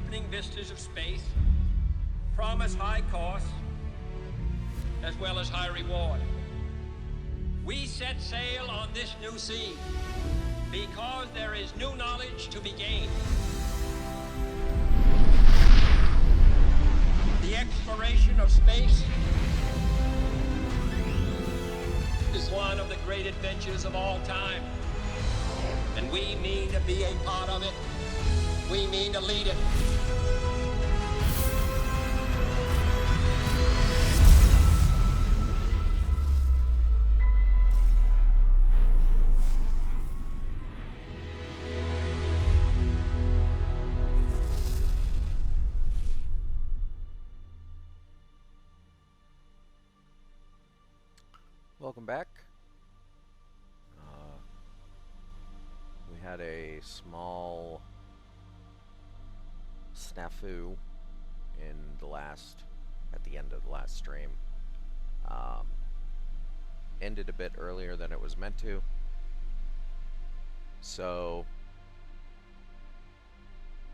opening vistas of space promise high costs as well as high reward. We set sail on this new sea because there is new knowledge to be gained. The exploration of space is one of the great adventures of all time. And we mean to be a part of it. We mean to lead it. Welcome back. We had a small snafu at the end of the last stream. Ended a bit earlier than it was meant to. So,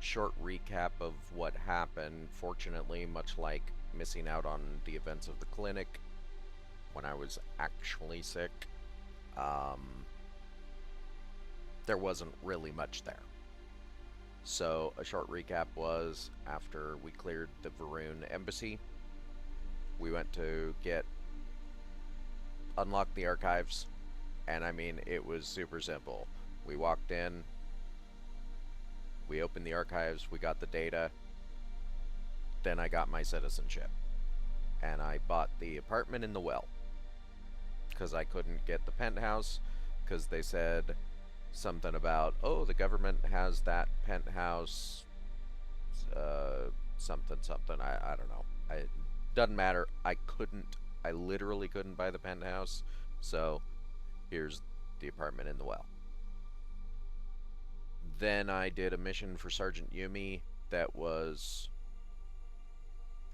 short recap of what happened. Fortunately, much like missing out on the events of the clinic, when I was actually sick, there wasn't really much there. So a short recap was, after we cleared the Varun embassy, we went to unlock the archives, and I mean, it was super simple. We walked in, we opened the archives, we got the data, then I got my citizenship, and I bought the apartment in the well. Because I couldn't get the penthouse, because they said something about, oh, the government has that penthouse, something. I don't know. It doesn't matter. I literally couldn't buy the penthouse, so here's the apartment in the well. Then I did a mission for Sergeant Yumi that was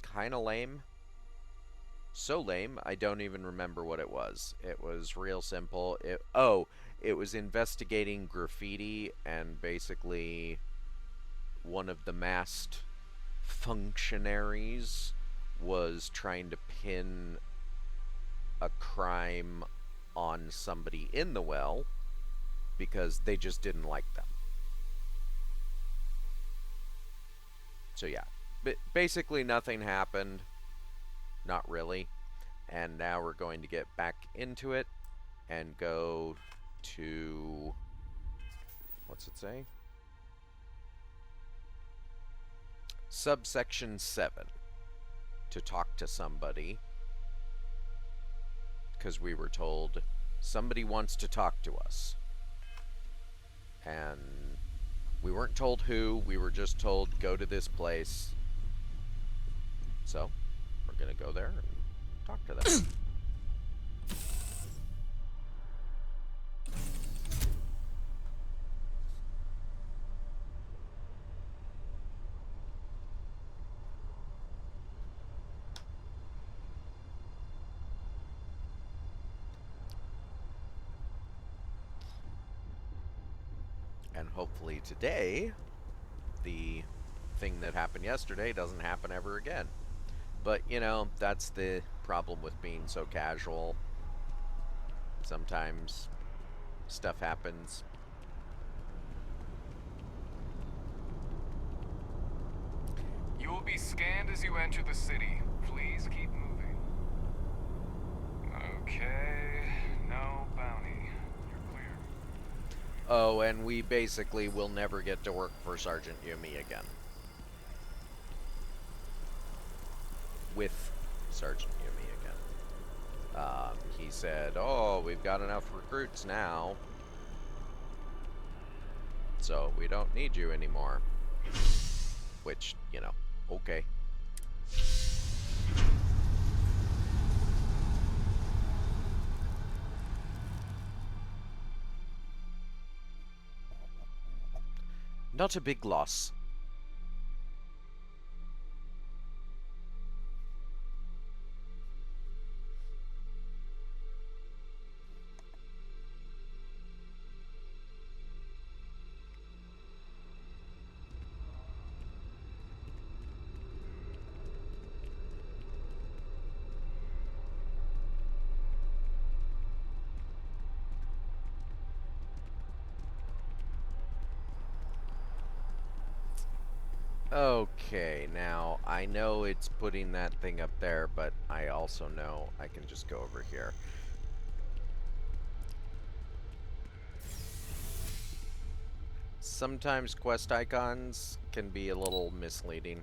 kind of lame. So lame, I don't even remember what it was. It was real simple. It was investigating graffiti, and basically one of the masked functionaries was trying to pin a crime on somebody in the well because they just didn't like them. So yeah, but basically nothing happened. Not really. And now we're going to get back into it and go to, what's it say? Subsection 7 to talk to somebody, because we were told somebody wants to talk to us. And we weren't told who, we were just told go to this place. So we're gonna go there and talk to them. And hopefully today, the thing that happened yesterday doesn't happen ever again. But, you know, that's the problem with being so casual. Sometimes stuff happens. You will be scanned as you enter the city. Please keep moving. Okay, no bounty. You're clear. Oh, and we basically will never get to work for Sergeant Yumi again. With Sergeant Yumi again. He said, oh, we've got enough recruits now, so we don't need you anymore. Which, you know, okay. Not a big loss. Okay, now I know it's putting that thing up there, but I also know I can just go over here. Sometimes quest icons can be a little misleading.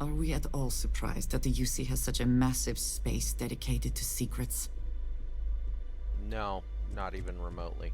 Are we at all surprised that the UC has such a massive space dedicated to secrets? No, not even remotely.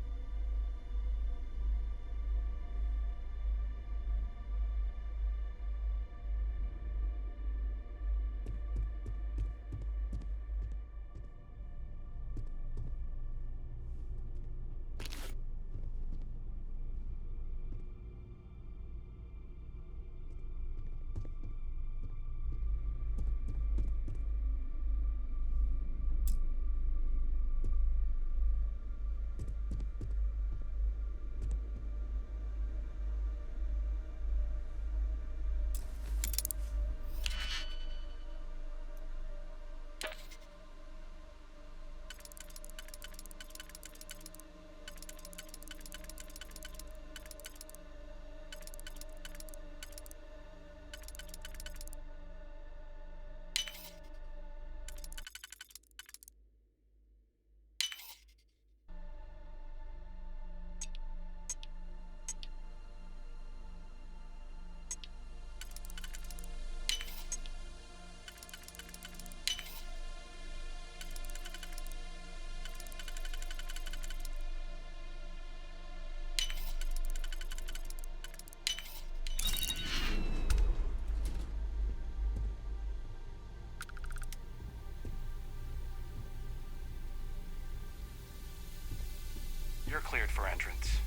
You're cleared for entrance.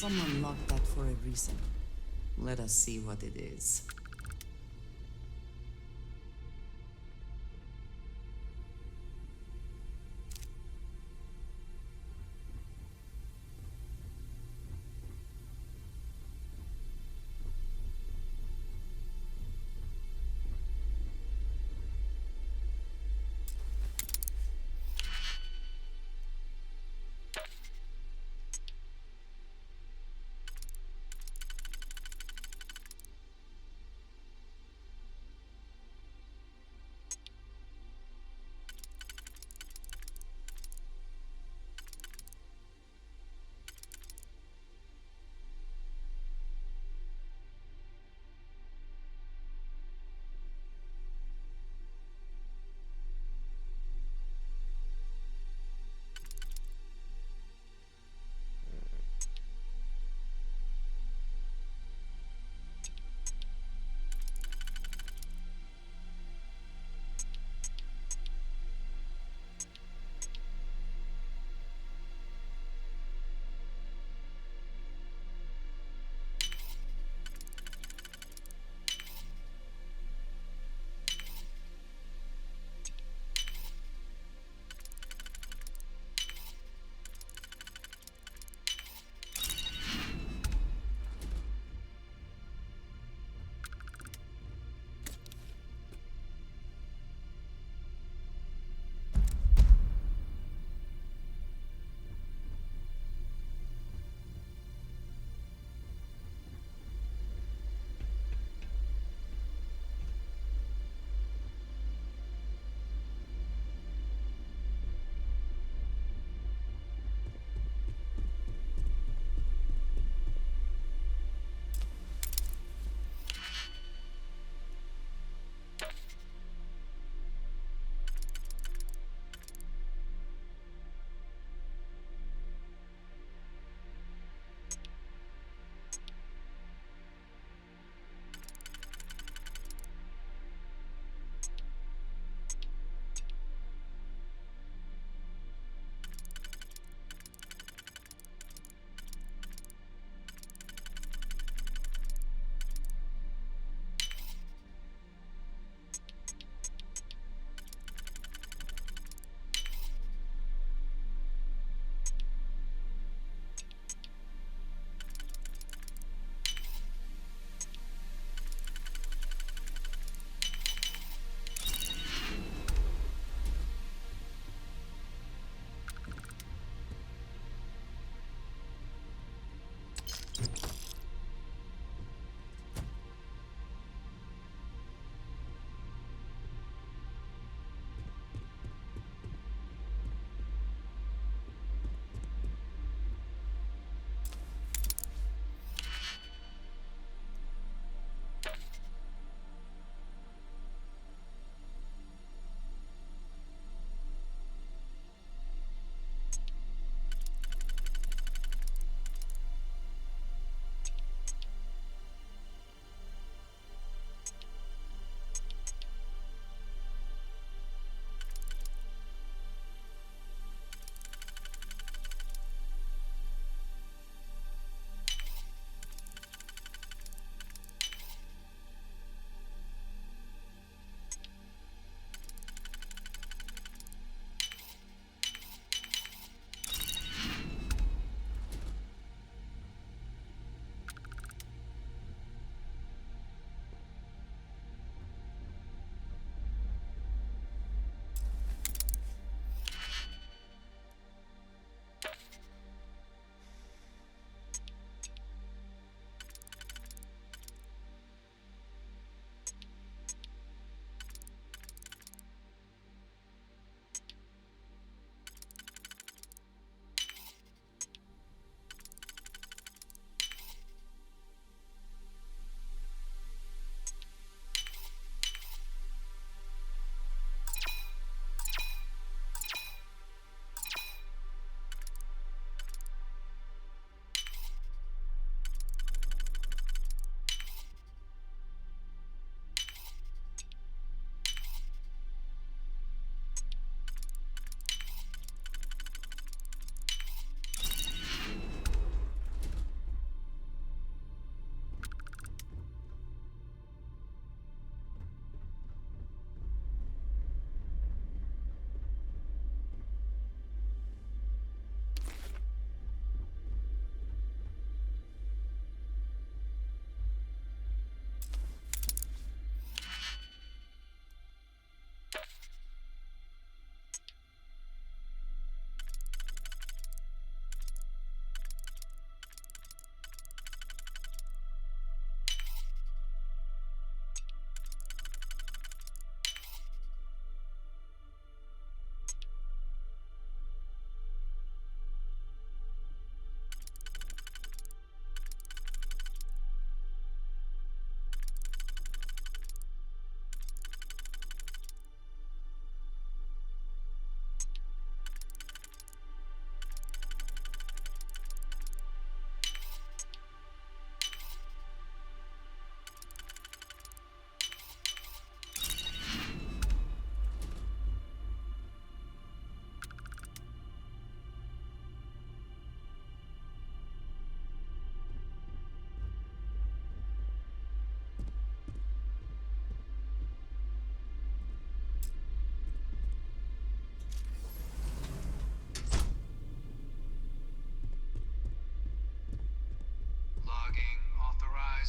Someone locked that for a reason. Let us see what it is.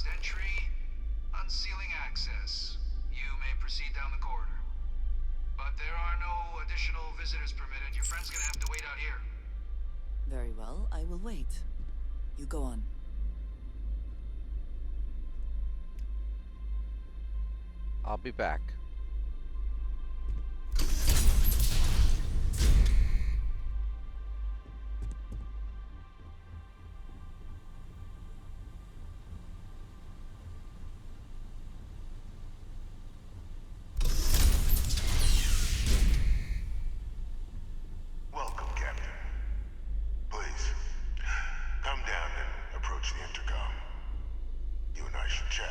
authorized entry. Unsealing access. You may proceed down the corridor. But there are no additional visitors permitted. Your friend's gonna have to wait out here. Very well, I will wait. You go on. I'll be back. Welcome, Captain. Please, come down and approach the intercom. You and I should chat.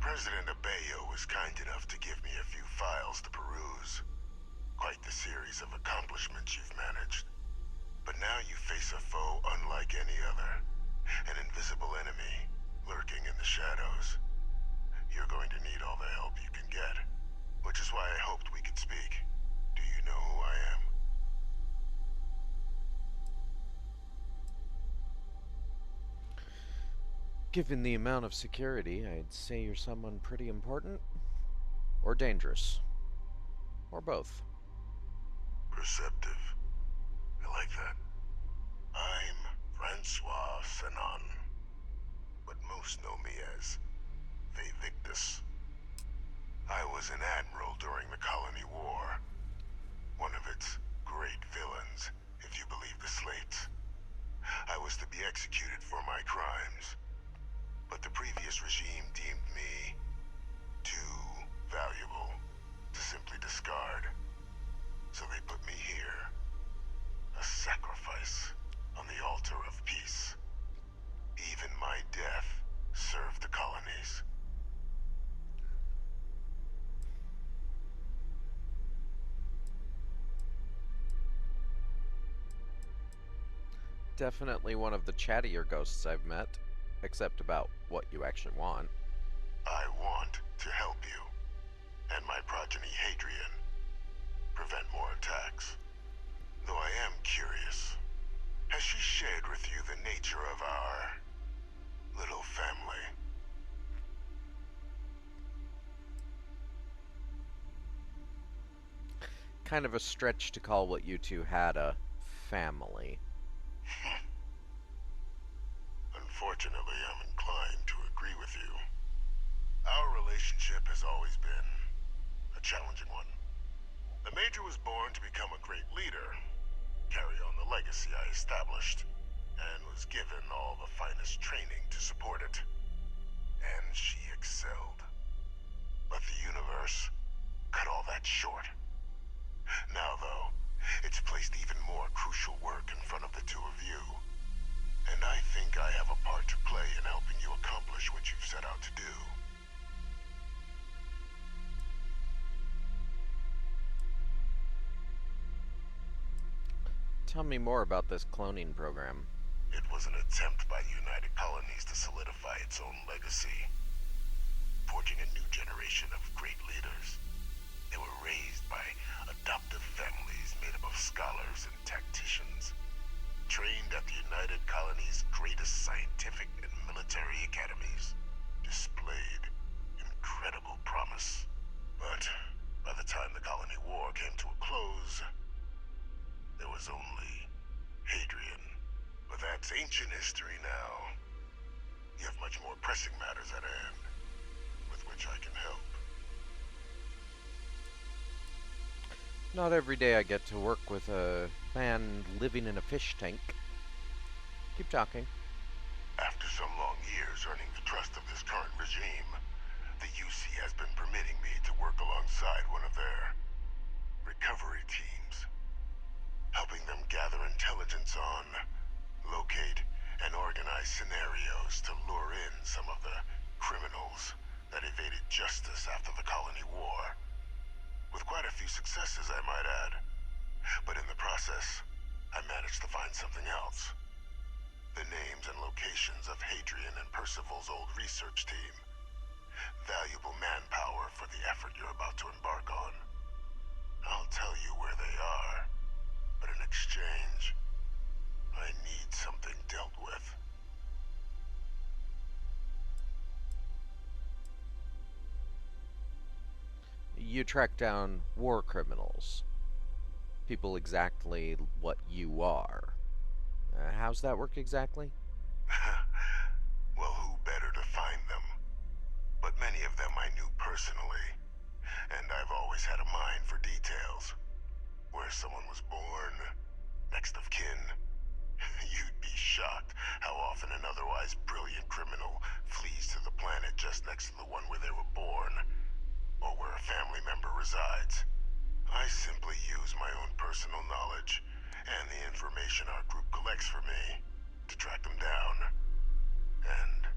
President Abeyo was kind enough to give me a few files to peruse. Quite the series of accomplishments you've managed. But now you face a foe unlike any other. An invisible enemy, lurking in the shadows. You're going to need all the help you can get. Which is why I hoped we could speak. Do you know who I am? Given the amount of security, I'd say you're someone pretty important. Or dangerous. Or both. Perceptive. I like that. I'm Francois Sanon. But most know me as Victus. I was an admiral during the Colony War. One of its great villains, if you believe the slates. I was to be executed for my crimes. But the previous regime deemed me too valuable to simply discard. So they put me here. A sacrifice on the altar of peace. Even my death served the colonies. Definitely one of the chattier ghosts I've met, except about what you actually want. I want to help you, and my progeny Hadrian, prevent more attacks. Though I am curious, has she shared with you the nature of our little family? Kind of a stretch to call what you two had a family. Unfortunately, I'm inclined to agree with you. Our relationship has always been a challenging one. The Major was born to become a great leader, carry on the legacy I established, and was given all the finest training to support it. And she excelled. But the universe cut all that short. Now, though, it's placed even more crucial work in front of the two of you. And I think I have a part to play in helping you accomplish what you've set out to do. Tell me more about this cloning program. It was an attempt by the United Colonies to solidify its own legacy, forging a new generation of great leaders. They were raised by adoptive families made up of scholars and tacticians, trained at the United Colonies' greatest scientific and military academies, displayed incredible promise. But by the time the Colony War came to a close, there was only Hadrian. But that's ancient history now. You have much more pressing matters at hand, with which I can help. Not every day I get to work with a man living in a fish tank. Keep talking. After some long years earning the trust of this current regime, the UC has been permitting me to work alongside one of their recovery teams, helping them gather intelligence on, locate, and organize scenarios to lure in some of the criminals that evaded justice after the Colony War. With quite a few successes, I might add. But in the process, I managed to find something else. The names and locations of Hadrian and Percival's old research team. Valuable manpower for the effort you're about to embark on. I'll tell you where they are, but in exchange, I need something dealt with. You track down war criminals. People exactly what you are. How's that work exactly? Well, who better to find them? But many of them I knew personally, and I've always had a mind for details. Where someone was born, next of kin. You'd be shocked how often an otherwise brilliant criminal flees to the planet just next to the one where they were born, or where a family member resides. I simply use my own personal knowledge and the information our group collects for me to track them down and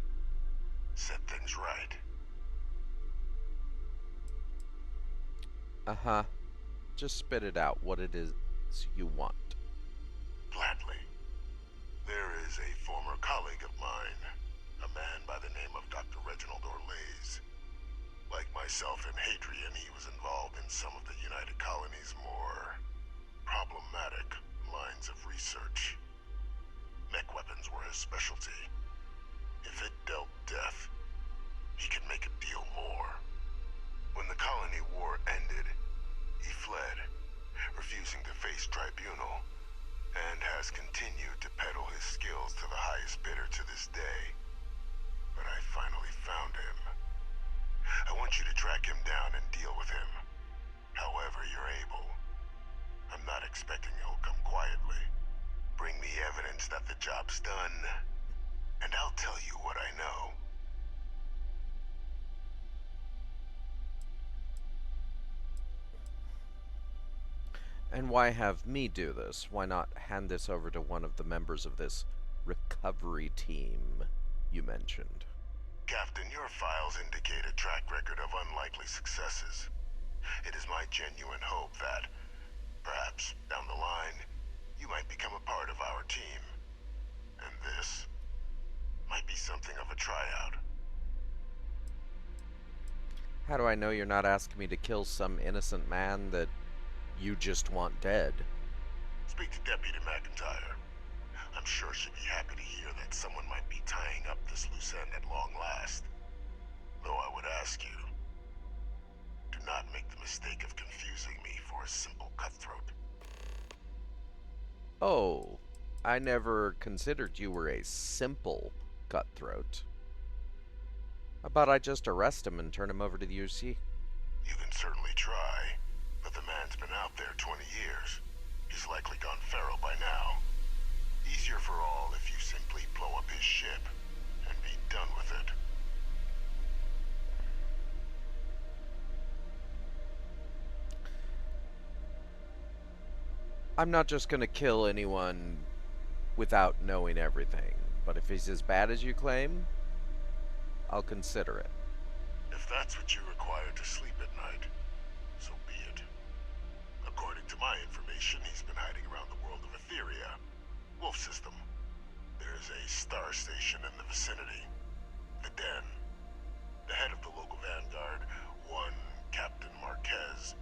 set things right. Uh-huh. Just spit it out, what it is you want. Gladly. There is a former colleague of mine, a man by the name of Dr. Reginald Orlaise. Like myself and Hadrian, he was involved in some of the United Colonies' more problematic lines of research. Mech weapons were his specialty. If it dealt death, he could make a deal more. When the Colony War ended, he fled, refusing to face tribunal, and has continued to peddle his skills to the highest bidder to this day. But I finally found him. I want you to track him down and deal with him, however you're able. I'm not expecting he'll come quietly. Bring me evidence that the job's done, and I'll tell you what I know. And why have me do this? Why not hand this over to one of the members of this recovery team you mentioned? Captain, your files indicate a track record of unlikely successes. It is my genuine hope that, perhaps down the line, you might become a part of our team. And this might be something of a tryout. How do I know you're not asking me to kill some innocent man that you just want dead? Speak to Deputy McIntyre. I'm sure she'd be happy to hear that someone might be tying up this loose end at long last. Though I would ask you, do not make the mistake of confusing me for a simple cutthroat. Oh, I never considered you were a simple cutthroat. How about I just arrest him and turn him over to the UC? You can certainly try, but the man's been out there 20 years. He's likely gone feral by now. Easier for all if you simply blow up his ship and be done with it. I'm not just gonna kill anyone without knowing everything, but if he's as bad as you claim, I'll consider it. If that's what you require to sleep at night, so be it. According to my information, he's been hiding around the world of Etheria. Wolf System. There's a star station in the vicinity. The Den. The head of the local vanguard, one Captain Marquez,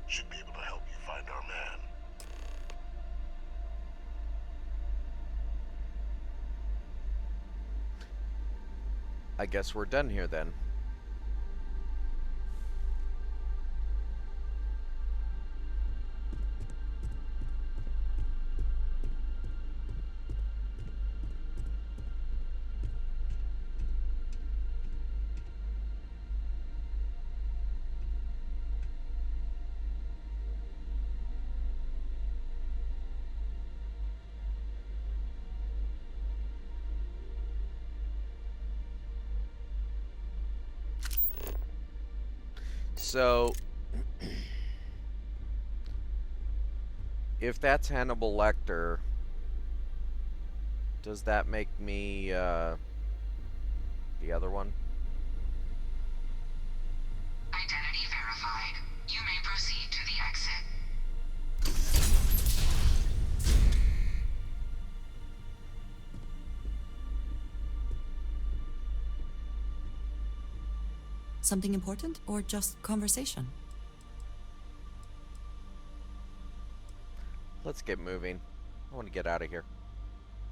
should be able to help you find our man. I guess we're done here then. So, if that's Hannibal Lecter, does that make me, the other one? Identity verified. You may proceed to the exit. Something important or just conversation? Let's get moving. I want to get out of here.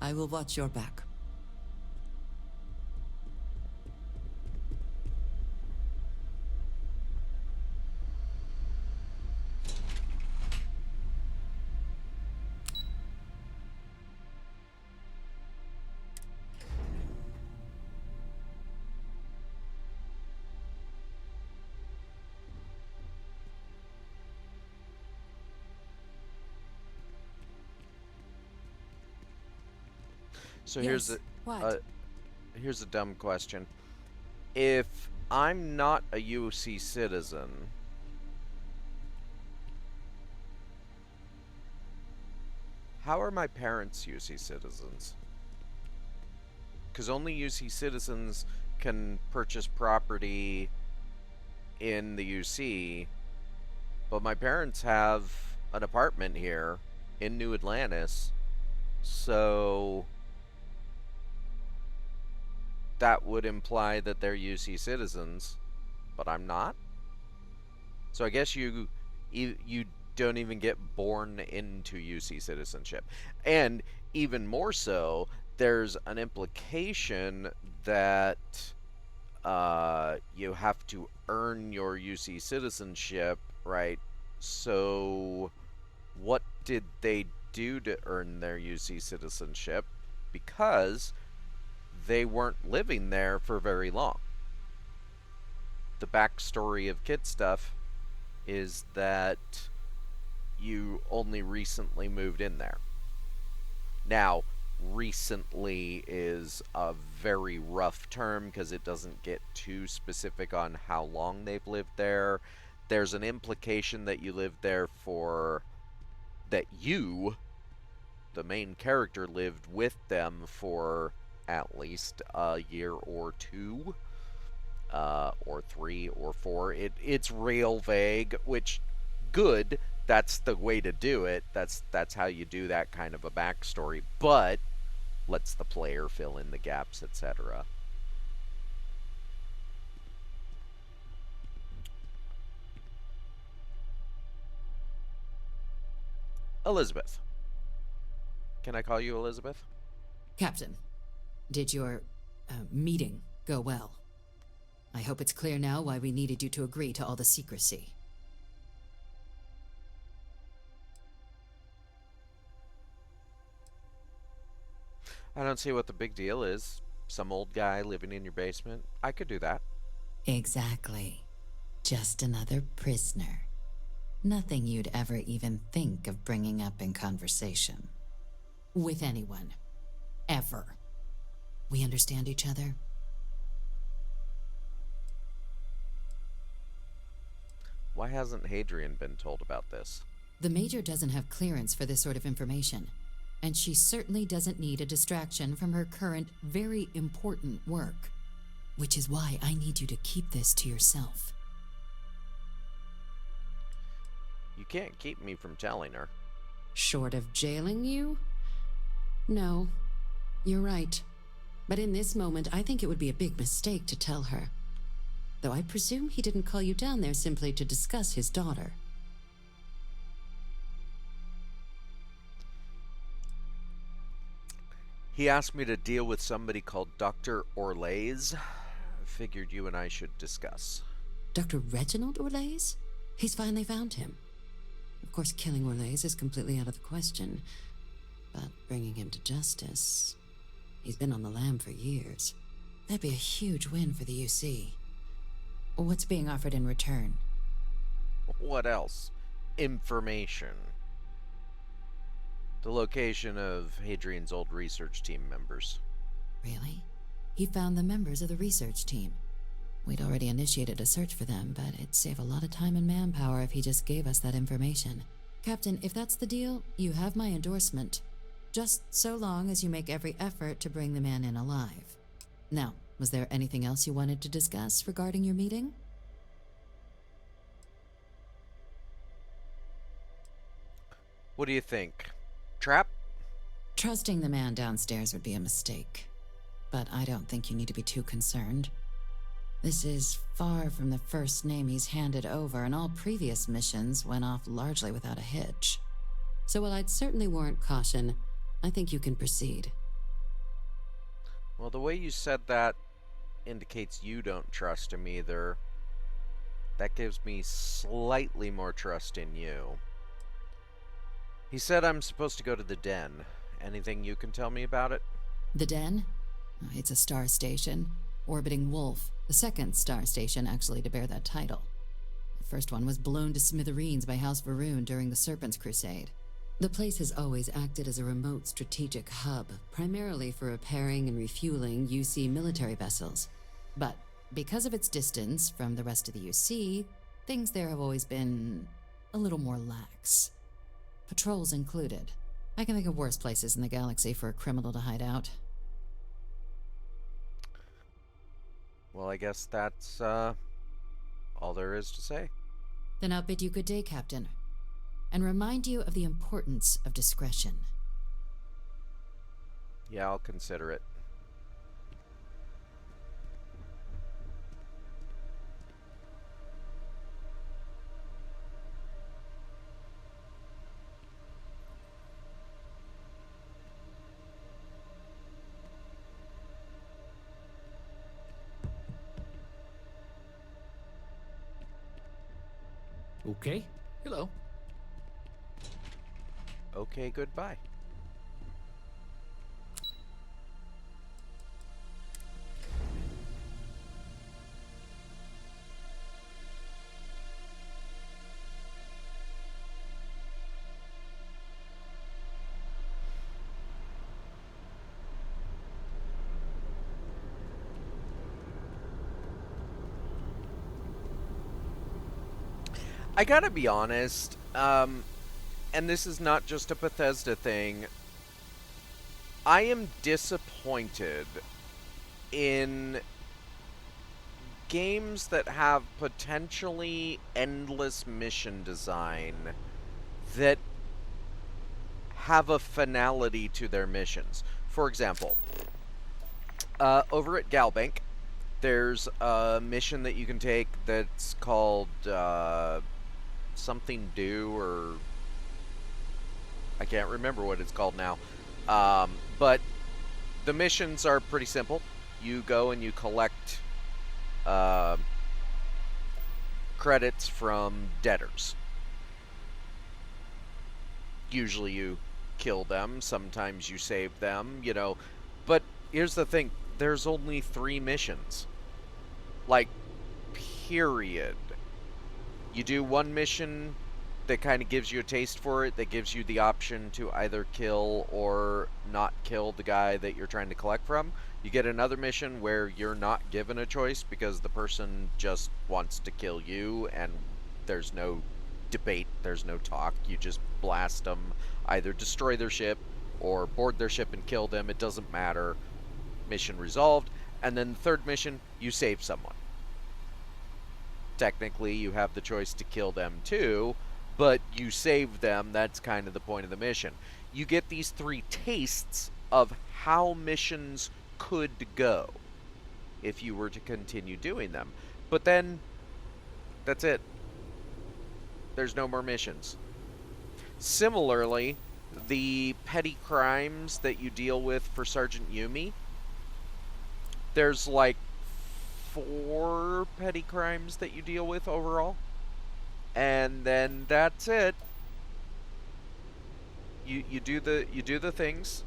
I will watch your back. So Yes, what? here's a dumb question. If I'm not a UC citizen, how are my parents UC citizens? Because only UC citizens can purchase property in the UC, but my parents have an apartment here in New Atlantis, so that would imply that they're UC citizens, but I'm not. So I guess you don't even get born into UC citizenship. And even more so, there's an implication that you have to earn your UC citizenship, right? So what did they do to earn their UC citizenship? Because they weren't living there for very long. The backstory of Kid Stuff is that you only recently moved in there. Now, recently is a very rough term because it doesn't get too specific on how long they've lived there. There's an implication that you lived there that you, the main character, lived with them for at least a year or two, or 3 or 4. It's real vague, which good. That's the way to do it. That's how you do that kind of a backstory, but lets the player fill in the gaps, etc. Elizabeth. Can I call you Elizabeth? Captain, did your meeting go well? I hope it's clear now why we needed you to agree to all the secrecy. I don't see what the big deal is. Some old guy living in your basement. I could do that. Exactly. Just another prisoner. Nothing you'd ever even think of bringing up in conversation. With anyone. Ever. We understand each other? Why hasn't Hadrian been told about this? The Major doesn't have clearance for this sort of information, and she certainly doesn't need a distraction from her current, very important work. Which is why I need you to keep this to yourself. You can't keep me from telling her. Short of jailing you? No, you're right. But in this moment, I think it would be a big mistake to tell her. Though I presume he didn't call you down there simply to discuss his daughter. He asked me to deal with somebody called Dr. Orlays. Figured you and I should discuss. Dr. Reginald Orlays? He's finally found him. Of course, killing Orlays is completely out of the question. But bringing him to justice... He's been on the lam for years. That'd be a huge win for the UC. What's being offered in return? What else? Information. The location of Hadrian's old research team members. Really? He found the members of the research team. We'd already initiated a search for them, but it'd save a lot of time and manpower if he just gave us that information. Captain, if that's the deal, you have my endorsement. Just so long as you make every effort to bring the man in alive. Now, was there anything else you wanted to discuss regarding your meeting? What do you think? Trap? Trusting the man downstairs would be a mistake. But I don't think you need to be too concerned. This is far from the first name he's handed over, and all previous missions went off largely without a hitch. So while I'd certainly warrant caution, I think you can proceed. Well, the way you said that indicates you don't trust him either. That gives me slightly more trust in you. He said I'm supposed to go to the Den. Anything you can tell me about it? The Den? It's a star station, orbiting Wolf, the second star station actually to bear that title. The first one was blown to smithereens by House Varun during the Serpent's Crusade. The place has always acted as a remote strategic hub, primarily for repairing and refueling UC military vessels. But because of its distance from the rest of the UC, things there have always been a little more lax. Patrols included. I can think of worse places in the galaxy for a criminal to hide out. Well, I guess that's, all there is to say. Then I'll bid you good day, Captain, and remind you of the importance of discretion. Yeah, I'll consider it. Okay. Hello. Okay, goodbye. I gotta be honest, and this is not just a Bethesda thing, I am disappointed in games that have potentially endless mission design that have a finality to their missions. For example, over at Galbank, there's a mission that you can take that's called something due, or I can't remember what it's called now. But the missions are pretty simple. You go and you collect credits from debtors. Usually you kill them, sometimes you save them, you know. But here's the thing, there's only 3 missions. Like, period. You do one mission that kind of gives you a taste for it, that gives you the option to either kill or not kill the guy that you're trying to collect from. You get another mission where you're not given a choice because the person just wants to kill you and there's no debate, there's no talk. You just blast them, either destroy their ship or board their ship and kill them. It doesn't matter. Mission resolved. And then the third mission, you save someone. Technically, you have the choice to kill them too, but you save them. That's kind of the point of the mission. You get these 3 tastes of how missions could go if you were to continue doing them. But then, that's it. There's no more missions. Similarly, the petty crimes that you deal with for Sergeant Yumi, there's like 4 petty crimes that you deal with overall. And then that's it. You do the things.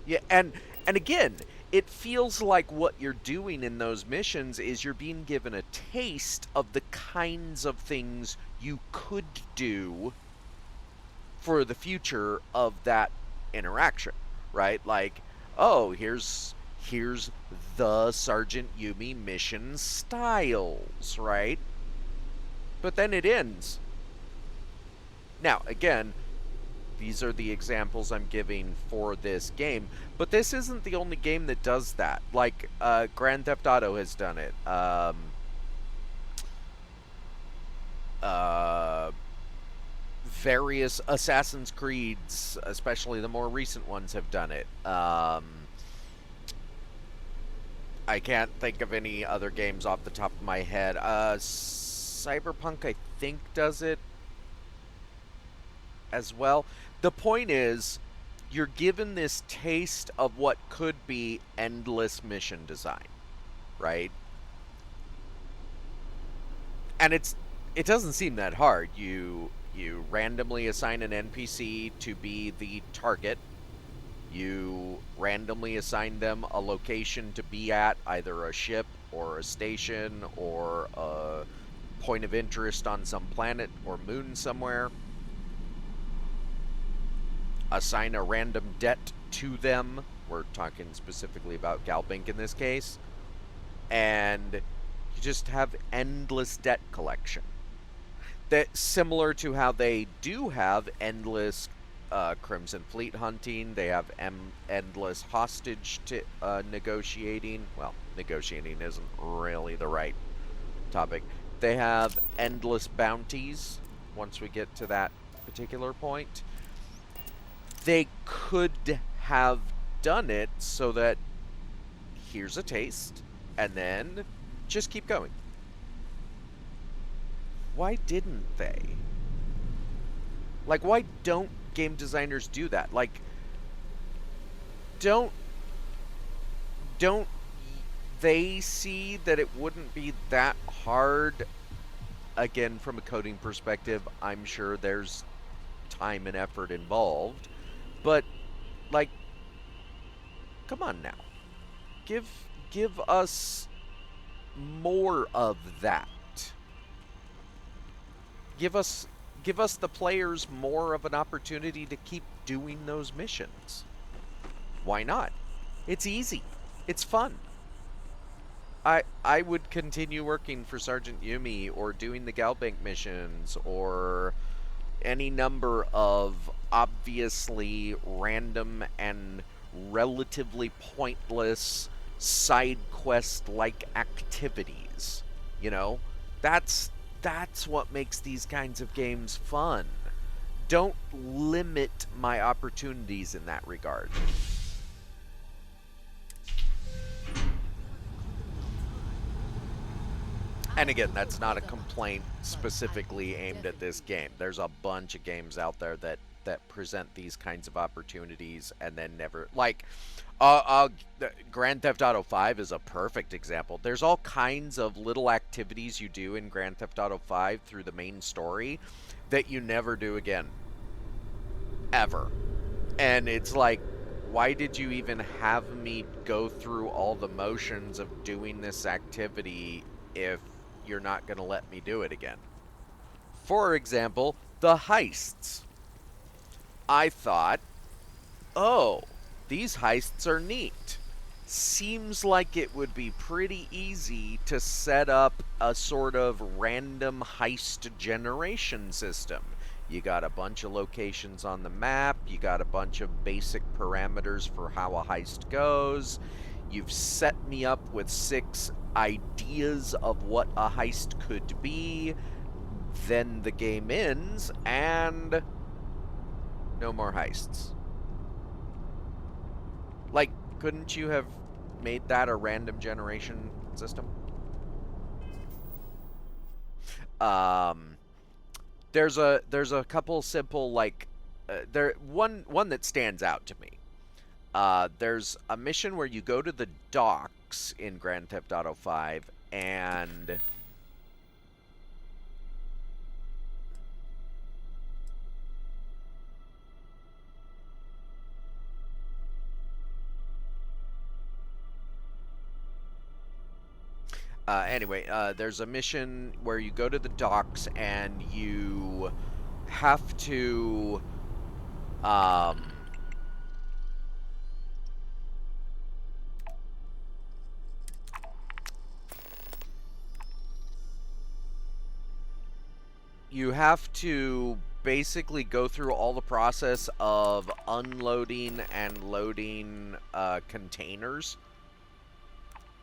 Yeah, and again, it feels like what you're doing in those missions is you're being given a taste of the kinds of things you could do for the future of that interaction, right? Like, oh, here's the Sergeant Yumi mission styles, right? But then it ends. Now, again, these are the examples I'm giving for this game, but this isn't the only game that does that. Like, Grand Theft Auto has done it. Various Assassin's Creeds, especially the more recent ones, have done it. I can't think of any other games off the top of my head. Cyberpunk, I think, does it as well. The point is, you're given this taste of what could be endless mission design, right? And it doesn't seem that hard. You randomly assign an NPC to be the target. You randomly assign them a location to be at, either a ship or a station or a point of interest on some planet or moon somewhere. Assign a random debt to them. We're talking specifically about Galbink in this case. And you just have endless debt collection. That's similar to how they do have endless Crimson Fleet hunting. They have endless hostage negotiating. Well, negotiating isn't really the right topic. They have endless bounties once we get to that particular point. They could have done it so that here's a taste, and then just keep going. Why didn't they? Like, why don't game designers do that? Like, don't they see that it wouldn't be that hard? Again, from a coding perspective, I'm sure there's time and effort involved. But, like, come on now. Give us more of that. Give us the players more of an opportunity to keep doing those missions. Why not? It's easy. It's fun. I would continue working for Sergeant Yumi or doing the Galbank missions or any number of obviously random and relatively pointless side quest like activities. You know, that's what makes these kinds of games fun. Don't limit my opportunities in that regard. And again, that's not a complaint specifically aimed at this game. There's a bunch of games out there that that present these kinds of opportunities and then never, like, Grand Theft Auto 5 is a perfect example. There's all kinds of little activities you do in Grand Theft Auto 5 through the main story that you never do again. Ever. And it's like, why did you even have me go through all the motions of doing this activity if you're not going to let me do it again? For example, the heists. I thought, oh, these heists are neat. Seems like it would be pretty easy to set up a sort of random heist generation system. You got a bunch of locations on the map, you got a bunch of basic parameters for how a heist goes. You've set me up with 6 ideas of what a heist could be. Then the game ends, and no more heists. Like, couldn't you have made that a random generation system? There's a couple simple, like, one that stands out to me. There's a mission where you go to the docks in Grand Theft Auto 5 and anyway, there's a mission where you go to the docks and you have to basically go through all the process of unloading and loading containers.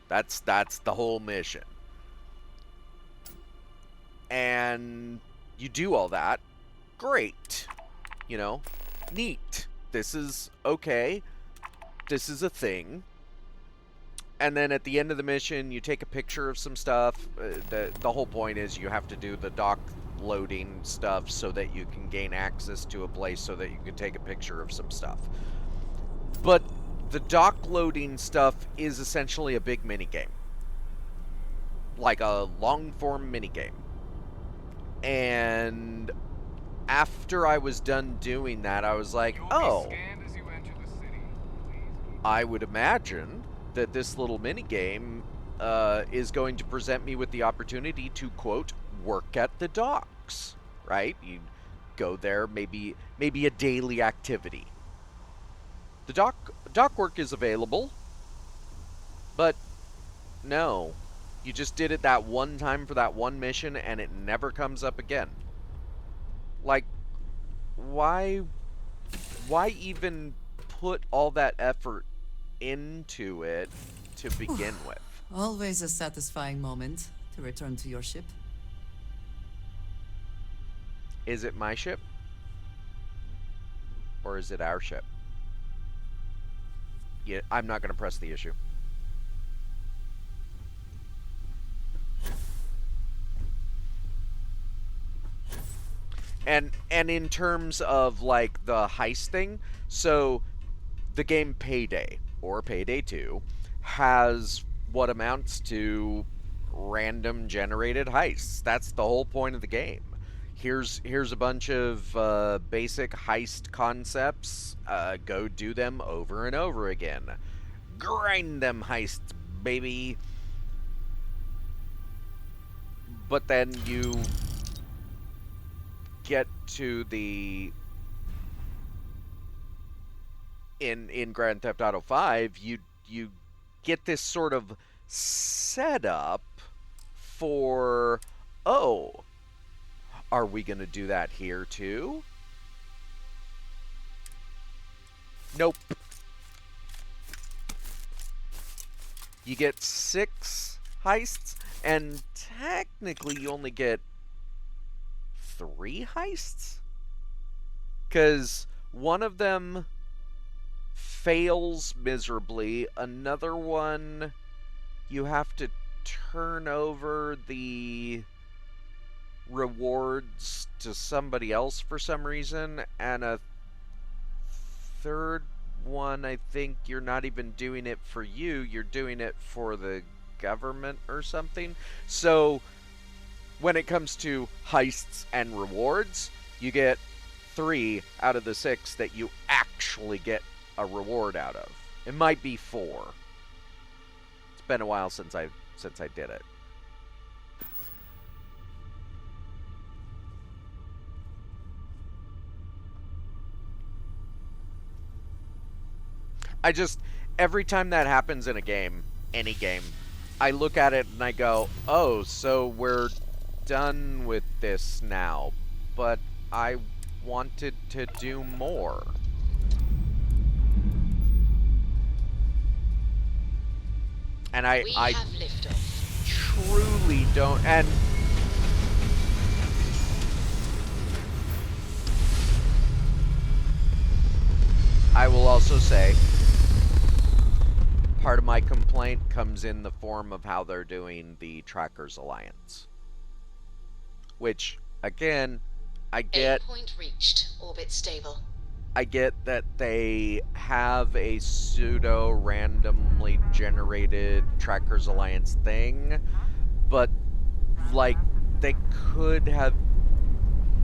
That's the whole mission. And you do all that. Great. You know, neat. This is okay. This is a thing. And then at the end of the mission, you take a picture of some stuff. The whole point is you have to do the dock loading stuff so that you can gain access to a place so that you can take a picture of some stuff. But the dock loading stuff is essentially a big minigame. Like a long-form minigame. And after I was done doing that, I was like, oh, I would imagine that this little minigame is going to present me with the opportunity to, quote, work at the docks, right? You go there, maybe a daily activity. The dock work is available, but no. You just did it that one time for that one mission, and it never comes up again. Like, why even put all that effort into it to begin with? Always a satisfying moment to return to your ship. Is it my ship? Or is it our ship? Yeah, I'm not going to press the issue. And in terms of, like, the heist thing, so the game Payday, or Payday 2, has what amounts to random generated heists. That's the whole point of the game. Here's a bunch of basic heist concepts. Go do them over and over again. Grind them heists, baby. But then you get to the in Grand Theft Auto 5, you get this sort of setup for, oh, are we going to do that here too? Nope. You get 6 heists, and technically you only get 3 heists? Because one of them fails miserably, another one you have to turn over the rewards to somebody else for some reason, and a third one, I think you're not even doing it for you, you're doing it for the government or something. So when it comes to heists and rewards, you get 3 out of the 6 that you actually get a reward out of. It might be 4. It's been a while since I did it. Every time that happens in a game, any game, I look at it and I go, oh, so we're done with this now, but I wanted to do more. And I have liftoff. Truly don't, and I will also say, part of my complaint comes in the form of how they're doing the Trackers Alliance. Which, again, I get... Aim point reached. Orbit stable. I get that they have a pseudo-randomly generated Trackers Alliance thing, but, like, they could have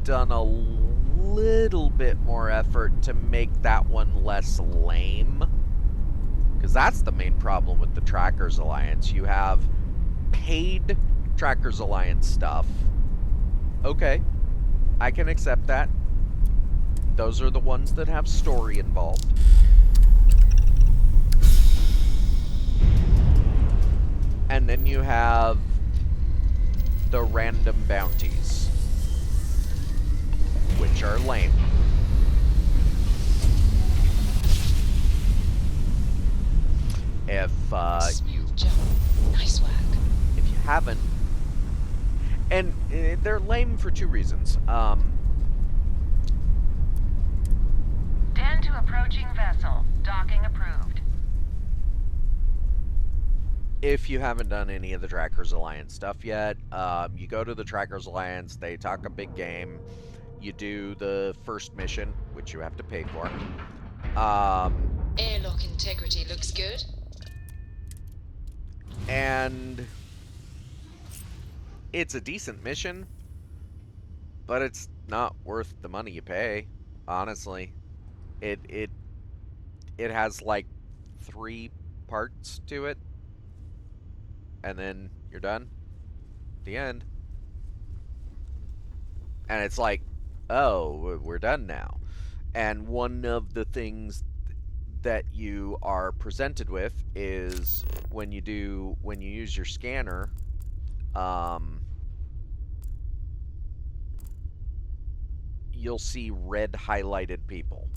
done a little bit more effort to make that one less lame. Because that's the main problem with the Trackers Alliance. You have paid Trackers Alliance stuff. Okay, I can accept that. Those are the ones that have story involved. And then you have the random bounties, which are lame. If Smooth jump. Nice work. if you haven't, and they're lame for 2 reasons. 10 to approaching vessel. Docking approved. If you haven't done any of the Trackers Alliance stuff yet, you go to the Trackers Alliance, they talk a big game, you do the first mission, which you have to pay for. Airlock integrity looks good. And it's a decent mission, but it's not worth the money you pay, honestly. It has like 3 parts to it, and then you're done. The end. And it's like, oh, we're done now. And one of the things that you are presented with is when you use your scanner, you'll see red highlighted people.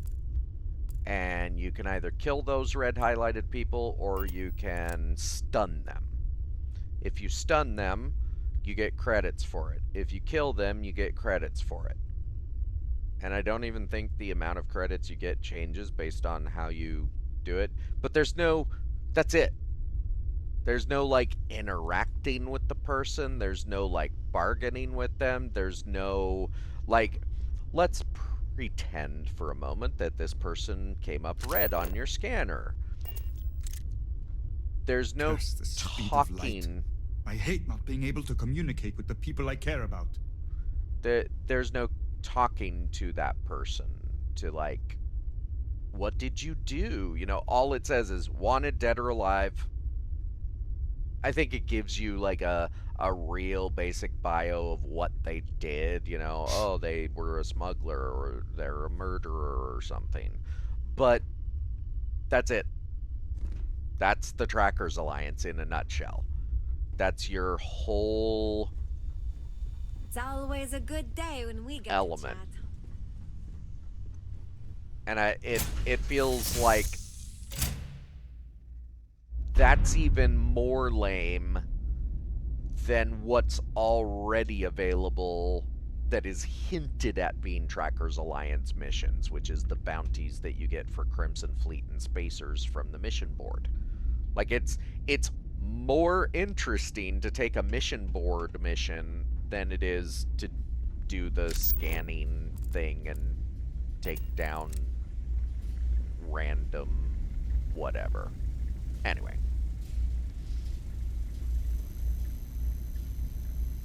And you can either kill those red highlighted people or you can stun them. If you stun them, you get credits for it. If you kill them, you get credits for it. And I don't even think the amount of credits you get changes based on how you do it. But there's no... That's it. There's no, like, interacting with the person. There's no, like, bargaining with them. There's no, like, let's pretend for a moment that this person came up red on your scanner. There's no Curse the speed of light. talking. I hate not being able to communicate with the people I care about. There's no talking to that person to, like, what did you do? You know, all it says is wanted, dead or alive. I think it gives you like a real basic bio of what they did, you know, oh, they were a smuggler or they're a murderer or something. But that's it. That's the Trackers Alliance in a nutshell. That's your whole It's always a good day when we get element. to chat. And it feels like that's even more lame than what's already available that is hinted at being Trackers Alliance missions, which is the bounties that you get for Crimson Fleet and Spacers from the mission board. Like, it's more interesting to take a mission board mission than it is to do the scanning thing and take down random whatever. Anyway.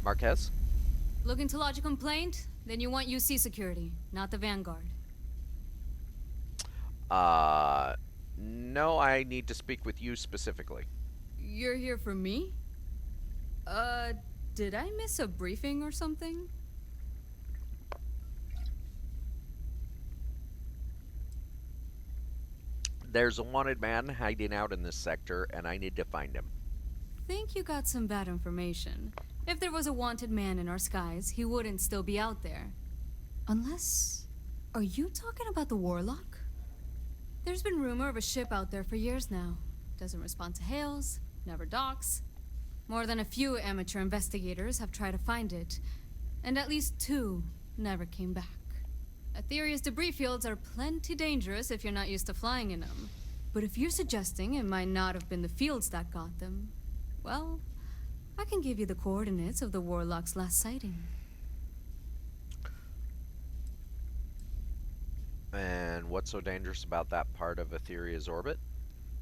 Marquez? Looking to lodge a complaint? Then you want UC security, not the Vanguard. No, I need to speak with you specifically. You're here for me? Did I miss a briefing or something? There's a wanted man hiding out in this sector, and I need to find him. Think you got some bad information. If there was a wanted man in our skies, he wouldn't still be out there. Unless... Are you talking about the Warlock? There's been rumor of a ship out there for years now. Doesn't respond to hails, never docks. More than a few amateur investigators have tried to find it, and at least 2 never came back. Aetheria's debris fields are plenty dangerous if you're not used to flying in them. But if you're suggesting it might not have been the fields that got them, well, I can give you the coordinates of the Warlock's last sighting. And what's so dangerous about that part of Aetheria's orbit?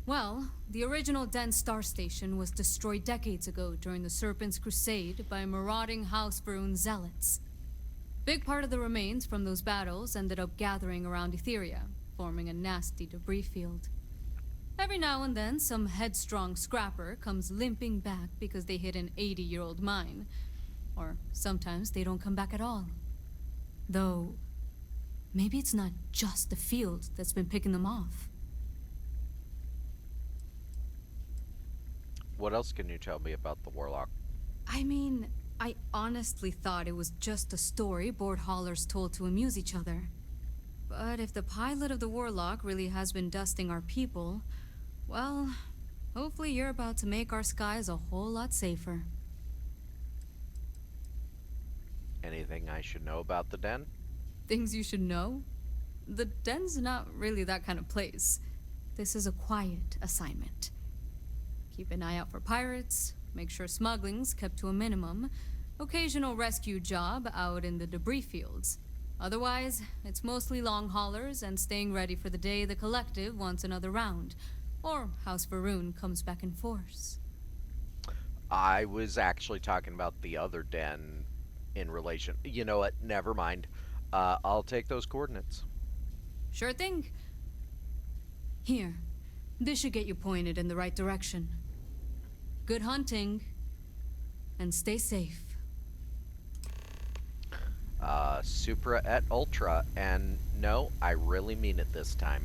Well, the original Den Star Station was destroyed decades ago during the Serpent's Crusade by marauding House Varun zealots. Big part of the remains from those battles ended up gathering around Aetheria, forming a nasty debris field. Every now and then, some headstrong scrapper comes limping back because they hit an 80-year-old mine. Or sometimes they don't come back at all. Though, maybe it's not just the field that's been picking them off. What else can you tell me about the Warlock? I mean, I honestly thought it was just a story board haulers told to amuse each other. But if the pilot of the Warlock really has been dusting our people, well, hopefully you're about to make our skies a whole lot safer. Anything I should know about the Den? Things you should know? The Den's not really that kind of place. This is a quiet assignment. Keep an eye out for pirates, make sure smuggling's kept to a minimum, occasional rescue job out in the debris fields. Otherwise, it's mostly long haulers and staying ready for the day the Collective wants another round, or House Varun comes back in force. I was actually talking about the other Den in relation... You know what? Never mind. I'll take those coordinates. Sure thing. Here. This should get you pointed in the right direction. Good hunting. And stay safe. Supra et Ultra, and no, I really mean it this time.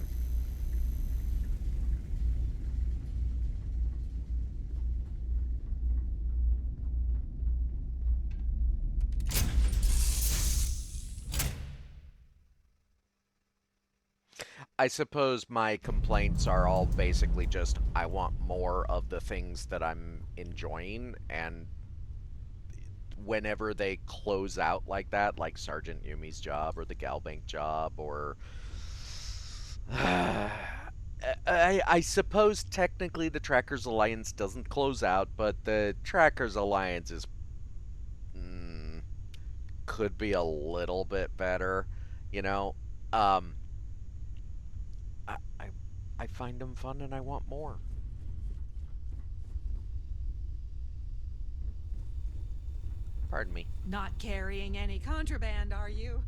I suppose my complaints are all basically just, I want more of the things that I'm enjoying, and whenever they close out like that, like Sergeant Yumi's job, or the Galbank job, or... I suppose technically the Trackers Alliance doesn't close out, but the Trackers Alliance is... could be a little bit better, you know? I find them fun and I want more. Pardon me. Not carrying any contraband, are you?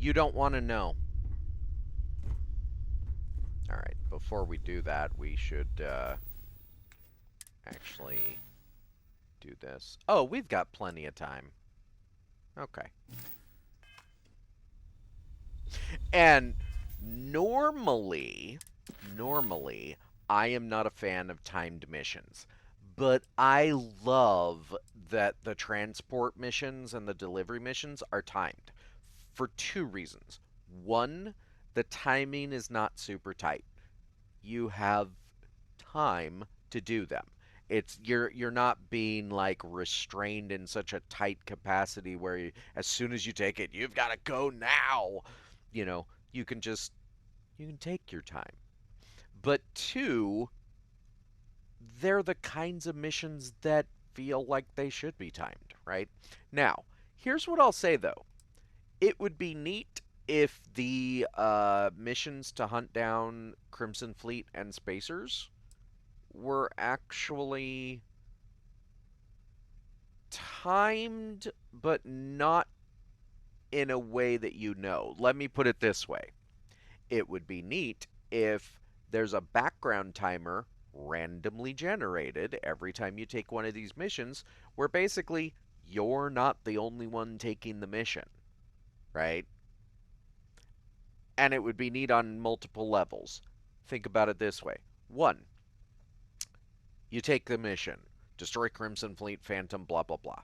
You don't want to know. Alright, before we do that, we should actually do this. Oh, we've got plenty of time. Okay. And normally, I am not a fan of timed missions. But I love that the transport missions and the delivery missions are timed. For 2 reasons. 1, the timing is not super tight. You have time to do them. You're not being like restrained in such a tight capacity where as soon as you take it, you've got to go now. You know, you can take your time. But 2, they're the kinds of missions that feel like they should be timed, right? Now, here's what I'll say though. It would be neat if the missions to hunt down Crimson Fleet and Spacers were actually timed, but not in a way that you know. Let me put it this way. It would be neat if there's a background timer randomly generated every time you take one of these missions where basically you're not the only one taking the mission, right? And it would be neat on multiple levels. Think about it this way. One, you take the mission, destroy Crimson Fleet, Phantom, blah, blah, blah.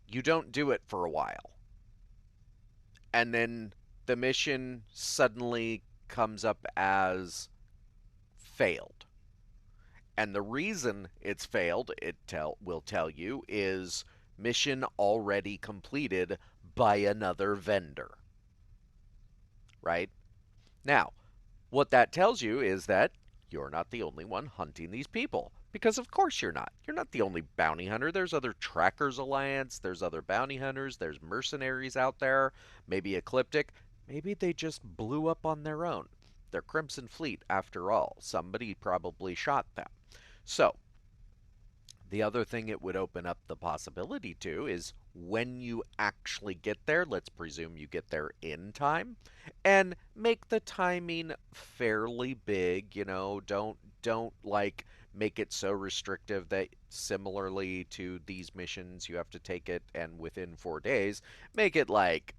You don't do it for a while. And then the mission suddenly comes up as failed. And the reason it's failed, will tell you, is mission already completed by another vendor. Right? Now, what that tells you is that you're not the only one hunting these people. Because of course you're not. You're not the only bounty hunter. There's other Trackers Alliance, there's other bounty hunters, there's mercenaries out there, maybe Ecliptic. Maybe they just blew up on their own. They're Crimson Fleet after all. Somebody probably shot them. So, the other thing it would open up the possibility to is when you actually get there, let's presume you get there in time, and make the timing fairly big, don't like make it so restrictive that similarly to these missions you have to take it and within 4 days, make it like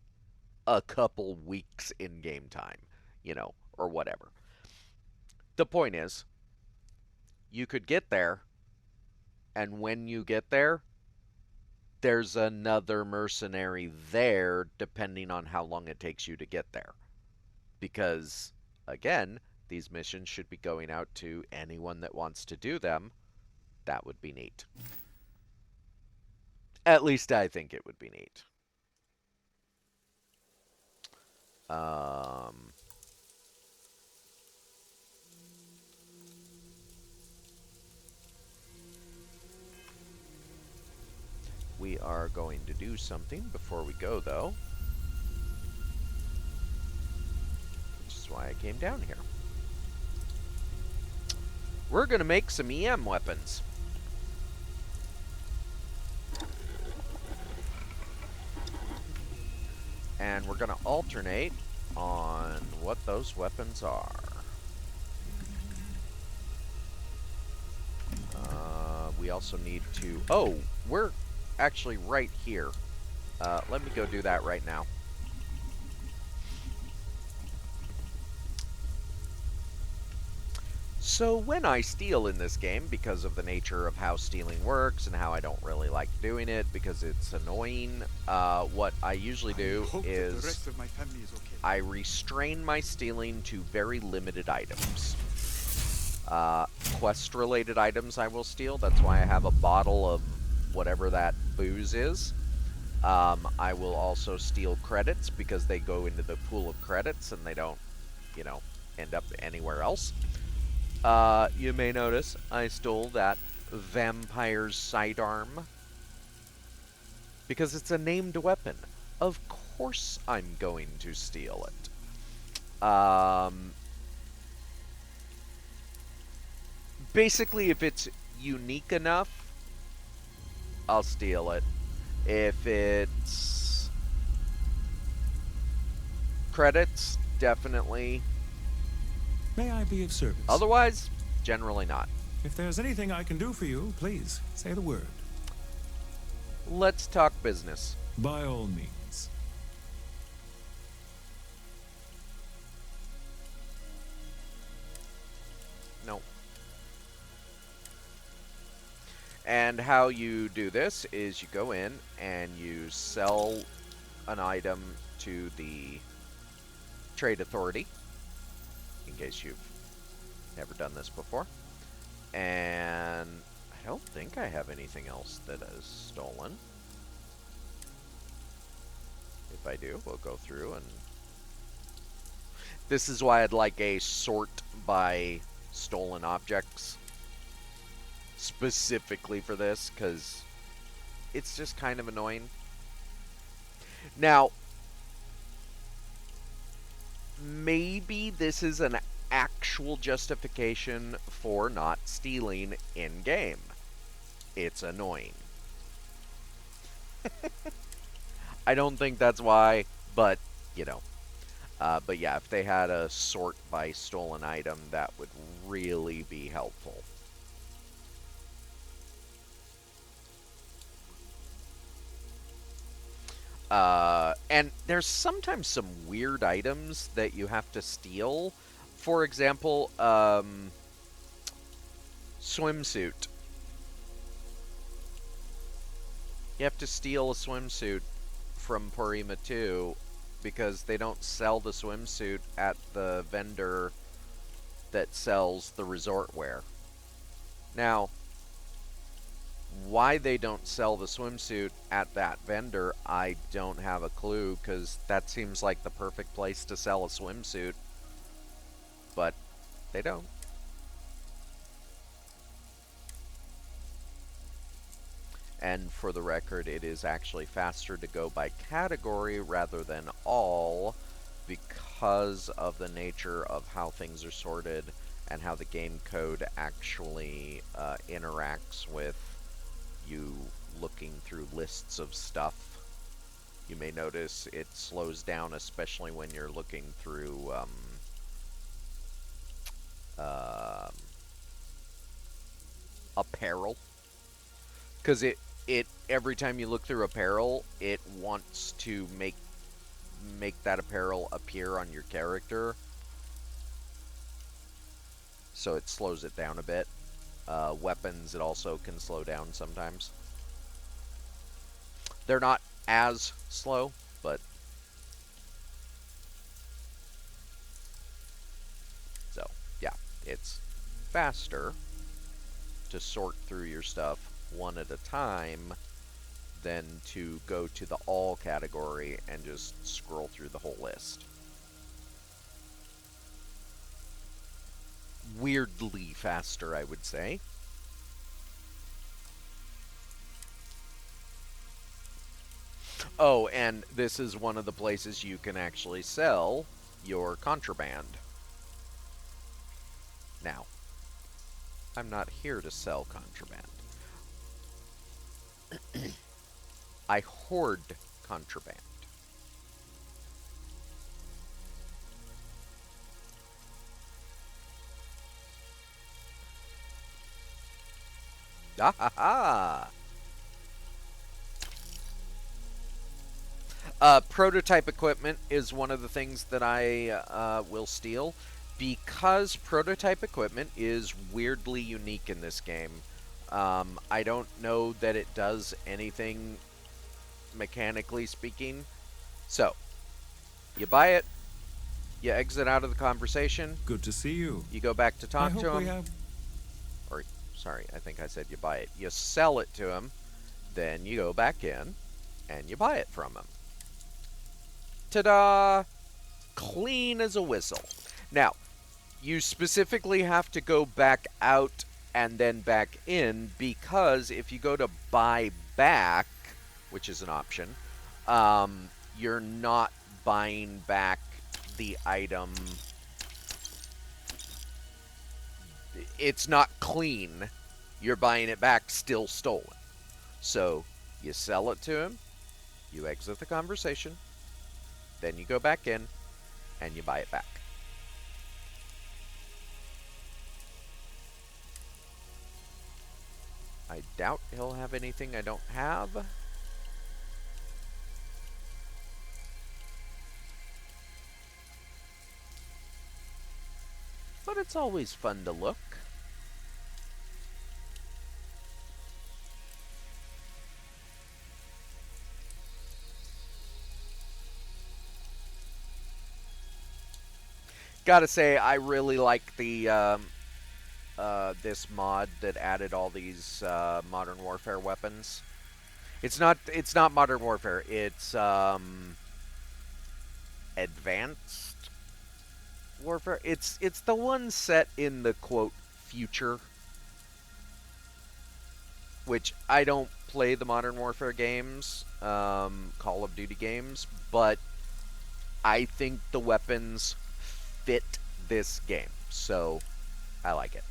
a couple weeks in game time, or whatever. The point is, you could get there, and when you get there, there's another mercenary there depending on how long it takes you to get there. Because, again, these missions should be going out to anyone that wants to do them. That would be neat. At least I think it would be neat. We are going to do something before we go, though. Which is why I came down here. We're going to make some EM weapons. And we're going to alternate on what those weapons are. We also need to... Oh, we're actually right here. Let me go do that right now. So when I steal in this game, because of the nature of how stealing works and how I don't really like doing it because it's annoying, what I usually do is the rest of my family is okay. I restrain my stealing to very limited items. Quest-related items I will steal. That's why I have a bottle of whatever that booze is. I will also steal credits because they go into the pool of credits and they don't, end up anywhere else. You may notice I stole that vampire's sidearm because it's a named weapon. Of course I'm going to steal it. Basically, if it's unique enough, I'll steal it. If it's credits, definitely. May I be of service? Otherwise, generally not. If there's anything I can do for you, please say the word. Let's talk business. By all means. No. And how you do this is you go in and you sell an item to the Trade Authority, in case you've never done this before. And I don't think I have anything else that is stolen. If I do, we'll go through and... This is why I'd like a sort by stolen objects. Specifically for this, because it's just kind of annoying. Now, maybe this is an actual justification for not stealing in-game. It's annoying. I don't think that's why, but, you know. But yeah, if they had a sort by stolen item, that would really be helpful. And there's sometimes some weird items that you have to steal. For example, swimsuit. You have to steal a swimsuit from Porima 2 because they don't sell the swimsuit at the vendor that sells the resort wear. Now, why they don't sell the swimsuit at that vendor, I don't have a clue, because that seems like the perfect place to sell a swimsuit. But they don't. And for the record, it is actually faster to go by category rather than all, because of the nature of how things are sorted and how the game code actually interacts with you looking through lists of stuff. You may notice it slows down, especially when you're looking through apparel, because it every time you look through apparel, it wants to make that apparel appear on your character, so it slows it down a bit. Weapons, it also can slow down sometimes. They're not as slow, but so yeah, it's faster to sort through your stuff one at a time than to go to the all category and just scroll through the whole list. Weirdly faster, I would say. Oh, and this is one of the places you can actually sell your contraband. Now, I'm not here to sell contraband. I hoard contraband. Ah ha ha! Prototype equipment is one of the things that I will steal, because prototype equipment is weirdly unique in this game. I don't know that it does anything mechanically speaking. So, you buy it, you exit out of the conversation. Good to see you. You go back to talk to him. Have... Or, sorry, I think I said you buy it. You sell it to him, then you go back in, and you buy it from him. Ta-da! Clean as a whistle. Now, you specifically have to go back out and then back in, because if you go to buy back, which is an option, you're not buying back the item. It's not clean. You're buying it back still stolen. So, you sell it to him, you exit the conversation, then you go back in, and you buy it back. I doubt he'll have anything I don't have. But it's always fun to look. Gotta say, I really like the this mod that added all these Modern Warfare weapons. It's not Modern Warfare. It's Advanced Warfare. It's the one set in the quote future, which I don't play the Modern Warfare games, Call of Duty games, but I think the weapons fit this game, so I like it.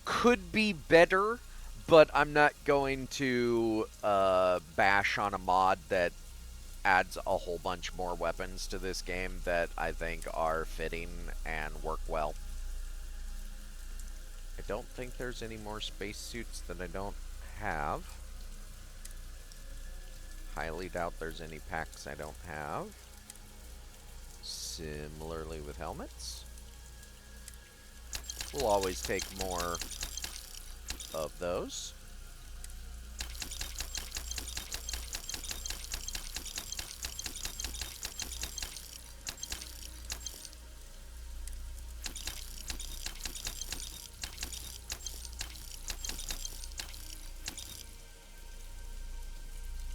Could be better, but I'm not going to bash on a mod that adds a whole bunch more weapons to this game that I think are fitting and work well. I don't think there's any more spacesuits that I don't have. Highly doubt there's any packs I don't have. Similarly with helmets. We'll always take more of those.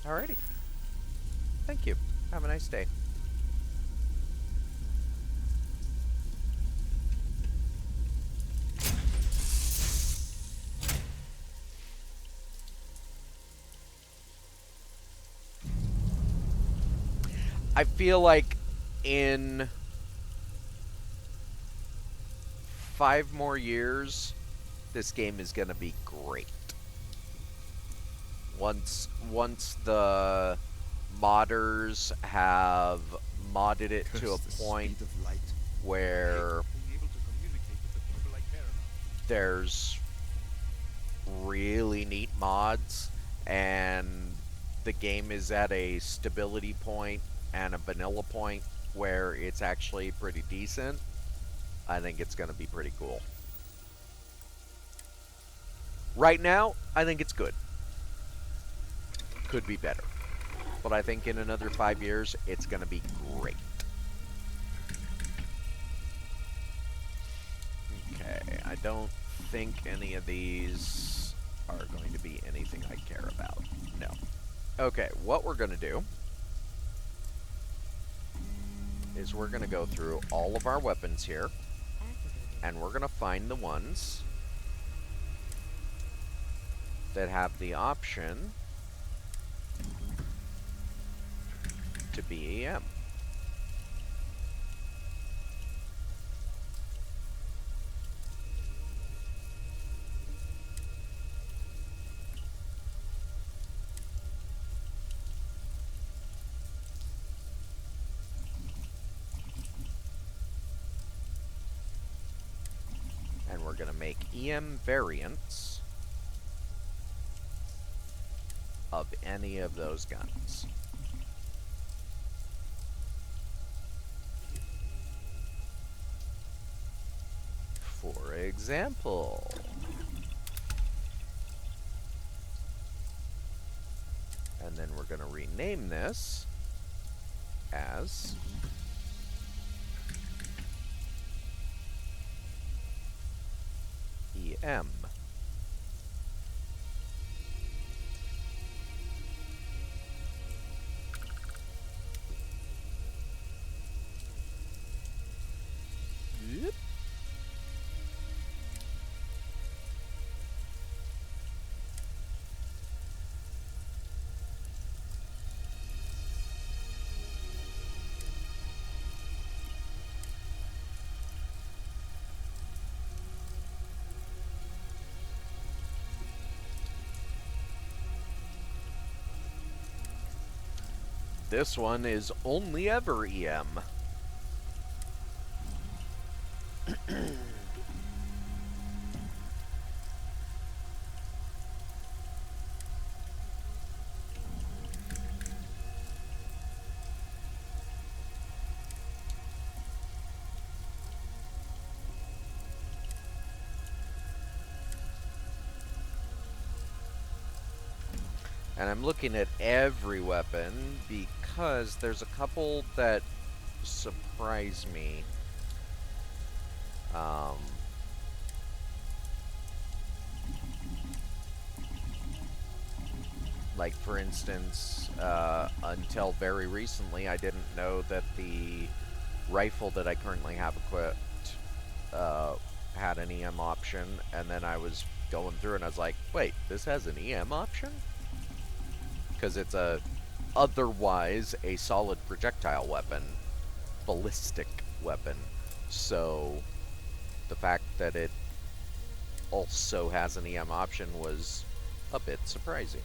Alrighty. Thank you. Have a nice day. I feel like in 5 more years, this game is going to be great. Once the modders have modded it to a point where there's really neat mods and the game is at a stability point and a vanilla point where it's actually pretty decent, I think it's going to be pretty cool. Right now, I think it's good. Could be better. But I think in another 5 years, it's going to be great. Okay, I don't think any of these are going to be anything I care about. No. Okay, what we're going to do is we're going to go through all of our weapons here, and we're going to find the ones that have the option to be EM. And we're going to make EM variants of any of those guns. For example, and then we're going to rename this as EM. Yep. This one is only ever EM. And I'm looking at every weapon because there's a couple that surprise me. Like, for instance, until very recently, I didn't know that the rifle that I currently have equipped had an EM option, and then I was going through and I was like, wait, this has an EM option? Because it's otherwise a solid projectile weapon, ballistic weapon. So the fact that it also has an EM option was a bit surprising.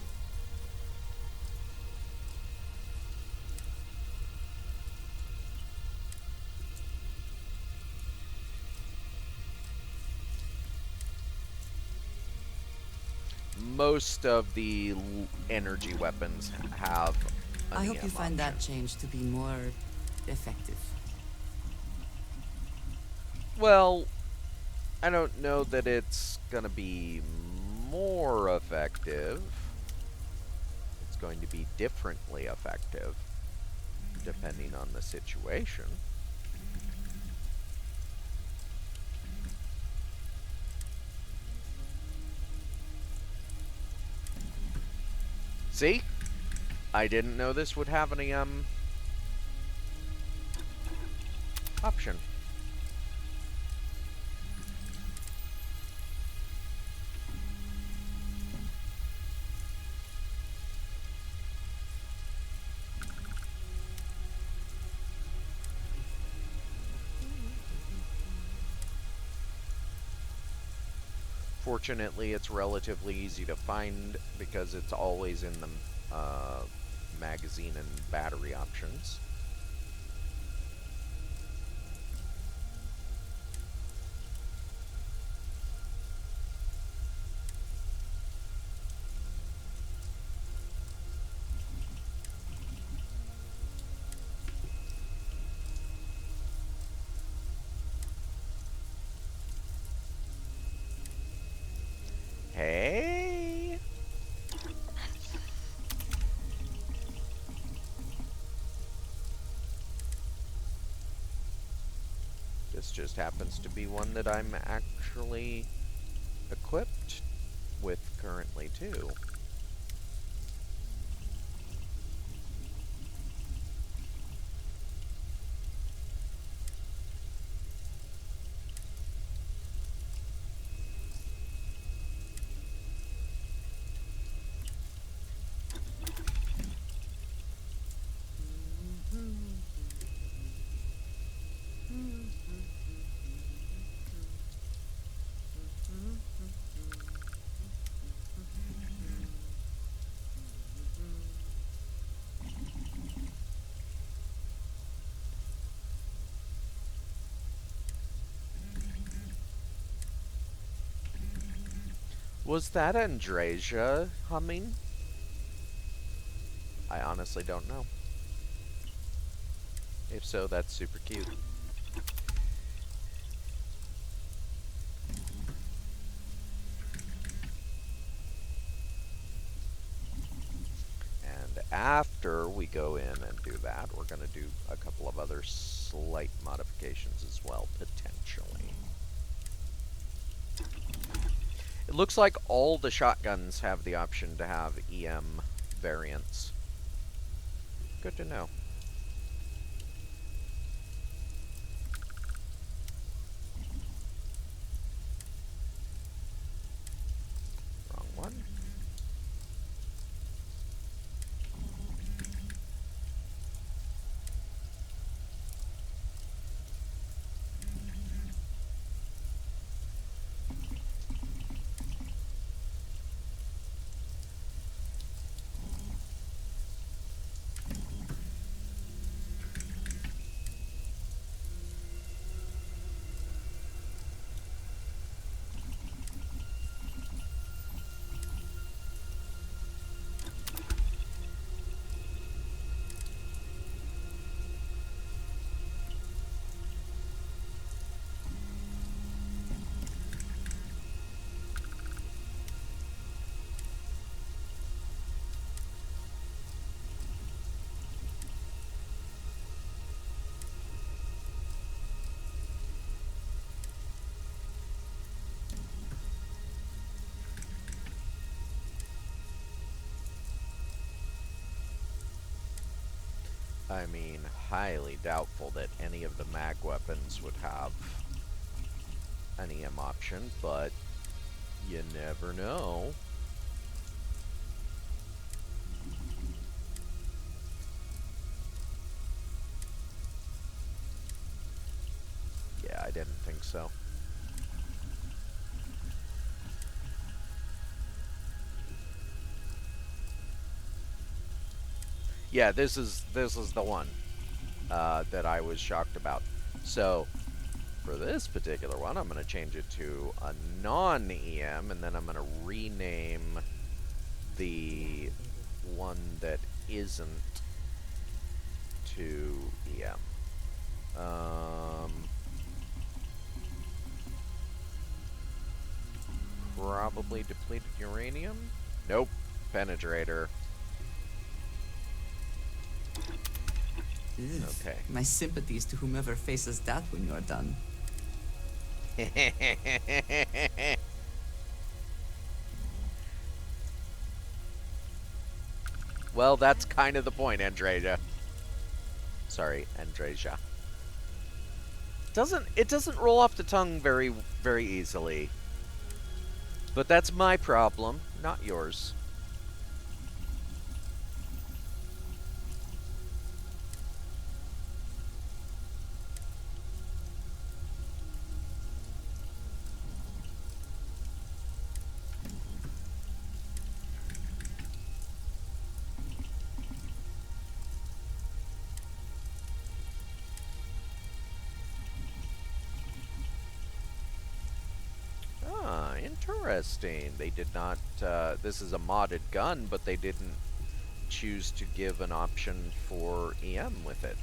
Most of the energy weapons have an I hope EM you find option. that change to be more effective. Well, I don't know that it's going to be more effective. It's going to be differently effective, depending on the situation. See? I didn't know this would have any option. Fortunately, it's relatively easy to find because it's always in the magazine and battery options. Hey! This just happens to be one that I'm actually equipped with currently, too. Was that Andreja humming? I honestly don't know. If so, that's super cute. And after we go in and do that, we're going to do a couple of other slight modifications as well, potentially. It looks like all the shotguns have the option to have EM variants. Good to know. Wrong one. I mean, highly doubtful that any of the mag weapons would have an EM option, but you never know. Yeah, I didn't think so. Yeah, this is the one that I was shocked about. So for this particular one, I'm going to change it to a non-EM, and then I'm going to rename the one that isn't to EM. Probably depleted uranium? Nope. Penetrator. Ugh. Okay. My sympathies to whomever faces that when you're done. Well, that's kind of the point, Andreja. Sorry, Andreja. It doesn't roll off the tongue very easily. But that's my problem, not yours. Ah, interesting. They did not, this is a modded gun, but they didn't choose to give an option for EM with it.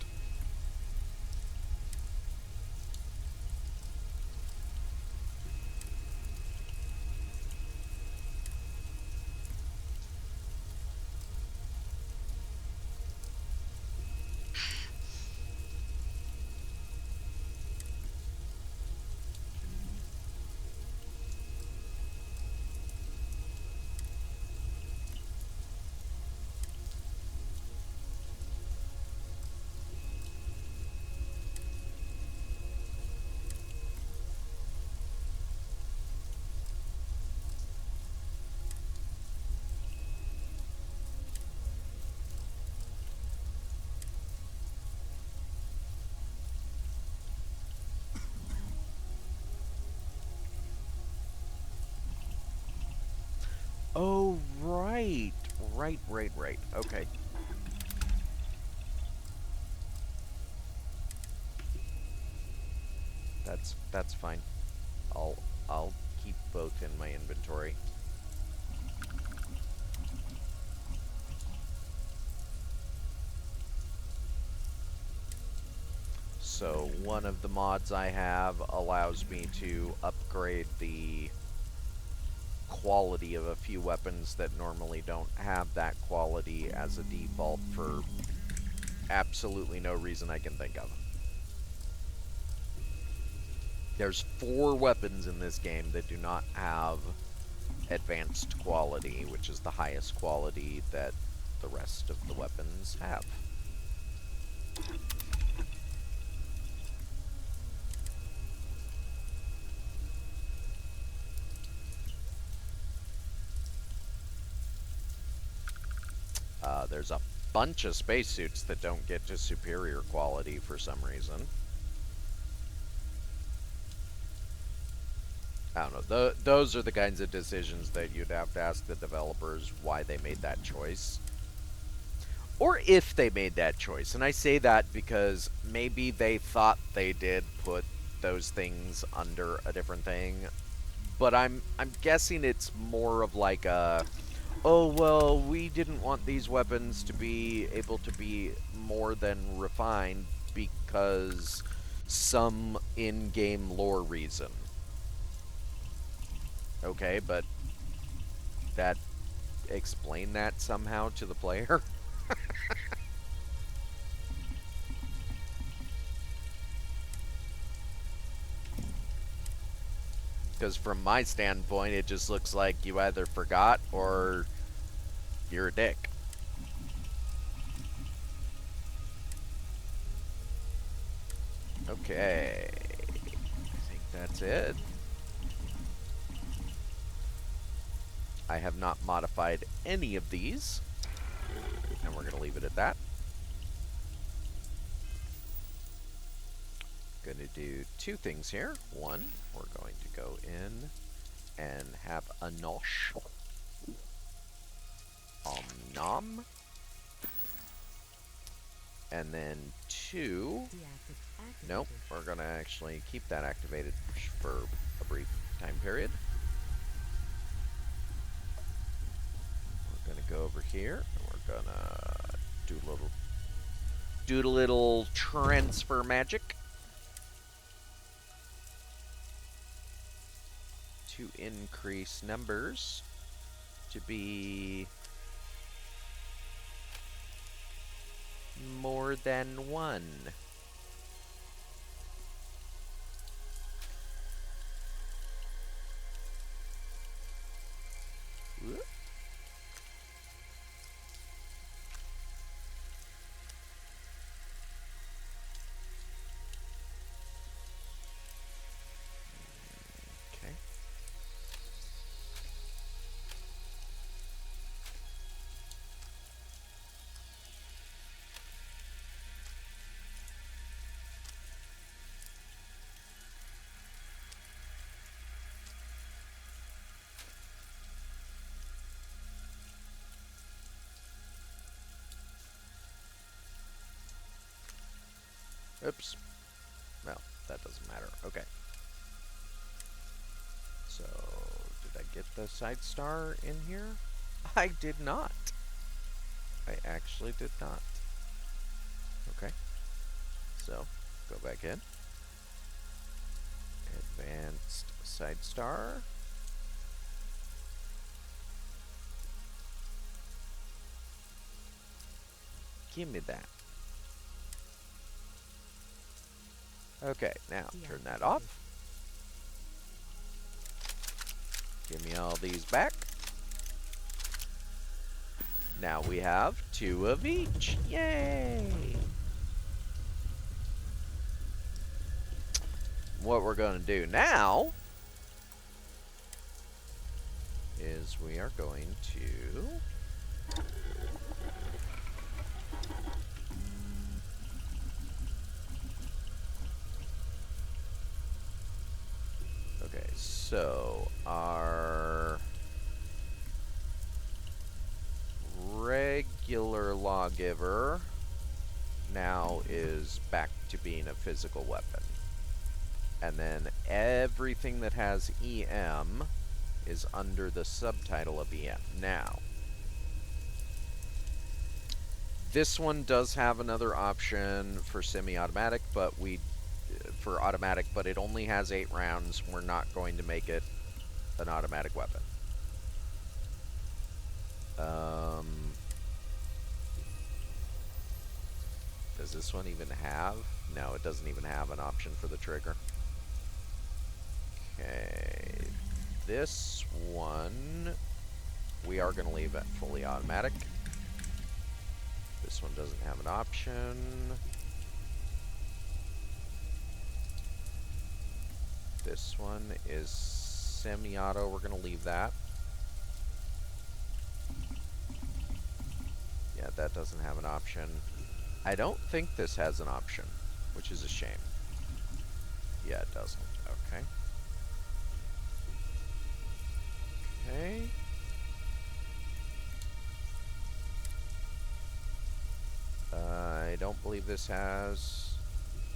Oh, right. Right. Okay. That's fine. I'll keep both in my inventory. So one of the mods I have allows me to upgrade the quality of a few weapons that normally don't have that quality as a default for absolutely no reason I can think of. There's 4 weapons in this game that do not have advanced quality, which is the highest quality that the rest of the weapons have. There's a bunch of spacesuits that don't get to superior quality for some reason. I don't know. Those are the kinds of decisions that you'd have to ask the developers why they made that choice. Or if they made that choice. And I say that because maybe they thought they did put those things under a different thing. But I'm guessing it's more of like a, oh, well, we didn't want these weapons to be able to be more than refined because some in-game lore reason. Okay, but that explain that somehow to the player? Because from my standpoint, it just looks like you either forgot or you're a dick. Okay. I think that's it. I have not modified any of these. And we're going to leave it at that. Going to do two things here. One, we're going to go in and have a nosh. Nom. And then two, nope, we're going to actually keep that activated for a brief time period. We're going to go over here, and we're going to do a little transfer magic to increase numbers to be more than one. Whoop. Okay. Oops. Well, that doesn't matter. Okay. So, did I get the side star in here? I did not. I actually did not. Okay. So, go back in. Advanced side star. Give me that. Okay, now turn that off. Give me all these back. Now we have two of each. Yay! What we're going to do now is we are going to so our regular lawgiver now is back to being a physical weapon. And then everything that has EM is under the subtitle of EM. Now, this one does have another option for semi-automatic, but for automatic, but it only has 8 rounds. We're not going to make it an automatic weapon. Does this one even have? No, it doesn't even have an option for the trigger. Okay, this one we are going to leave it fully automatic. This one doesn't have an option. This one is semi-auto. We're going to leave that. Yeah, that doesn't have an option. I don't think this has an option, which is a shame. Yeah, it doesn't. Okay. Okay. I don't believe this has...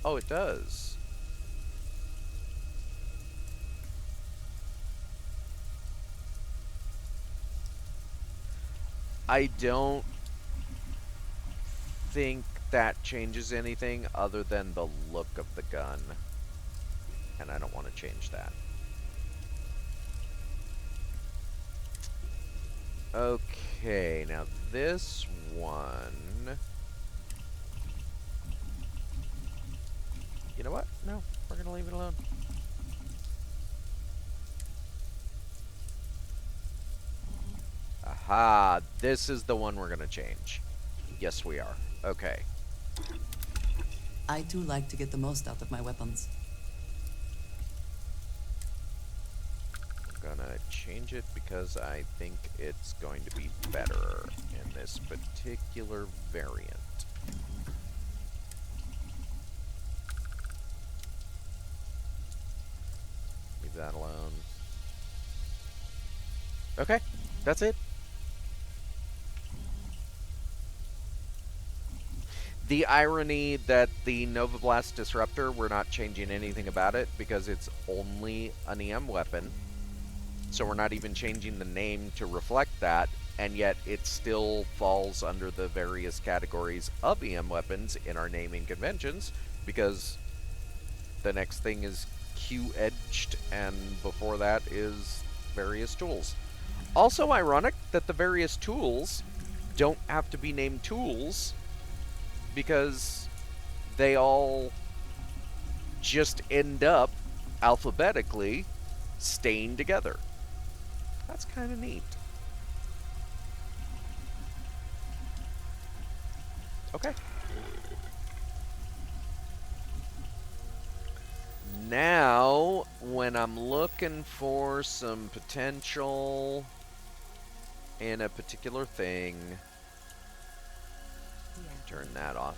Oh, it does. I don't think that changes anything other than the look of the gun. And I don't want to change that. Okay, now this one... You know what? No, we're going to leave it alone. Aha, this is the one we're going to change. Yes, we are. Okay. I too like to get the most out of my weapons. I'm gonna change it because I think it's going to be better in this particular variant. Leave that alone. Okay, that's it. The irony that the Nova Blast Disruptor, we're not changing anything about it because it's only an EM weapon. So we're not even changing the name to reflect that, and yet it still falls under the various categories of EM weapons in our naming conventions, because the next thing is Q-edged, and before that is various tools. Also ironic that the various tools don't have to be named tools, because they all just end up alphabetically staying together. That's kind of neat. Okay. Now, when I'm looking for some potential in a particular thing, turn that off.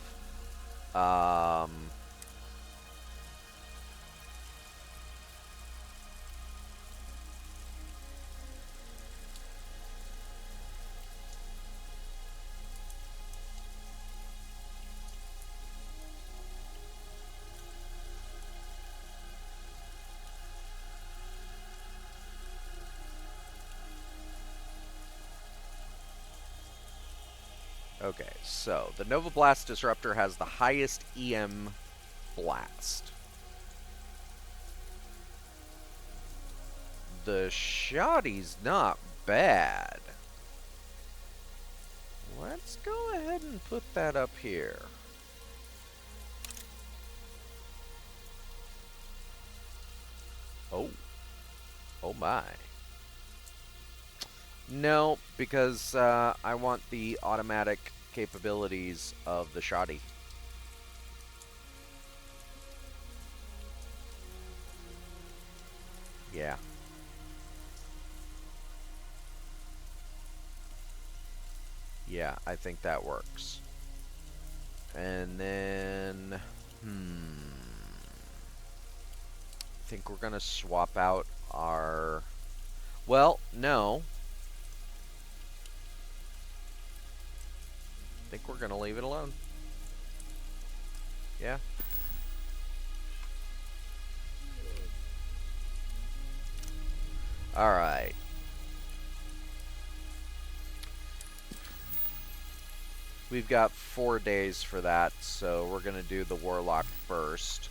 Okay, so the Nova Blast Disruptor has the highest EM blast. The Shoddy's not bad. Let's go ahead and put that up here. Oh. Oh my. No, because I want the automatic capabilities of the Shoddy. Yeah. Yeah, I think that works. And then, I think we're gonna swap out our, well, no. I think we're gonna leave it alone. Yeah. Alright. We've got 4 days for that, so we're gonna do the Warlock first.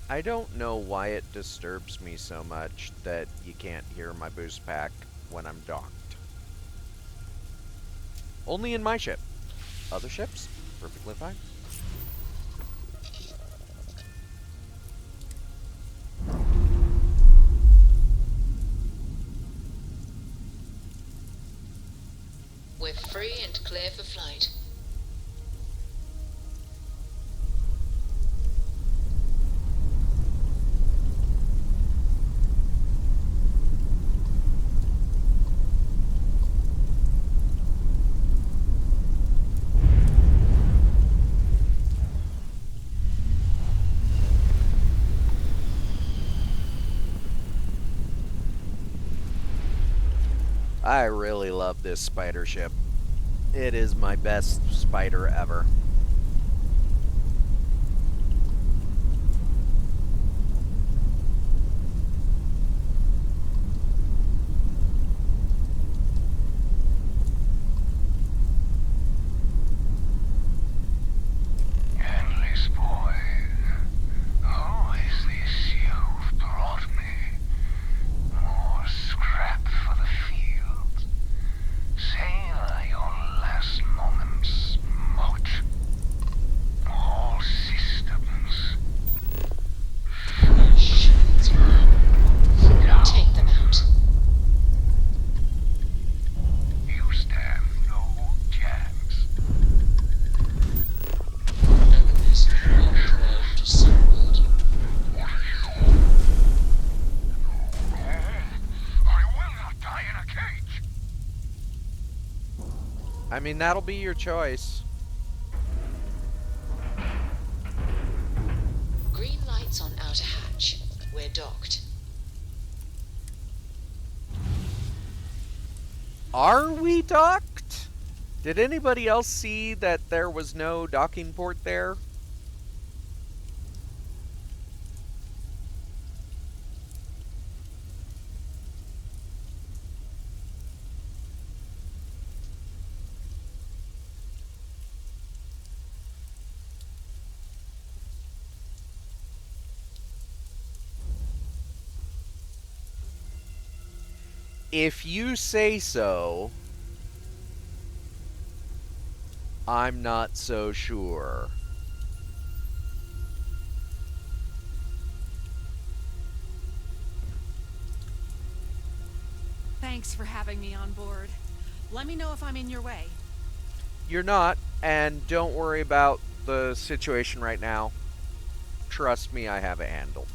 I don't know why it disturbs me so much that you can't hear my boost pack when I'm docked. Only in my ship. Other ships, perfectly fine. We're free and clear for flight. I really love this spider ship. It is my best spider ever. Endless boy, who is this you've brought me? More scrap for the field. Savor your last moments, moat. I mean, that'll be your choice. Green lights on outer hatch. We're docked. Are we docked? Did anybody else see that there was no docking port there? If you say so, I'm not so sure. Thanks for having me on board. Let me know if I'm in your way. You're not, and don't worry about the situation right now. Trust me, I have it handled.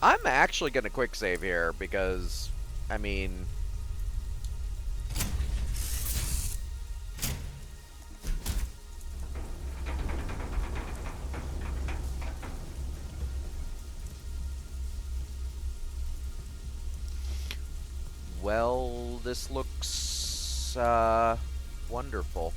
I'm actually going to quick save here because, I mean... Well, this looks, wonderful.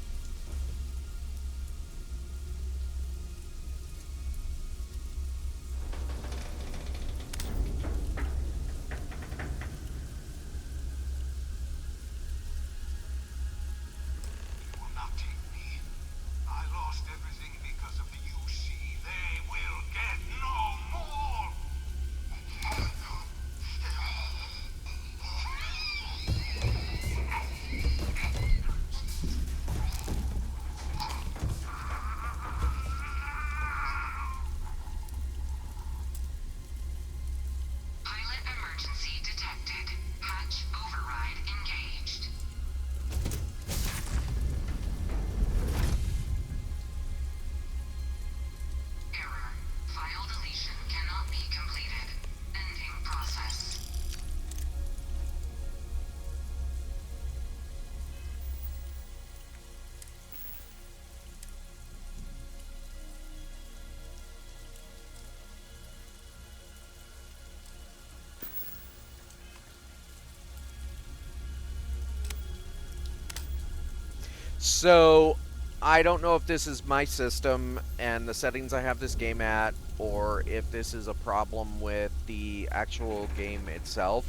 Pilot emergency detected. Hatch override engaged. Error. File deletion cannot be completed. Ending process. So, I don't know if this is my system and the settings I have this game at, or if this is a problem with the actual game itself,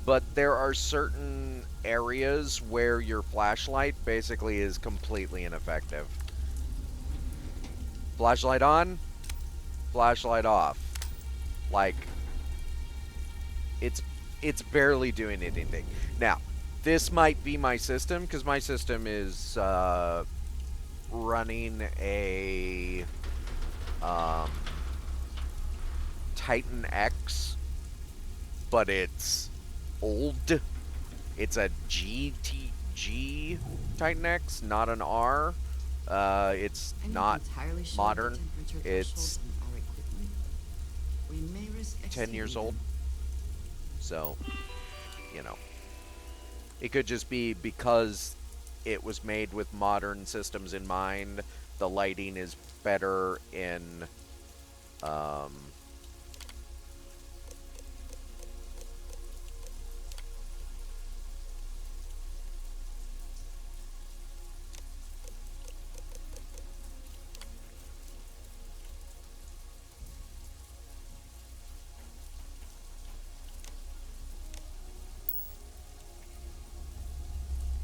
but there are certain areas where your flashlight basically is completely ineffective. Flashlight on, flashlight off. Like, it's barely doing anything. Now, this might be my system, because my system is running a Titan X, but it's old. It's a GTG Titan X, not an R. It's not modern. It's 10 years old. So, you know. It could just be because it was made with modern systems in mind. The lighting is better in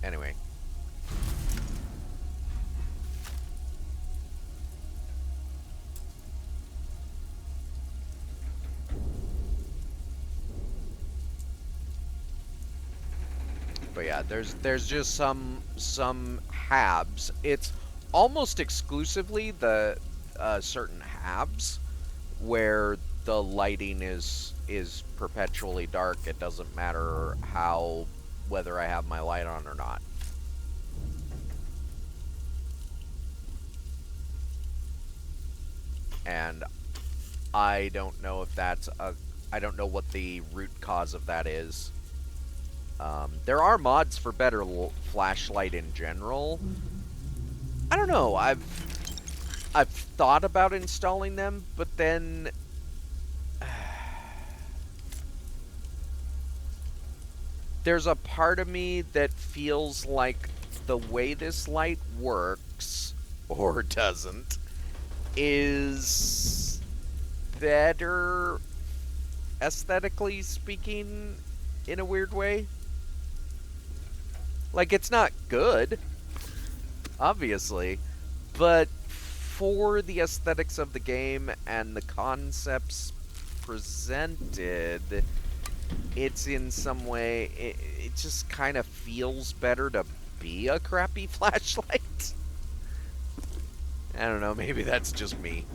anyway. But yeah, there's just some habs. It's almost exclusively the certain habs where the lighting is perpetually dark. It doesn't matter whether I have my light on or not. And I don't know if that's I don't know what the root cause of that is. There are mods for better flashlight in general. I don't know. I've thought about installing them, but then there's a part of me that feels like the way this light works, or doesn't, is better aesthetically speaking in a weird way. Like, it's not good, obviously, but for the aesthetics of the game and the concepts presented, it's in some way, it just kind of feels better to be a crappy flashlight. I don't know, maybe that's just me.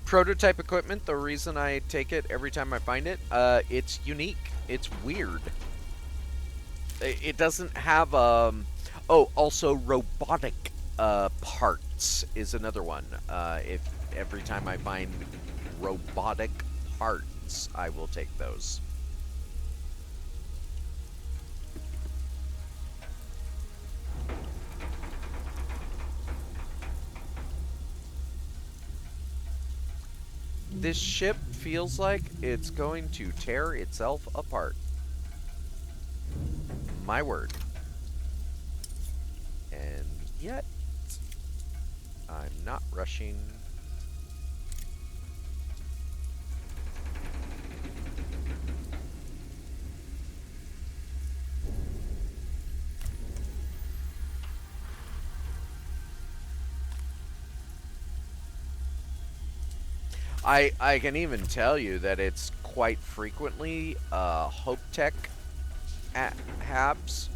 Prototype equipment, the reason I take it every time I find it, it's unique. It's weird. It doesn't have, oh, also robotic parts is another one. If every time I find robotic parts, I will take those. This ship feels like it's going to tear itself apart. My word. And yet, I'm not rushing. I can even tell you that it's quite frequently Hope Tech habs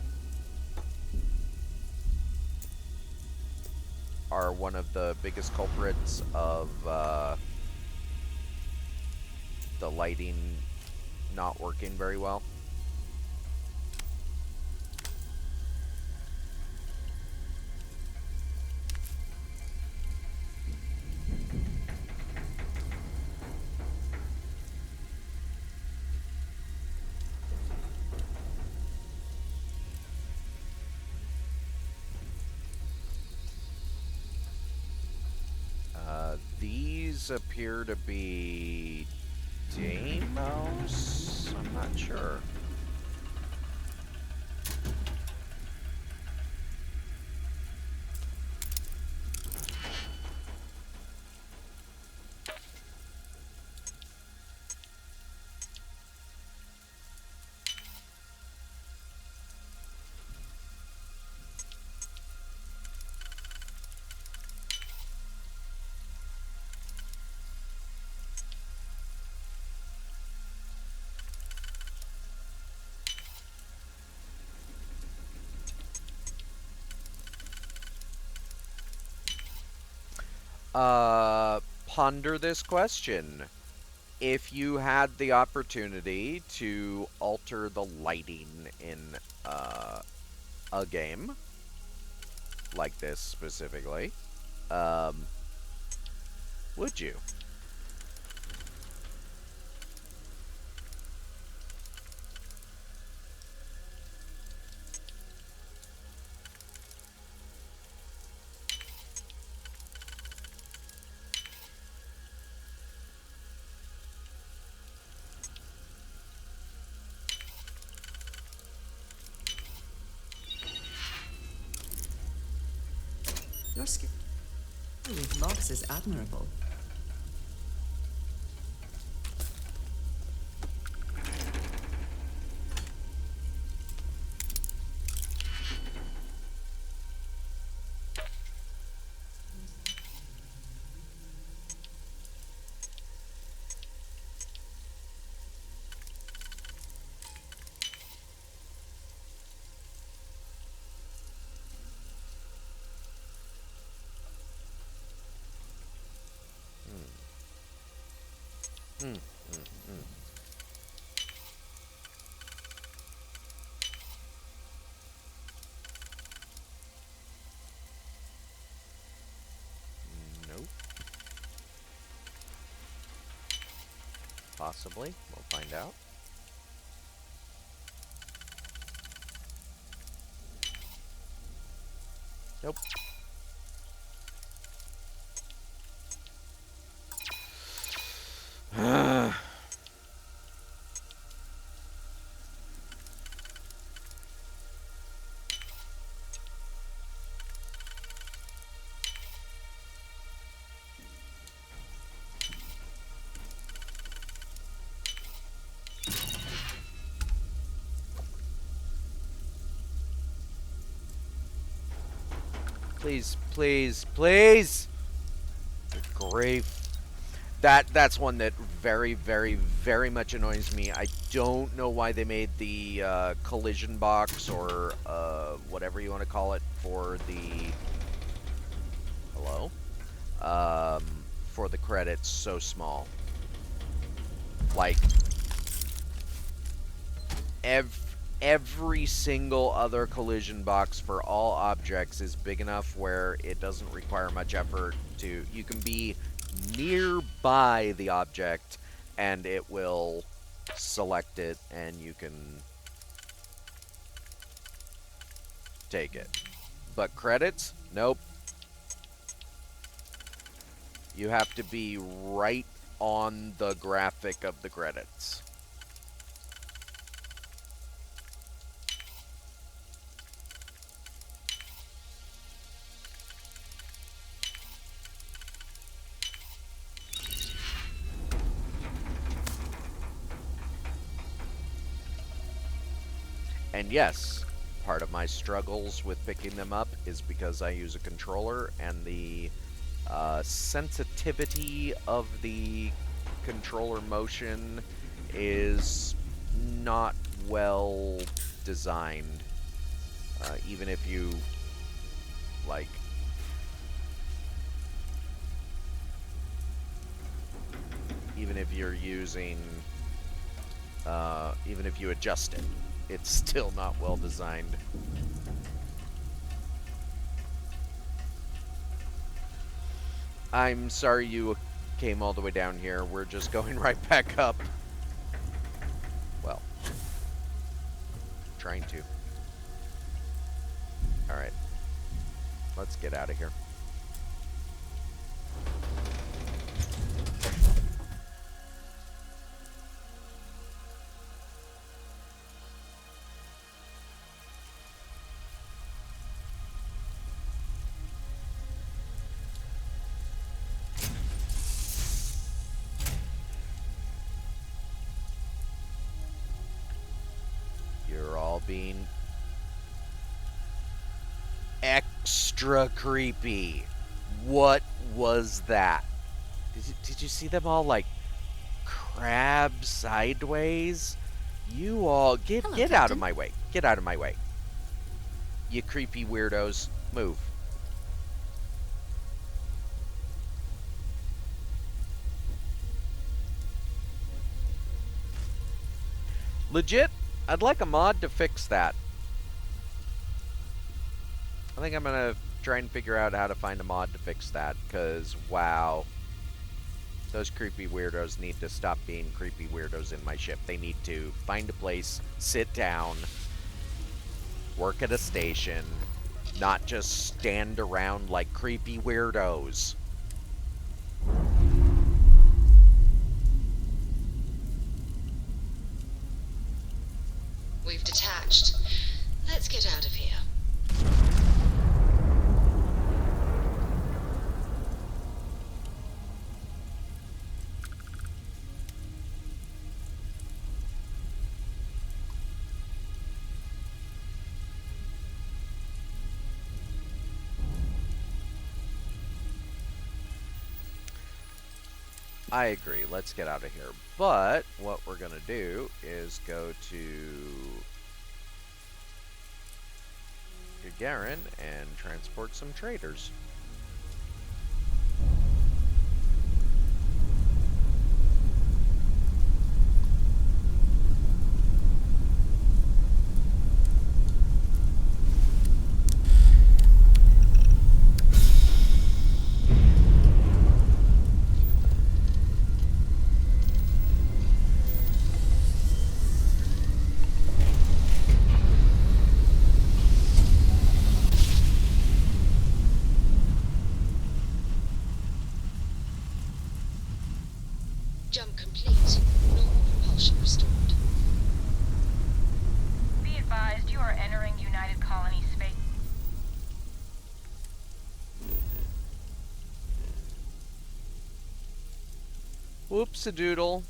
are one of the biggest culprits of the lighting not working very well. These appear to be Deimos? I'm not sure. Ponder this question. If you had the opportunity to alter the lighting in a game, like this specifically, would you? Your skill with logs is admirable. Possibly. We'll find out. Nope. Please, please, please! Good grief. That's one that very, very, very much annoys me. I don't know why they made the collision box or whatever you want to call it for the... Hello? For the credits so small. Like, every single other collision box for all objects is big enough where it doesn't require much effort to... You can be nearby the object and it will select it and you can take it. But credits? Nope. You have to be right on the graphic of the credits. And yes, part of my struggles with picking them up is because I use a controller and the sensitivity of the controller motion is not well designed. Even if you, like... Even if you're using... even if you adjust it, it's still not well designed. I'm sorry you came all the way down here. We're just going right back up. Well, trying to. Alright. Let's get out of here. Being extra creepy. What was that? Did you see them all like crab sideways? You all get out of my way. Get out of my way. You creepy weirdos. Move. Legit, I'd like a mod to fix that. I think I'm gonna try and figure out how to find a mod to fix that, because, wow. Those creepy weirdos need to stop being creepy weirdos in my ship. They need to find a place, sit down, work at a station, not just stand around like creepy weirdos. We've detached. Let's get out of here. I agree. Let's get out of here. But what we're going to do is go to Gagarin and transport some traders. Jump complete. Normal propulsion restored. Be advised, you are entering United Colony space. Whoops-a-doodle.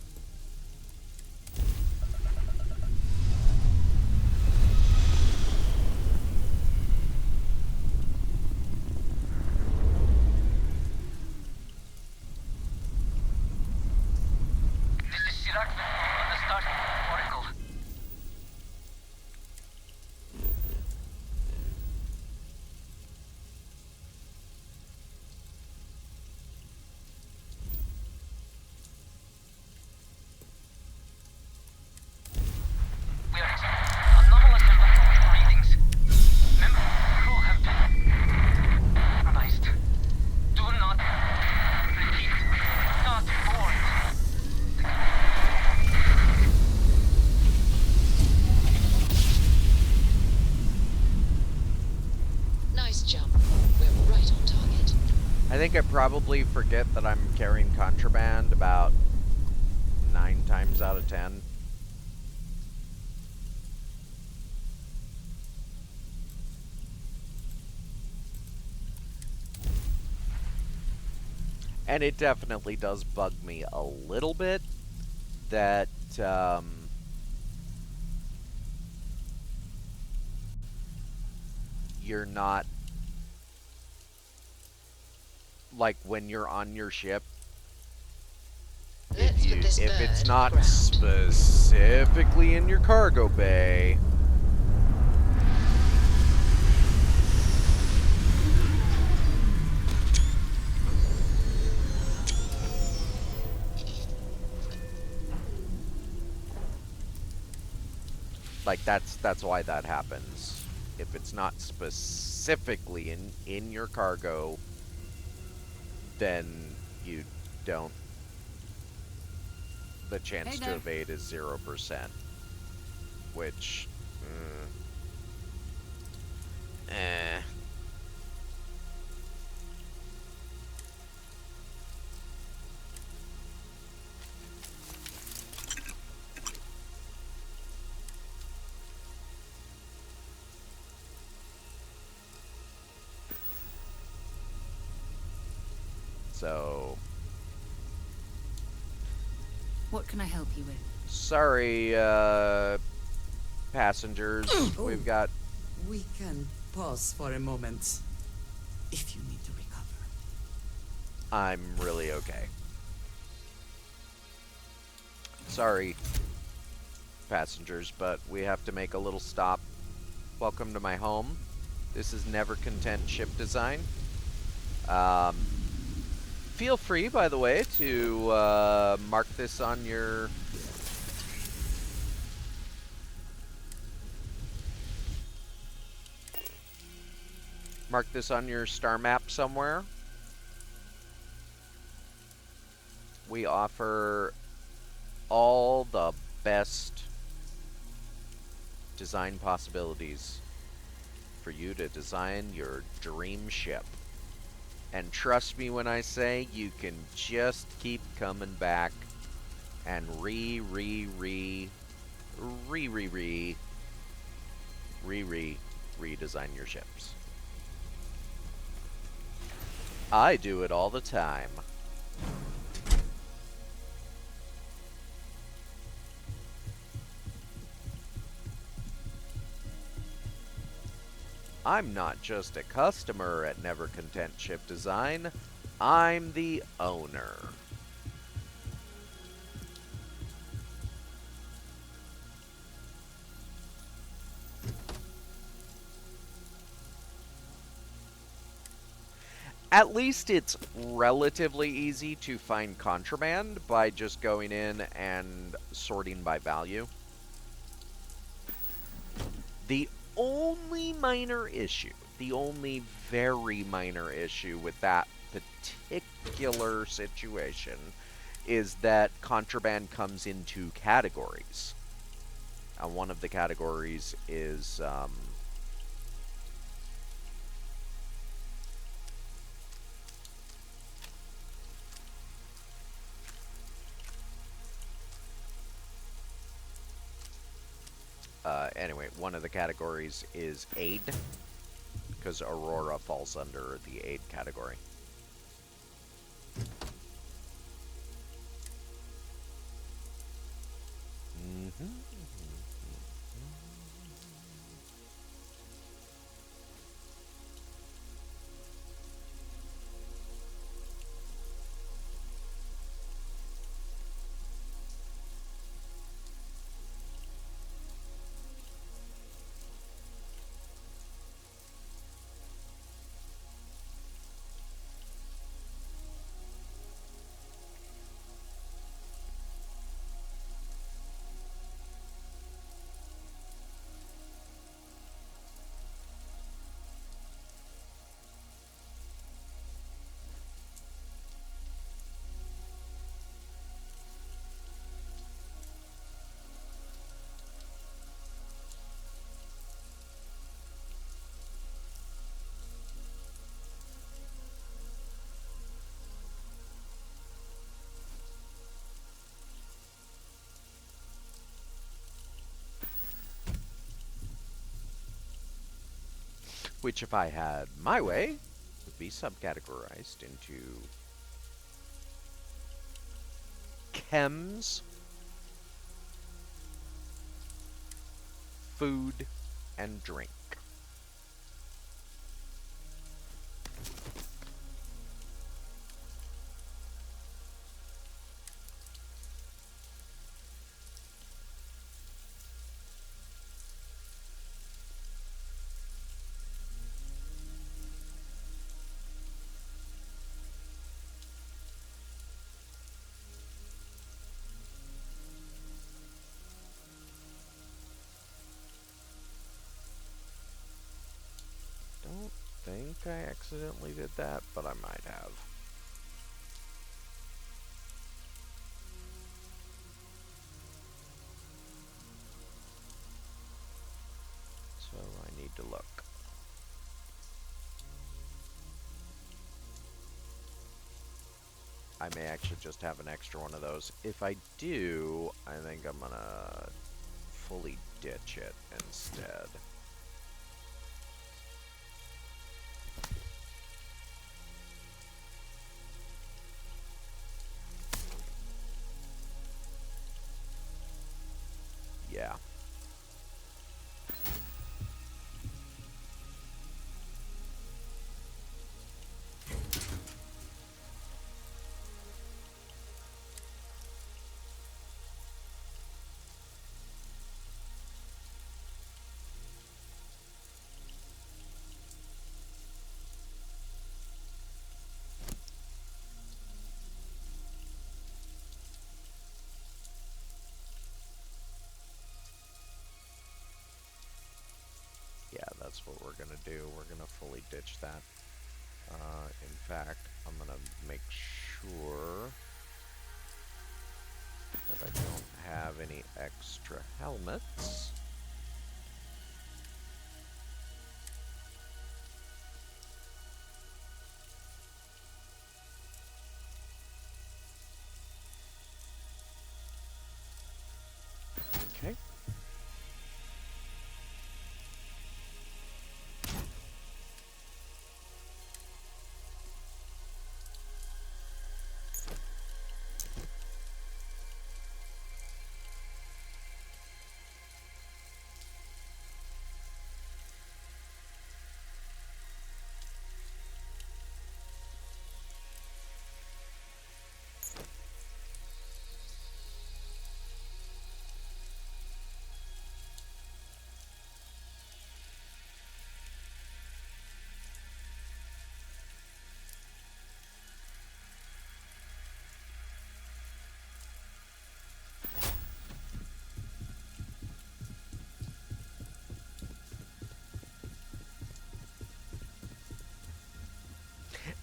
Nice jump. We're right on target. I think I probably forget that I'm carrying contraband about 9 times out of 10. And it definitely does bug me a little bit that, you're not, like, when you're on your ship, if it's not specifically in your cargo bay, like, that's why that happens. If it's not specifically in your cargo, then you don't. The chance to evade is 0%, which, So, What can I help you with? sorry, passengers. We've got... We can pause for a moment if you need to recover. I'm really okay. Sorry, passengers, but we have to make a little stop. Welcome to my home. This is Never Content Ship Design. Feel free, by the way, to mark this on your... Mark this on your star map somewhere. We offer all the best design possibilities for you to design your dream ship. And trust me when I say you can just keep coming back and redesign your ships. I do it all the time. I'm not just a customer at Never Content Ship Design, I'm the owner. At least it's relatively easy to find contraband by just going in and sorting by value. The only minor issue, the only very minor issue with that particular situation is that contraband comes in 2 categories. And one of the categories is Anyway, one of the categories is aid, because Aurora falls under the aid category. Which, if I had my way, would be subcategorized into chems, food, and drink. I think I accidentally did that, but I might have. So I need to look. I may actually just have an extra one of those. If I do, I think I'm gonna fully ditch it instead. Yeah. Yeah, that's what we're gonna do. We're gonna fully ditch that. In fact, I'm gonna make sure that I don't have any extra helmets. Okay.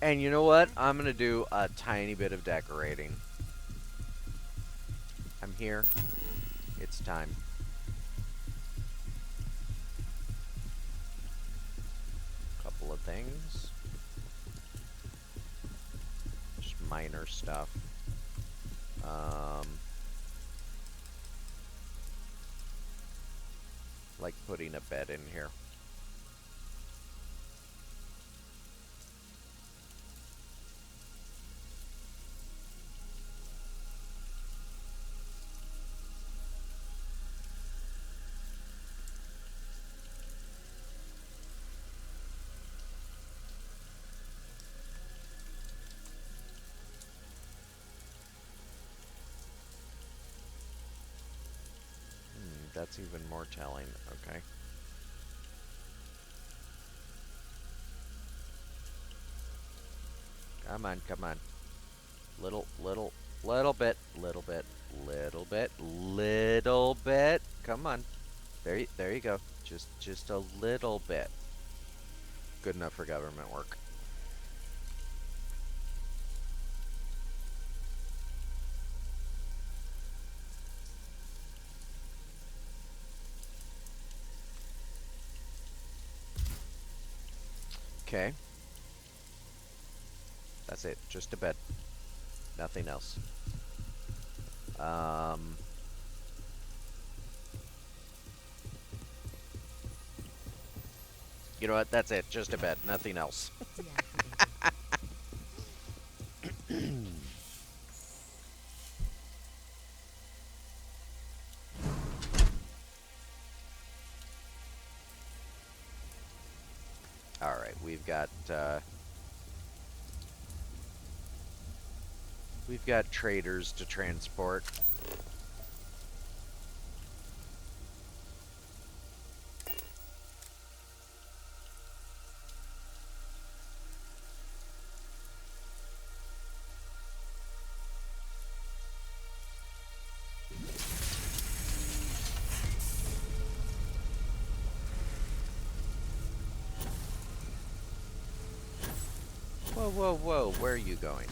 And you know what? I'm gonna do a tiny bit of decorating. I'm here. It's time. Couple of things. Just minor stuff. like putting a bed in here. That's even more telling. Okay. Come on, come on. Little bit. Come on. There you go. Just a little bit. Good enough for government work. Okay. That's it. Just a bed. Nothing else. You know what? That's it. Just a bed. Nothing else. All right. We've got traders to transport. Whoa, where are you going?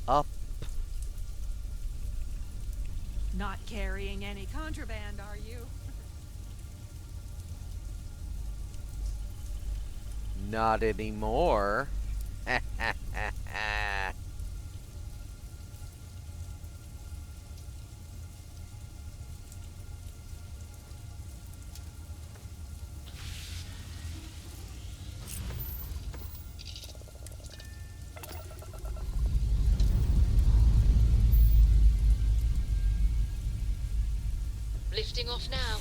Up. Not carrying any contraband, are you? Not anymore. Lifting off now.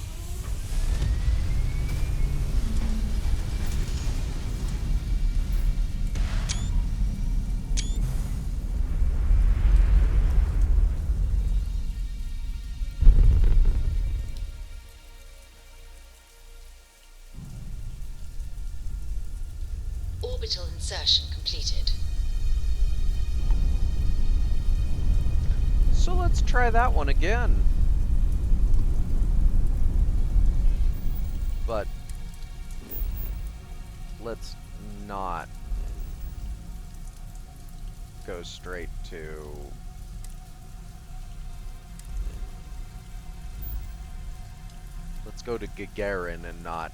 Orbital insertion completed. So let's try that one again. But let's not go straight to let's go to Gagarin and not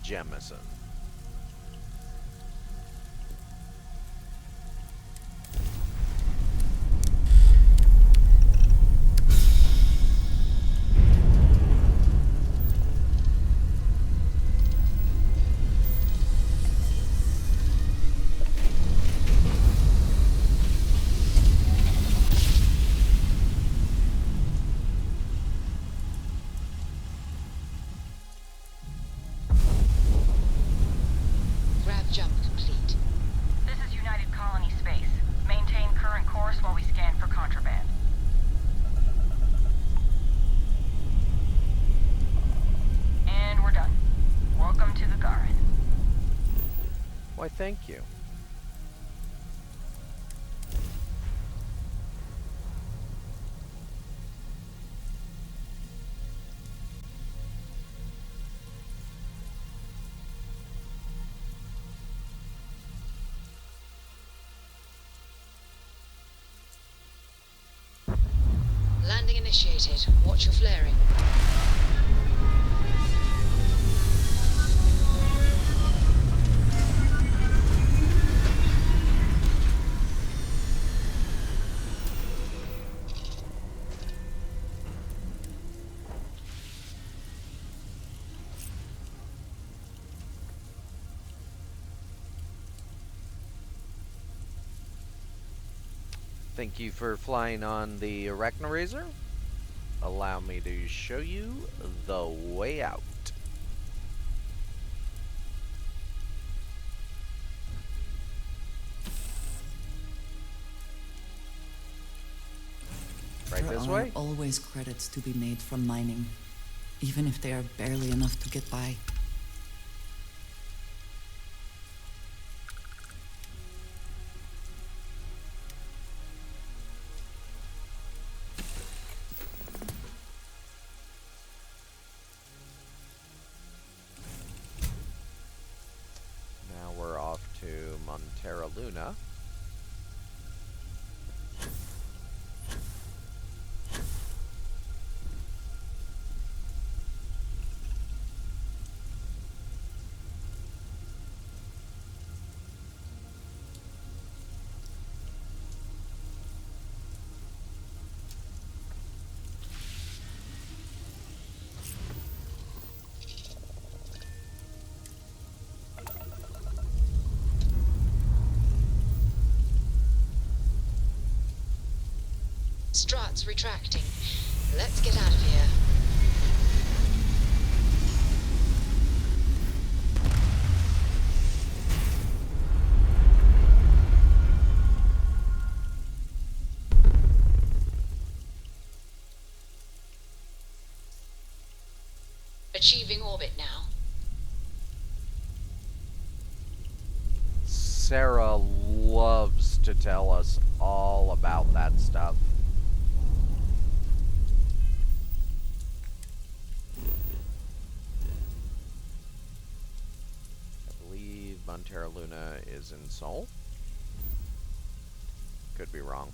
Jemison. Jump complete. This is United Colony Space. Maintain current course while we scan for contraband. And we're done. Welcome to the Garen. Why, thank you. initiated. Watch your flaring. Thank you for flying on the Arachnorazor. Allow me to show you the way out. Right this way? There are always credits to be made from mining, even if they are barely enough to get by. Now we're off to Montera Luna. Struts retracting. Let's get out of here. Achieving orbit now. Sarah loves to tell us all about that stuff. I believe Montera Luna is in Sol. Could be wrong.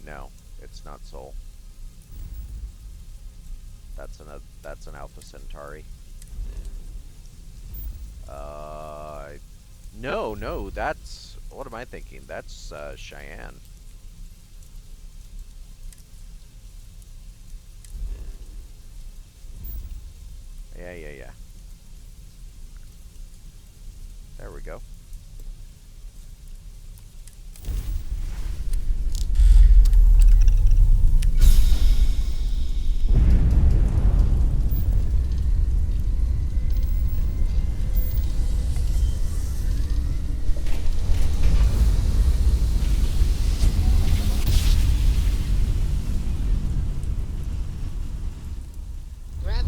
No, it's not Sol. That's an Alpha Centauri. No, that's, what am I thinking? That's Cheyenne. Yeah. There we go.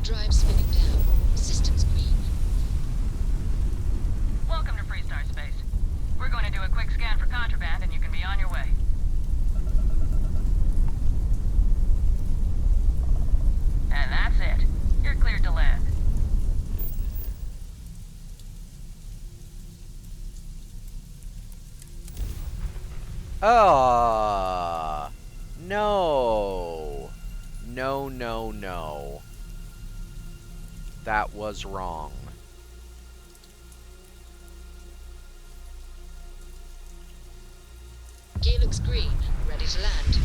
Drive spinning down. Systems green. Welcome to Freestar Space. We're going to do a quick scan for contraband and you can be on your way. And that's it. You're cleared to land. No. That was wrong. Gear looks green. Ready to land.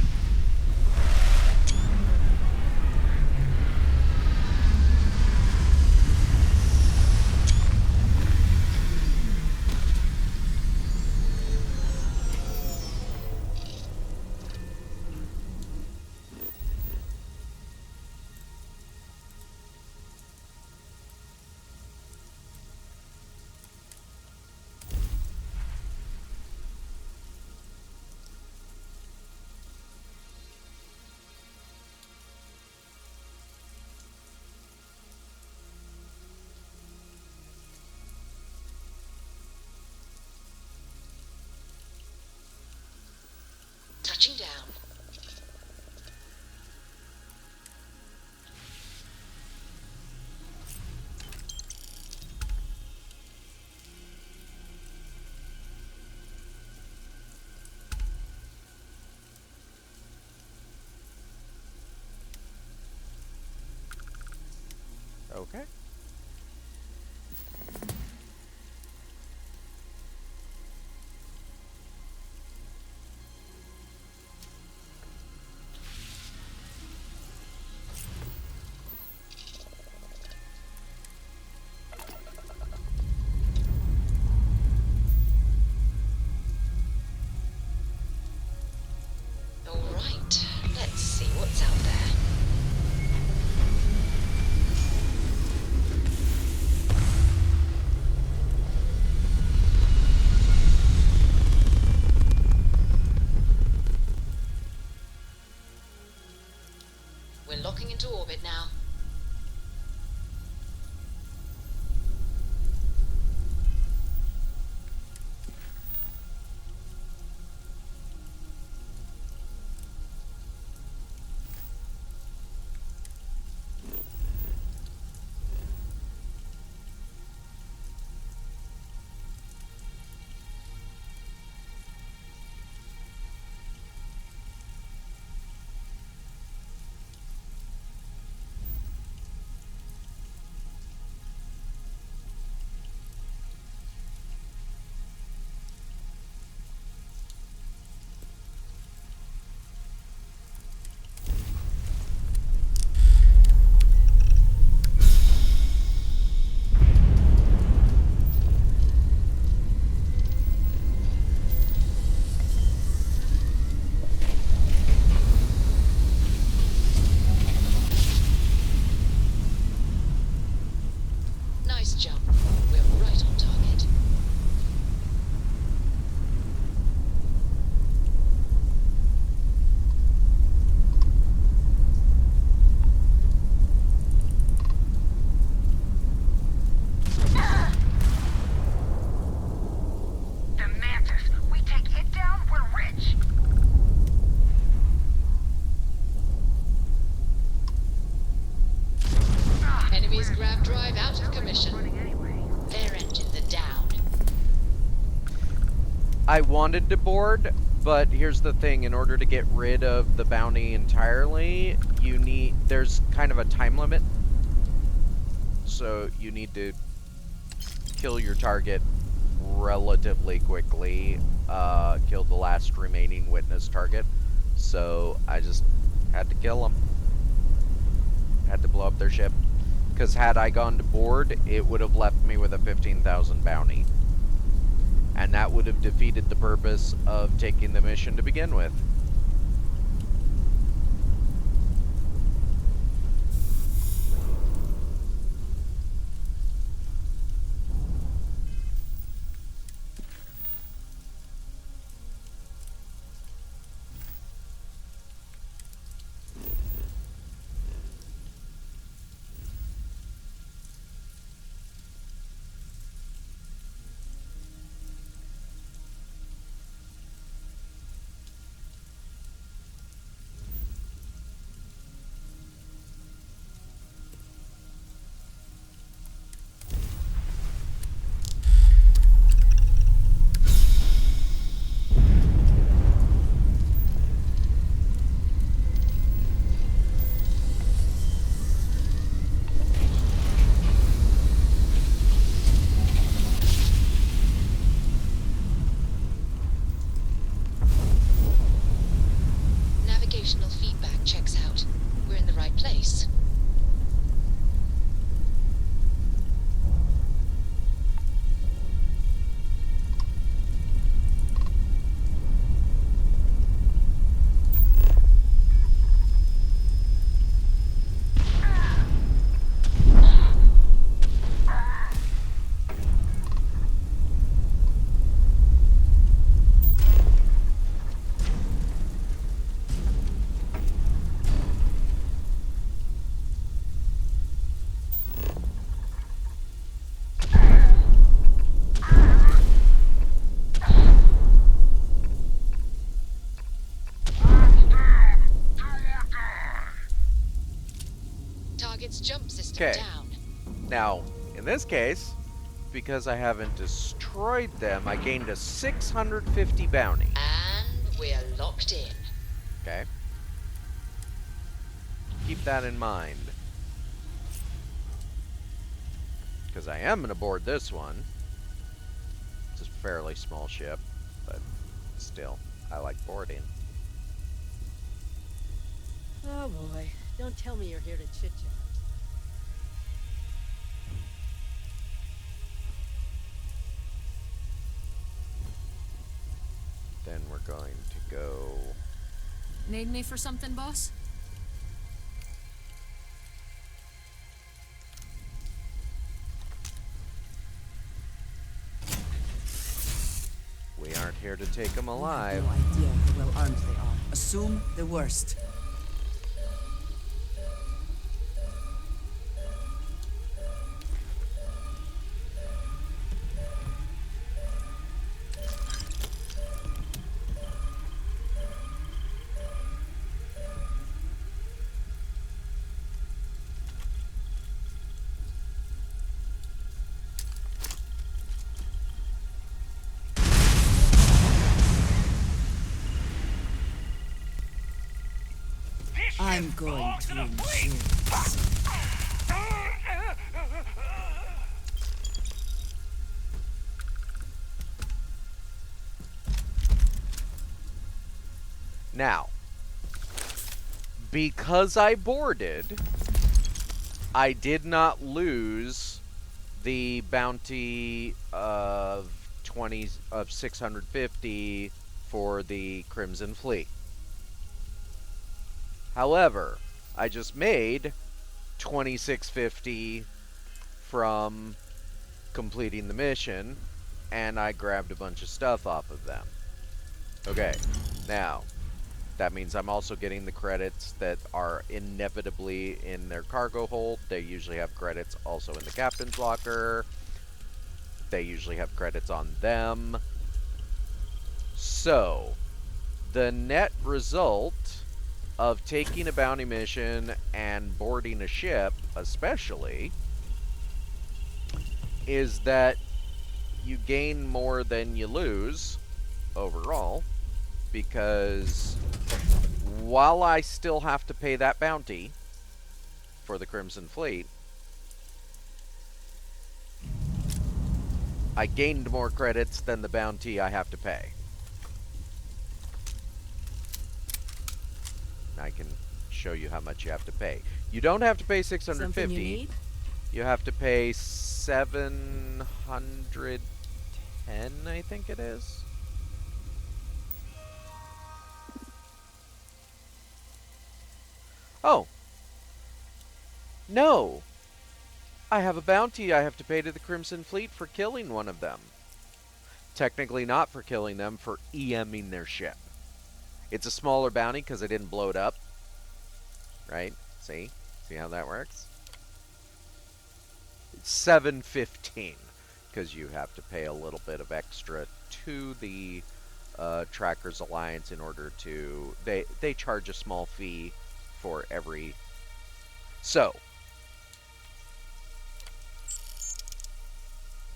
into orbit now. Nice jump. We're right on target. The Mantis. We take it down, we're rich. Enemy's grav drive out of commission. Their engines are down. I wanted to board, but here's the thing. In order to get rid of the bounty entirely, there's kind of a time limit. So you need to kill your target relatively quickly. Kill the last remaining witness target. So I just had to kill them. Had to blow up their ship. Because had I gone to board, it would have left me with a 15,000 bounty. And that would have defeated the purpose of taking the mission to begin with. Navigational feedback checks out. We're in the right place. Target's jump system down. Now, in this case, because I haven't destroyed them, I gained a 650 bounty. And we're locked in. Okay. Keep that in mind. Because I am going to board this one. It's a fairly small ship, but still, I like boarding. Oh boy, don't tell me you're here to chit-chat. Then we're going to go... Need me for something, boss? We aren't here to take them alive. No idea how well armed they are. Assume the worst. I'm going to enjoy this. Now, because I boarded, I did not lose the bounty of 650 for the Crimson Fleet. However, I just made 2650 from completing the mission, and I grabbed a bunch of stuff off of them. Okay, now, that means I'm also getting the credits that are inevitably in their cargo hold. They usually have credits also in the captain's locker. They usually have credits on them. So, the net result of taking a bounty mission and boarding a ship, especially, is that you gain more than you lose overall, because while I still have to pay that bounty for the Crimson Fleet, I gained more credits than the bounty I have to pay. I can show you how much you have to pay. You don't have to pay 650. Something you need? You have to pay 710, I think it is. Oh. No. I have a bounty I have to pay to the Crimson Fleet for killing one of them. Technically not for killing them, for EMing their ship. It's a smaller bounty because I didn't blow it up. Right? See? See how that works? It's 715 because you have to pay a little bit of extra to the Trackers Alliance in order to... They charge a small fee for every... So,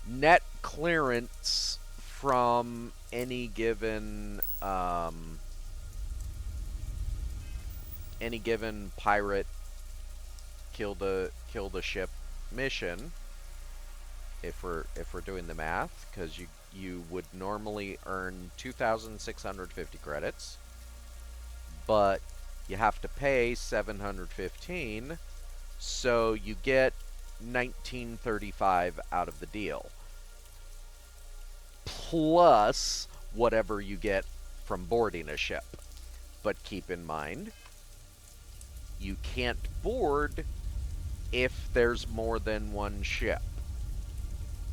net clearance from any given pirate kill the ship mission, if we're doing the math, because you would normally earn 2,650 credits, but you have to pay 715, so you get 1935 out of the deal, plus whatever you get from boarding a ship. But keep in mind, you can't board if there's more than one ship,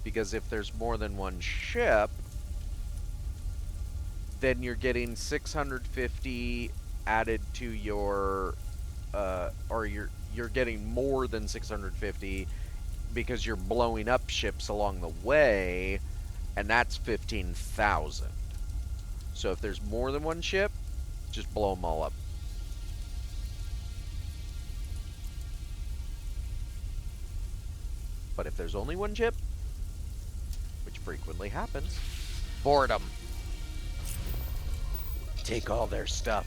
because if there's more than one ship, then you're getting 650 added to your or you're getting more than 650 because you're blowing up ships along the way, and that's 15,000. So if there's more than one ship, just blow them all up. But if there's only one ship, which frequently happens, board them. Take all their stuff.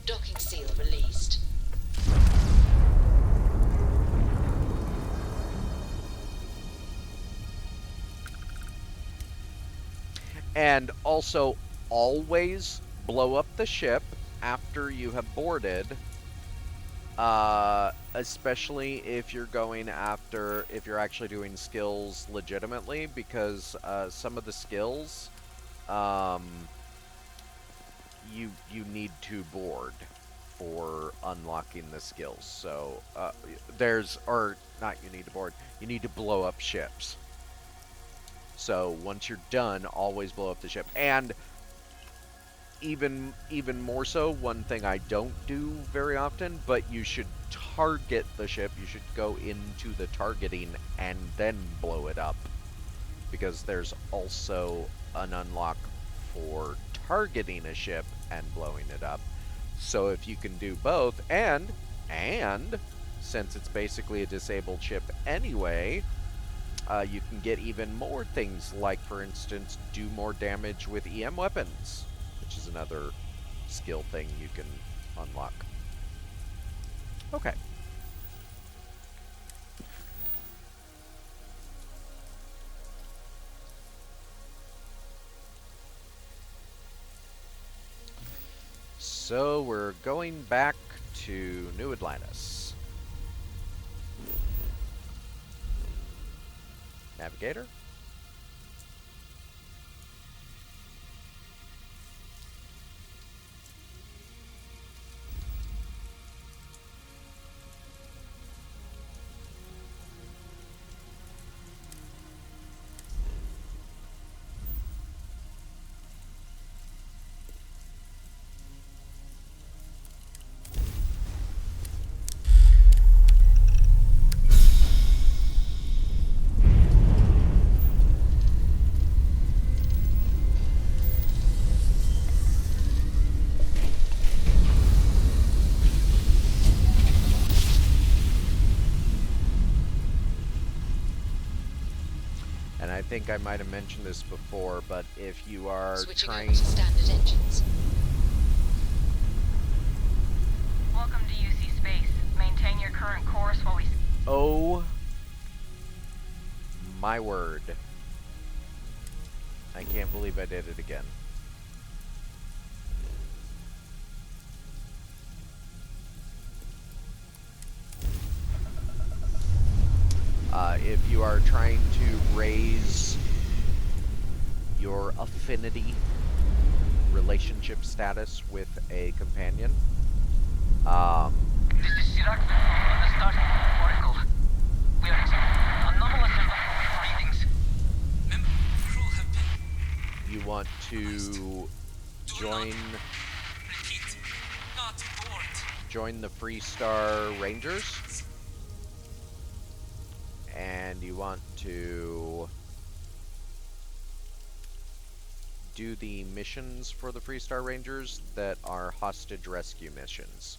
Docking seal released. And also, always blow up the ship after you have boarded, especially if you're going after, if you're actually doing skills legitimately, because some of the skills, you need to board for unlocking the skills. So you need to board, you need to blow up ships. So once you're done, always blow up the ship. And even more so, one thing I don't do very often, but you should target the ship. You should go into the targeting and then blow it up, because there's also an unlock for targeting a ship and blowing it up. So if you can do both, and since it's basically a disabled ship anyway, You can get even more things like, for instance, do more damage with EM weapons, which is another skill thing you can unlock. Okay. So we're going back to New Atlantis. Navigator? And I think I might have mentioned this before, but if you are Switching trying... over to standard engines. Welcome to UC Space. Maintain your current course while we... Oh my word. I can't believe I did it again. If you are trying to raise your affinity relationship status with a companion, This is Sirac on the Starfield Oracle. We are anomalous readings. Member crew have been... you want to join the Freestar Rangers, and you want to do the missions for the Freestar Rangers that are hostage rescue missions.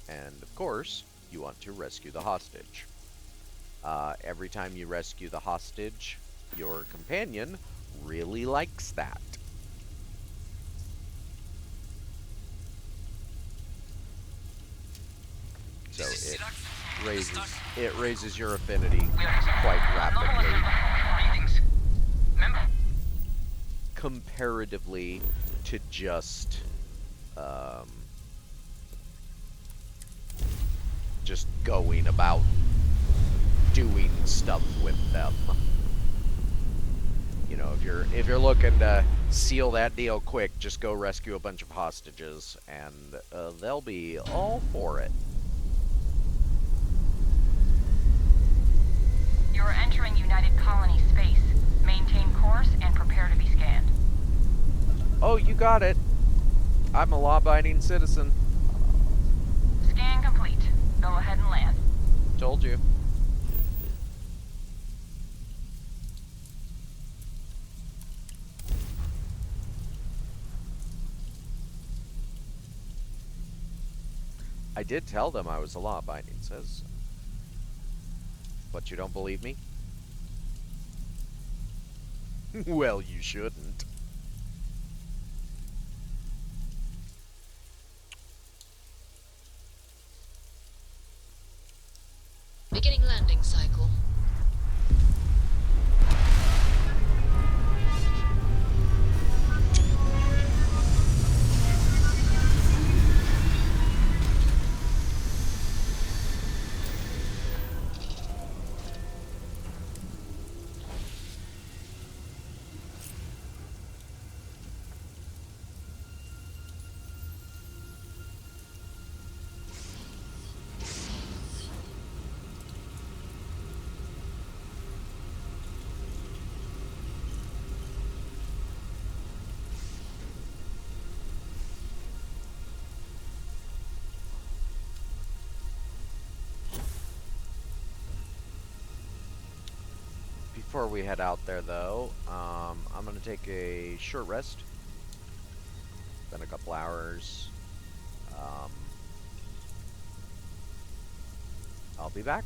And of course, you want to rescue the hostage. Every time you rescue the hostage, your companion really likes that. So it raises your affinity quite rapidly, comparatively to just going about doing stuff with them. You know, if you're looking to seal that deal quick, just go rescue a bunch of hostages, and they'll be all for it. You're entering United Colony space. Maintain course and prepare to be scanned. Oh, you got it. I'm a law-abiding citizen. Scan complete. Go ahead and land. Told you. I did tell them I was a law-abiding citizen. But you don't believe me? Well, you shouldn't. Beginning landing cycle. Before we head out there, though, I'm going to take a short rest. Then a couple hours. I'll be back.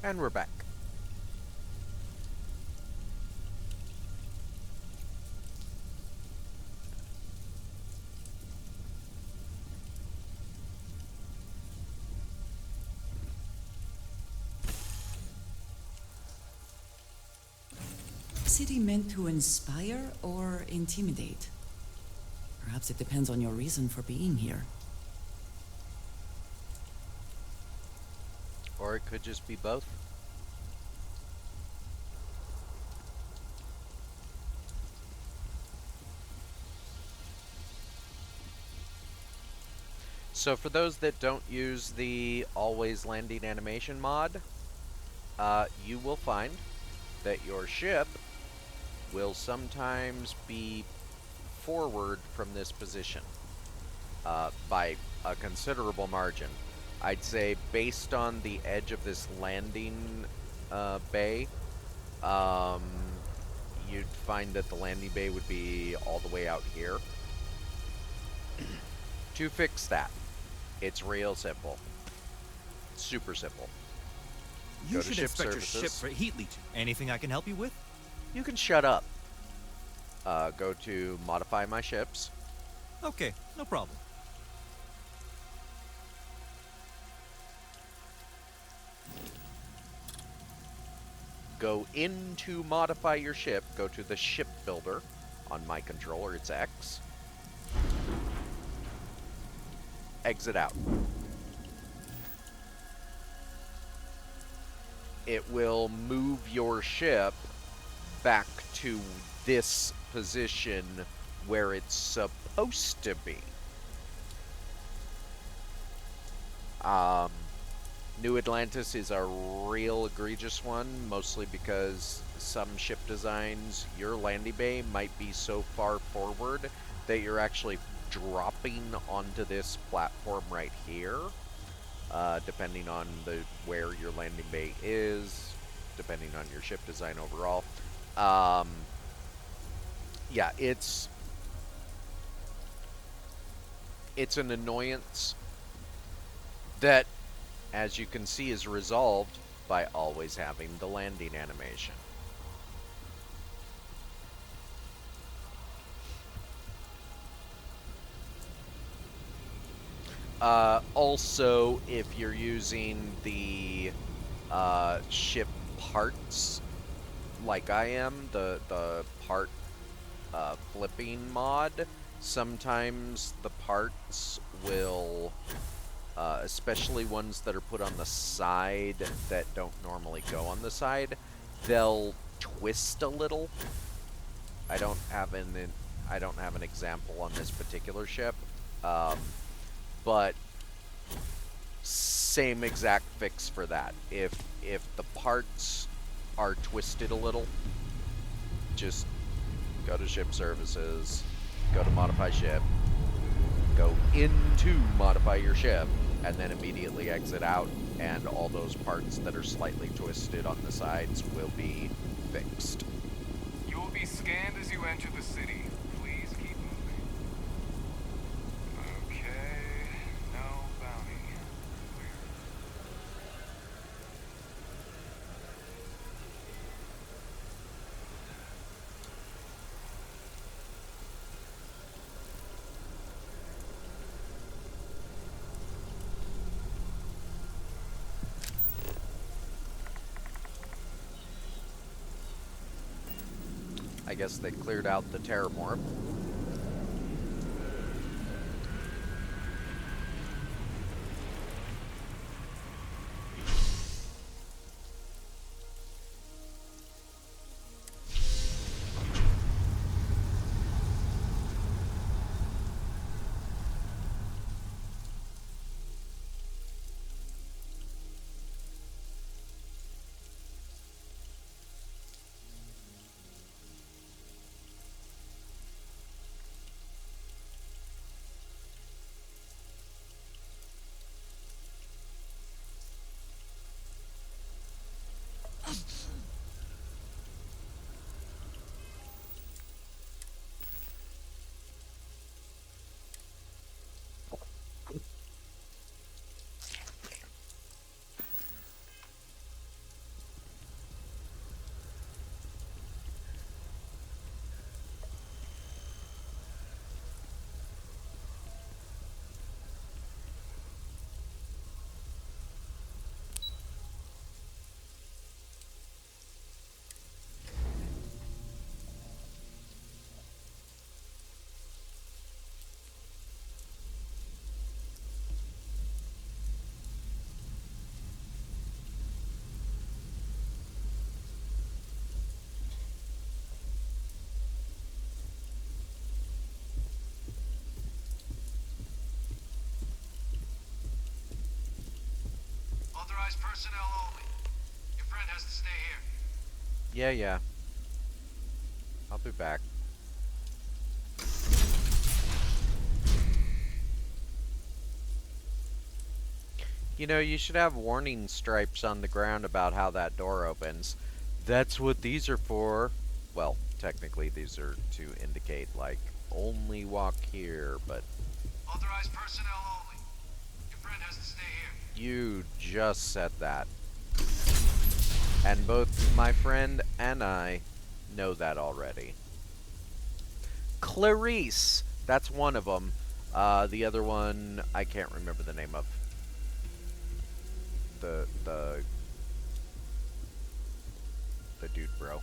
And we're back. City meant to inspire or intimidate? Perhaps it depends on your reason for being here. Or it could just be both. So for those that don't use the always landing animation mod, you will find that your ship will sometimes be forward from this position by a considerable margin. I'd say based on the edge of this landing bay, you'd find that the landing bay would be all the way out here. To fix that, it's real simple. Super simple. You should inspect your ship for heat leaching. Anything I can help you with? You can shut up. Go to modify my ships. Okay, no problem. Go into modify your ship. Go to the ship builder. On my controller, it's X. Exit out. It will move your ship back to this position where it's supposed to be. New Atlantis is a real egregious one, mostly because some ship designs, your landing bay might be so far forward that you're actually dropping onto this platform right here, depending on where your landing bay is, depending on your ship design overall. Yeah, it's an annoyance that, as you can see, is resolved by always having the landing animation. Also, if you're using the ship parts, like I am, the part flipping mod, sometimes the parts will, especially ones that are put on the side that don't normally go on the side, they'll twist a little. I don't have an example on this particular ship, but same exact fix for that. If the parts are twisted a little, just go to ship services, go to modify ship, go into modify your ship, and then immediately exit out, and all those parts that are slightly twisted on the sides will be fixed. You will be scanned as you enter the city. Please keep moving. Okay, no bounty. I guess they cleared out the terramorph. Authorized personnel only. Your friend has to stay here. Yeah. I'll be back. You know, you should have warning stripes on the ground about how that door opens. That's what these are for. Well, technically these are to indicate, like, only walk here, but... Authorized personnel only. Your friend has to stay here. You just said that. And both my friend and I know that already. Clarice! That's one of them. The other one, I can't remember the name of. The dude, bro.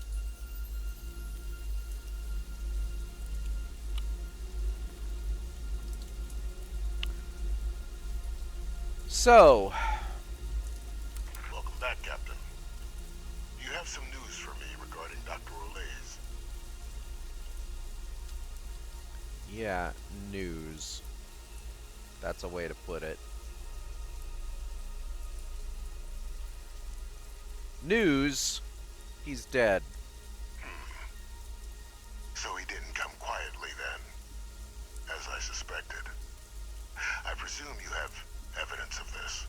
So, welcome back, Captain. You have some news for me regarding Dr. Olays. yeah, news. That's a way to put it. News? He's dead. So he didn't come quietly then, as I suspected. I presume you have evidence of this.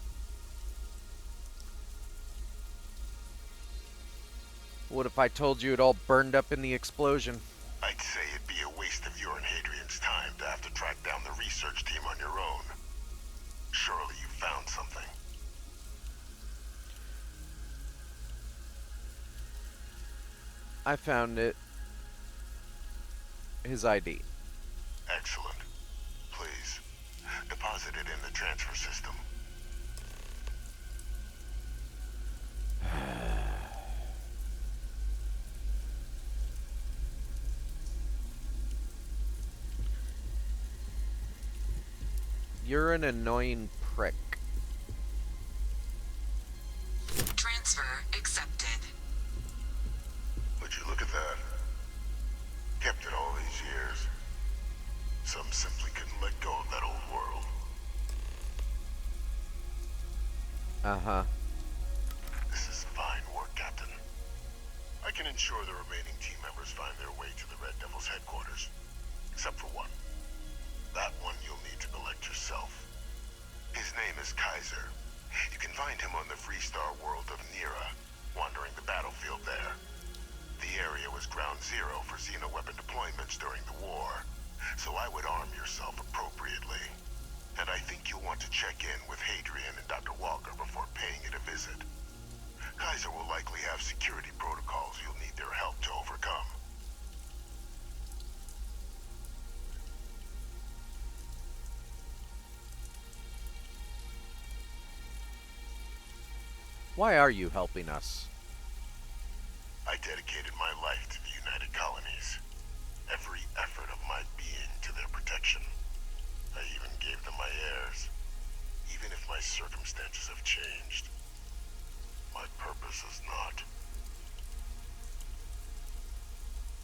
What if I told you it all burned up in the explosion? I'd say it'd be a waste of your and Hadrian's time to have to track down the research team on your own. Surely you found something. I found it. His ID. Excellent. Please, deposit it in the transfer system. You're an annoying prick. Transfer accepted. Would you look at that? Kept it all these years. Some simply couldn't let go of that old world. Uh-huh. This is fine work, Captain. I can ensure the remaining team members find their way to the Red Devil's headquarters. Except for one. That one you'll need to collect yourself. His name is Kaiser. You can find him on the Freestar world of Nira, wandering the battlefield there. The area was ground zero for xeno-weapon deployments during the war, so I would arm yourself appropriately. And I think you'll want to check in with Hadrian and Dr. Walker before paying it a visit. Kaiser will likely have security protocols you'll need their help to overcome. Why are you helping us? I dedicated my life to the United Colonies. Every effort of my being to their protection. I even gave them my heirs. Even if my circumstances have changed, my purpose has not.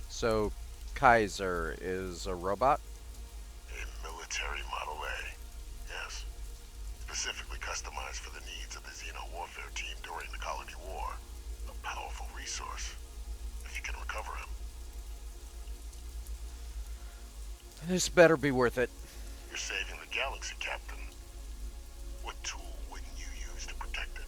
So, Kaiser is a robot? A military Model A, yes. Specifically customized for the needs of the Xeno warfare team during the Colony War. A powerful resource, if you can recover him. This better be worth it. You're saving the galaxy, Captain. What tool wouldn't you use to protect it?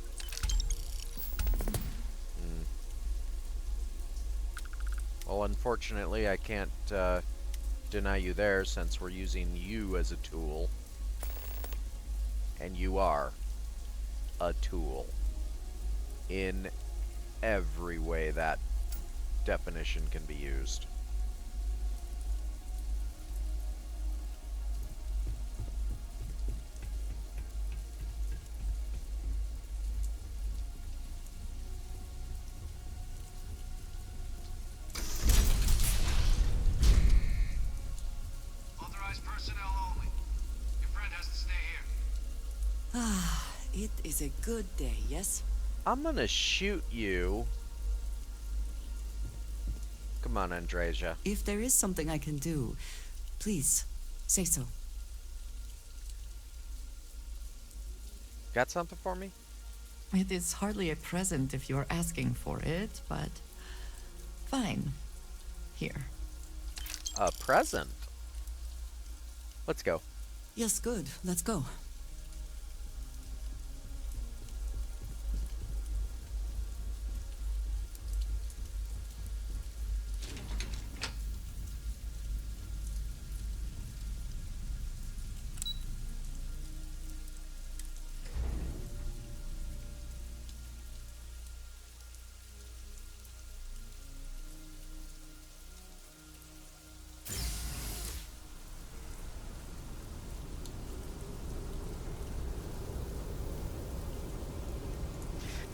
Well, unfortunately, I can't deny you there since we're using you as a tool. And you are a tool. In every way that definition can be used. Authorized personnel only. Your friend has to stay here. Ah, it is a good day, yes? I'm gonna shoot you. Come on, Andreja. If there is something I can do, please, say so. Got something for me? It is hardly a present if you're asking for it, but fine. Here. A present? Let's go. Yes, good. Let's go.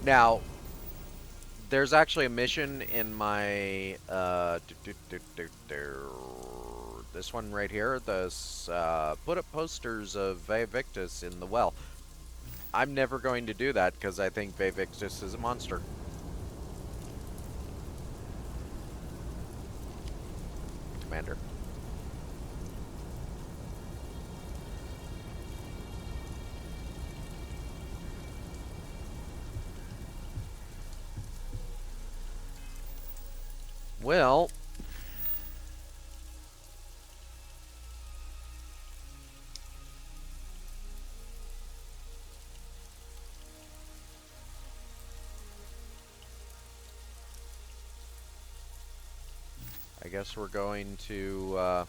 Now, there's actually a mission in my, this one right here, this, put up posters of Victus in the well. I'm never going to do that because I think Victus is a monster. Commander. Well, I guess we're going to,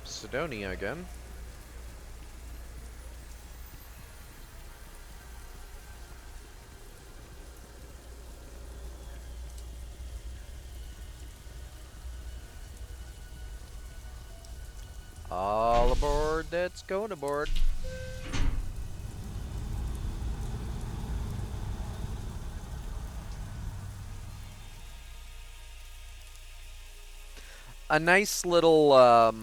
Sidonia again. All aboard that's going aboard. A nice little,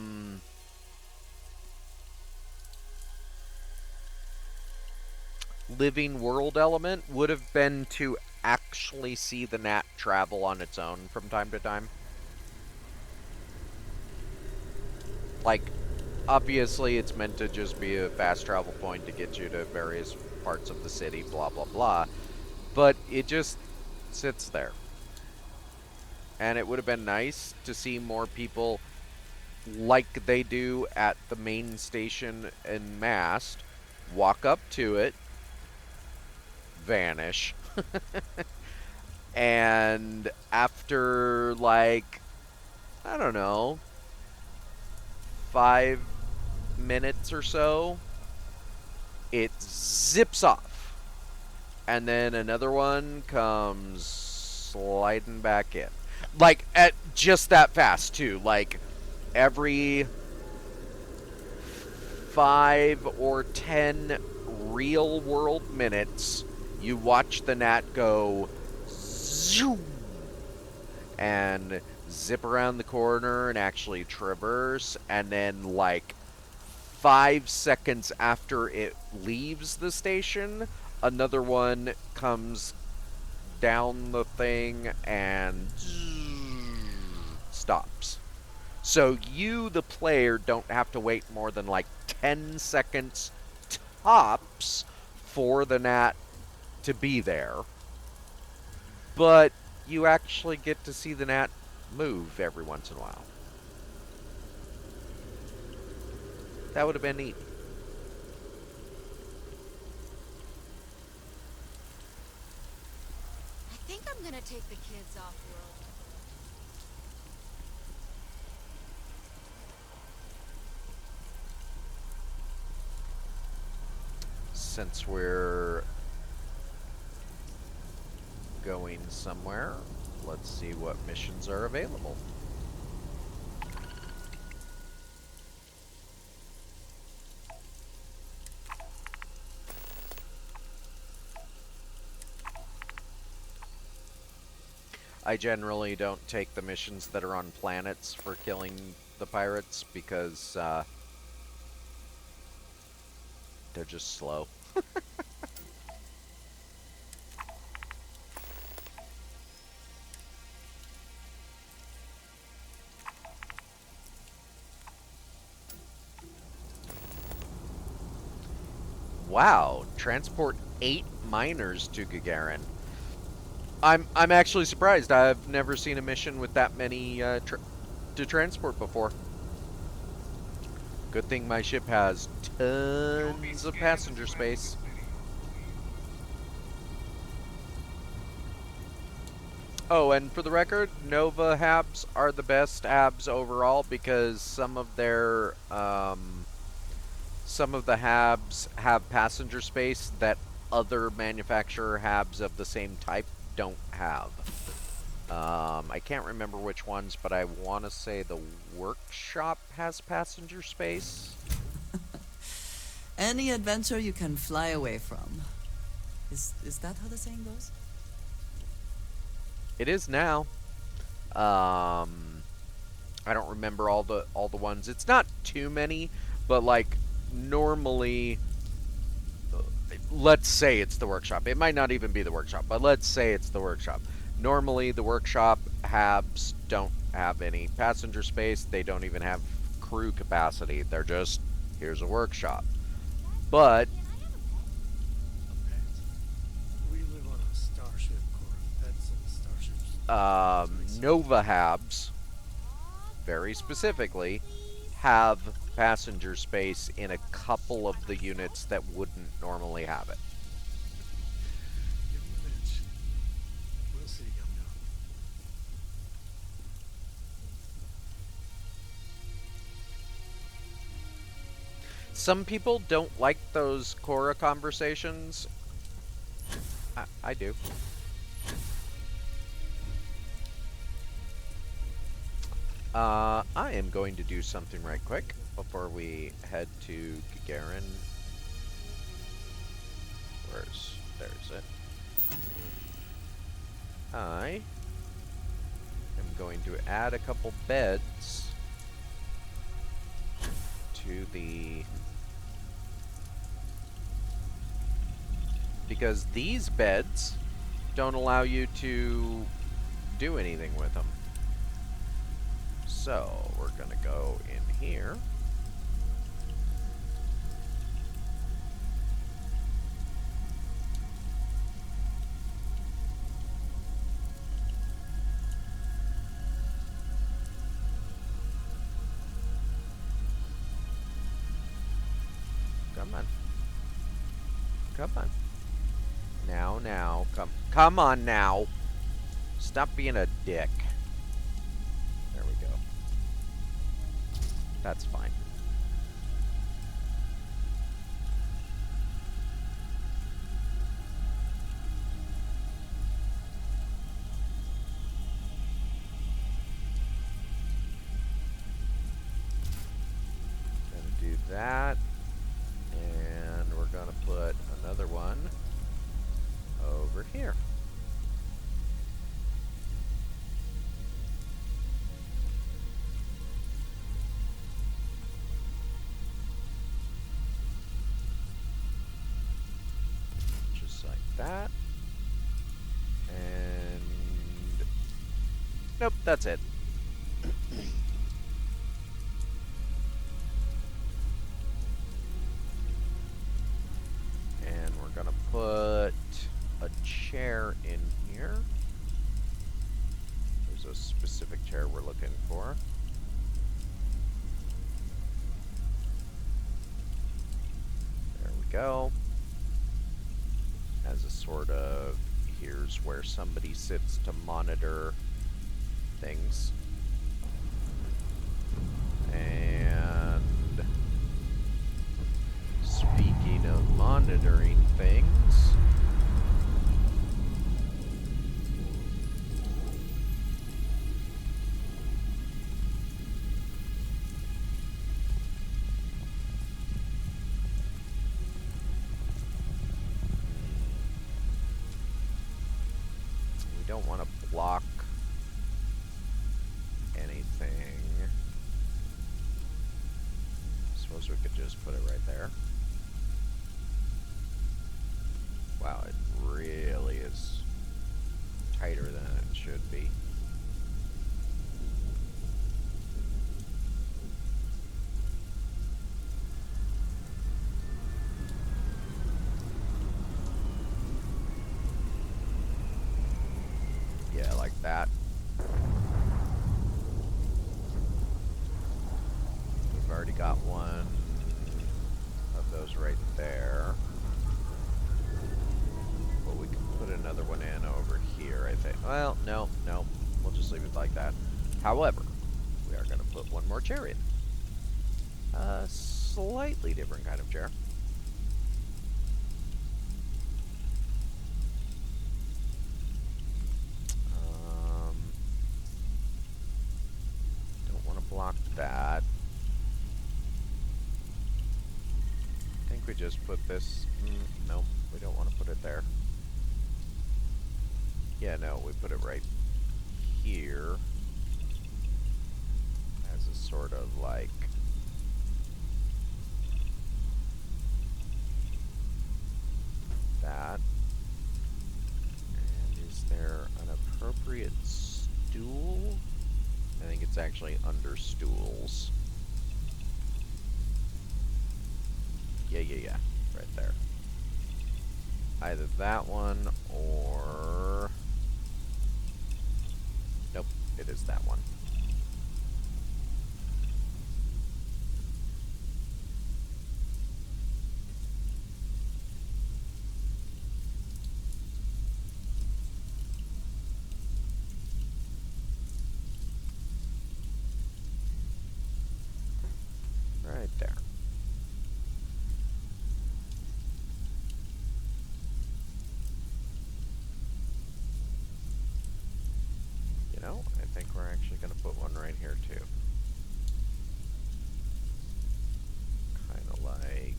living world element would have been to actually see the gnat travel on its own from time to time. Like, obviously it's meant to just be a fast travel point to get you to various parts of the city, blah, blah, blah. But it just sits there. And it would have been nice to see more people, like they do at the main station in Mast, walk up to it, vanish, and after, like, I don't know, 5 minutes or so, it zips off. And then another one comes sliding back in. Like, at just that fast, too. Like, every 5 or 10 real world minutes, you watch the gnat go zoom and zip around the corner and actually traverse, and then like 5 seconds after it leaves the station, another one comes down the thing and stops. So you, the player, don't have to wait more than like 10 seconds tops for the gnat to be there. But you actually get to see the gnat move every once in a while. That would have been neat. I think I'm gonna take the kids off world. Since we're going somewhere, let's see what missions are available. I generally don't take the missions that are on planets for killing the pirates because They're just slow. Wow, transport 8 miners to Gagarin. I'm actually surprised. I've never seen a mission with that many to transport before. Good thing my ship has tons of passenger space. Oh, and for the record, Nova habs are the best habs overall because some of the habs have passenger space that other manufacturer habs of the same type don't have. I can't remember which ones, but I want to say the workshop has passenger space. Any adventure you can fly away from. Is that how the saying goes? It is now. I don't remember all the ones. It's not too many, but like normally, let's say it's the workshop. It might not even be the workshop, but let's say it's the workshop. Normally, the workshop habs don't have any passenger space. They don't even have crew capacity. They're just, here's a workshop. But We live on a starship, Cora. Pets and starships. Nova habs, very specifically, have passenger space in a couple of the units that wouldn't normally have it. We'll see, young dog. Some people don't like those Cora conversations. I do. I am going to do something right quick before we head to Gagarin. There's it. I am going to add a couple beds to the... Because these beds don't allow you to do anything with them. So, we're gonna go in here. Come on. Come on. Now, come on now. Stop being a dick. There we go. That's fine. Gonna do that. And we're gonna put another one over here. Just like that. And nope, that's it. And we're gonna put a chair in here. There's a specific chair we're looking for. There we go. As a sort of, here's where somebody sits to monitor things. And speaking of monitoring things, we don't want to block anything. Suppose we could just put it right there. wow, it really is tighter than it should be. Yeah, like that. We've already got one of those right there. But we can put another one in over here, I think. Well, no. We'll just leave it like that. However, we are going to put one more chair in. A slightly different kind of chair. Don't want to block that. I think we just put this... no, we don't want to put it there. Yeah, no, we put it right here. As a sort of like... that. And is there an appropriate stool? I think it's actually under stools. Yeah. Right there. Either that one or... nope, it is that one. Right there. You know, I think we're actually going to put one right here too. Kind of like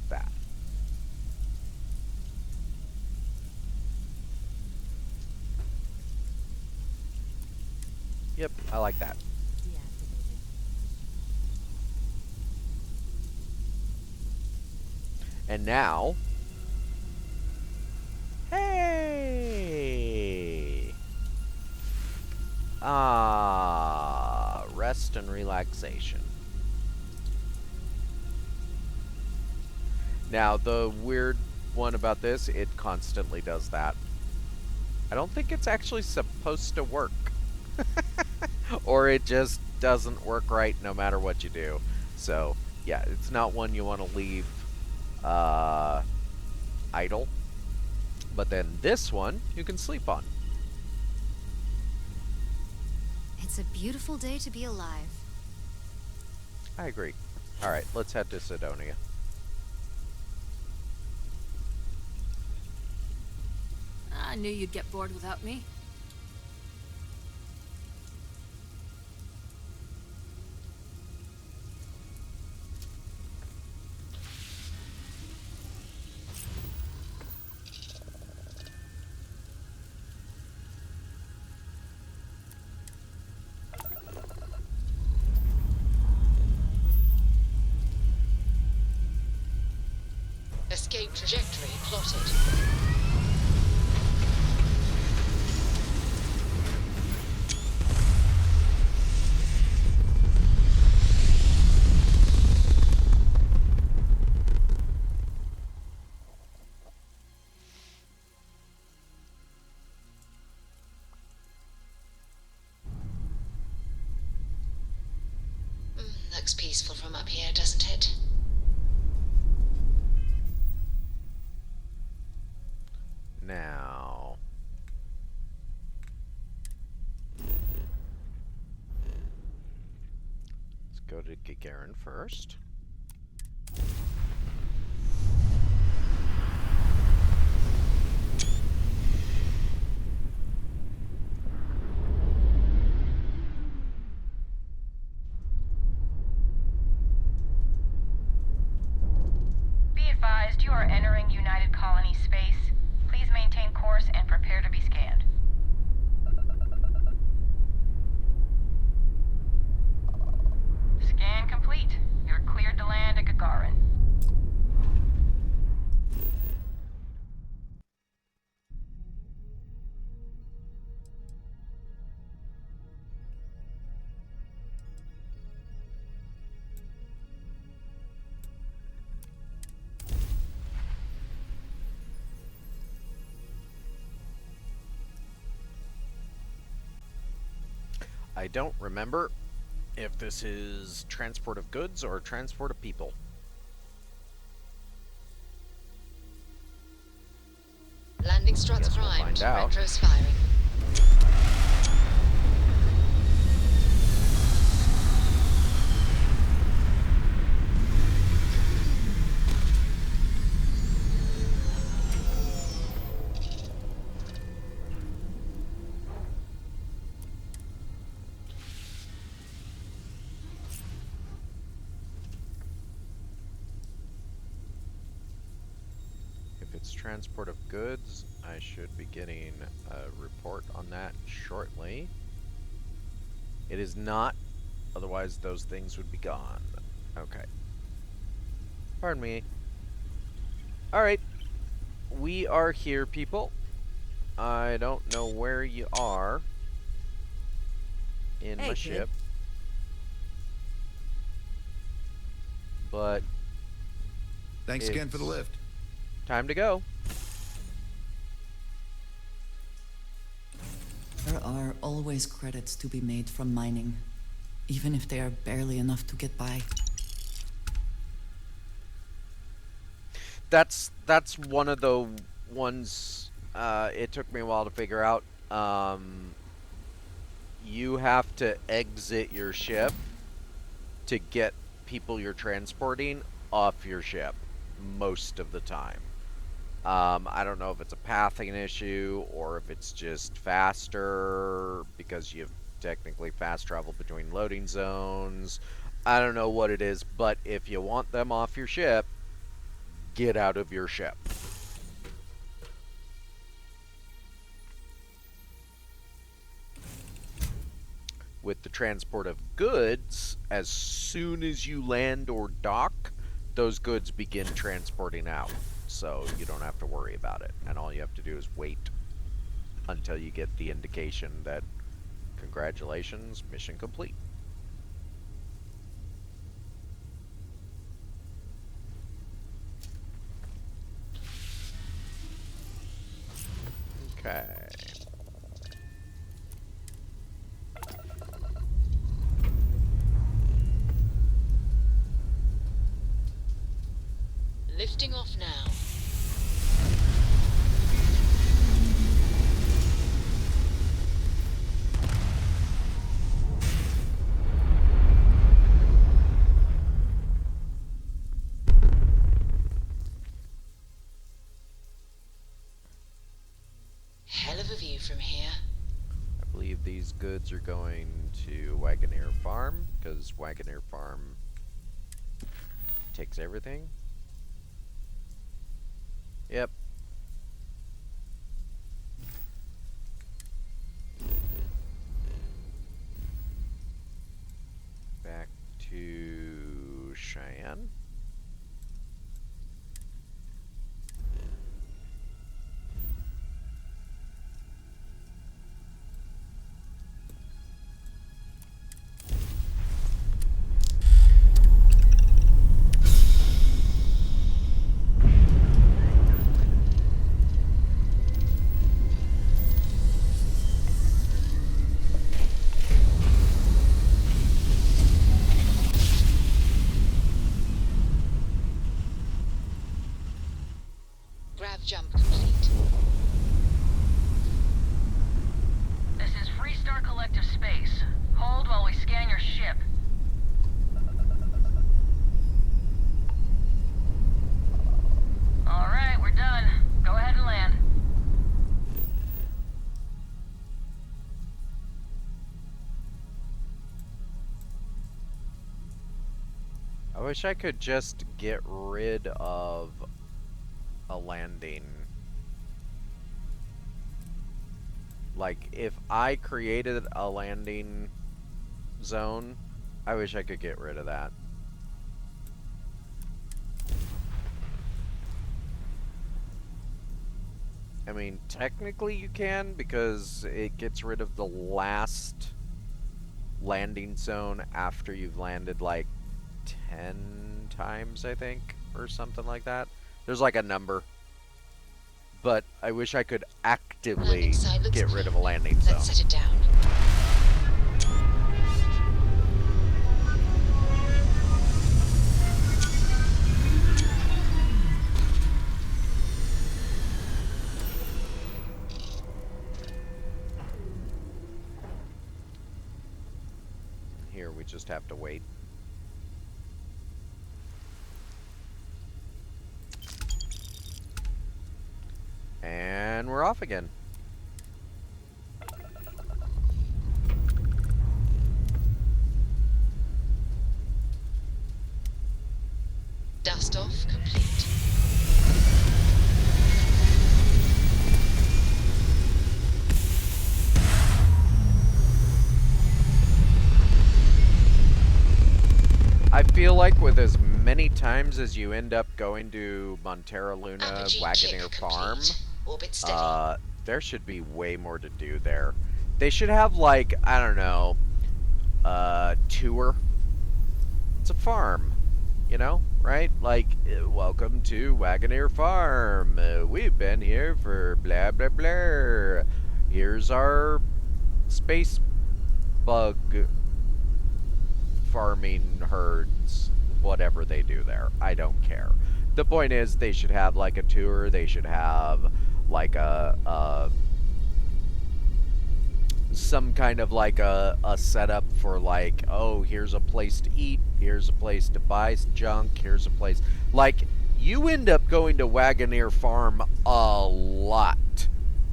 that. Yep, I like that. And now, hey! Rest and relaxation. Now, the weird one about this, it constantly does that. I don't think it's actually supposed to work. Or it just doesn't work right no matter what you do. So, yeah, it's not one you want to leave idle. But then this one, you can sleep on. It's a beautiful day to be alive. I agree. Alright, let's head to Sidonia. I knew you'd get bored without me. Escape trajectory plotted. Looks peaceful from up here, doesn't it? Now... let's go to Gagarin first. Be advised, you are entering United Colony space. Please maintain course and prepare to be scanned. Scan complete. You're cleared to land at Gagarin. I don't remember if this is transport of goods or transport of people. Landing struts Guess we'll primed. find out. Retros firing. If it's transport of goods, I should be getting a report on that shortly. It is not, otherwise those things would be gone. Okay. Pardon me. Alright. We are here, people. I don't know where you are in my ship. But thanks again for the lift. Time to go. There are always credits to be made from mining, even if they are barely enough to get by. That's one of the ones it took me a while to figure out. You have to exit your ship to get people you're transporting off your ship most of the time. I don't know if it's a pathing issue or if it's just faster because you've technically fast traveled between loading zones. I don't know what it is, but if you want them off your ship, get out of your ship. With the transport of goods, as soon as you land or dock, those goods begin transporting out. So you don't have to worry about it. And all you have to do is wait until you get the indication that, congratulations, mission complete. Okay. Lifting off now. Hell of a view from here. I believe these goods are going to Wagoneer Farm, because Wagoneer Farm takes everything. Yep. Back to Cheyenne. Jump complete. This is Freestar Collective Space. Hold while we scan your ship. Alright, we're done. Go ahead and land. I wish I could just get rid of a landing. Like, if I created a landing zone, I wish I could get rid of that. I mean, technically you can, because it gets rid of the last landing zone after you've landed like 10 times, I think, or something like that. There's like a number. But I wish I could actively get rid of a landing zone. Let's set it down. just have to wait. And we're off again. Dust off complete. I feel like with as many times as you end up going to Montera Luna Wagoneer Farm, there should be way more to do there. They should have, like, I don't know, a tour. It's a farm, you know, right? Like, welcome to Wagoneer Farm. We've been here for blah, blah, blah. Here's our space bug farming herds, whatever they do there. I don't care. The point is, they should have like a tour. They should have like some kind of like a setup for like, oh, here's a place to eat, here's a place to buy junk, here's a place. Like, you end up going to Wagoneer Farm a lot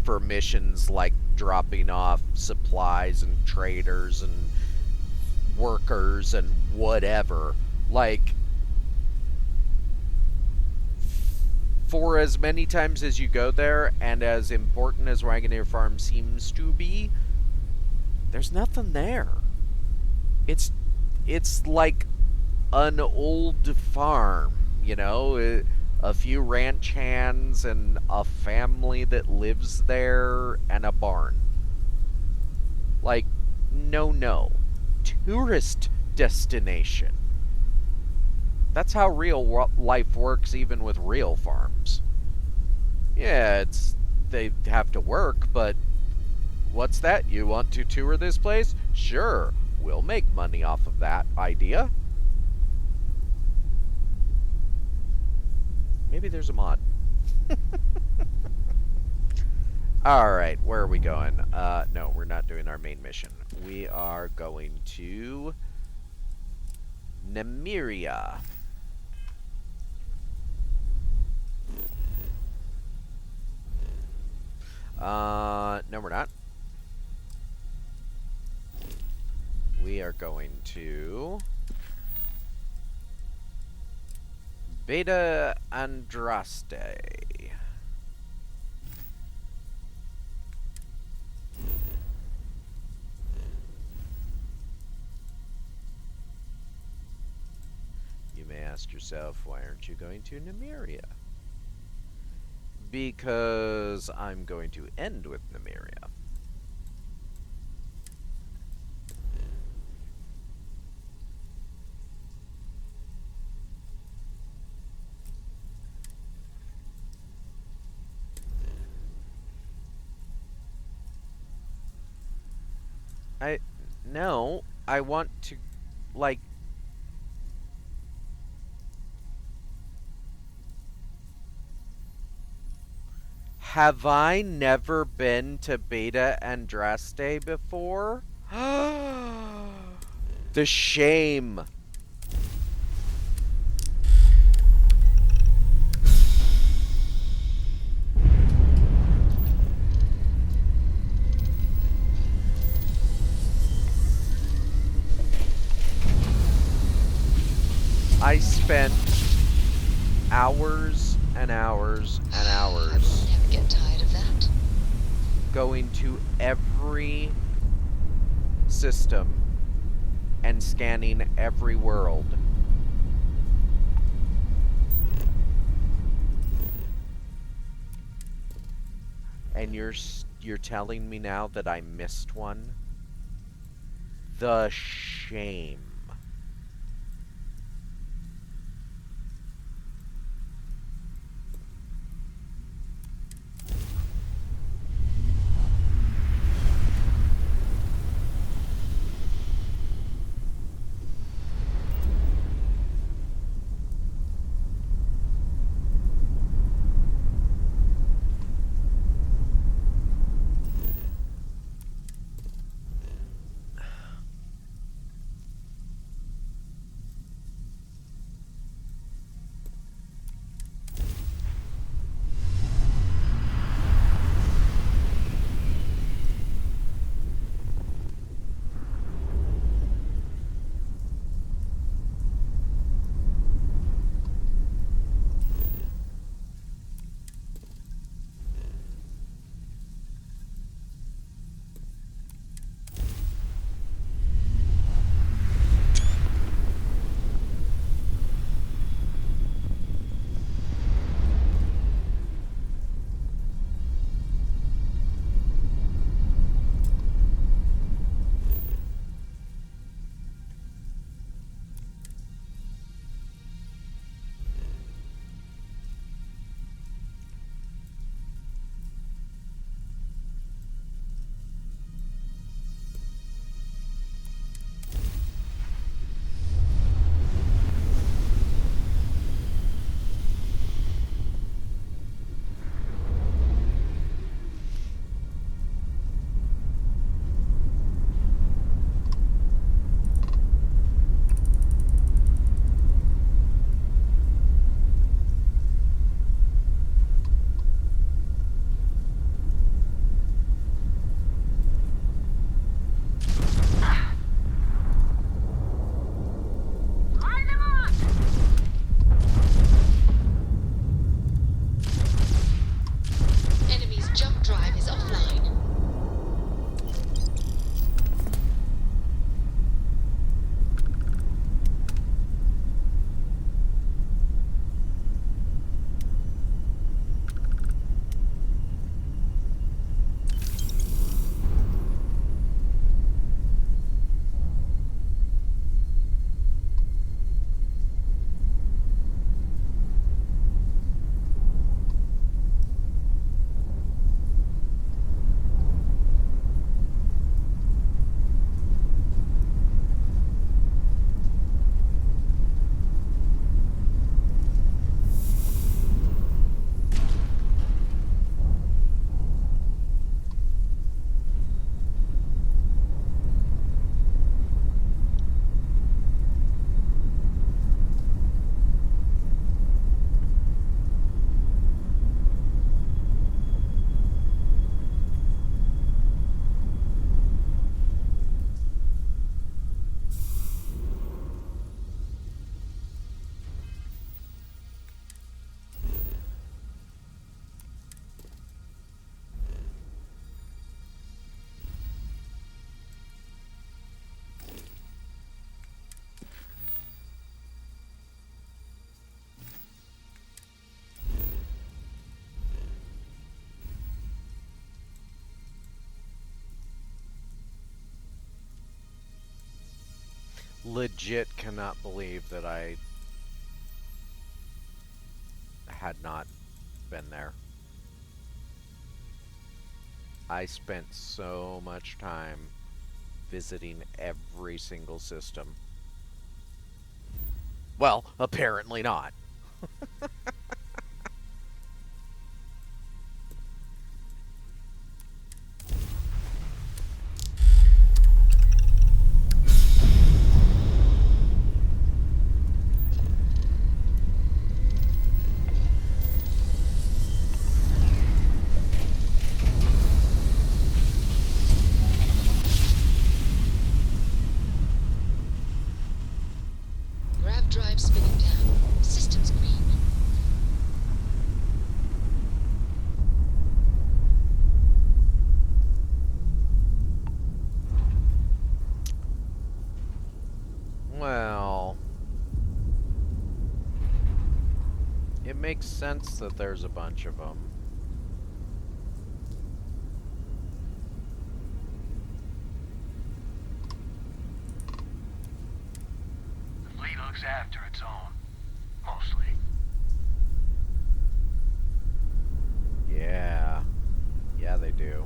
for missions like dropping off supplies and traders and workers and whatever. Like, for as many times as you go there, and as important as Wagoneer Farm seems to be, there's nothing there. It's like an old farm, you know, a few ranch hands and a family that lives there and a barn. Like, no. Tourist destination. That's how real life works, even with real farms. Yeah, they have to work, but what's that? You want to tour this place? Sure, we'll make money off of that idea. Maybe there's a mod. Alright, where are we going? No, we're not doing our main mission. We are going to Nymeria. No, we're not. We are going to Beta Andraste. You may ask yourself, why aren't you going to Nymeria? Because I'm going to end with Nymeria. No, I want to, like, have I never been to Beta Andraste before? The shame. I spent hours and hours and hours. I will never get tired of that. Going to every system and scanning every world. And you're telling me now that I missed one? The shame. legit cannot believe that I had not been there. I spent so much time visiting every single system. Well, apparently not. Grav drive spinning down. Systems green. Well, it makes sense that there's a bunch of them. The fleet looks after its own. Mostly. Yeah. Yeah, they do.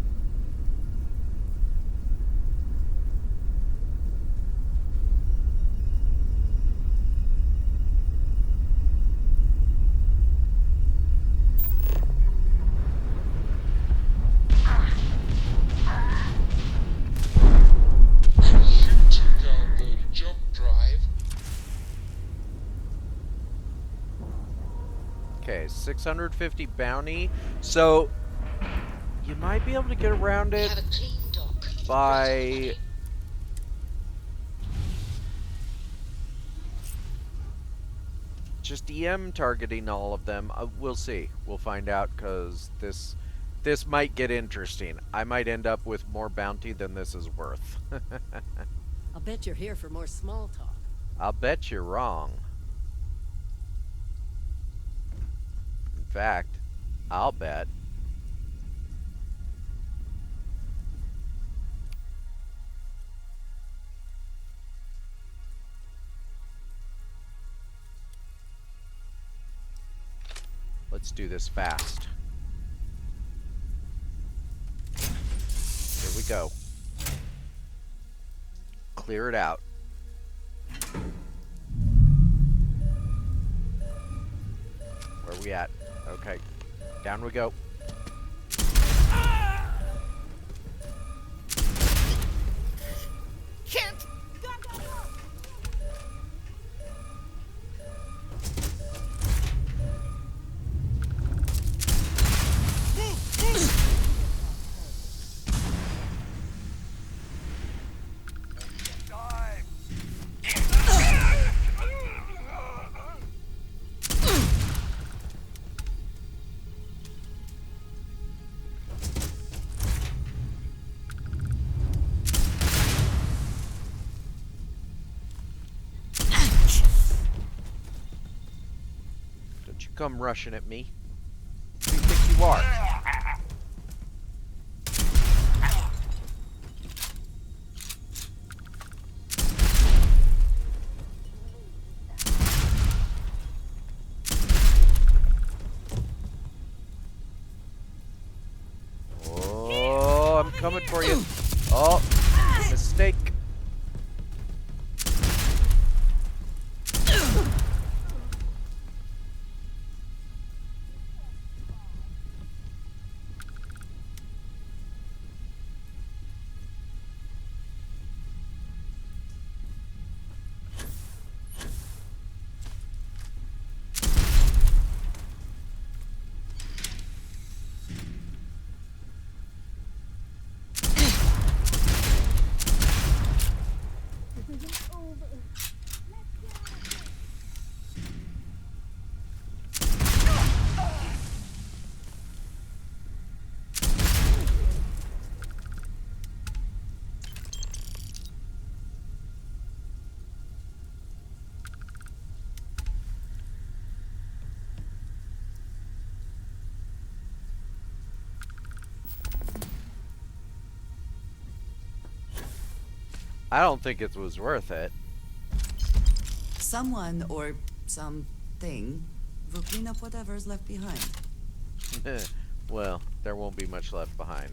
Jump drive. Okay, 650 bounty. So, you might be able to get around it by just EM targeting all of them. We'll see. We'll find out, because this might get interesting. I might end up with more bounty than this is worth. I'll bet you're here for more small talk. I'll bet you're wrong. In fact, I'll bet. Let's do this fast. Here we go. Clear it out. Where are we at? Okay. Down we go. Can't! Don't you come rushing at me. Who do you think you are? Oh, I'm coming for you. Oh, mistake. I don't think it was worth it. Someone or something will clean up whatever's left behind. Well, there won't be much left behind.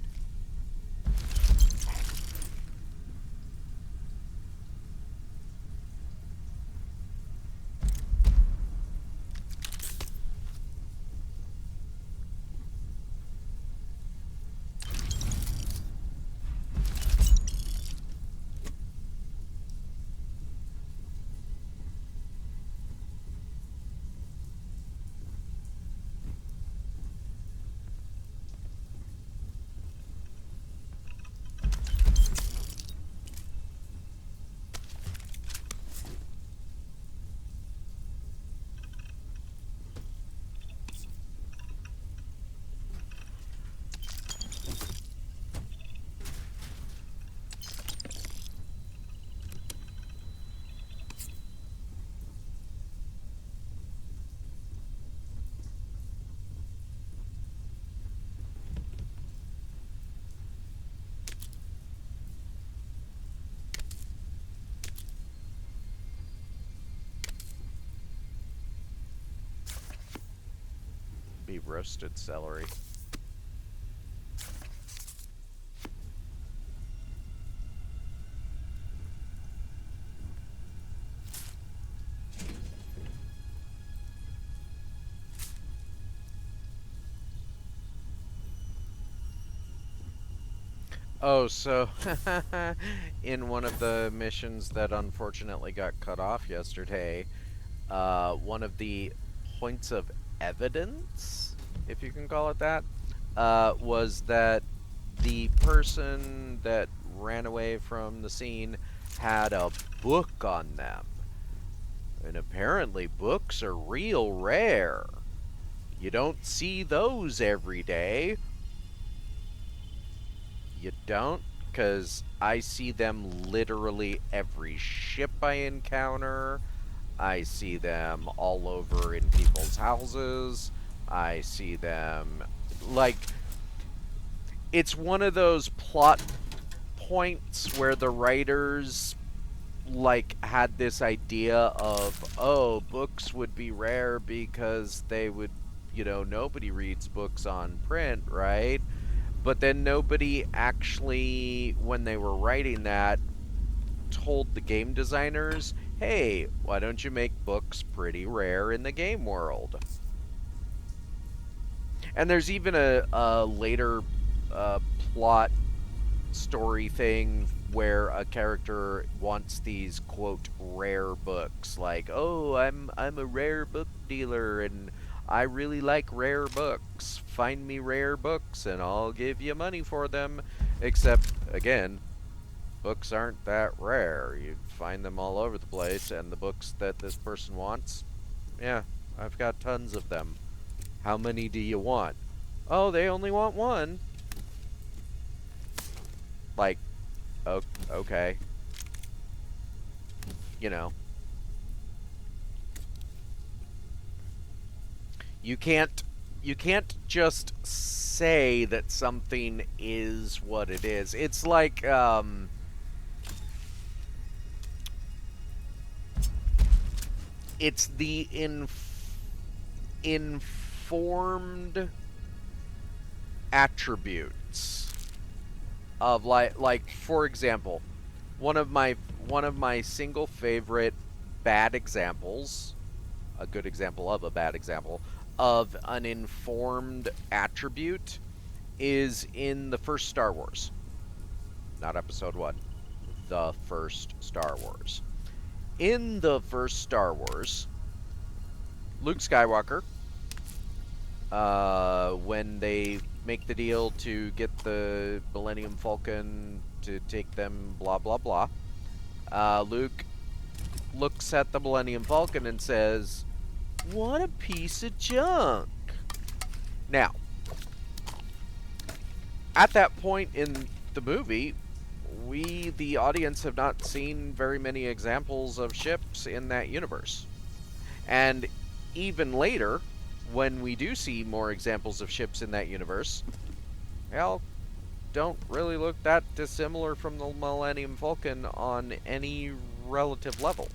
Be roasted celery. Oh, so in one of the missions that unfortunately got cut off yesterday, one of the points of evidence, if you can call it that, was that the person that ran away from the scene had a book on them. And apparently books are real rare. You don't see those every day. You don't? Because I see them literally every ship I encounter. I see them all over in people's houses. I see them, like, it's one of those plot points where the writers, like, had this idea of, oh, books would be rare because they would, you know, nobody reads books on print, right? But then nobody actually, when they were writing that, told the game designers, hey, why don't you make books pretty rare in the game world? And there's even a later plot story thing where a character wants these, quote, rare books. Like, oh, I'm a rare book dealer and I really like rare books. Find me rare books and I'll give you money for them. Except, again, books aren't that rare. You find them all over the place, and the books that this person wants, yeah, I've got tons of them. How many do you want? Oh, they only want one. Like, oh, okay. You know. You can't just say that something is what it is. It's like, it's the informed attributes of, like for example, one of my single favorite bad examples, a good example of a bad example of an informed attribute, is in the first Star Wars. Not Episode 1. The first Star Wars. In the first Star Wars, Luke Skywalker, when they make the deal to get the Millennium Falcon to take them, blah, blah, blah, Luke looks at the Millennium Falcon and says, what a piece of junk. Now, at that point in the movie, we, the audience, have not seen very many examples of ships in that universe. And even later, when we do see more examples of ships in that universe, well, don't really look that dissimilar from the Millennium Falcon on any relative level.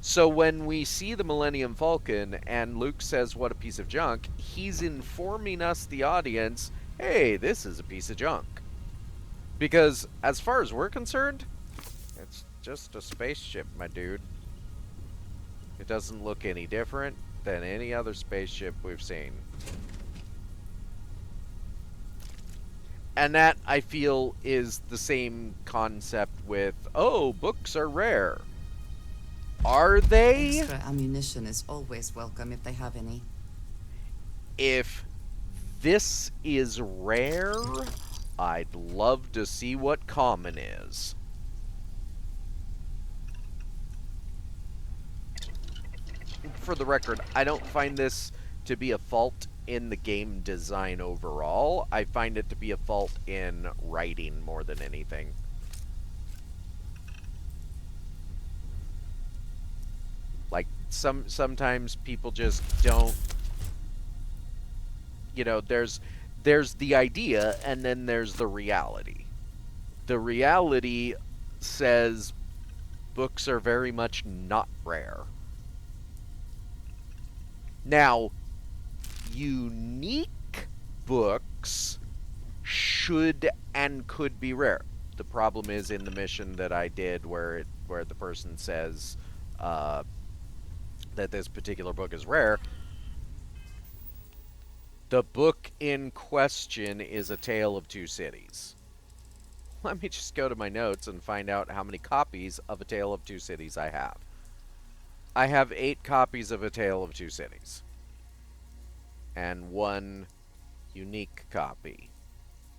So when we see the Millennium Falcon and Luke says what a piece of junk, he's informing us, the audience, hey, this is a piece of junk. Because as far as we're concerned, it's just a spaceship, my dude. It doesn't look any different than any other spaceship we've seen. And that, I feel, is the same concept with, oh, books are rare. Are they? Extra ammunition is always welcome if they have any. If this is rare, I'd love to see what common is. For the record, I don't find this to be a fault in the game design overall. I find it to be a fault in writing more than anything. Like, sometimes people just don't, you know, there's the idea and then there's the reality. The reality says books are very much not rare. Now, unique books should and could be rare. The problem is in the mission that I did where the person says that this particular book is rare. The book in question is A Tale of Two Cities. Let me just go to my notes and find out how many copies of A Tale of Two Cities I have. I have 8 copies of A Tale of Two Cities. And 1 unique copy.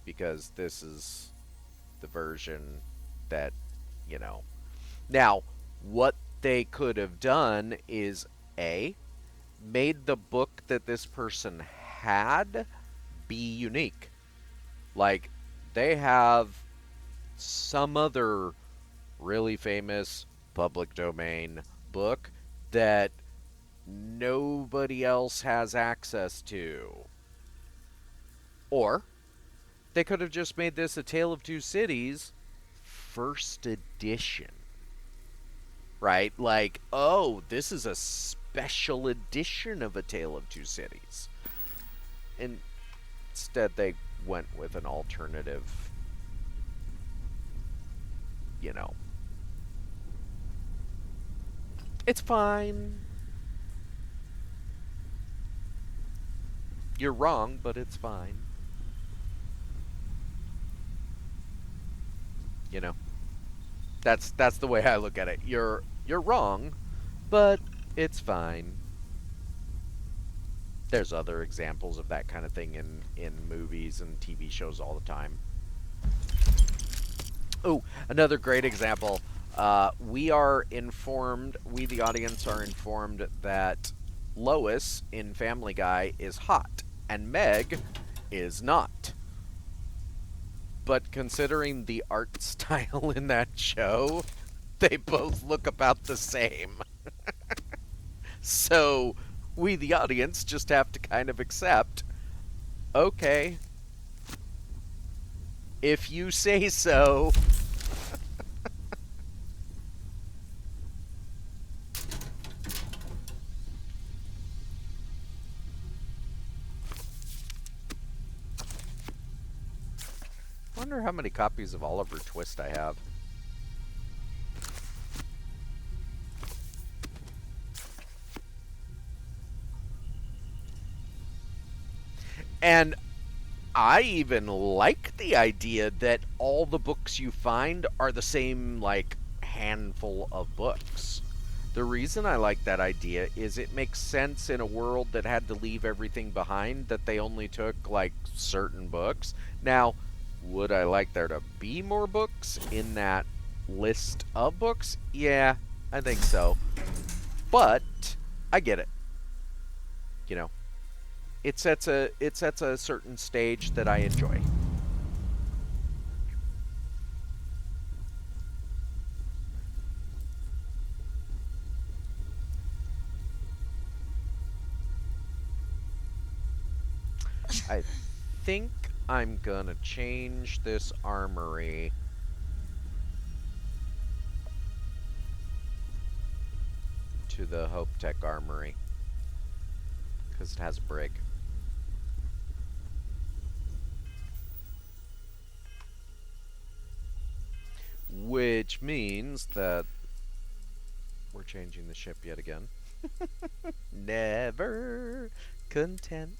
Because this is the version that, you know. Now, what they could have done is, A, made the book that this person had be unique. Like, they have some other really famous public domain book that nobody else has access to. Or they could have just made this A Tale of Two Cities first edition. Right? Like, oh, this is a special edition of A Tale of Two Cities. And instead they went with an alternative, you know. It's fine. You're wrong, but it's fine. You know. That's the way I look at it. You're wrong, but it's fine. There's other examples of that kind of thing in movies and TV shows all the time. Oh, another great example. We are informed, we the audience are informed that Lois in Family Guy is hot, and Meg is not. But considering the art style in that show, they both look about the same. So, we the audience just have to kind of accept, okay, if you say so. I wonder how many copies of Oliver Twist I have. And I even like the idea that all the books you find are the same, like, handful of books. The reason I like that idea is it makes sense in a world that had to leave everything behind, that they only took, like, certain books. Now, would I like there to be more books in that list of books? Yeah, I think so. But I get it. You know, it sets a certain stage that I enjoy. I think I'm gonna change this armory. to the Hope Tech Armory. Because it has a brig. Which means that we're changing the ship yet again. Never content.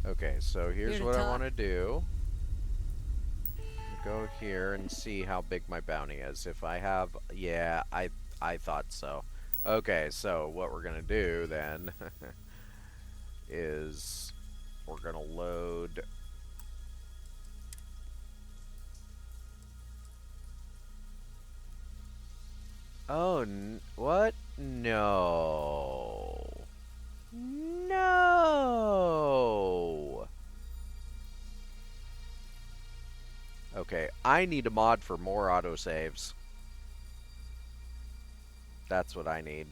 Okay, so here's what I want to do. Go here and see how big my bounty is. If I have... Yeah, I thought so. Okay, so what we're going to do then is we're going to load... Oh, what? No. No. Okay, I need a mod for more autosaves. That's what I need.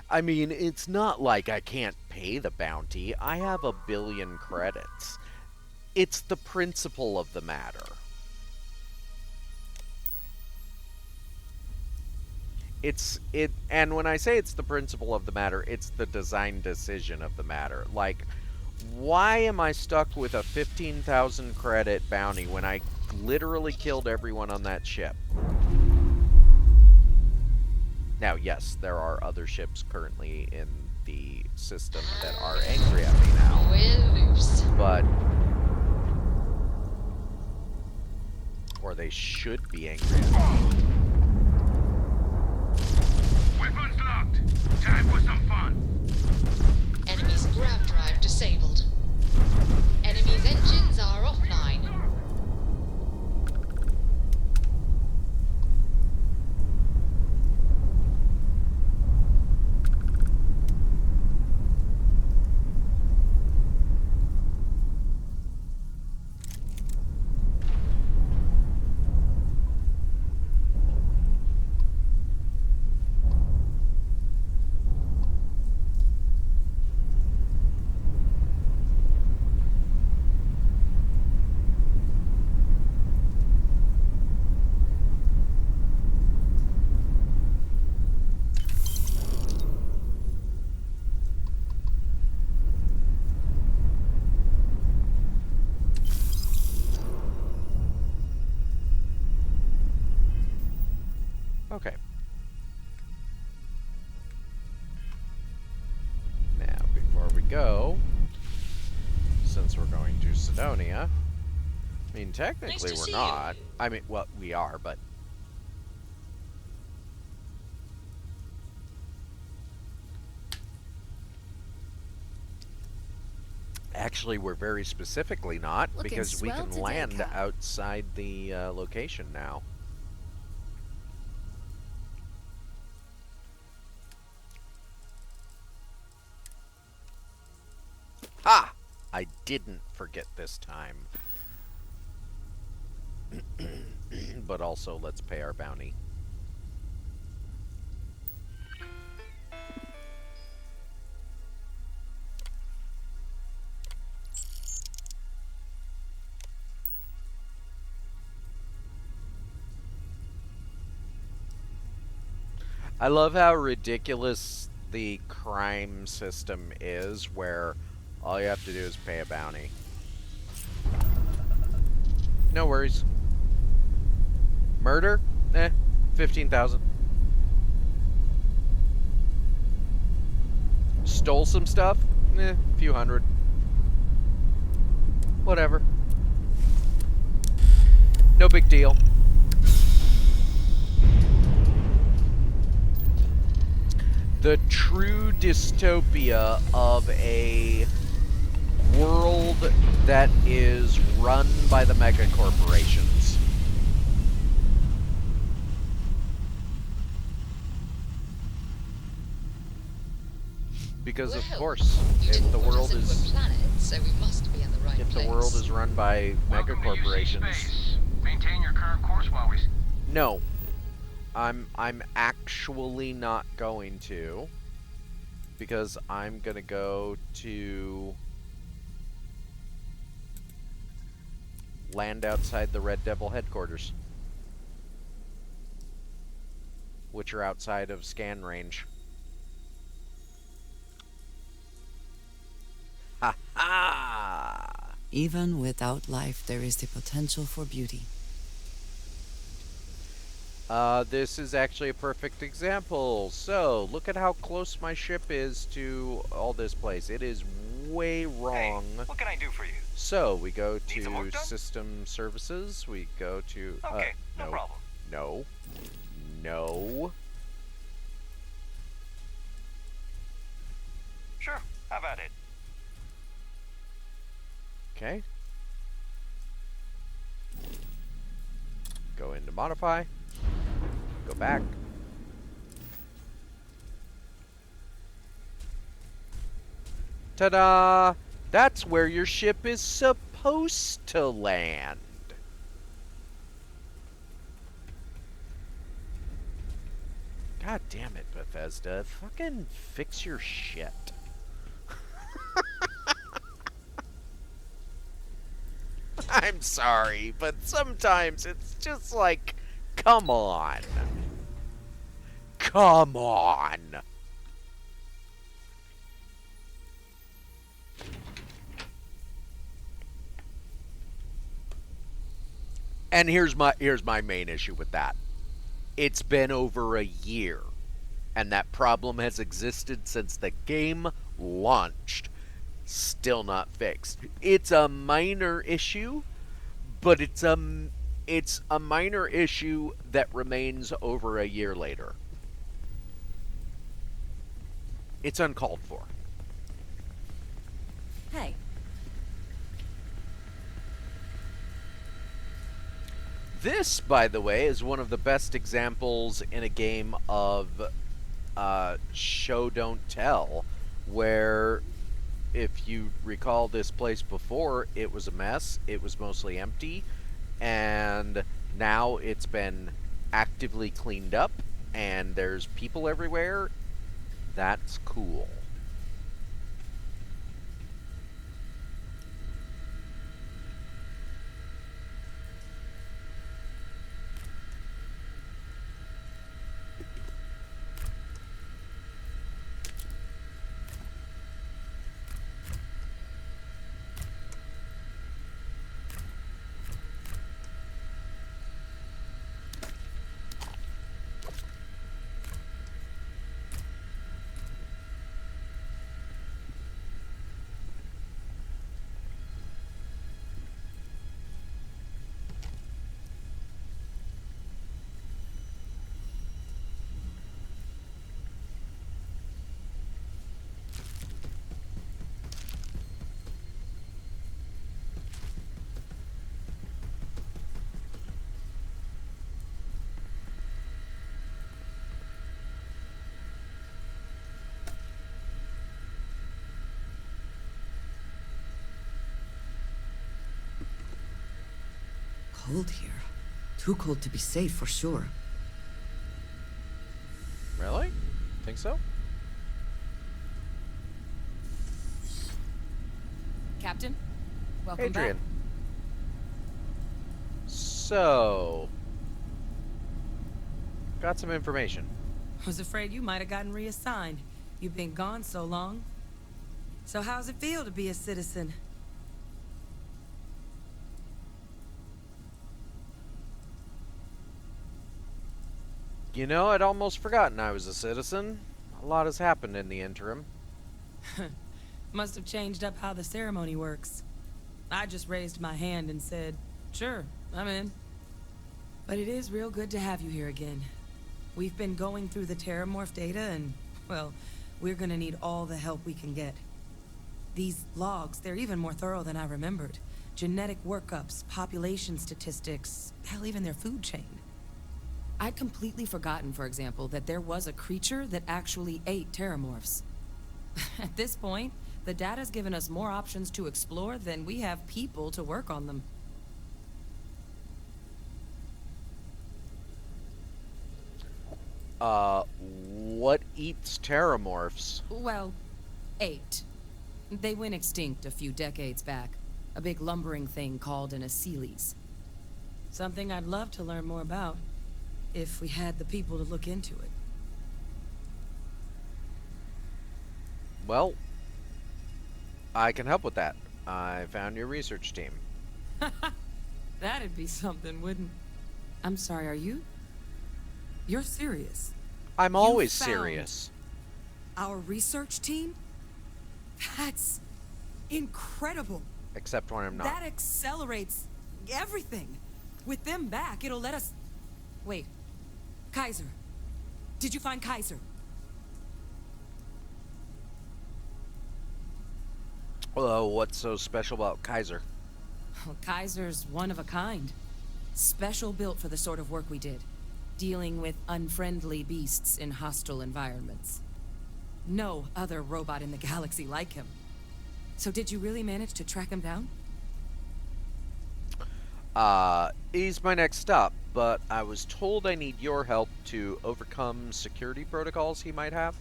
I mean, it's not like I can't pay the bounty. I have 1 billion credits. It's the principle of the matter. And when I say it's the principle of the matter, it's the design decision of the matter. Like, why am I stuck with a 15,000 credit bounty when I literally killed everyone on that ship? Now, yes, there are other ships currently in the system that are angry at me now. We're loose. But... Or they should be angry at me. Weapons locked. Time for some fun. Enemy's grav drive disabled. Enemy's engines are offline. Okay. Now, before we go, since we're going to Sidonia, I mean, technically we're not. I mean, well, we are, but... Actually, we're very specifically not, because we can land outside the location now. Ah! I didn't forget this time. But also, let's pay our bounty. I love how ridiculous the crime system is, where all you have to do is pay a bounty. No worries. Murder? 15,000. Stole some stuff? A few hundred. Whatever. No big deal. The true dystopia of a world that is run by the mega corporations. Because well, of course, if the world into is a planet, so we must be in the right if place. the world is run by mega Welcome to UC corporations. Space. Maintain your current course while we... No. I'm actually not going to, because I'm gonna go to land outside the Red Devil headquarters, which are outside of scan range. Ha ha! Even without life, there is the potential for beauty. This is actually a perfect example. So, look at how close my ship is to all this place. It is way wrong. Hey, what can I do for you? So, we go Need some work to done? system services. We go to... Okay, no problem. No. No. Sure, how about it? Okay. Go into modify. Go back. Ta-da! That's where your ship is supposed to land. God damn it, Bethesda. Fucking fix your shit. I'm sorry, but sometimes it's just like, come on. Come on. And here's my main issue with that. It's been over a year, and that problem has existed since the game launched. Still not fixed. It's a minor issue, but it's a minor issue that remains over a year later. It's uncalled for. Hey. This, by the way, is one of the best examples in a game of show don't tell, where if you recall this place before, it was a mess, it was mostly empty, and now it's been actively cleaned up, and there's people everywhere. That's cool. Cold here. Too cold to be safe, for sure. Really? Think so? Captain, welcome Adrian. back. So, got some information. Was afraid you might have gotten reassigned. You've been gone so long. So how's it feel to be a citizen? You know, I'd almost forgotten I was a citizen. A lot has happened in the interim. Must have changed up how the ceremony works. I just raised my hand and said, sure, I'm in. But it is real good to have you here again. We've been going through the Terramorph data and, well, we're gonna need all the help we can get. These logs, they're even more thorough than I remembered. Genetic workups, population statistics, hell, even their food chain. I'd completely forgotten, for example, that there was a creature that actually ate Terramorphs. At this point, the data's given us more options to explore than we have people to work on them. What eats terramorphs? Well, 8. They went extinct a few decades back. A big lumbering thing called an Acoeles. Something I'd love to learn more about, if we had the people to look into it. Well, I can help with that. I found your research team. That'd be something, wouldn't... I'm sorry, are you? You're serious? I'm always serious. Our research team? That's incredible. Except when I'm not. That accelerates everything. With them back, it'll let us... Wait. Kaiser. Did you find Kaiser? Well, what's so special about Kaiser? Well, Kaiser's one of a kind. Special built for the sort of work we did. Dealing with unfriendly beasts in hostile environments. No other robot in the galaxy like him. So did you really manage to track him down? He's my next stop, but I was told I need your help to overcome security protocols he might have.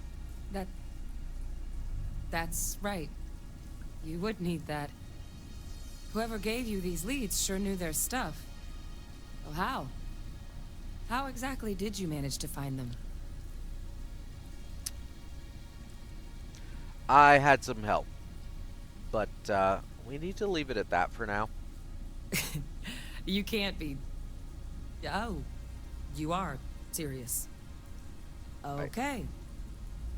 That's right. You would need that. Whoever gave you these leads sure knew their stuff. Well, how? How exactly did you manage to find them? I had some help, but we need to leave it at that for now. You can't be... Oh, you are serious. Okay.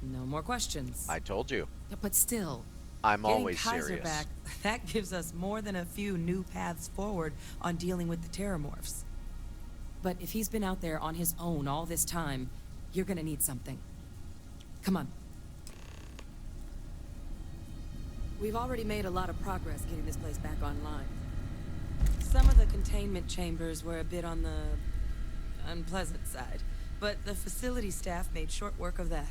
No more questions. I told you. But still, I'm always Kaiser serious. Back, that gives us more than a few new paths forward on dealing with the terramorphs. But if he's been out there on his own all this time, you're gonna need something. Come on. We've already made a lot of progress getting this place back online. Some of the containment chambers were a bit on the unpleasant side, but the facility staff made short work of that.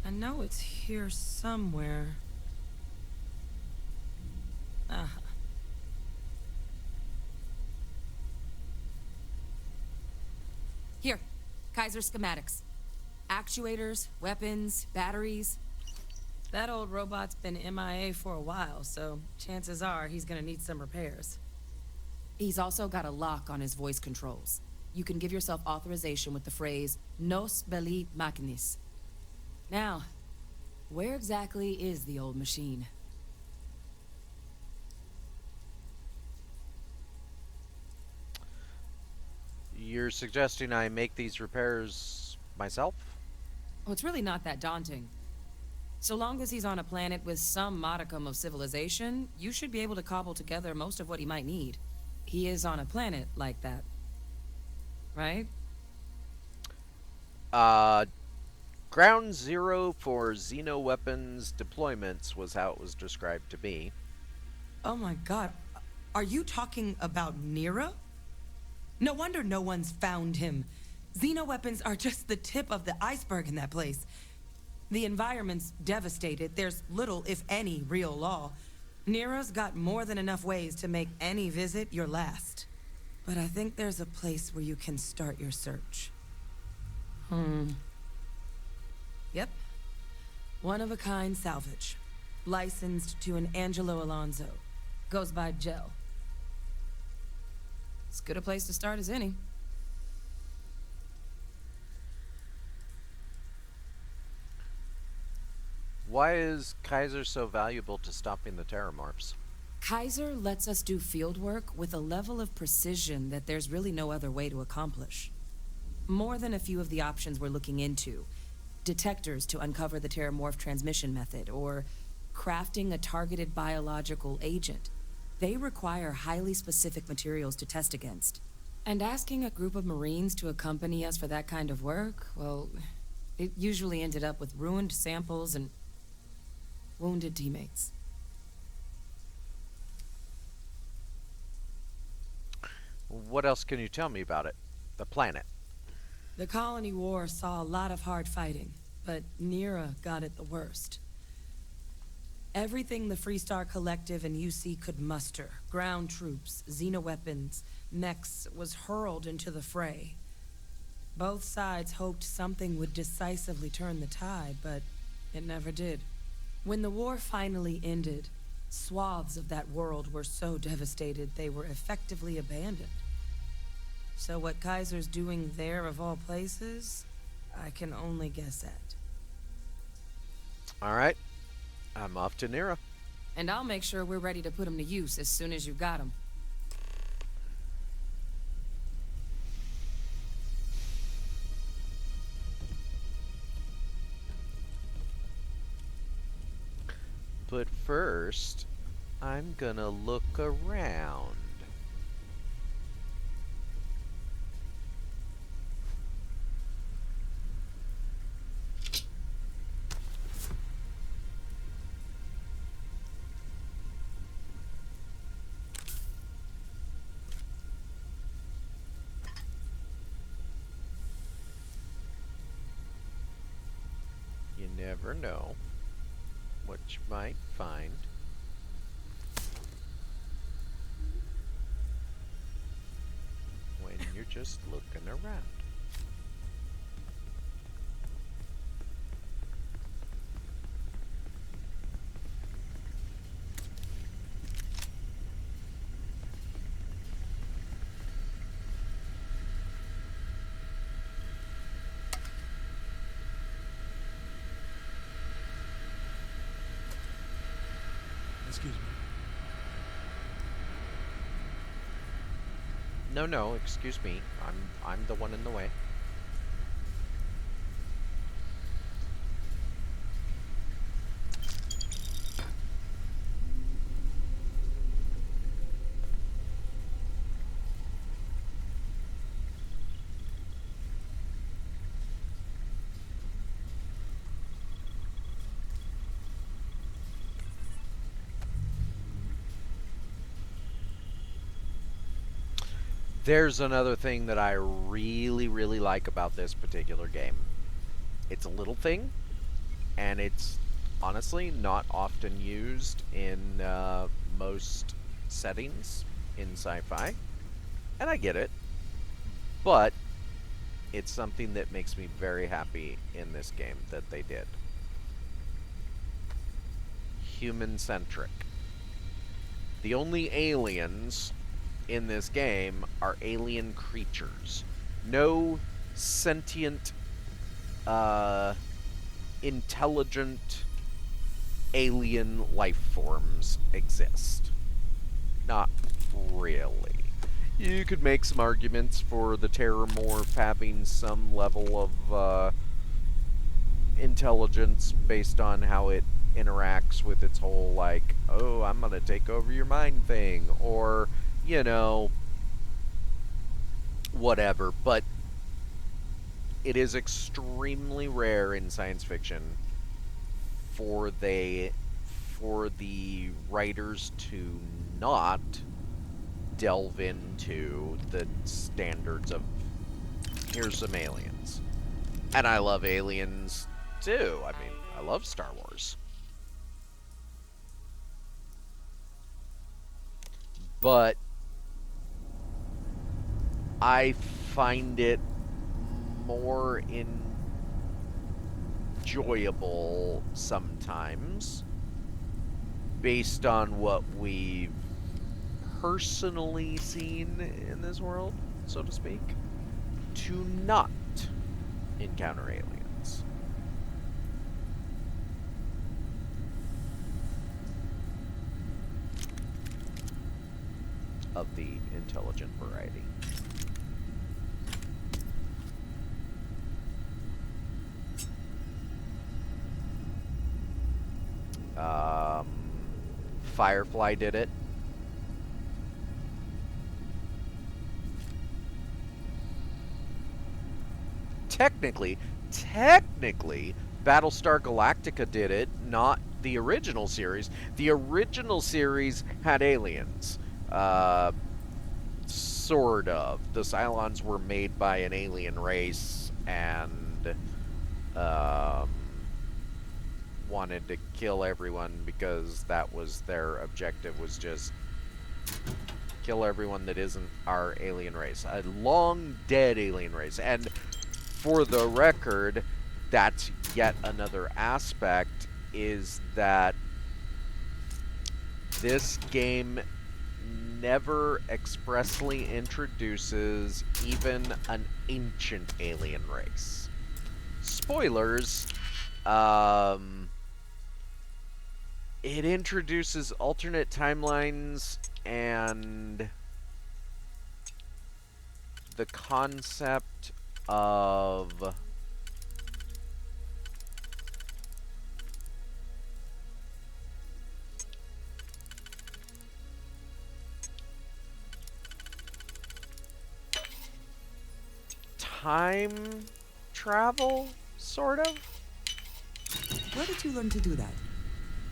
I know it's here somewhere. Here, Kaiser schematics. Actuators, weapons, batteries. That old robot's been MIA for a while, so chances are he's gonna need some repairs. He's also got a lock on his voice controls. You can give yourself authorization with the phrase, Nos belli machinis. Now, where exactly is the old machine? You're suggesting I make these repairs myself? Oh, it's really not that daunting. So long as he's on a planet with some modicum of civilization, you should be able to cobble together most of what he might need. He is on a planet like that. Right? Ground zero for xeno-weapons deployments was how it was described to me. Oh my god. Are you talking about Nero? No wonder no one's found him. Xeno-weapons are just the tip of the iceberg in that place. The environment's devastated. There's little, if any, real law. Nero's got more than enough ways to make any visit your last. But I think there's a place where you can start your search. Yep. One-of-a-kind salvage. Licensed to an Angelo Alonso. Goes by Gel. As good a place to start as any. Why is Kaiser so valuable to stopping the terramorphs? Kaiser lets us do field work with a level of precision that there's really no other way to accomplish. More than a few of the options we're looking into. Detectors to uncover the terramorph transmission method, or crafting a targeted biological agent. They require highly specific materials to test against. And asking a group of Marines to accompany us for that kind of work, well, it usually ended up with ruined samples and wounded teammates. What else can you tell me about it? The planet. The Colony War saw a lot of hard fighting, but Nira got it the worst. Everything the Freestar Collective and UC could muster, ground troops, xenoweapons, mechs, was hurled into the fray. Both sides hoped something would decisively turn the tide, but it never did. When the war finally ended, swaths of that world were so devastated they were effectively abandoned. So what Kaiser's doing there of all places, I can only guess at. All right. I'm off to Nira. And I'll make sure we're ready to put him to use as soon as you got him. But first, I'm gonna look around. You never know what you might find. When you're just looking around. Excuse me. No, excuse me. I'm the one in the way. There's another thing that I really, really like about this particular game. It's a little thing, and it's honestly not often used in most settings in sci-fi. And I get it, but it's something that makes me very happy in this game that they did. Human-centric. The only aliens in this game are alien creatures. No sentient, intelligent alien life forms exist. Not really. You could make some arguments for the Terramorph having some level of intelligence based on how it interacts with its whole, like, oh, I'm gonna take over your mind thing, or, you know, whatever. But it is extremely rare in science fiction for the writers to not delve into the standards of, here's some aliens. And I love aliens too. I mean, I love Star Wars. But I find it more enjoyable sometimes based on what we've personally seen in this world, so to speak, to not encounter aliens. Of the intelligent variety. Firefly did it. technically, Battlestar Galactica did it, not the original series. The original series had aliens. Sort of. The Cylons were made by an alien race and wanted to kill everyone because that was their objective, was just kill everyone that isn't our alien race. A long dead alien race. And for the record, that's yet another aspect, is that this game never expressly introduces even an ancient alien race. Spoilers, it introduces alternate timelines and the concept of time travel, sort of. Where did you learn to do that?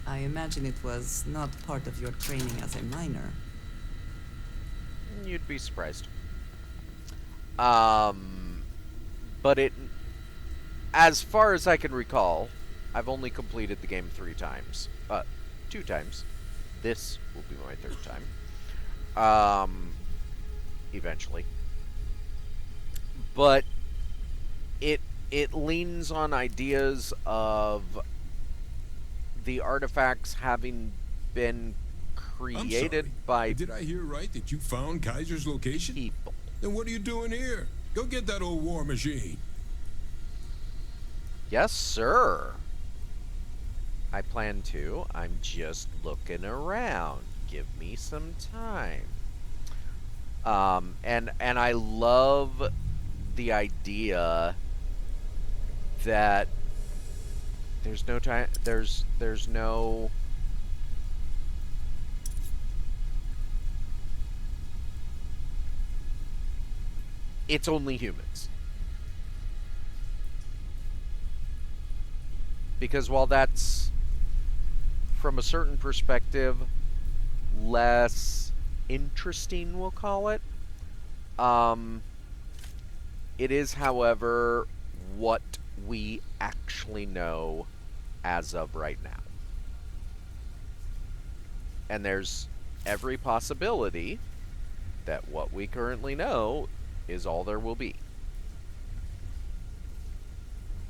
I imagine it was not part of your training as a miner. You'd be surprised. But it, as far as I can recall, I've only completed the game 3 times. 2 times. This will be my 3rd time. Eventually. But it leans on ideas of the artifacts having been created by... Did I hear right that you found Kaiser's location? People. Then what are you doing here? Go get that old war machine. Yes, sir. I plan to. I'm just looking around. Give me some time. And I love the idea that there's no time, there's no it's only humans. Because while that's, from a certain perspective, less interesting, we'll call it, it is, however, what we actually know as of right now. And there's every possibility that what we currently know is all there will be.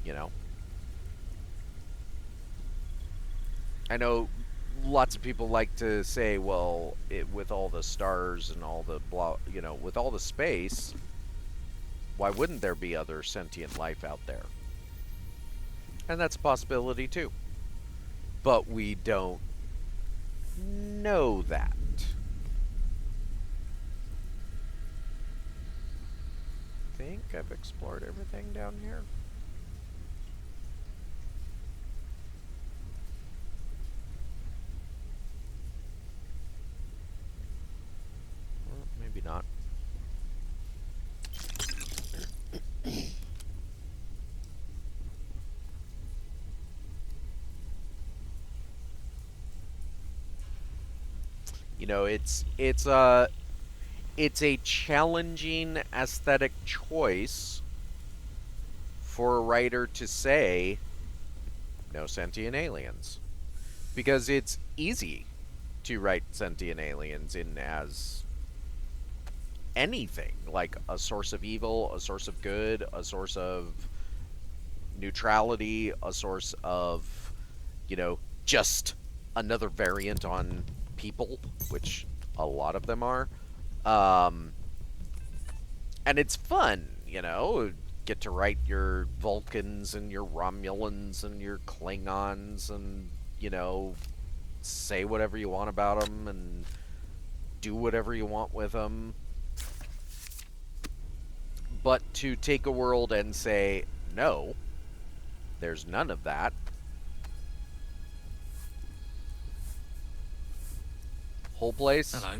You know? I know lots of people like to say, well, with all the stars and all the blah, you know, with all the space, why wouldn't there be other sentient life out there? And that's a possibility too. But we don't know that. I think I've explored everything down here. Well, maybe not. You know, it's a challenging aesthetic choice for a writer to say no sentient aliens, because it's easy to write sentient aliens in as anything, like a source of evil, a source of good, a source of neutrality, a source of, you know, just another variant on people, which a lot of them are. And it's fun, you know, get to write your Vulcans and your Romulans and your Klingons and, you know, say whatever you want about them and do whatever you want with them. But to take a world and say, no, there's none of that. Whole place? Hello.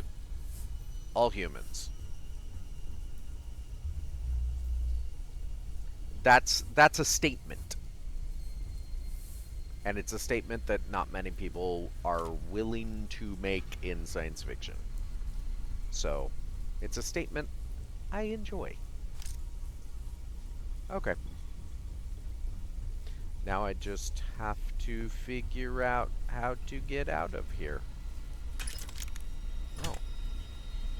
All humans. That's a statement. And it's a statement that not many people are willing to make in science fiction. So, it's a statement I enjoy. Okay. Now I just have to figure out how to get out of here. Oh.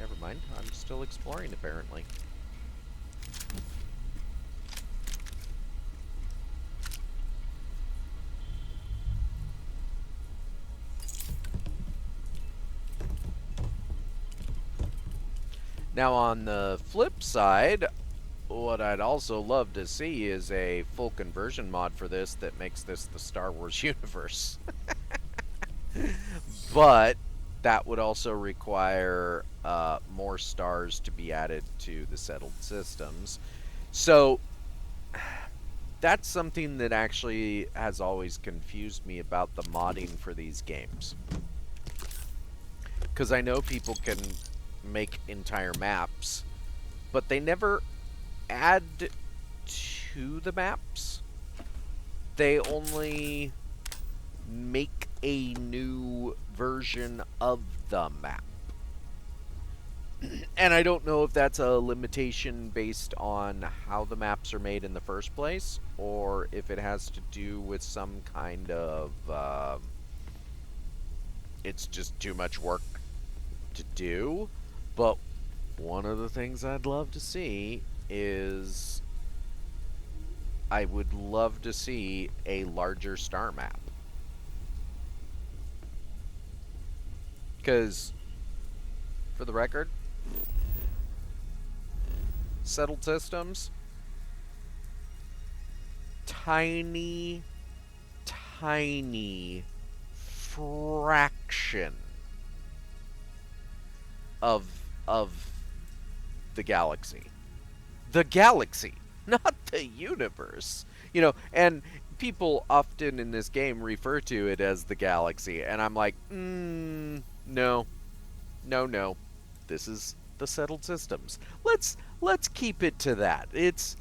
Never mind. I'm still exploring, apparently. Now, on the flip side, what I'd also love to see is a full conversion mod for this that makes this the Star Wars universe. But that would also require more stars to be added to the settled systems. So that's something that actually has always confused me about the modding for these games. Because I know people can make entire maps, but they never add to the maps. They only make a new version of the map. And I don't know if that's a limitation based on how the maps are made in the first place, or if it has to do with some kind of it's just too much work to do. But one of the things I'd love to see is I would love to see a larger star map. Because, for the record, settled systems, tiny fraction of the galaxy. The galaxy, not the universe. You know, and people often in this game refer to it as the galaxy, and I'm like, no. This is the settled systems. Let's keep it to that. It's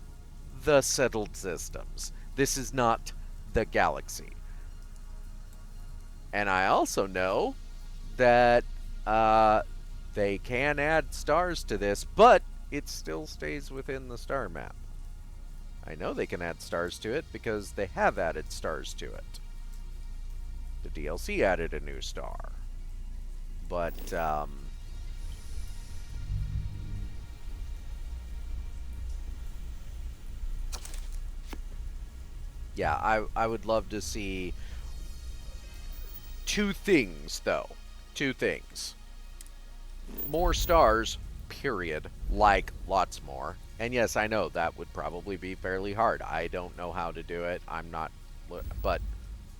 the settled systems. This is not the galaxy. And I also know that they can add stars to this, but it still stays within the star map. I know they can add stars to it because they have added stars to it. The DLC added a new star. But, yeah, I would love to see two things, though. Two things. More stars, period. Like, lots more. And yes, I know that would probably be fairly hard. I don't know how to do it. I'm not... But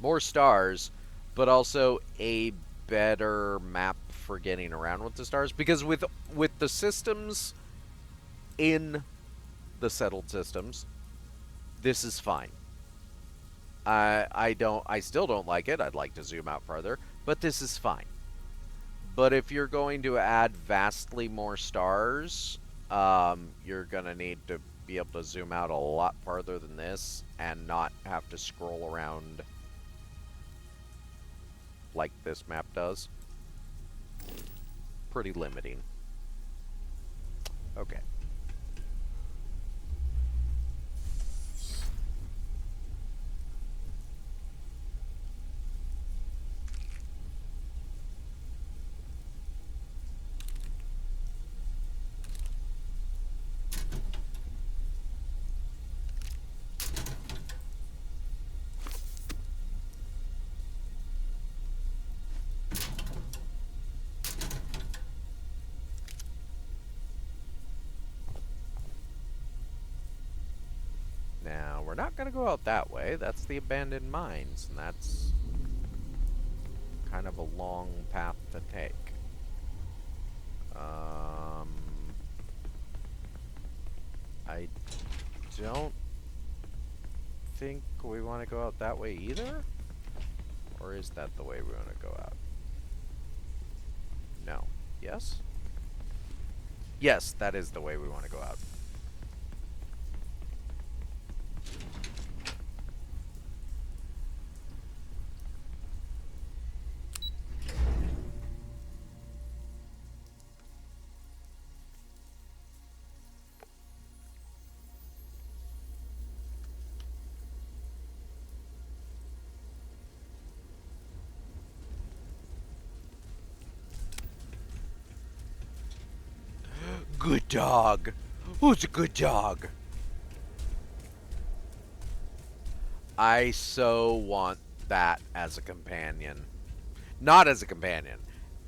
more stars, but also a better map for getting around with the stars. Because with the systems in the settled systems, this is fine. I still don't like it. I'd like to zoom out farther, but this is fine. But if you're going to add vastly more stars, you're gonna need to be able to zoom out a lot farther than this and not have to scroll around like this map does. Pretty limiting. Okay. Now, we're not going to go out that way. That's the abandoned mines, and that's kind of a long path to take. I don't think we want to go out that way either? Or is that the way we want to go out? No. Yes? Yes, that is the way we want to go out. good dog? Who's a good dog? I so want that as a companion. Not as a companion.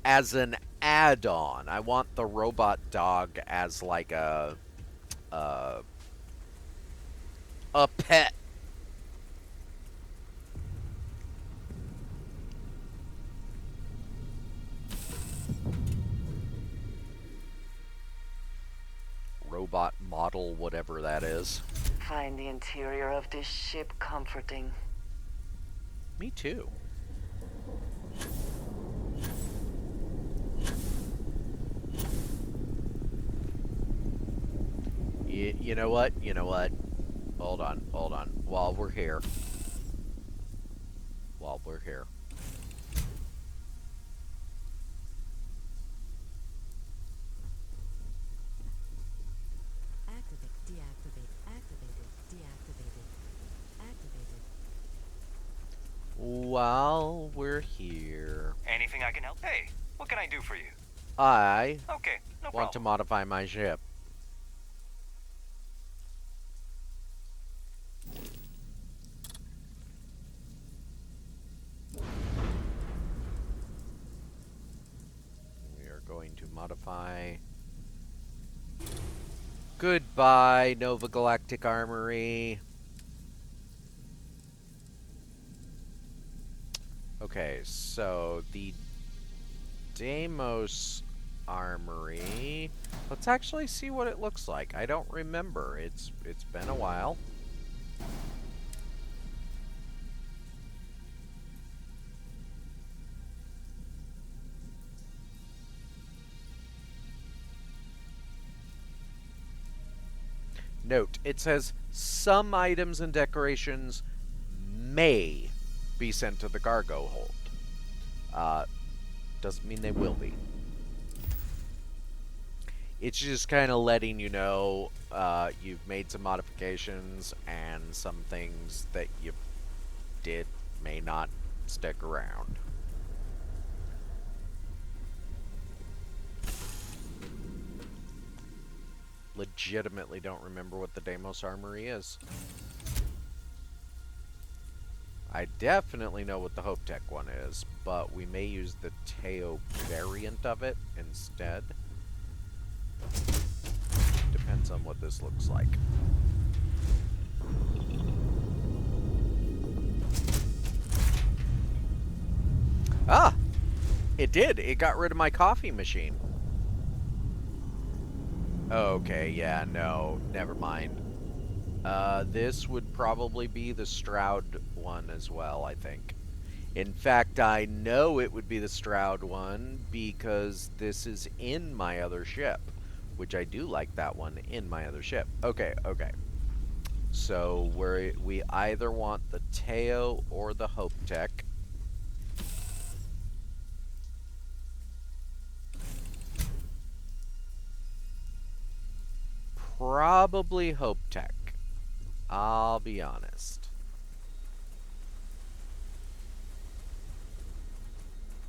As an add-on. I want the robot dog as like a pet. Robot model, whatever that is. Find the interior of this ship comforting. Me too. You know what? You know what? Hold on. While we're here. Activate, deactivate, activated, deactivated, activated. While we're here. Anything I can help? Hey, what can I do for you? I Okay, no want to problem. modify my ship. We are going to modify. Goodbye, Nova Galactic Armory. Okay, so the Deimos Armory. Let's actually see what it looks like. I don't remember. It's been a while. Note, it says some items and decorations may be sent to the cargo hold. Doesn't mean they will be. It's just kind of letting you know you've made some modifications and some things that you did may not stick around. Legitimately don't remember what the Deimos Armory is. I definitely know what the Hope Tech one is, but we may use the Teo variant of it instead. Depends on what this looks like. Ah! It did! It got rid of my coffee machine. Okay, yeah, no, never mind. This would probably be the Stroud one as well, I think. In fact, I know it would be the Stroud one because this is in my other ship, which I do like that one in my other ship. Okay. So we either want the Teo or the Hope Tech. Probably Hope Tech. I'll be honest.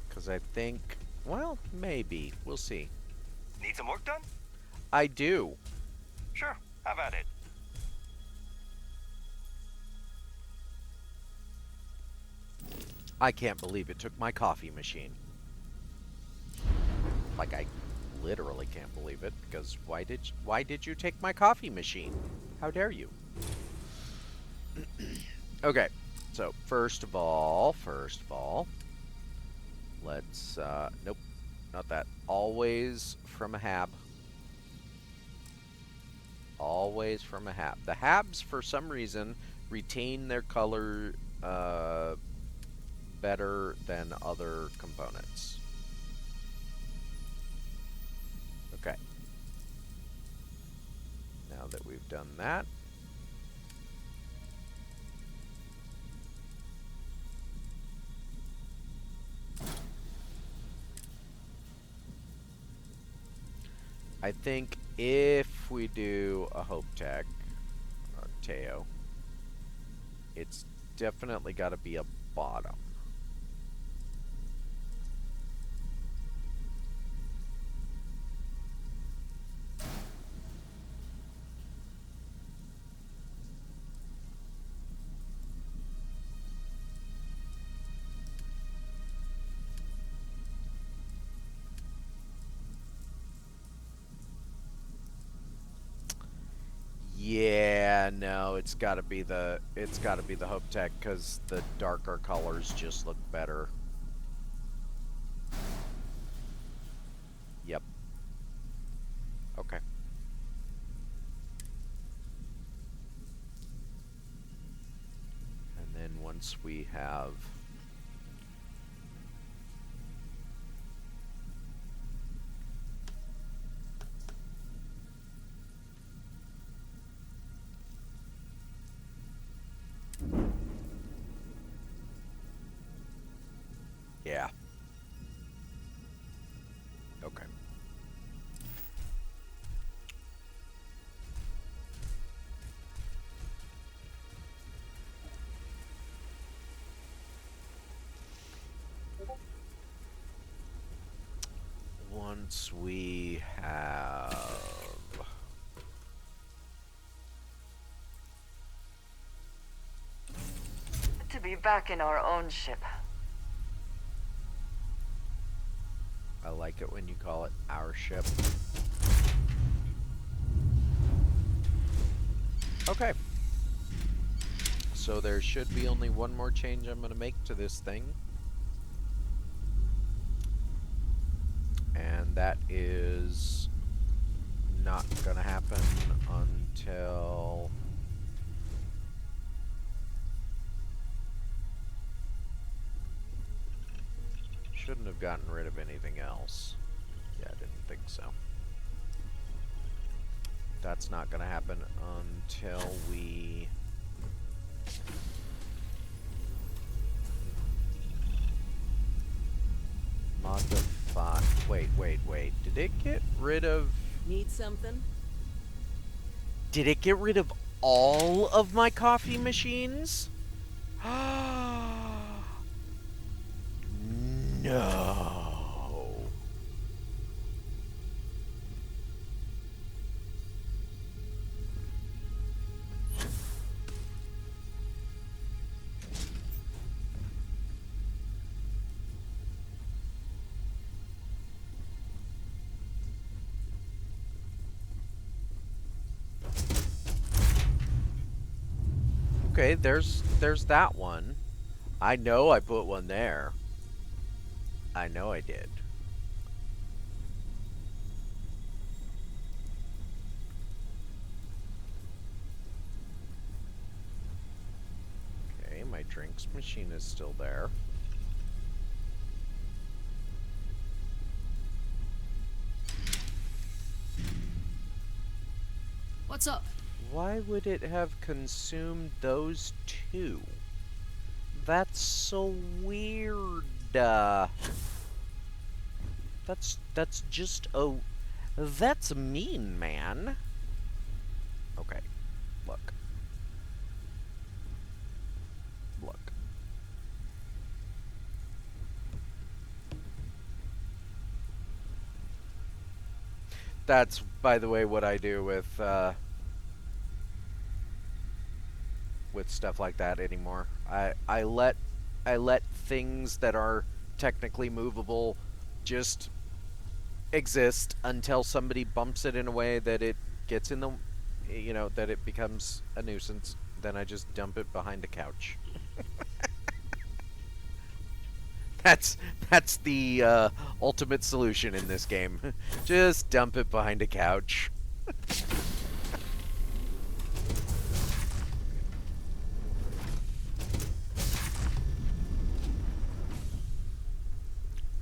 Because I think, well, maybe. We'll see. Need some work done? I do. Sure, have at it. I can't believe it took my coffee machine. Like, I literally can't believe it, because why did you take my coffee machine? How dare you? Okay, so first of all, let's, nope, not that. Always from a hab. Always from a hab. The habs, for some reason, retain their color better than other components. Okay. Now that we've done that, I think if we do a Hope Tech, or Teo, it's definitely got to be a bottom. No, it's gotta be the Hope Tech, because the darker colors just look better. Yep. Okay. And then once we have yeah. Okay. Once we have to be back in our own ship. I like it when you call it our ship. Okay. So there should be only one more change I'm going to make to this thing. And that is not going to happen until shouldn't have gotten rid of anything else. Yeah, I didn't think so. That's not going to happen until we modify. Wait. Did it get rid of... Need something? Did it get rid of all of my coffee machines? No. Okay, there's that one. I know I put one there. I know I did. Okay, my drinks machine is still there. What's up? Why would it have consumed those two? That's so weird. That's just that's mean, man. Okay, look. That's, by the way, what I do with stuff like that anymore. I let things that are technically movable just exist until somebody bumps it in a way that it gets in the, you know, that it becomes a nuisance. Then I just dump it behind a couch. That's the ultimate solution in this game. Just dump it behind a couch.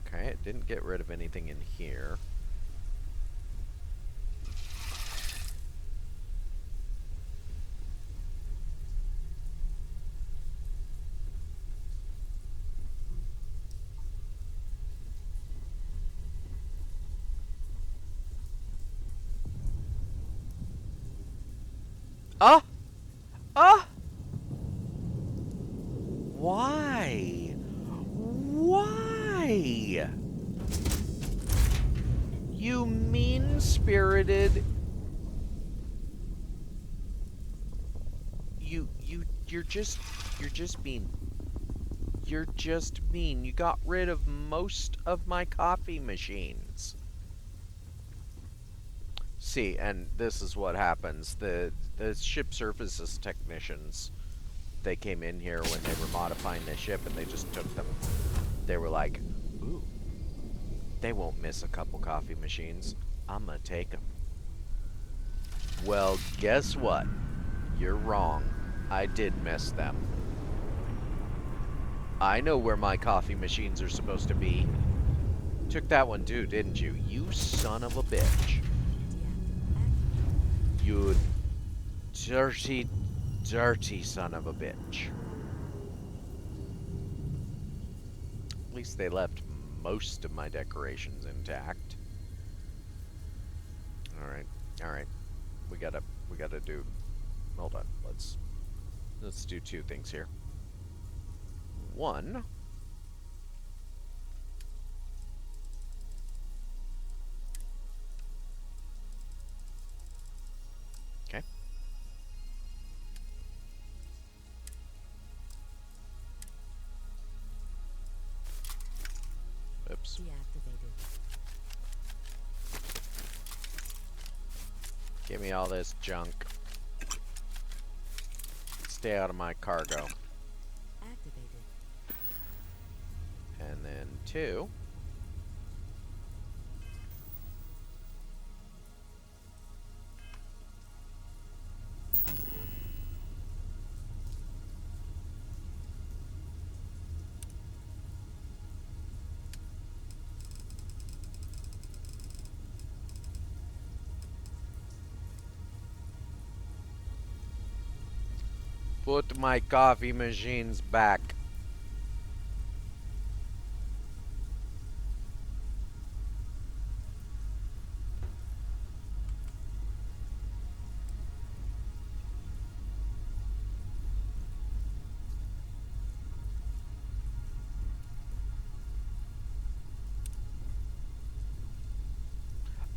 Okay, it didn't get rid of anything in here. Why? Why? You mean-spirited... You're just mean. You're just mean. You got rid of most of my coffee machines. See, and this is what happens. The ship services technicians, they came in here when they were modifying the ship and they just took them. They were like, ooh, they won't miss a couple coffee machines. I'm gonna take them. Well, guess what? You're wrong. I did miss them. I know where my coffee machines are supposed to be. Took that one too, didn't you? You son of a bitch. You dirty, dirty son of a bitch. At least they left most of my decorations intact. Alright, alright. We gotta do... Hold on, let's do two things here. One... Okay. Oops. Give me all this junk. Stay out of my cargo. And then two. Put my coffee machines back.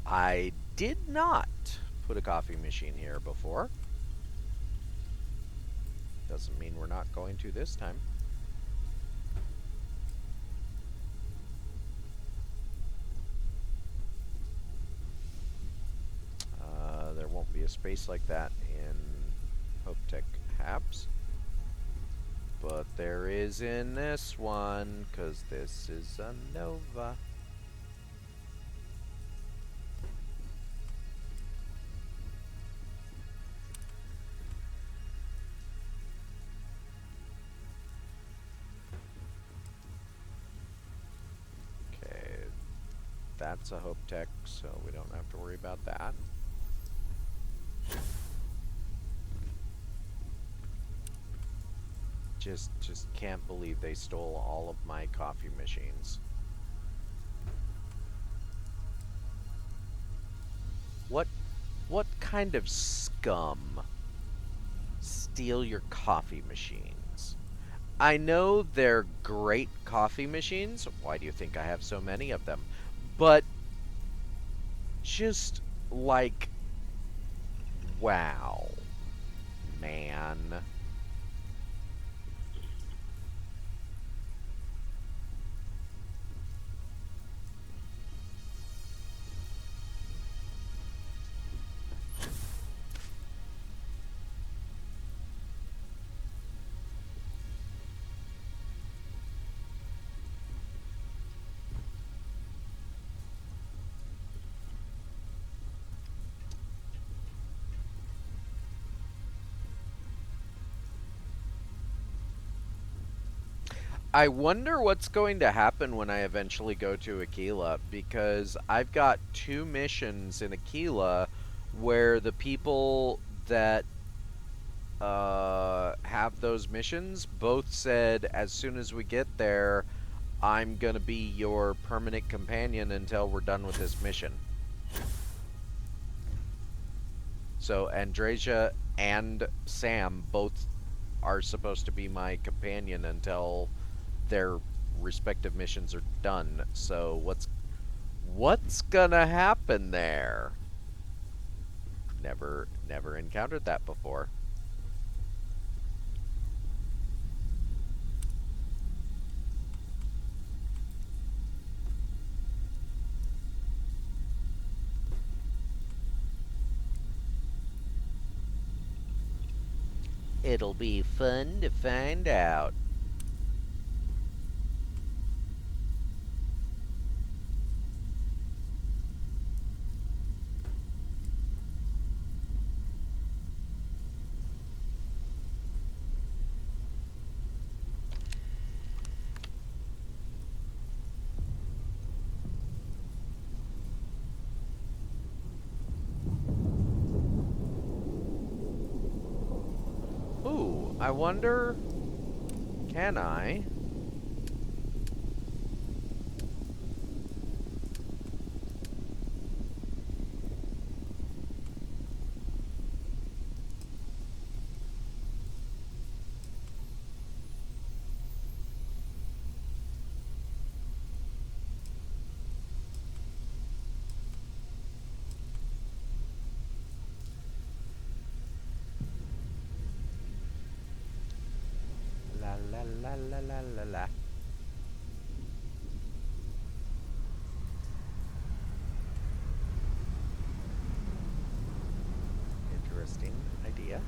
I did not put a coffee machine here before. Doesn't mean we're not going to this time. There won't be a space like that in Hope Tech Habs. But there is in this one, because this is a Nova. Okay, that's a Hope Tech, so we don't have to worry about that. Just can't believe they stole all of my coffee machines. What kind of scum steal your coffee machines? I know they're great coffee machines. Why do you think I have so many of them? But just like, wow, man. I wonder what's going to happen when I eventually go to Aquila, because I've got 2 missions in Aquila where the people that have those missions both said, as soon as we get there, I'm gonna be your permanent companion until we're done with this mission. So Andreja and Sam both are supposed to be my companion until their respective missions are done. So what's gonna happen there? Never encountered that before. It'll be fun to find out. Ooh, I wonder, can I? La la la la la la la. Interesting idea.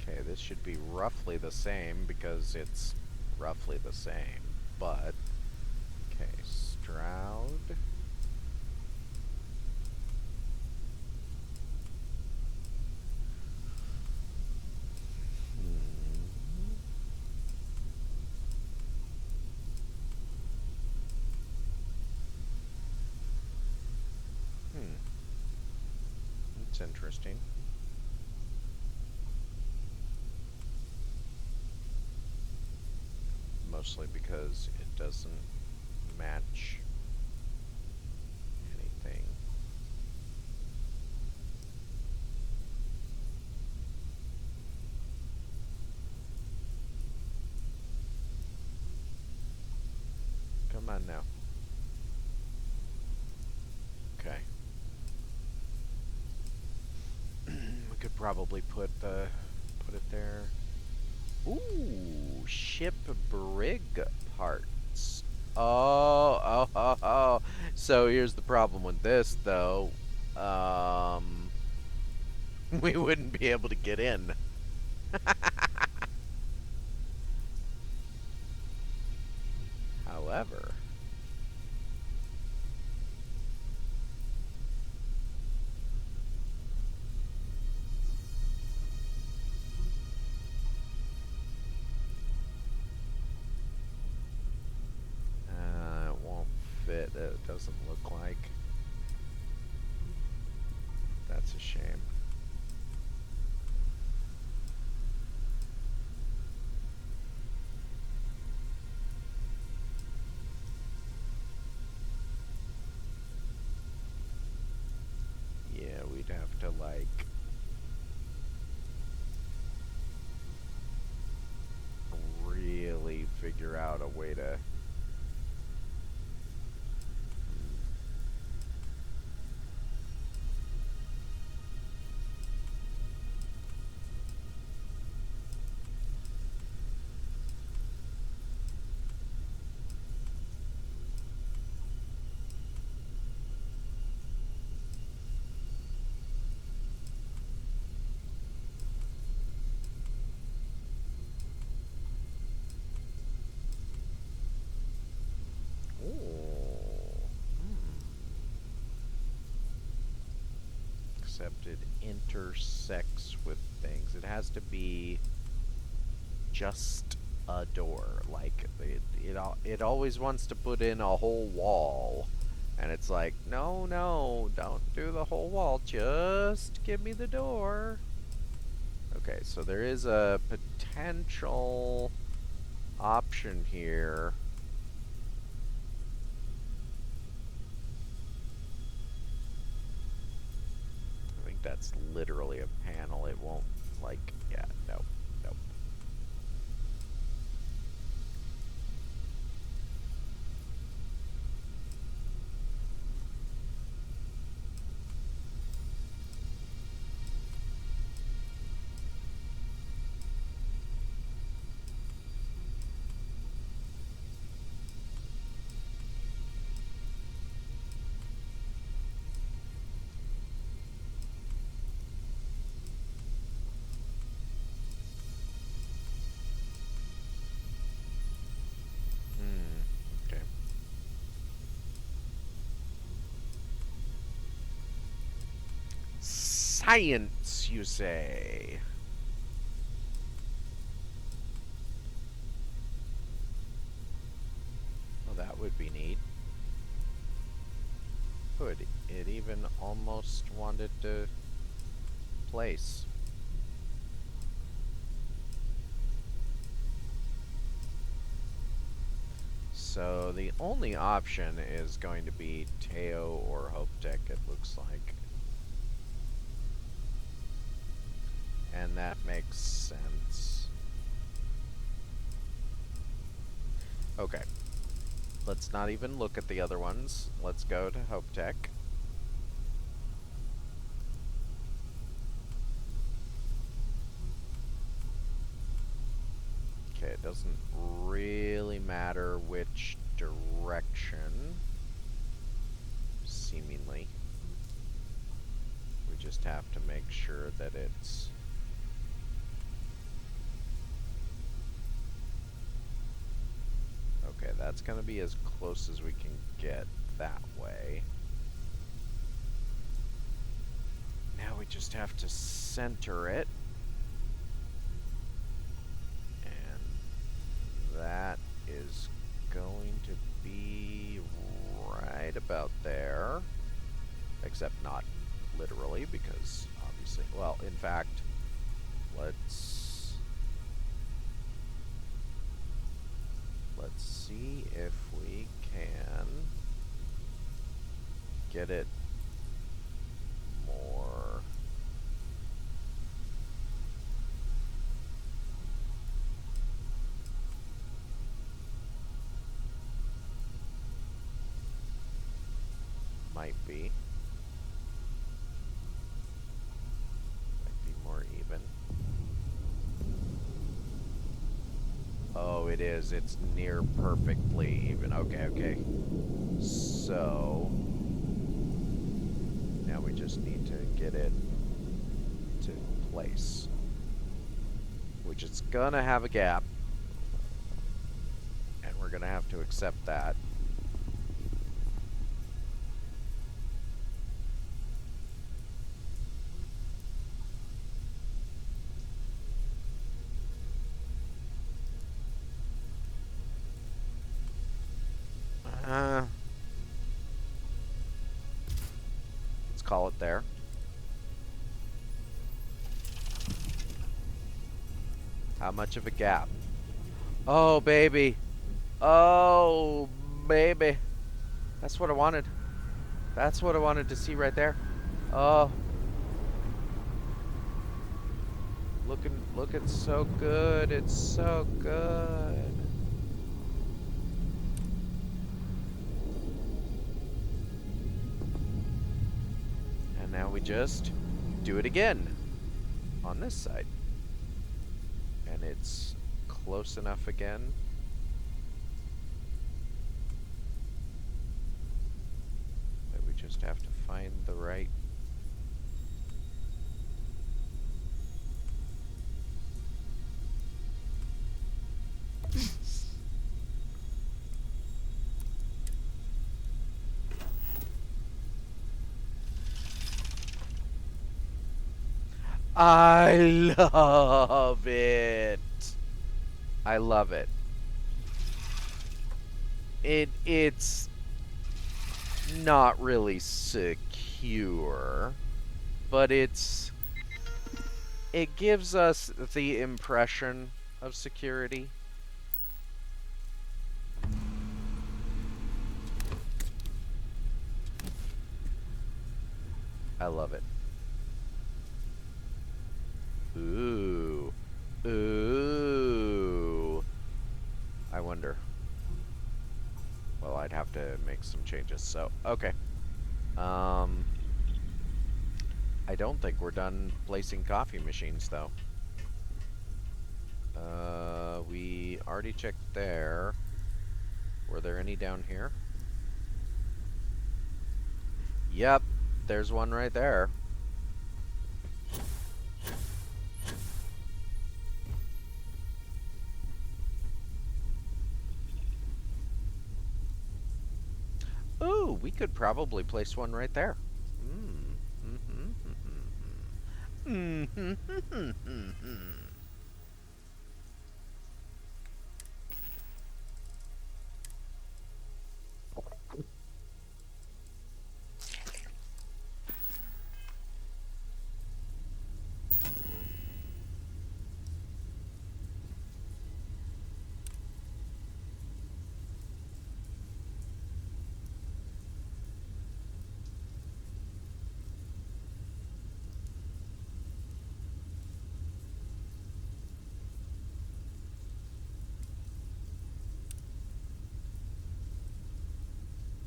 Okay, this should be roughly the same because it's roughly the same, but okay, Stroud. It's interesting. Mostly because it doesn't match anything. Come on now. Okay. We could probably put it there. Ooh, ship brig parts. Oh. So here's the problem with this, though. We wouldn't be able to get in. However, it won't fit. It doesn't look like. That's a shame. Yeah, we'd have to, like, really figure out a way to... Except it intersects with things. It has to be just a door. Like, it always wants to put in a whole wall. And it's like, no, don't do the whole wall. Just give me the door. Okay, so there is a potential option here. I think that's literally a panel. It won't, like, yeah, nope. Science, you say? Well, that would be neat. Good. It even almost wanted to place. So the only option is going to be Teo or Hopetech, it looks like. And that makes sense. Okay. Let's not even look at the other ones. Let's go to Hopetech. Okay, it doesn't really matter which direction, seemingly. We just have to make sure that it's... Okay, that's going to be as close as we can get that way. Now we just have to center it. And that is going to be right about there. Except not literally, because obviously... Well, in fact, let's see if we can get it more... Might be more even. Oh, it is. It's near perfectly even. Okay, okay. So now we just need to get it to place, which is gonna have a gap, and we're gonna have to accept that. Let's call it there. How much of a gap? Oh, baby. Oh, baby. That's what I wanted. That's what I wanted to see right there. Oh. Looking so good. It's so good. And now we just do it again on this side. And it's close enough again. That we just have to find the right... I love it. I love it. It's not really secure, but it gives us the impression of security. I love it. Ooh. Ooh. I wonder. Well, I'd have to make some changes, so, okay. I don't think we're done placing coffee machines, though. We already checked there. Were there any down here? Yep, there's one right there. Ooh, we could probably place one right there.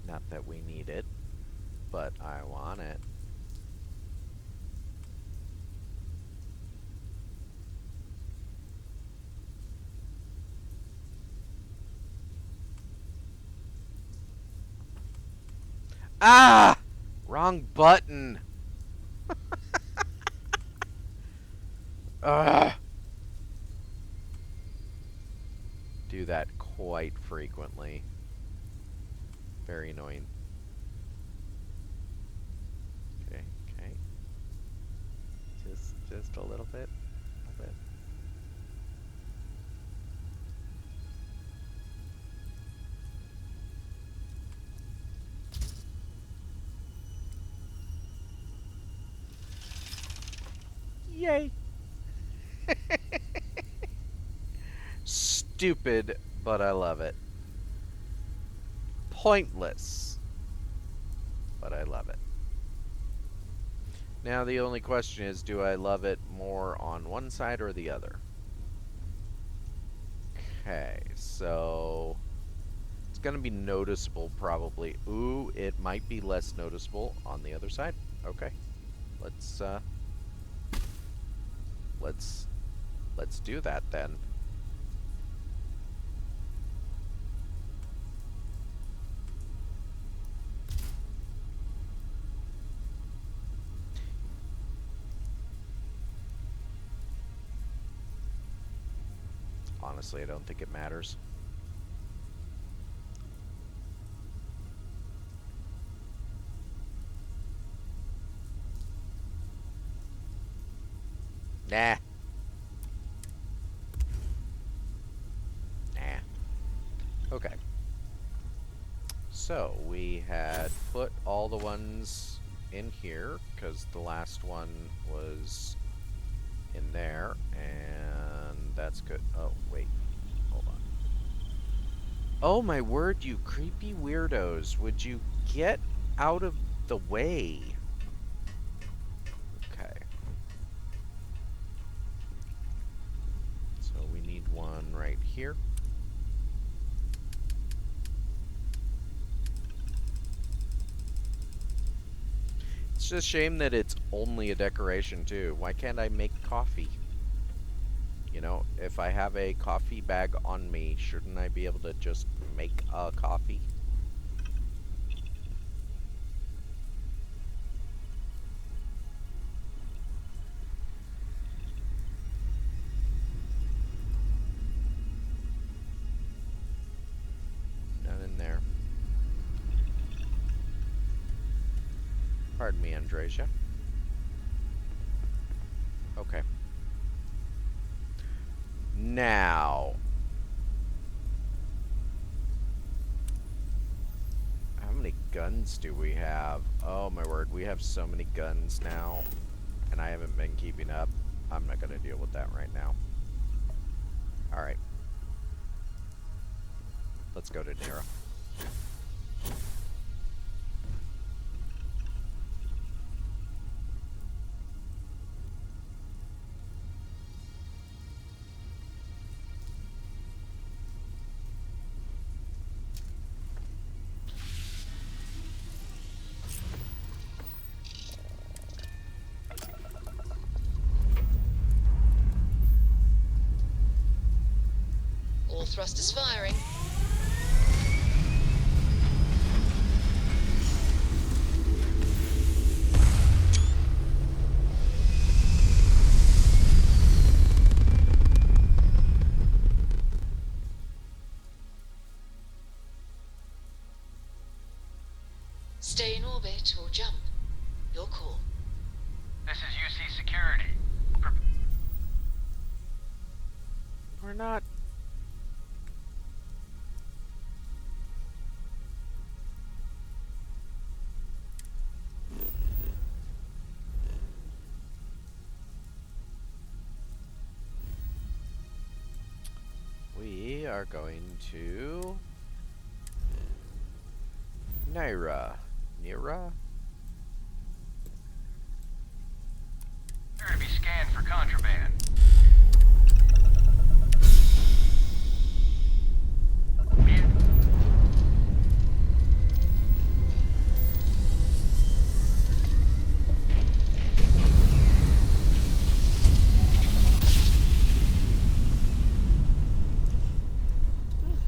Not that we need it, but I want it. Ah! Wrong button. Ugh. Do that quite frequently. Very annoying. Okay, okay. Just a little bit. A little bit. Yay! Stupid, but I love it. Pointless, but I love it. Now the only question is, do I love it more on one side or the other? Okay, so it's going to be noticeable probably. Ooh, it might be less noticeable on the other side. Okay. Let's do that then. Honestly, I don't think it matters. Nah. Nah. Okay. So, we had put all the ones in here, because the last one was in there, and that's good. Oh, wait. Hold on. Oh my word, you creepy weirdos. Would you get out of the way? Okay. So we need one right here. It's just a shame that it's only a decoration too. Why can't I make coffee? You know, if I have a coffee bag on me, shouldn't I be able to just make a coffee? None in there. Pardon me, Andresia. Okay. Now, how many guns do we have? Oh my word, we have so many guns now, and I haven't been keeping up. I'm not going to deal with that right now. Alright. Let's go to Nero. All thrusters firing. Stay in orbit or jump. Your call. This is UC Security. not. We are going to Nira. Nira? Appear to be scanned for contraband.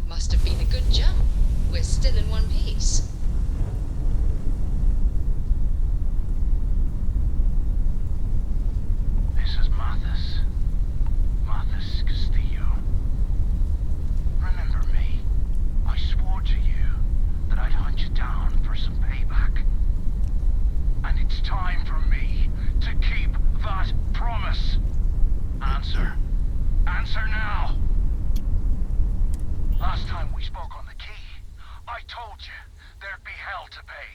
Must have been a good jump. We're still in one piece. This is Mathis. Mathis Castillo. Remember me? I swore to you that I'd hunt you down for some payback. And it's time for me to keep that promise. Answer. Answer now. Last time we spoke on the key, I told you there'd be hell to pay.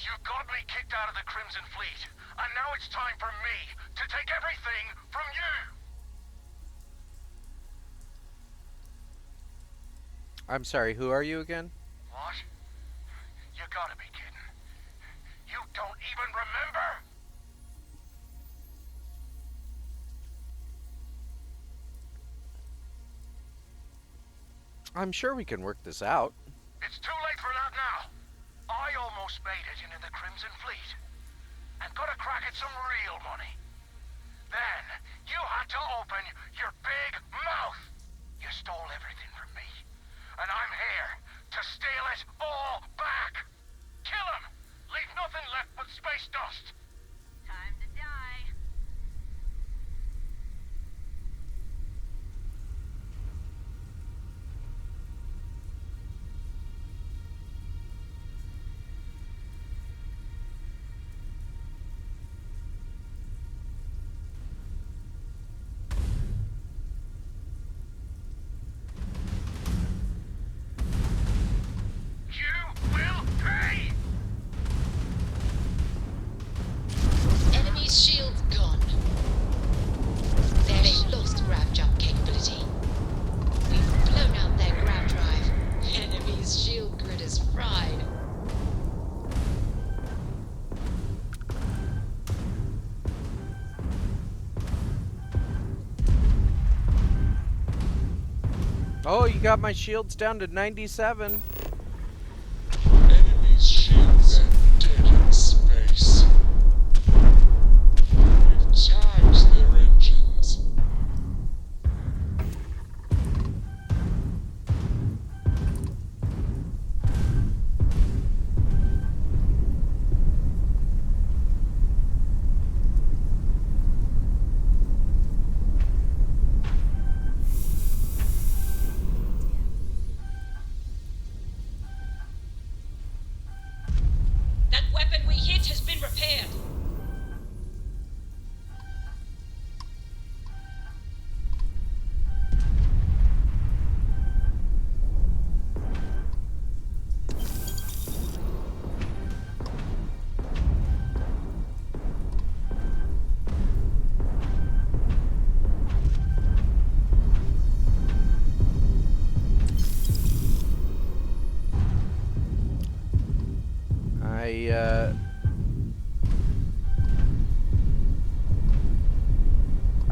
You got me kicked out of the Crimson Fleet, and now it's time for me to take everything from you! I'm sorry, who are you again? What? You gotta be kidding. You don't even remember? I'm sure we can work this out. It's too late for that now. I almost made it into the Crimson Fleet and got a crack at some real money. Then you had to open your big mouth. You stole everything from me, and I'm here to steal it all back. Kill him. Leave nothing left but space dust. Time to die. Enemy's shield's gone. They've lost grav jump capability. We've blown out their grav drive. Enemy's shield grid is fried. Oh, you got my shields down to 97. Enemy's shields are dead in space. We've charged their engines. That weapon we hit has been repaired.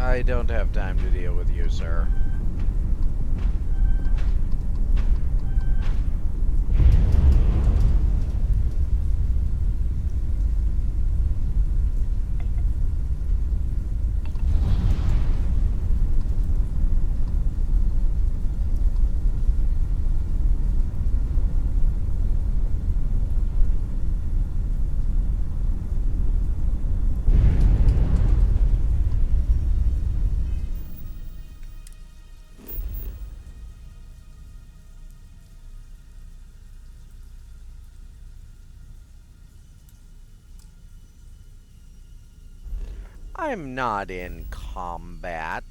I don't have time to deal with you, sir. I'm not in combat.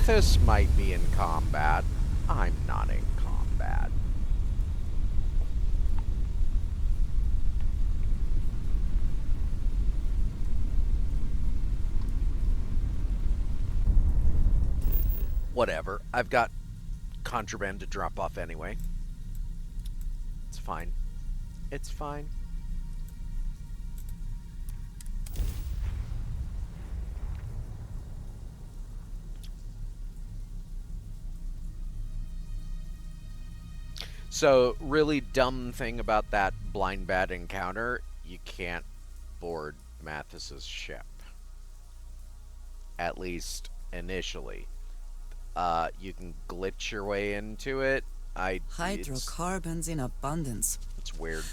Mathis might be in combat. I'm not in combat. Whatever. I've got contraband to drop off anyway. It's fine. It's fine. So, really dumb thing about that blind bat encounter, you can't board Mathis's ship. At least initially. You can glitch your way into it. Hydrocarbons in abundance. It's weird.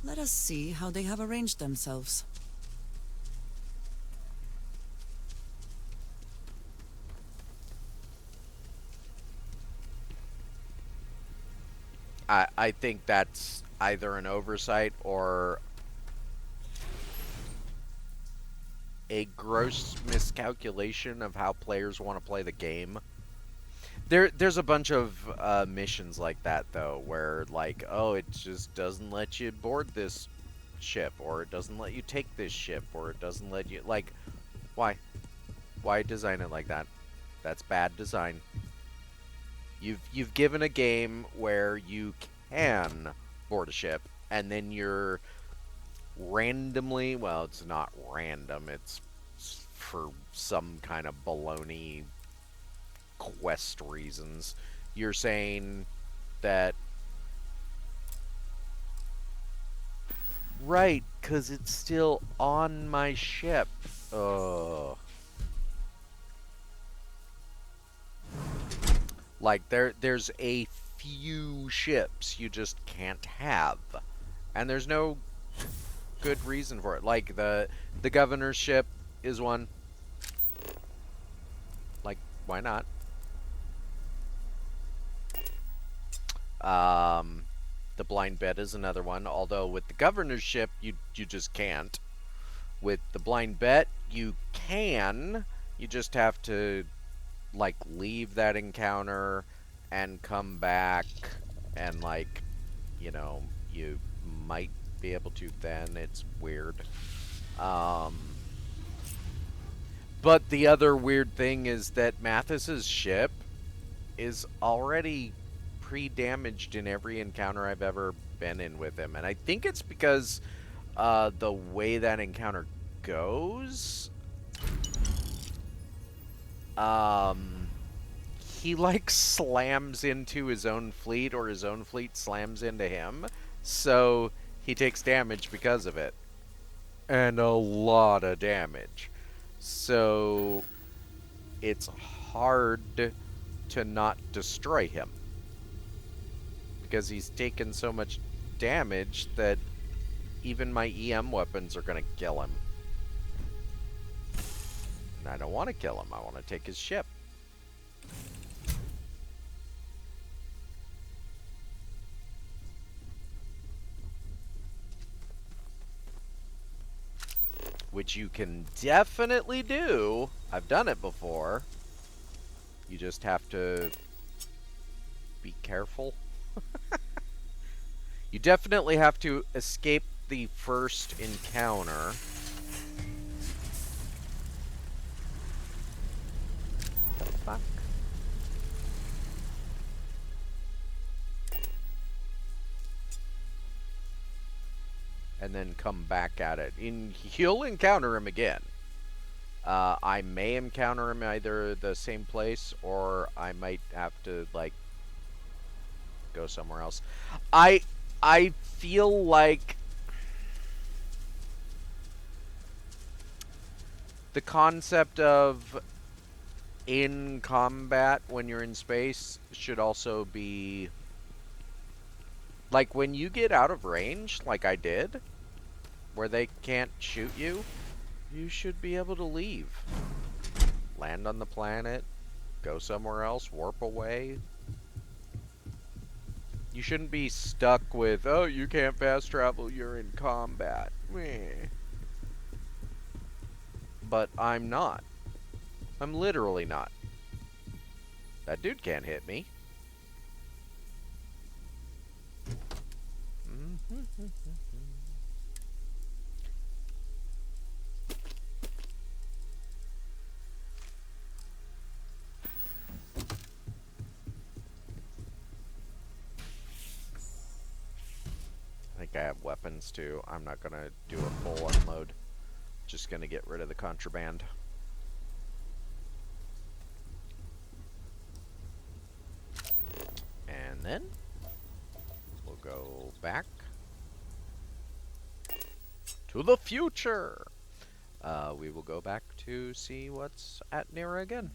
Let us see how they have arranged themselves. I think that's either an oversight or a gross miscalculation of how players want to play the game. There's a bunch of missions like that, though, where, like, oh, it just doesn't let you board this ship, or it doesn't let you take this ship, or it doesn't let you, like, why? Why design it like that? That's bad design. You've given a game where you can board a ship, and then you're randomly, well, it's not random, it's for some kind of baloney quest reasons. You're saying that, right, because it's still on my ship. Ugh. Like, there's a few ships you just can't have. And there's no good reason for it. Like, the governor's ship is one. Like, why not? The blind bet is another one. Although, with the governor's ship, you just can't. With the blind bet, you can. You just have to, like, leave that encounter and come back, and, like, you know, you might be able to then. It's weird. But the other weird thing is that Mathis's ship is already pre-damaged in every encounter I've ever been in with him, and I think it's because the way that encounter goes, he, like, slams into his own fleet, or his own fleet slams into him, so he takes damage because of it. And a lot of damage. So it's hard to not destroy him, because he's taken so much damage that even my EM weapons are going to kill him. And I don't want to kill him. I want to take his ship. Which you can definitely do. I've done it before. You just have to be careful. You definitely have to escape the first encounter. What the fuck? And then come back at it. You'll encounter him again. I may encounter him either the same place, or I might have to, like, go somewhere else. I feel like the concept of in combat when you're in space should also be, like, when you get out of range, like I did, where they can't shoot you, you should be able to leave. Land on the planet, go somewhere else, warp away. You shouldn't be stuck with, oh, you can't fast travel, you're in combat. Meh. But I'm not. I'm literally not. That dude can't hit me. I think I have weapons too. I'm not gonna do a full unload. Just gonna get rid of the contraband. And then we'll go back to the future. We will go back to see what's at Nira again.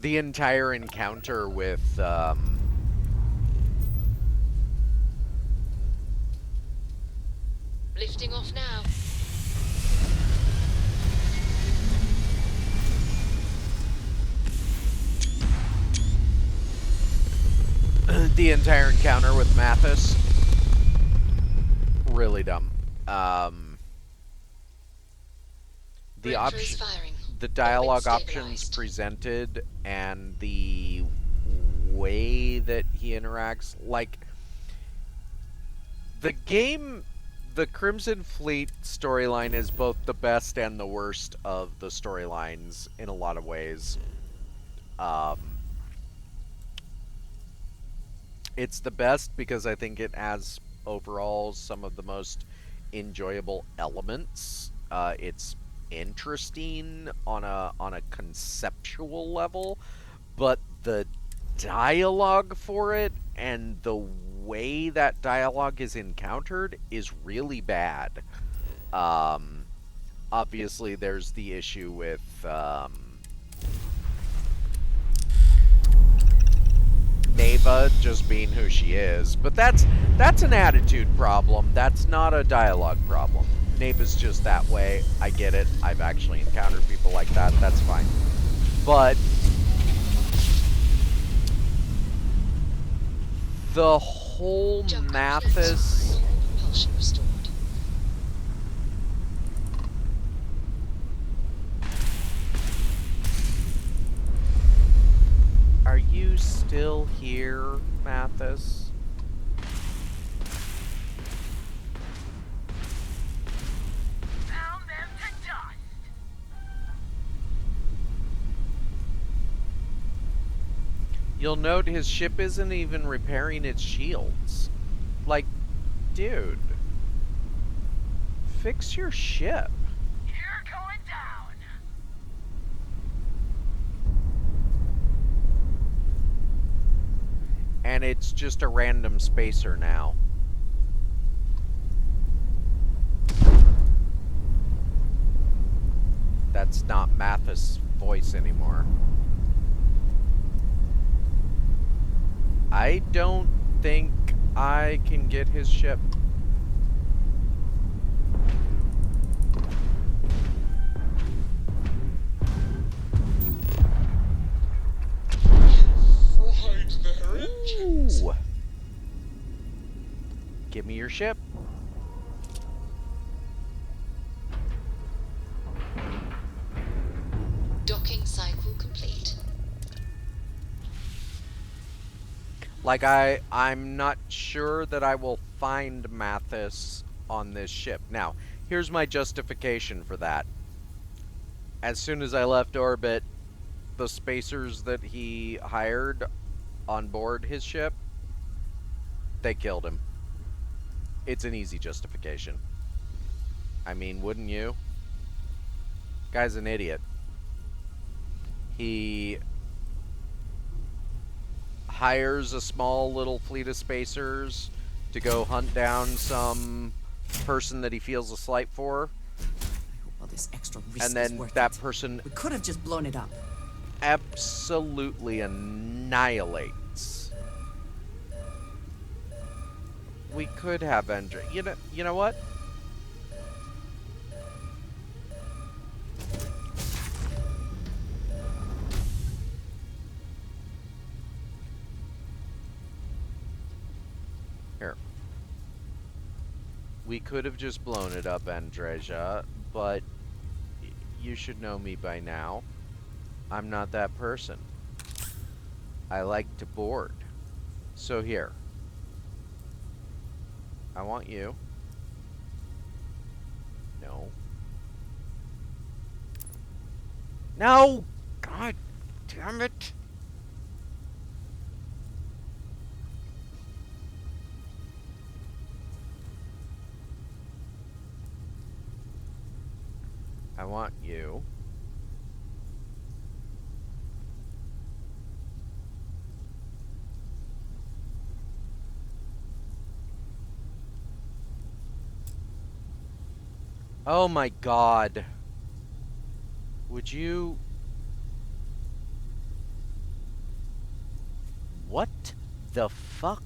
The entire encounter with Lifting off now. the entire encounter with Mathis, really dumb. The dialogue options presented and the way that he interacts, like the game, the Crimson Fleet storyline is both the best and the worst of the storylines in a lot of ways. It's the best because I think it has overall some of the most enjoyable elements. It's interesting on a conceptual level, but the dialogue for it and the way that dialogue is encountered is really bad. Obviously, there's the issue with Neva just being who she is, but that's an attitude problem. That's not a dialogue problem. Neva's just that way. I get it. I've actually encountered people like that. That's fine. But the whole Mathis Are you still here, Mathis? Pound them to dust. You'll note his ship isn't even repairing its shields. Like, dude, fix your ship. You're going down. And it's just a random spacer now. That's not Mathis' voice anymore. I don't think I can get his ship. Ooh. Give me your ship. Docking cycle complete. Like, I'm not sure that I will find Mathis on this ship. Now, here's my justification for that. As soon as I left orbit, the spacers that he hired on board his ship, they killed him. It's an easy justification. I mean, wouldn't you? Guy's an idiot. He hires a small little fleet of spacers to go hunt down some person that he feels a slight for. I hope all this extra risk And then is worth that it. person We could have just blown it up. absolutely annihilates. We could have Andre. You know what? Here. We could have just blown it up, Andreja, but you should know me by now. I'm not that person. I like to board. So here. I want you. No. No! God damn it! I want you. Oh my god. Would you... What the fuck?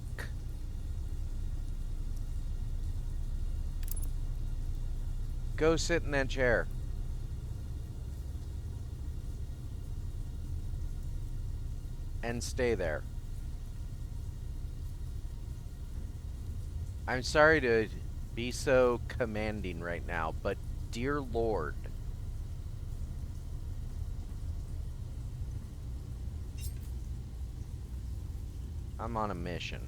Go sit in that chair. And stay there. I'm sorry to be so commanding right now, but dear Lord. I'm on a mission.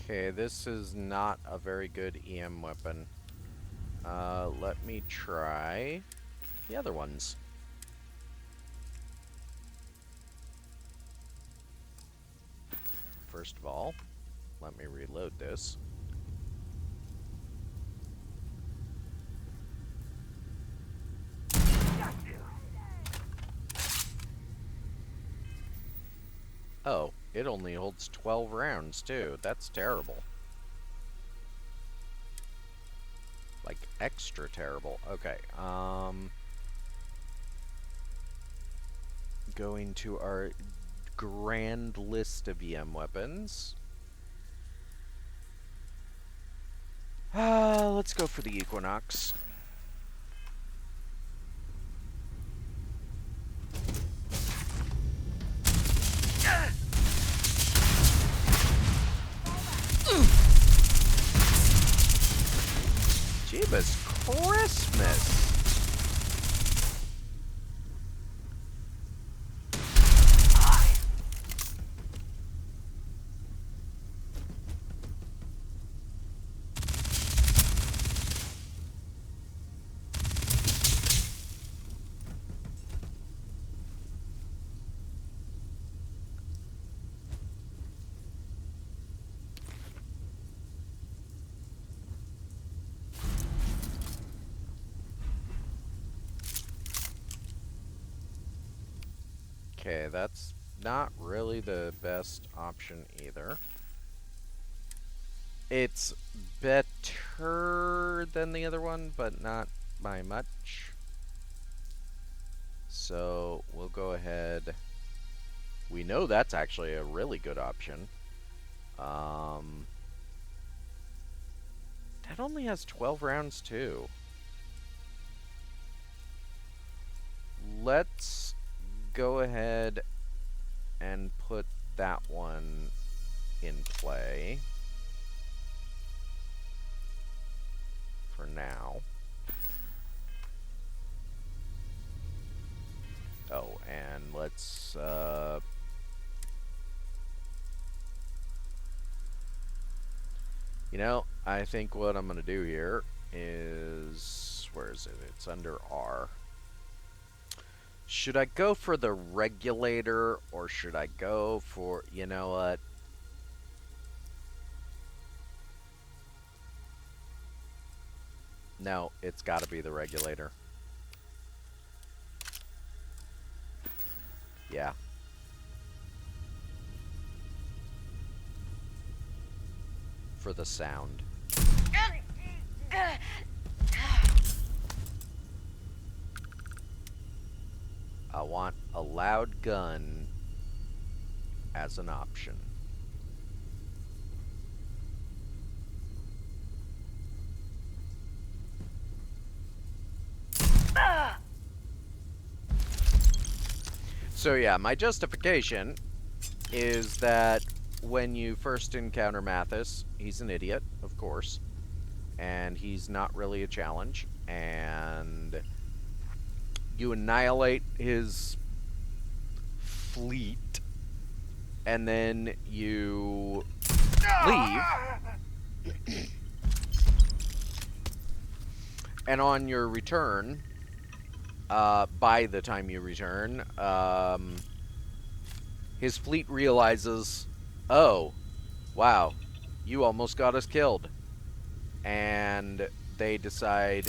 Okay, this is not a very good EM weapon. Let me try the other ones. First of all, let me reload this. Oh, it only holds 12 rounds, too. That's terrible. Like, extra terrible. Okay, going to our grand list of EM weapons. Let's go for the Equinox. Jeebus Christmas! Okay, that's not really the best option either. It's better than the other one, but not by much. So we'll go ahead. We know that's actually a really good option. That only has 12 rounds too. Let's go ahead and put that one in play for now. Oh, and let's you know, I think what I'm gonna do here is, where is it? It's under R. Should I go for the regulator, or should I go for, you know what? No, it's gotta be the regulator. Yeah. for the sound. I want a loud gun as an option. So yeah, my justification is that when you first encounter Mathis, he's an idiot, of course, and he's not really a challenge, and you annihilate his fleet, and then you leave, and on your return, by the time you return, his fleet realizes, oh, wow, you almost got us killed. And they decide,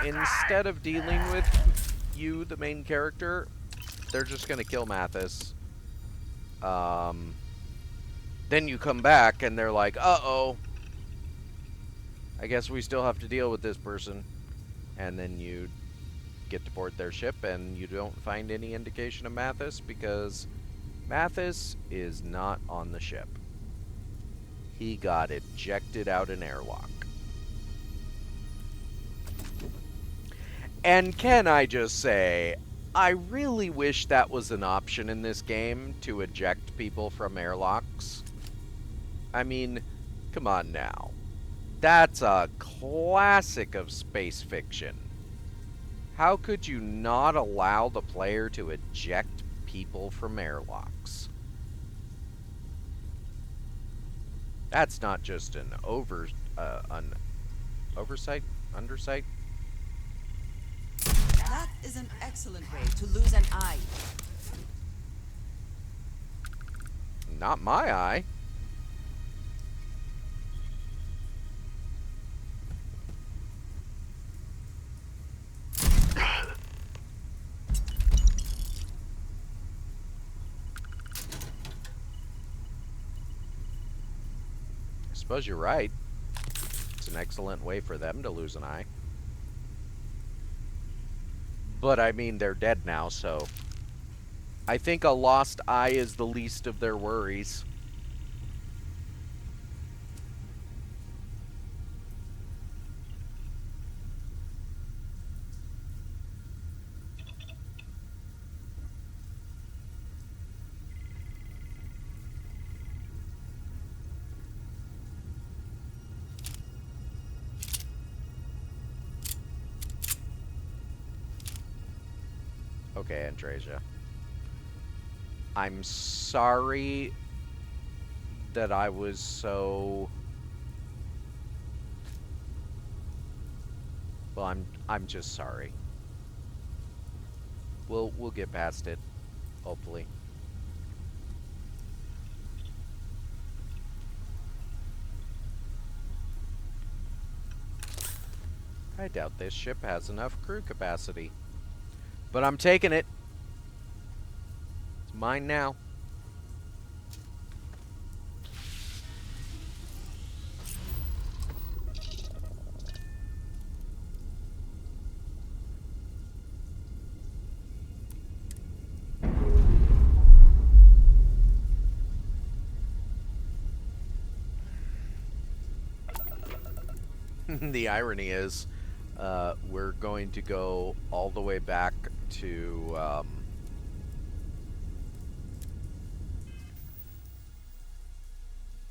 instead of dealing with you, the main character, they're just going to kill Mathis. Then you come back and they're like, uh-oh, I guess we still have to deal with this person. And then you get to board their ship and you don't find any indication of Mathis because Mathis is not on the ship. He got ejected out an airlock. And can I just say, I really wish that was an option in this game to eject people from airlocks. I mean, come on now. That's a classic of space fiction. How could you not allow the player to eject people from airlocks? That's not just an oversight, undersight. That is an excellent way to lose an eye. Not my eye. I suppose you're right. It's an excellent way for them to lose an eye. But I mean, they're dead now, so I think a lost eye is the least of their worries. Okay, Andresia. I'm sorry that I was so... Well, I'm just sorry. We'll get past it, hopefully. I doubt this ship has enough crew capacity. But I'm taking it. It's mine now. The irony is, we're going to go all the way back to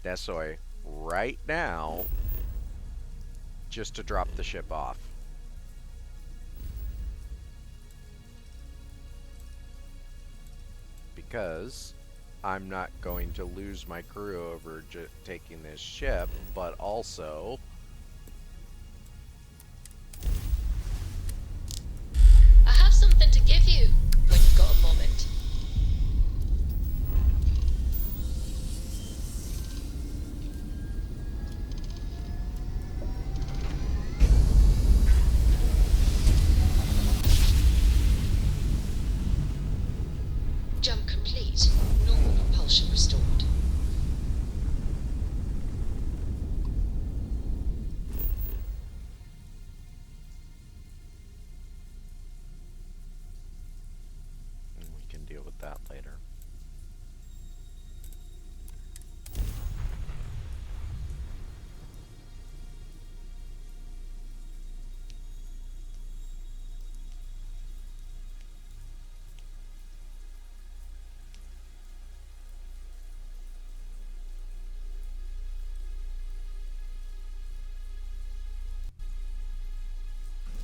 Desoy right now just to drop the ship off. Because I'm not going to lose my crew over taking this ship, but also... I have something to give you when you've got a moment. Jump complete. Normal propulsion restored. that later.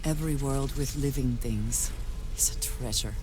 Every world with living things is a treasure.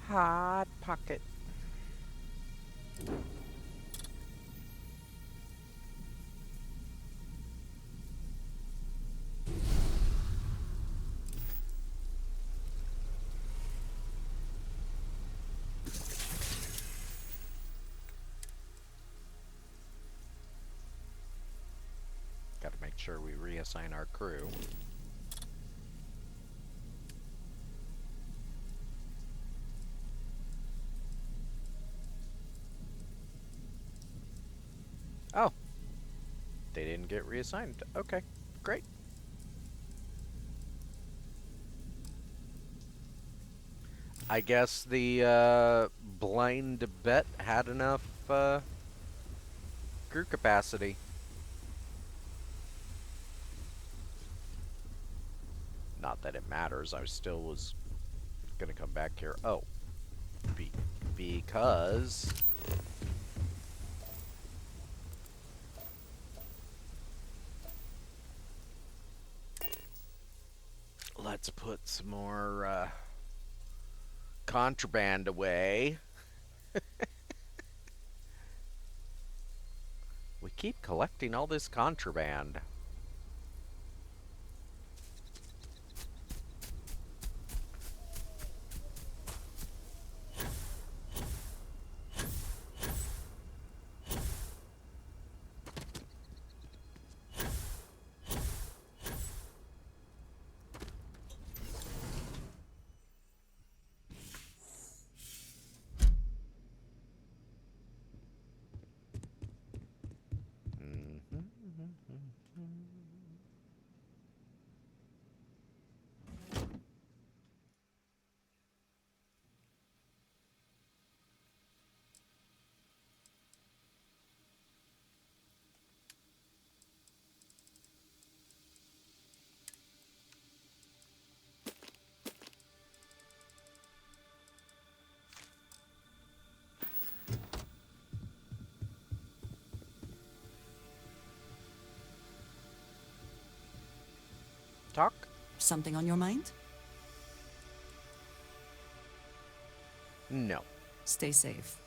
Hot pocket. Got to make sure we reassign our crew. Oh, they didn't get reassigned. Okay, great. I guess the blind bet had enough crew capacity. Not that it matters. I still was gonna come back here. Oh, because let's put some more contraband away. We keep collecting all this contraband. Talk? Something on your mind? No. Stay safe.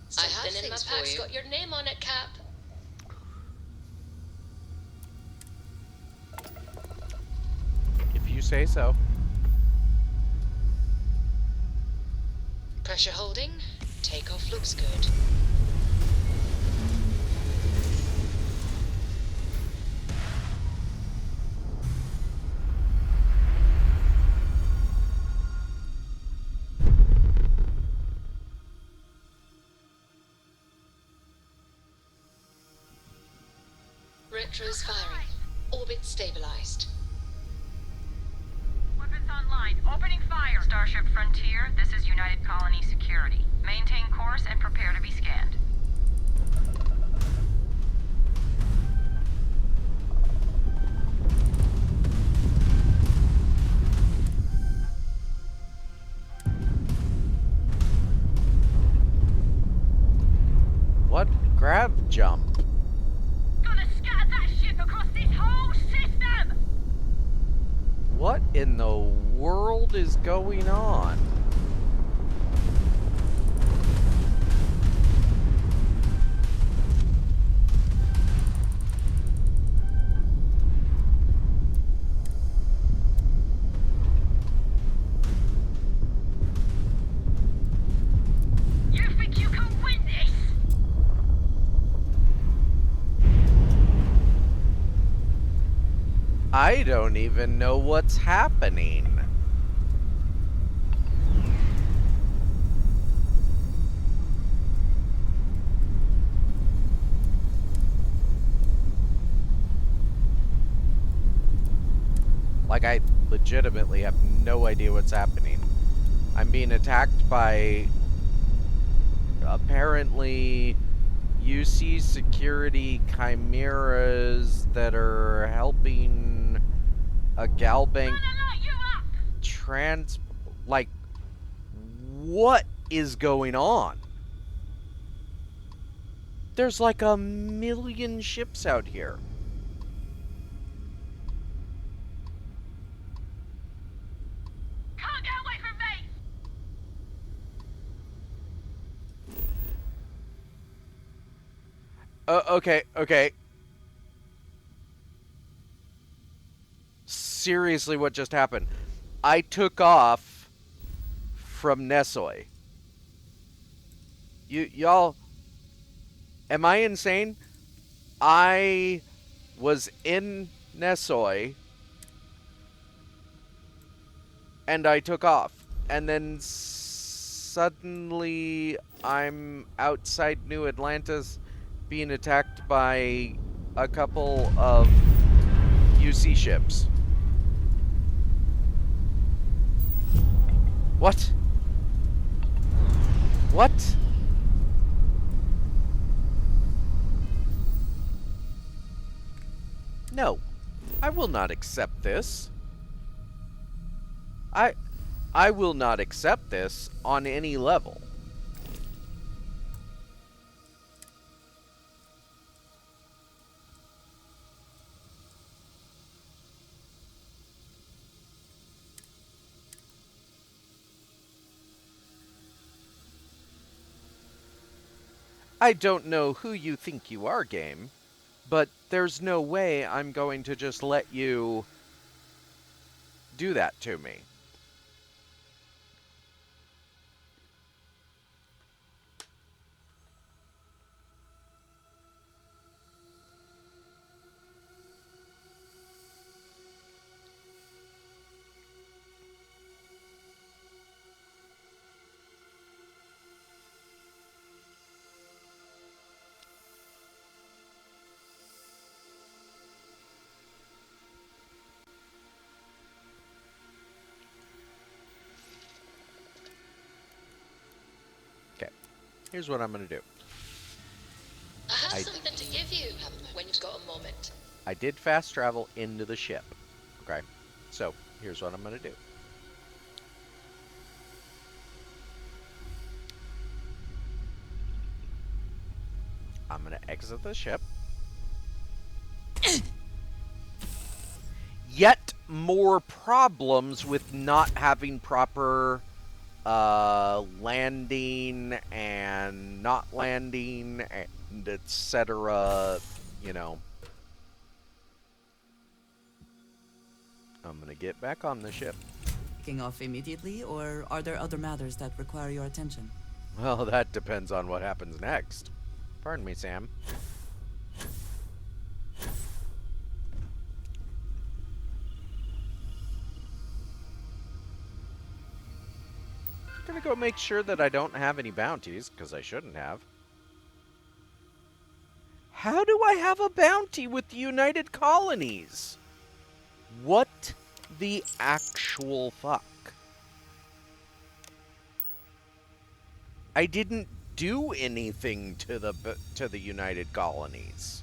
Something in my pack's got your name on it, Cap. If you say so. Pressure holding. Takeoff looks good. retros firing. Orbit stabilized. Weapons online. Opening fire. Starship Frontier, this is United Colony Security. Maintain course and prepare to be scanned. What? Grab jump? Gonna scatter that ship across this whole system! What in the world is going on? You think you can win this? I don't even know what's happening. Like, I legitimately have no idea what's happening. I'm being attacked by apparently UC security chimeras that are helping a Galbank like, what is going on? There's like 1,000,000 ships out here. Can't get away from me! Okay. Seriously, what just happened? I took off from Nesoi. Y'all, am I insane? I was in Nesoi, and I took off. And then suddenly, I'm outside New Atlantis being attacked by a couple of UC ships. What? What? No, I will not accept this. I will not accept this on any level. I don't know who you think you are, game, but there's no way I'm going to just let you do that to me. Okay, here's what I'm going to do. I have something to give you when you've got a moment. I did fast travel into the ship. Okay, so here's what I'm going to do. I'm going to exit the ship. Yet more problems with not having proper landing and not landing and etc. You know. I'm going to get back on the ship. Taking off immediately, or are there other matters that require your attention? Well, that depends on what happens next. Pardon me, Sam. I'm gonna go make sure that I don't have any bounties, because I shouldn't have. How do I have a bounty with the United Colonies? What the actual fuck? I didn't do anything to the United Colonies.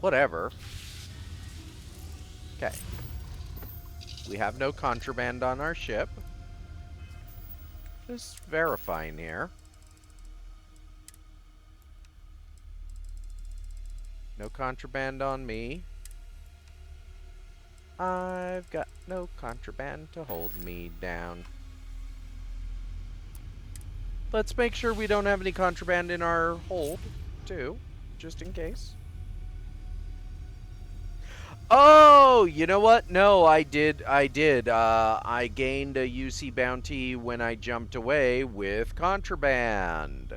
Whatever. Okay. We have no contraband on our ship. Just verifying here. No contraband on me. I've got no contraband to hold me down. Let's make sure we don't have any contraband in our hold, too, just in case. Oh, you know what? No, I did. I gained a UC bounty when I jumped away with contraband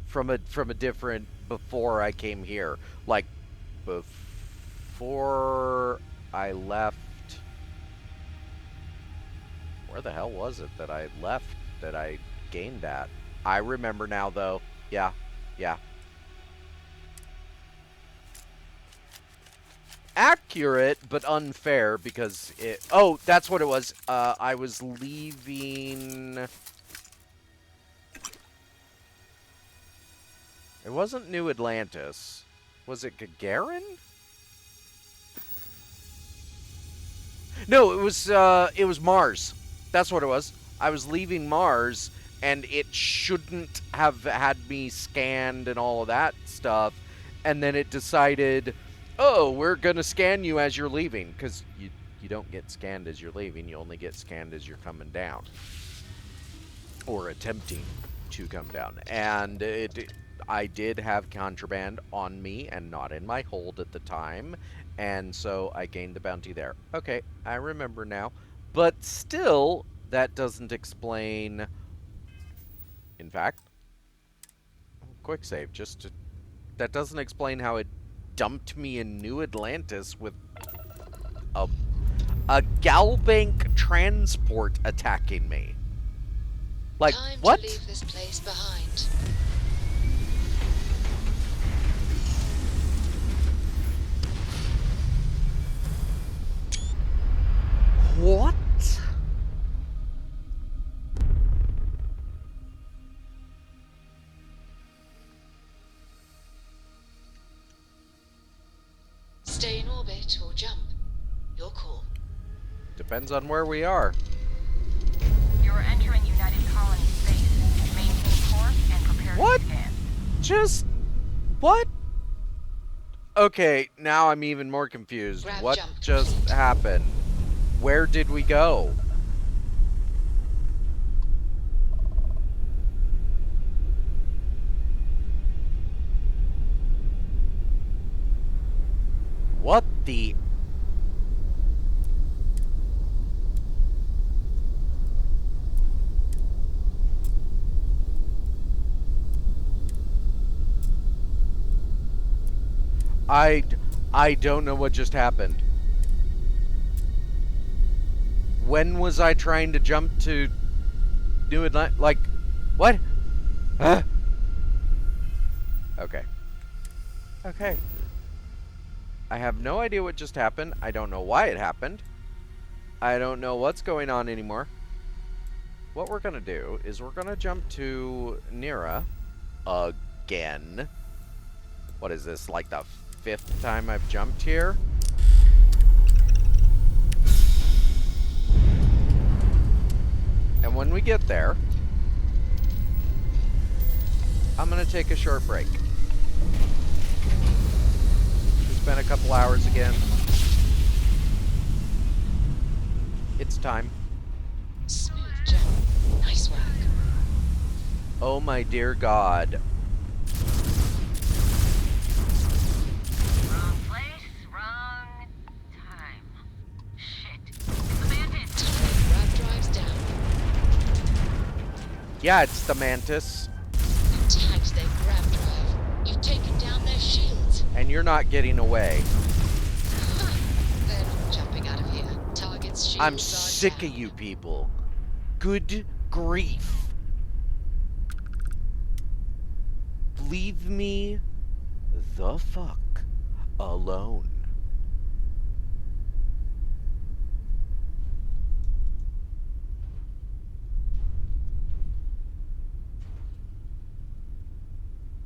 from a different before I came here. Like before I left. Where the hell was it that I left that I gained that? I remember now though. Yeah. Accurate, but unfair because it... Oh, that's what it was. I was leaving... It wasn't New Atlantis. Was it Gagarin? No, it was Mars. That's what it was. I was leaving Mars, and it shouldn't have had me scanned and all of that stuff, and then it decided... Oh, we're going to scan you as you're leaving, because you don't get scanned as you're leaving. You only get scanned as you're coming down. Or attempting to come down. And I did have contraband on me and not in my hold at the time. And so I gained the bounty there. Okay, I remember now. But still, that doesn't explain... In fact, quick save, just to... That doesn't explain how it dumped me in New Atlantis with a Galbank transport attacking me. Like, Time what? to leave this place behind. What? Stay in orbit or jump. Your call. Depends on where we are. You're entering United Colony space. Maintain course and prepare What? to scan. Just... What? Okay, now I'm even more confused. Grab What jump just complete. happened? Where did we go? What the... I don't know what just happened. When was I trying to jump to New Atlantis? Like, what? Huh? Okay. Okay. I have no idea what just happened. I don't know why it happened. I don't know what's going on anymore. What we're going to do is we're going to jump to Nira again. What is this, like the 5th time I've jumped here? And when we get there, I'm going to take a short break. Spend a couple hours again. It's time. Smooth jump. Nice work. Oh my dear God. Wrong place, wrong time. Shit. The Mantis. Grab drives down. Yeah, it's the Mantis. You tagged their grab drive. You've taken down their shields. And you're not getting away. They're not jumping out of here. Target's shields I'm are sick down. of you people. Good grief. leave me the fuck alone.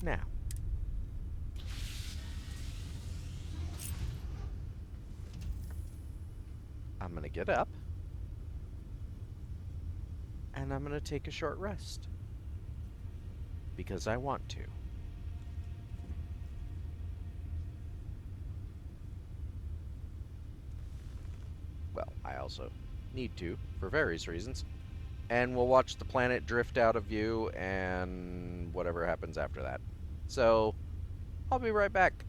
Now, I'm gonna get up, and I'm gonna take a short rest, because I want to. Well, I also need to, for various reasons. And we'll watch the planet drift out of view, and whatever happens after that. So, I'll be right back.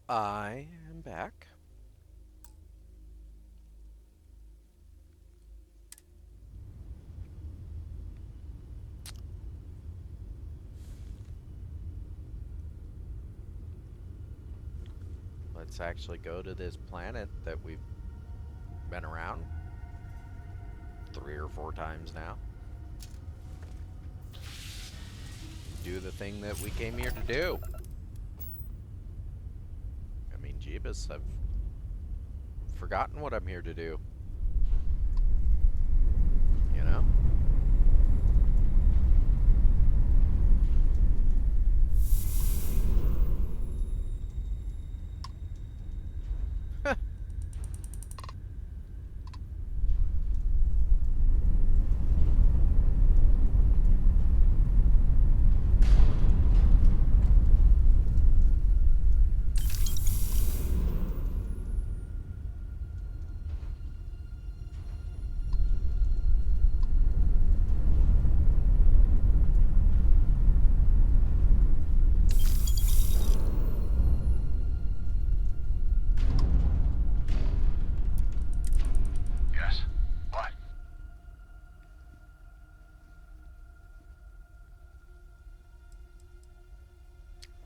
I am back. Let's actually go to this planet that we've been around 3 or 4 times now. Do the thing that we came here to do. I mean, Jeebus, I've forgotten what I'm here to do. You know?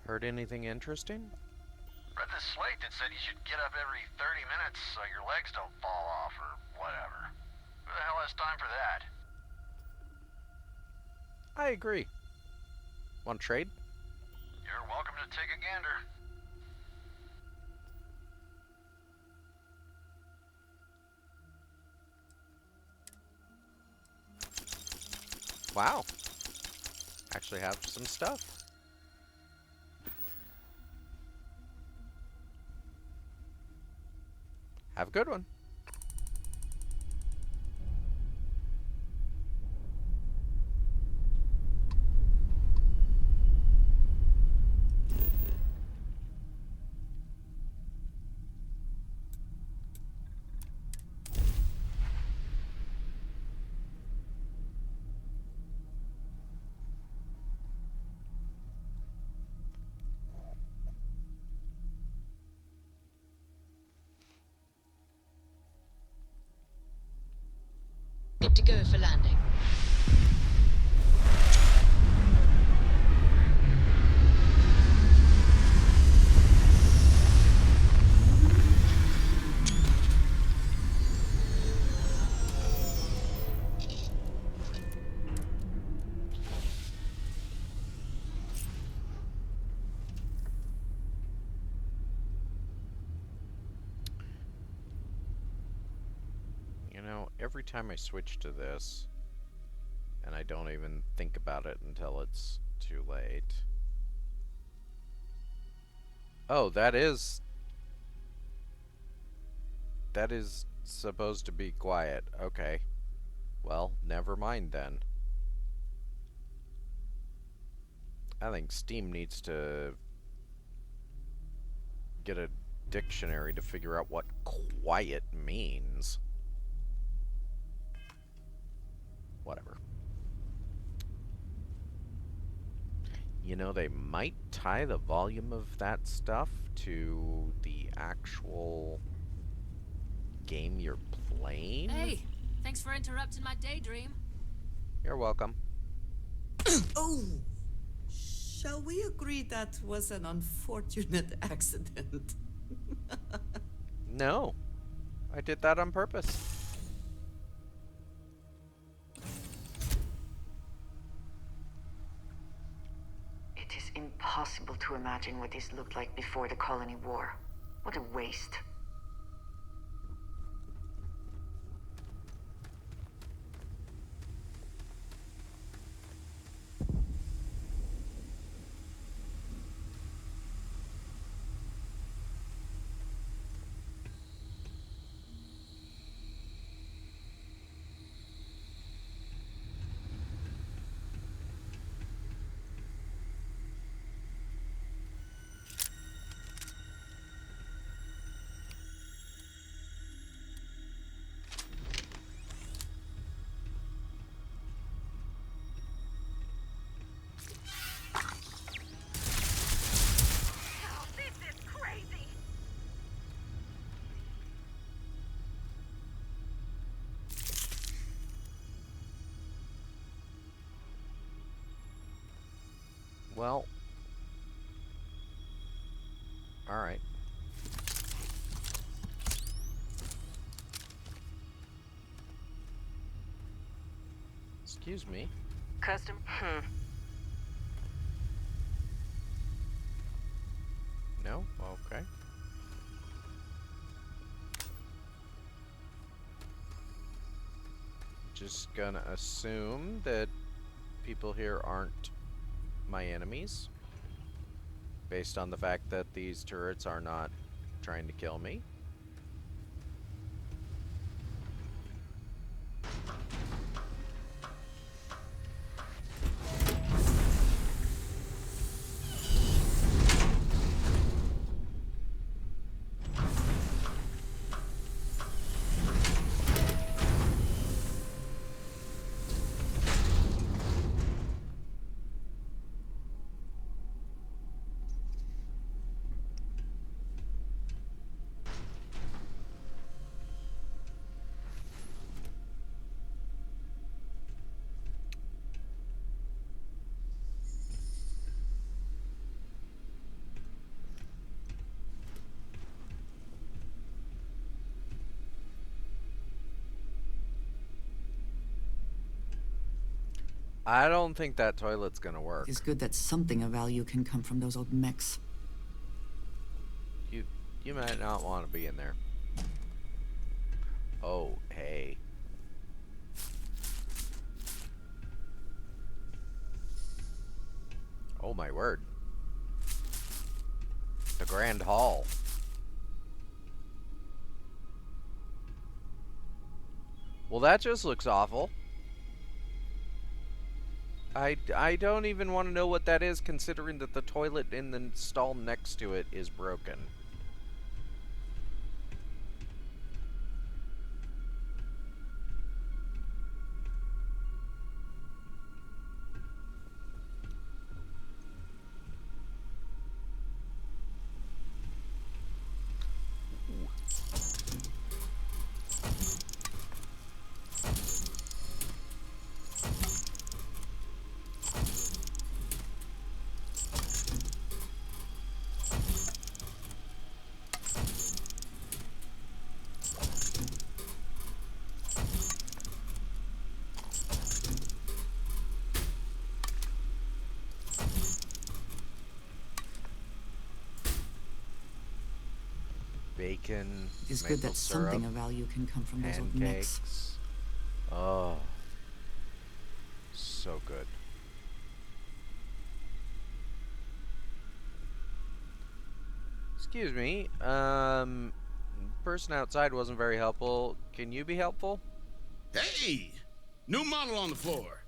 Heard anything interesting? Read this slate that said you should get up every 30 minutes so your legs don't fall off or whatever. Who the hell has time for that? I agree. Want to trade? You're welcome to take a gander. Wow. Actually have some stuff. Have a good one. Good to go for landing. You know, every time I switch to this, and I don't even think about it until it's too late. Oh, that is supposed to be quiet. Okay. Well, never mind then. I think Steam needs to get a dictionary to figure out what quiet means. Whatever. You know, they might tie the volume of that stuff to the actual game you're playing. Hey, thanks for interrupting my daydream. You're welcome. Oh! Shall we agree that was an unfortunate accident? No. I did that on purpose. It is impossible to imagine what this looked like before the colony war. What a waste. Well. Alright. Excuse me. Custom? No? Okay. Just gonna assume that people here aren't my enemies, based on the fact that these turrets are not trying to kill me. I don't think that toilet's gonna work. It's good that something of value can come from those old mechs. You might not want to be in there. Oh, hey. Oh my word. The Grand Hall. Well, that just looks awful. I don't even want to know what that is, considering that the toilet in the stall next to it is broken. Bacon, It's good that syrup, something of value can come from those old mechs. pancakes. Oh, so good. Excuse me, person outside wasn't very helpful. Can you be helpful? Hey! New model on the floor.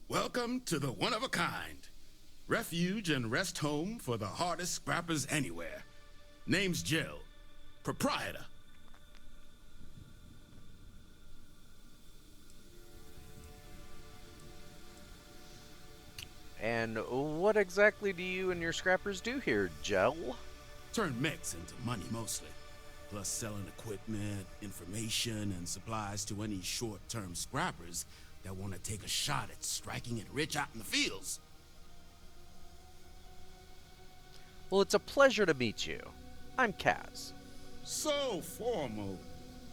Welcome to the one-of-a-kind. Refuge and rest home for the hardest scrappers anywhere. Name's Jill. Proprietor. And what exactly do you and your scrappers do here, Jill? Turn mechs into money mostly. Plus selling equipment, information, and supplies to any short-term scrappers that want to take a shot at striking it rich out in the fields. Well, it's a pleasure to meet you. I'm Kaz. So formal.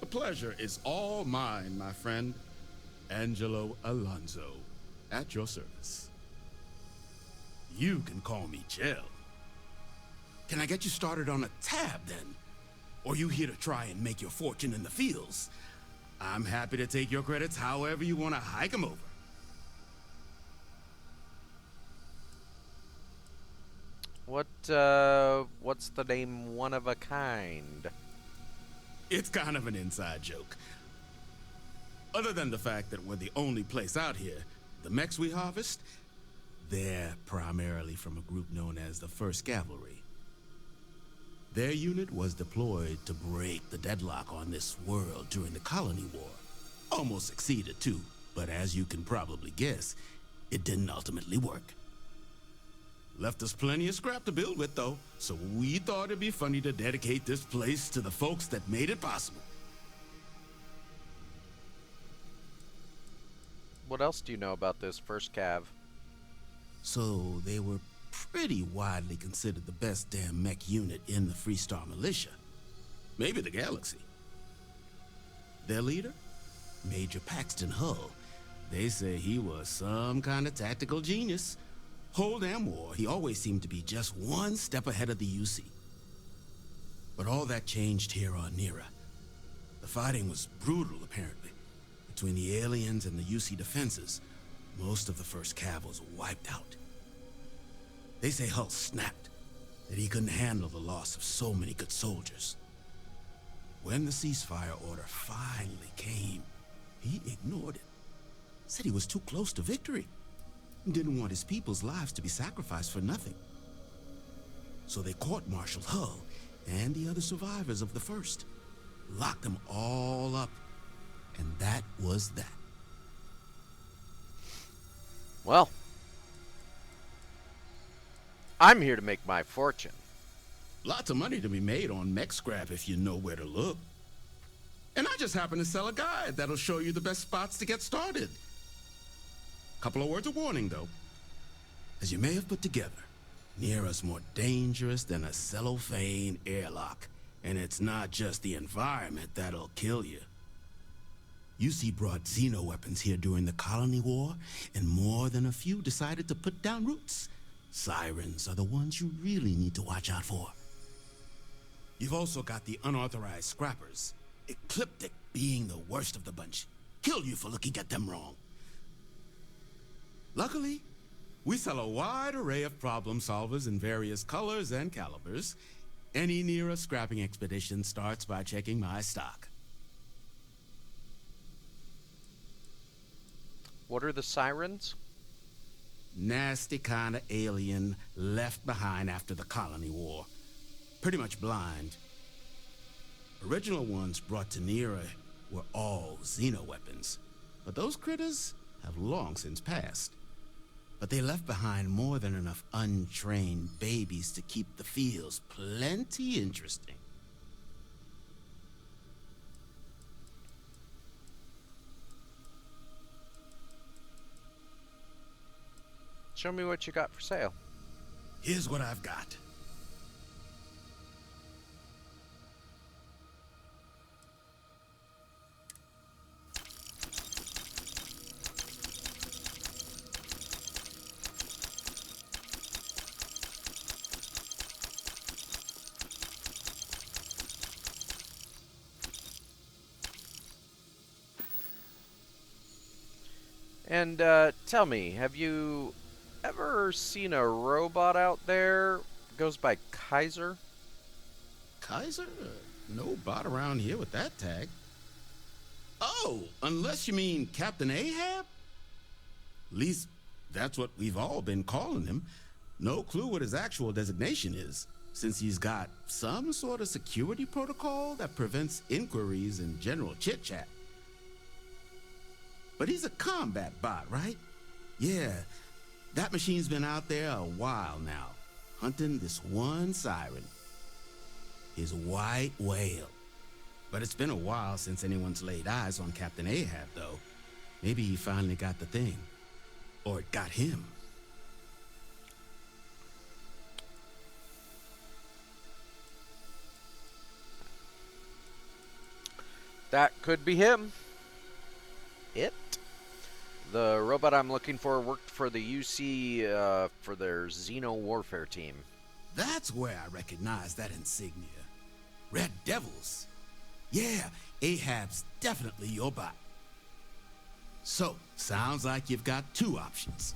The pleasure is all mine, my friend. Angelo Alonso, at your service. You can call me Jill. Can I get you started on a tab, then? Or you here to try and make your fortune in the fields? I'm happy to take your credits however you want to hike them over. What's the name One of a Kind? It's kind of an inside joke. Other than the fact that we're the only place out here, the mechs we harvest, they're primarily from a group known as the 1st Cavalry. Their unit was deployed to break the deadlock on this world during the Colony War. Almost succeeded too, but as you can probably guess, it didn't ultimately work. Left us plenty of scrap to build with though, so we thought it'd be funny to dedicate this place to the folks that made it possible. What else do you know about this 1st Cav? so they were pretty widely considered the best damn mech unit in the Freestar Militia. Maybe the galaxy. Their leader? Major Paxton Hull. They say he was some kind of tactical genius. Whole damn war, he always seemed to be just one step ahead of the UC. But all that changed here on Nera. The fighting was brutal, apparently. Between the aliens and the UC defenses, most of the first cav was wiped out. They say Hull snapped, that he couldn't handle the loss of so many good soldiers. When the ceasefire order finally came, he ignored it. Said he was too close to victory. Didn't want his people's lives to be sacrificed for nothing. So they court-martialed Hull and the other survivors of the first. Locked them all up. And that was that. Well, I'm here to make my fortune. Lots of money to be made on mech scrap if you know where to look. And I just happen to sell a guide that'll show you the best spots to get started. Couple of words of warning, though. As you may have put together, Nera's more dangerous than a cellophane airlock. And it's not just the environment that'll kill you. UC brought xeno-weapons here during the Colony War, and more than a few decided to put down roots. Sirens are the ones you really need to watch out for. You've also got the unauthorized scrappers, Ecliptic being the worst of the bunch. Kill you for looking at them wrong. Luckily, we sell a wide array of problem solvers in various colors and calibers. Any Nera scrapping expedition starts by checking my stock. What are the sirens? Nasty kind of alien left behind after the Colony War. Pretty much blind. Original ones brought to Nera were all xeno-weapons, but those critters have long since passed. But they left behind more than enough untrained babies to keep the fields plenty interesting. Show me what you got for sale. Here's what I've got. And tell me, have you ever seen a robot out there? Goes by Kaiser? Kaiser? No bot around here with that tag. Oh, unless you mean Captain Ahab? At least that's what we've all been calling him. No clue what his actual designation is, since he's got some sort of security protocol that prevents inquiries and general chit-chat. But he's a combat bot, right? Yeah, that machine's been out there a while now, hunting this one siren. His white whale. But it's been a while since anyone's laid eyes on Captain Ahab, though. Maybe he finally got the thing. Or it got him. That could be him. It. The robot I'm looking for worked for the UC for their Xeno Warfare team. That's where I recognize that insignia. Red Devils. Yeah, Ahab's definitely your bot. So, sounds like you've got two options.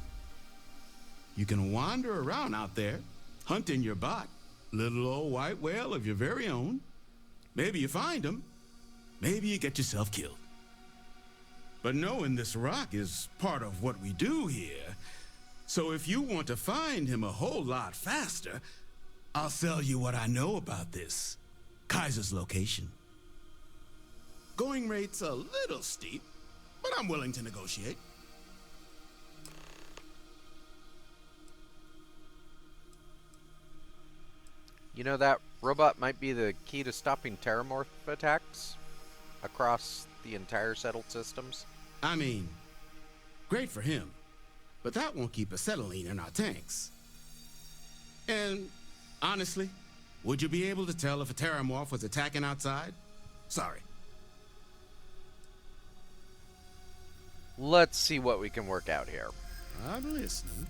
You can wander around out there, hunting your bot, little old white whale of your very own. Maybe you find him. Maybe you get yourself killed. But knowing this rock is part of what we do here. So if you want to find him a whole lot faster, I'll sell you what I know about this. Kaiser's location. Going rate's a little steep, but I'm willing to negotiate. You know, that robot might be the key to stopping terramorph attacks across the entire settled systems. I mean, great for him. but that won't keep acetylene in our tanks. And honestly, would you be able to tell if a terramorph was attacking outside? Sorry. Let's see what we can work out here. I'm listening.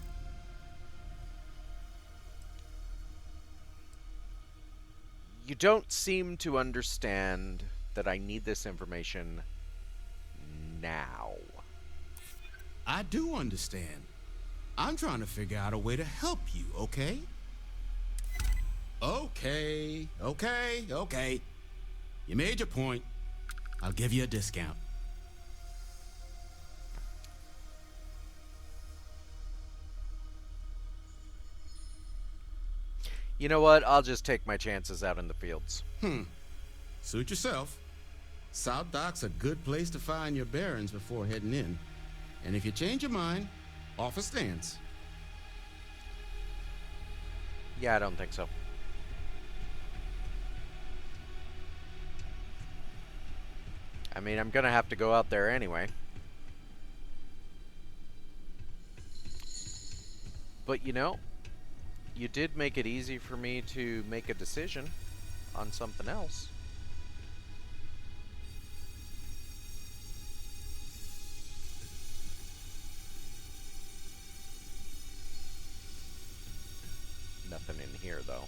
You don't seem to understand that I need this information now. I do understand. I'm trying to figure out a way to help you, okay? Okay. You made your point. I'll give you a discount. You know what? I'll just take my chances out in the fields. Suit yourself. South Dock's a good place to find your bearings before heading in. And if you change your mind, offer stands. Yeah, I don't think so. I mean, I'm gonna have to go out there anyway. But you know, you did make it easy for me to make a decision on something else. Nothing in here, though.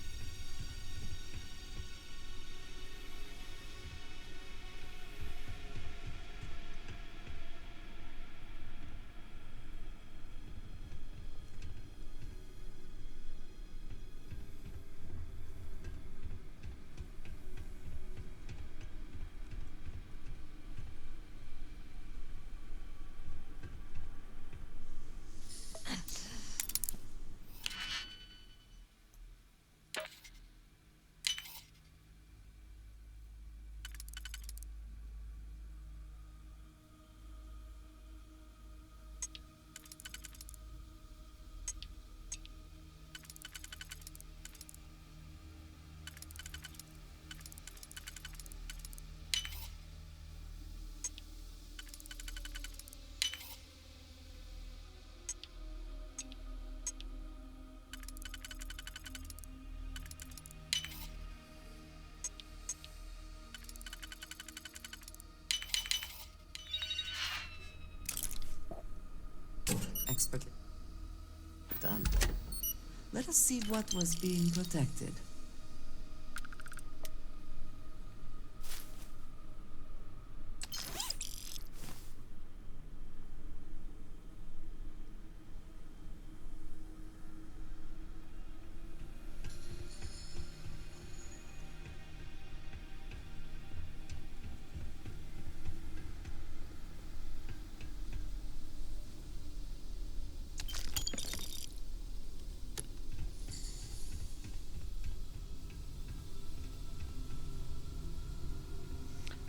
Expertly done. Let us see what was being protected.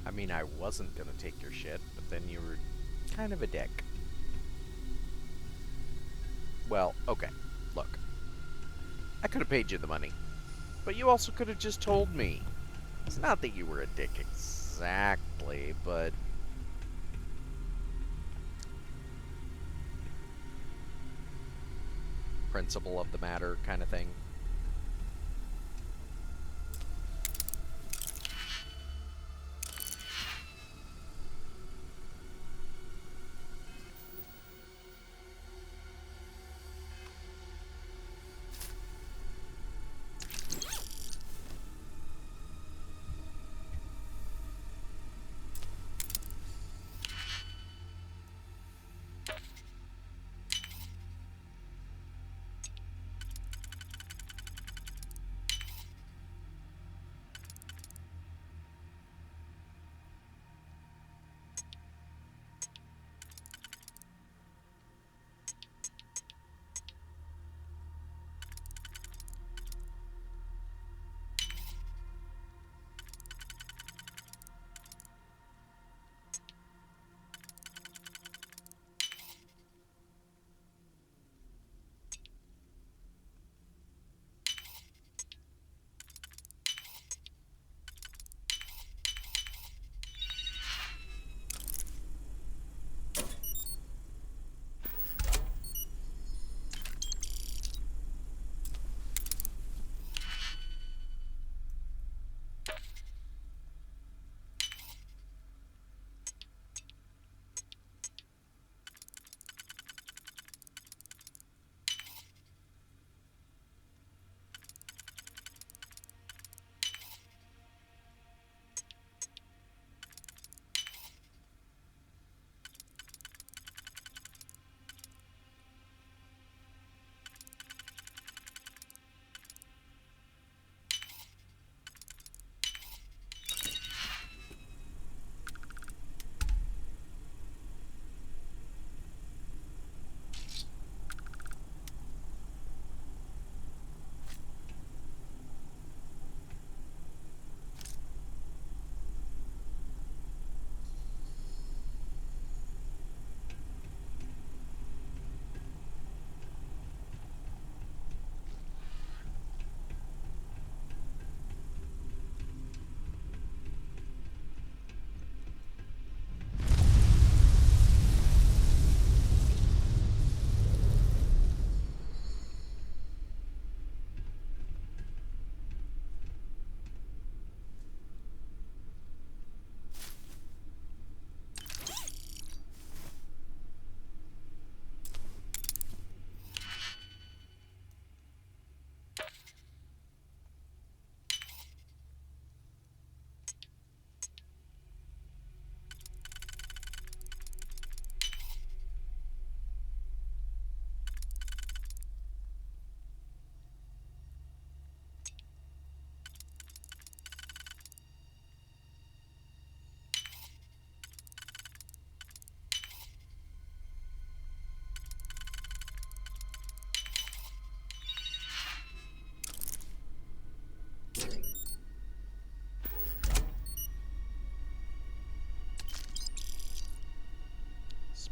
I mean, I wasn't gonna take your shit, but then you were kind of a dick. Well, okay, look. I could have paid you the money, but you also could have just told me. It's not that you were a dick exactly, but... principle of the matter kind of thing.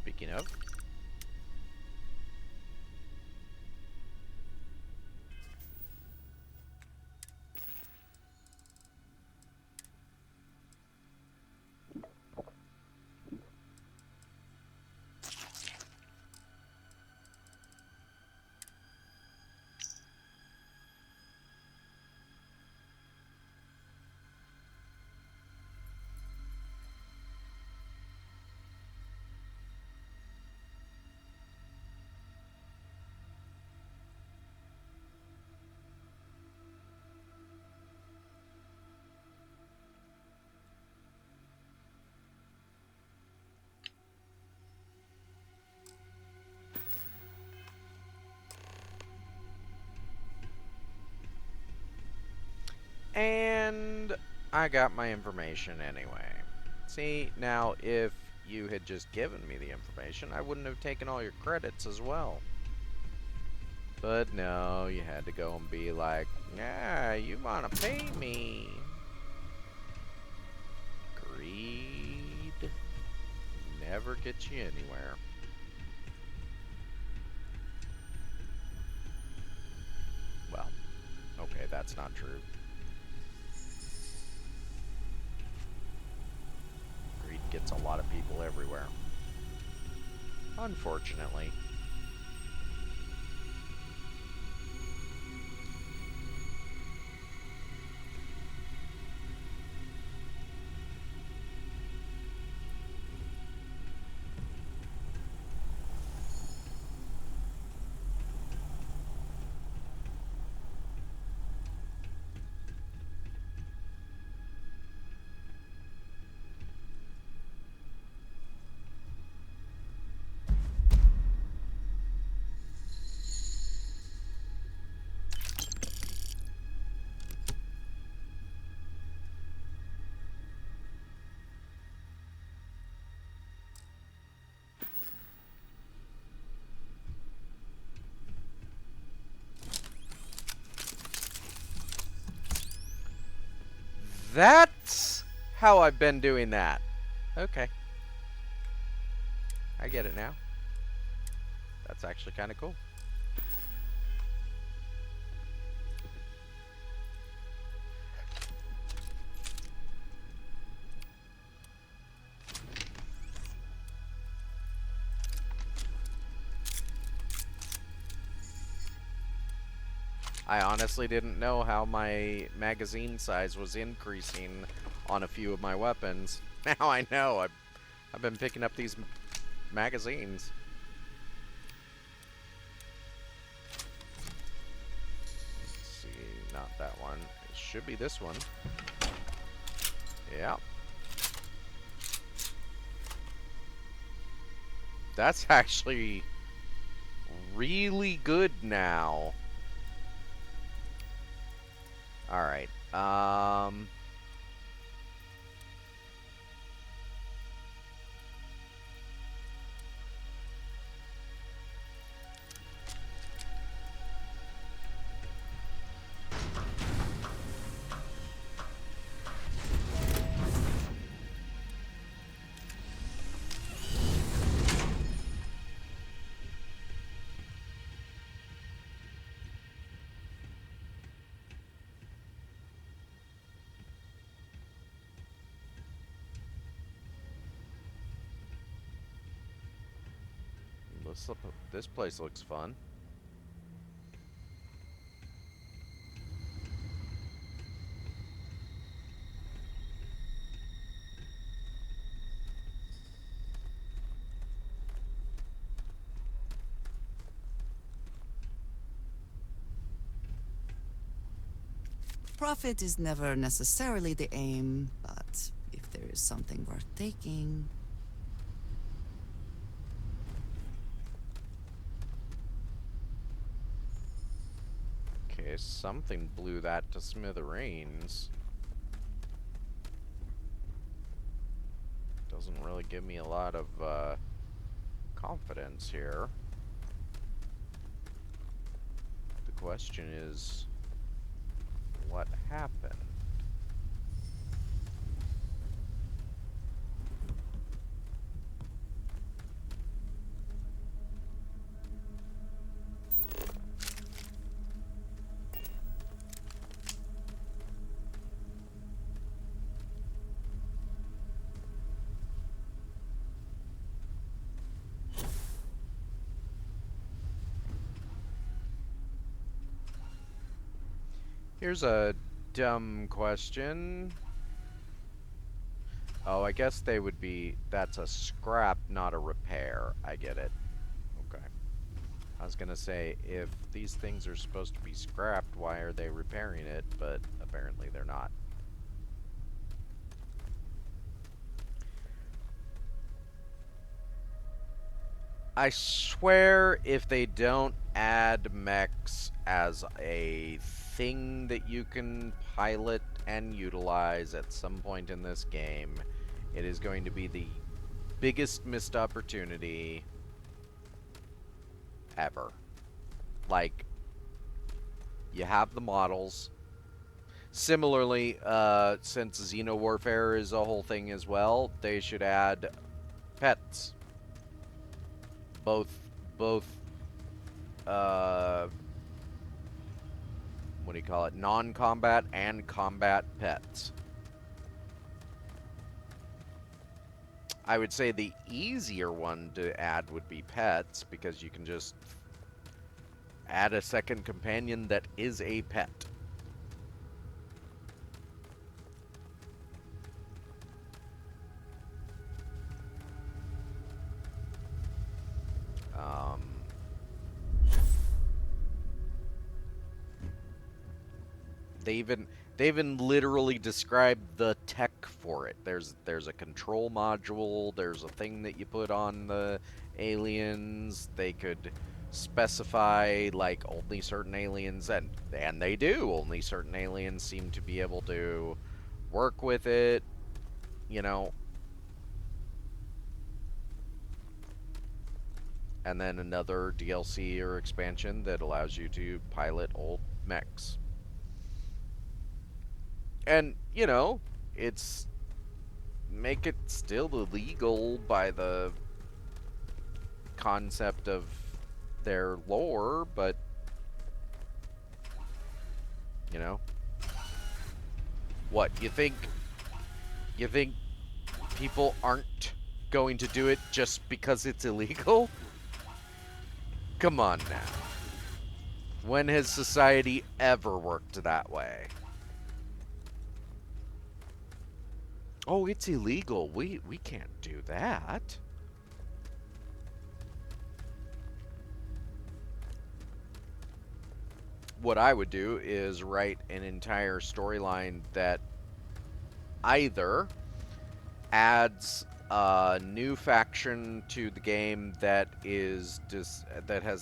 Speaking of. And I got my information anyway. See, now if you had just given me the information, I wouldn't have taken all your credits as well. But no, you had to go and be like, yeah, you want to pay me. Greed never gets you anywhere. Well, okay, that's not true. Greed gets a lot of people everywhere. Unfortunately. That's how I've been doing that. Okay. I get it now. That's actually kind of cool. I honestly didn't know how my magazine size was increasing on a few of my weapons. Now I know. I've been picking up these magazines. Let's see, not that one. It should be this one. Yeah. That's actually really good now. Alright, this place looks fun. Profit is never necessarily the aim, but if there is something worth taking... Okay, something blew that to smithereens. Doesn't really give me a lot of confidence here. The question is, what happened? Here's a dumb question. Oh, I guess they would be... That's a scrap, not a repair. I get it. Okay. I was gonna say, if these things are supposed to be scrapped, why are they repairing it? But apparently they're not. I swear if they don't add mechs as a thing that you can pilot and utilize at some point in this game, it is going to be the biggest missed opportunity ever. Like, you have the models. Similarly, since Xeno Warfare is a whole thing as well, they should add pets. Both, what do you call it? Non-combat and combat pets. I would say the easier one to add would be pets, because you can just add a second companion that is a pet. They even literally described the tech for it. There's a control module, there's a thing that you put on the aliens. They could specify like only certain aliens, and they do. Only certain aliens seem to be able to work with it, you know. And then another DLC or expansion that allows you to pilot old mechs. And, you know, it's... make it still illegal by the concept of their lore, but... you know? What, you think people aren't going to do it just because it's illegal? Come on now. When has society ever worked that way? Oh, it's illegal. We can't do that. What I would do is write an entire storyline that either adds a new faction to the game that has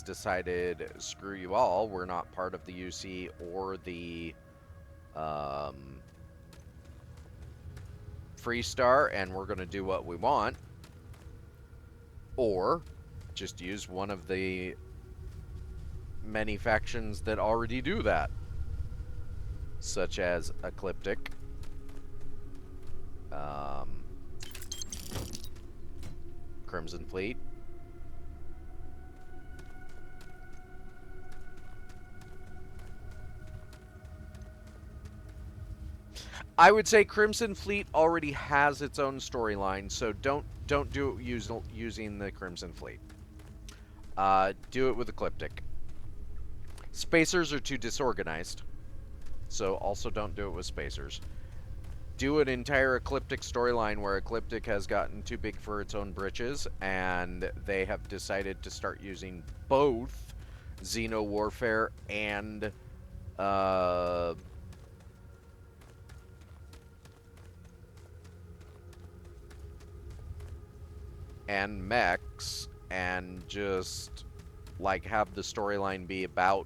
decided, screw you all, we're not part of the UC or the Freestar, and we're going to do what we want. Or just use one of the many factions that already do that, such as Ecliptic, Crimson Fleet, I would say Crimson Fleet already has its own storyline, so don't do it using the Crimson Fleet. Do it with Ecliptic. Spacers are too disorganized, so also don't do it with Spacers. Do an entire Ecliptic storyline where Ecliptic has gotten too big for its own britches, and they have decided to start using both Xeno Warfare and mechs, and just like have the storyline be about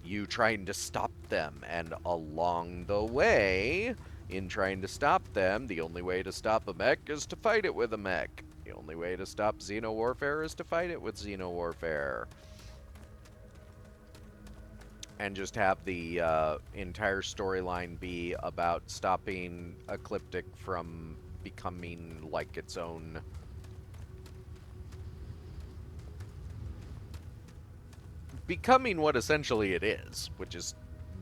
you trying to stop them, and along the way in trying to stop them, the only way to stop a mech is to fight it with a mech. The only way to stop Xeno Warfare is to fight it with Xeno Warfare. And just have the entire storyline be about stopping Ecliptic from becoming like its own becoming what essentially it is, which is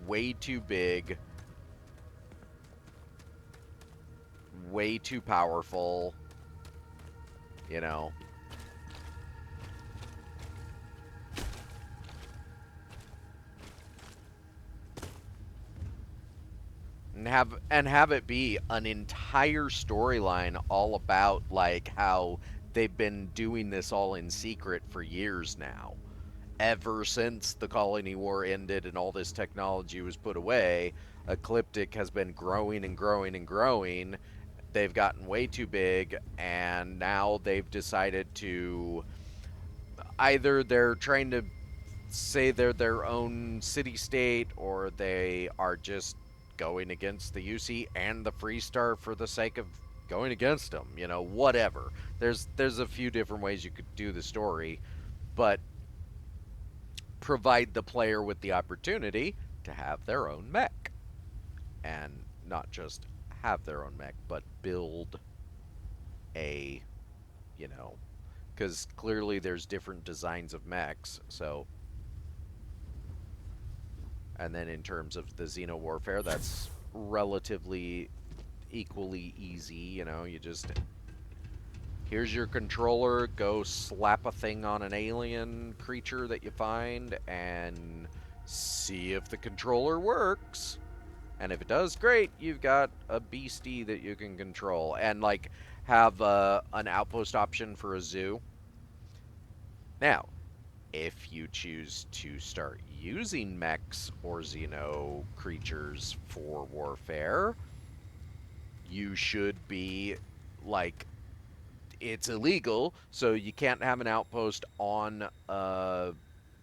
way too big, way too powerful, you know. have it be an entire storyline all about like how they've been doing this all in secret for years now. Ever since the colony war ended and all this technology was put away, Ecliptic has been growing and growing and growing. They've gotten way too big, and now they've decided to either they're trying to say they're their own city state, or they are just going against the UC and the Freestar for the sake of going against them. You know, whatever. There's a few different ways you could do the story, but provide the player with the opportunity to have their own mech, and not just have their own mech, but build a, you know, because clearly there's different designs of mechs, so. And then in terms of the Xeno Warfare, that's relatively equally easy, you know, you just... Here's your controller, go slap a thing on an alien creature that you find, and see if the controller works. And if it does, great, you've got a beastie that you can control. And, like, have an outpost option for a zoo. Now, if you choose to start using mechs or Xeno creatures for warfare, you should be, like, it's illegal, so you can't have an outpost on a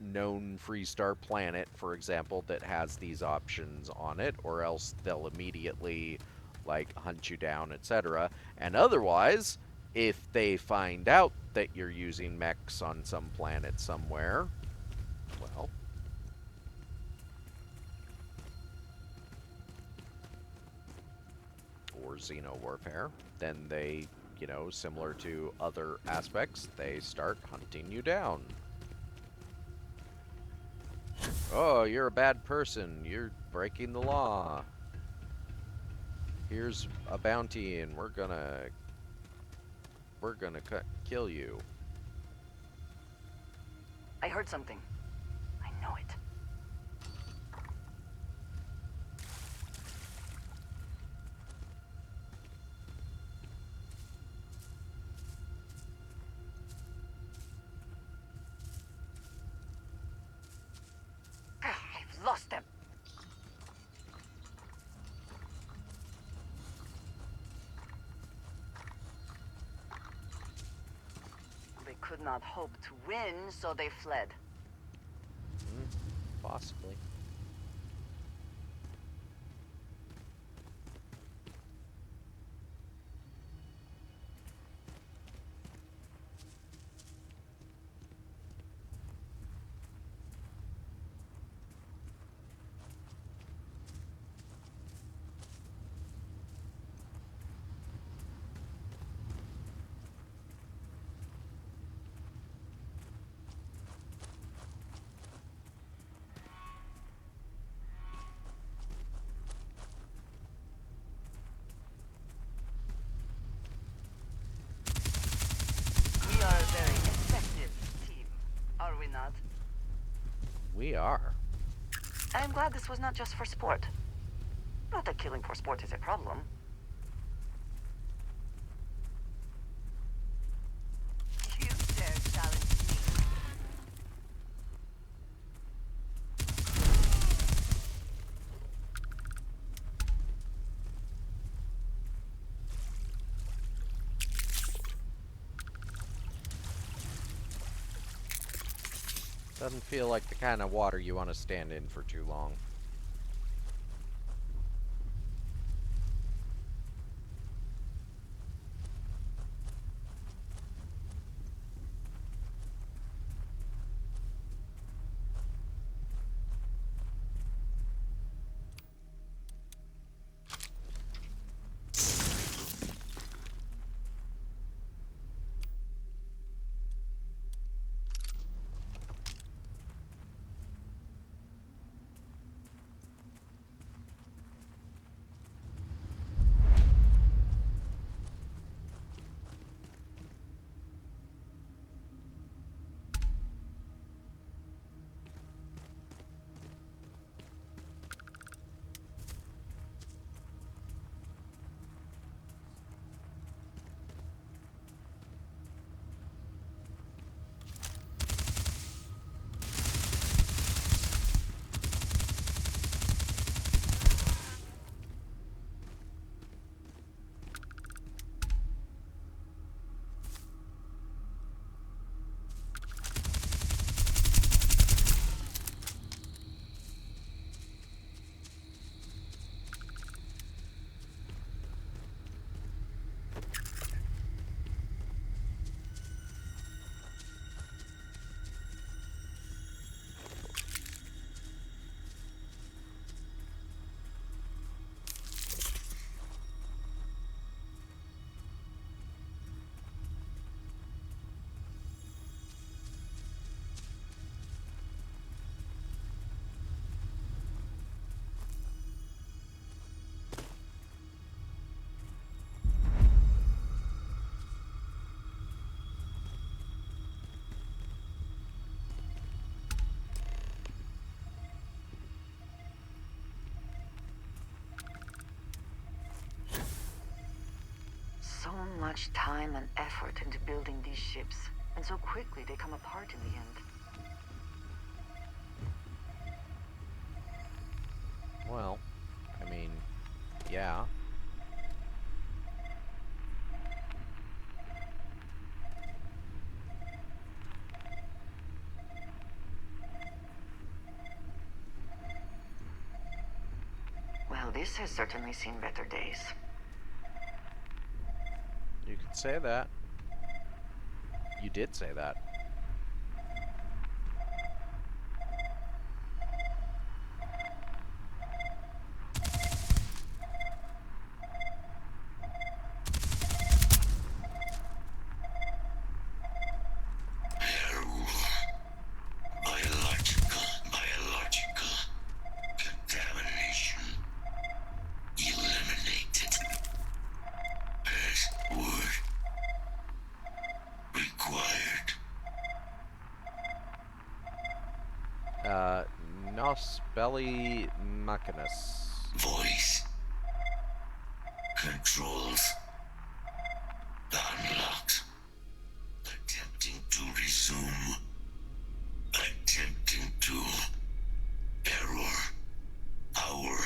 known Freestar planet, for example, that has these options on it, or else they'll immediately, like, hunt you down, etc. And otherwise, if they find out that you're using mechs on some planet somewhere, well, or Xeno Warfare, then they, you know, similar to other aspects, they start hunting you down. Oh, you're a bad person. You're breaking the law. Here's a bounty, and we're gonna kill you. I heard something. I know it. I've lost them. They could not hope to win, so they fled. Possibly. We are a very effective team, are we not? We are. I am glad this was not just for sport. Not that killing for sport is a problem. You dare challenge me. Doesn't feel like the kind of water you want to stand in for too long. much time and effort into building these ships, and so quickly they come apart in the end. Well, I mean, yeah. Well, this has certainly seen better days. You could say that. You did say that. Biological contamination eliminated. Password required. Nos belli machinus. Voice controls unlocked. Attempting to resume. Attempting to error. Power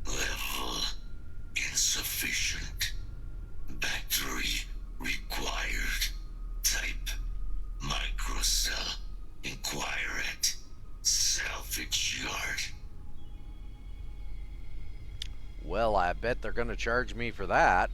level insufficient. Battery required. Type microcell. Inquire at salvage yard. Well, I bet they're gonna charge me for that.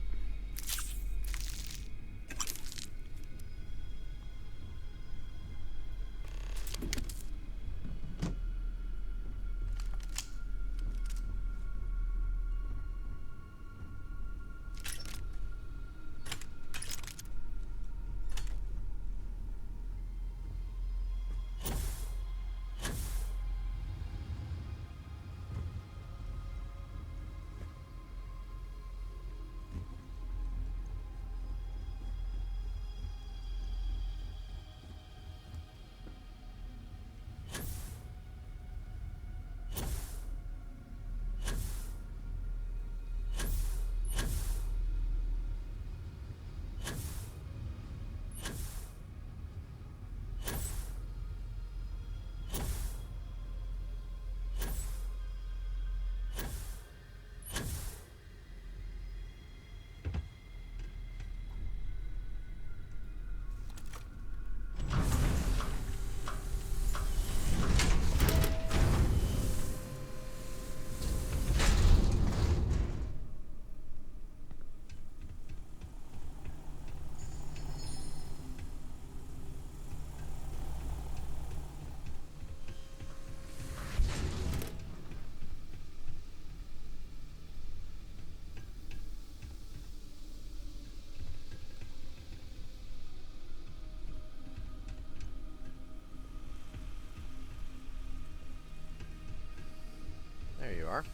There you are.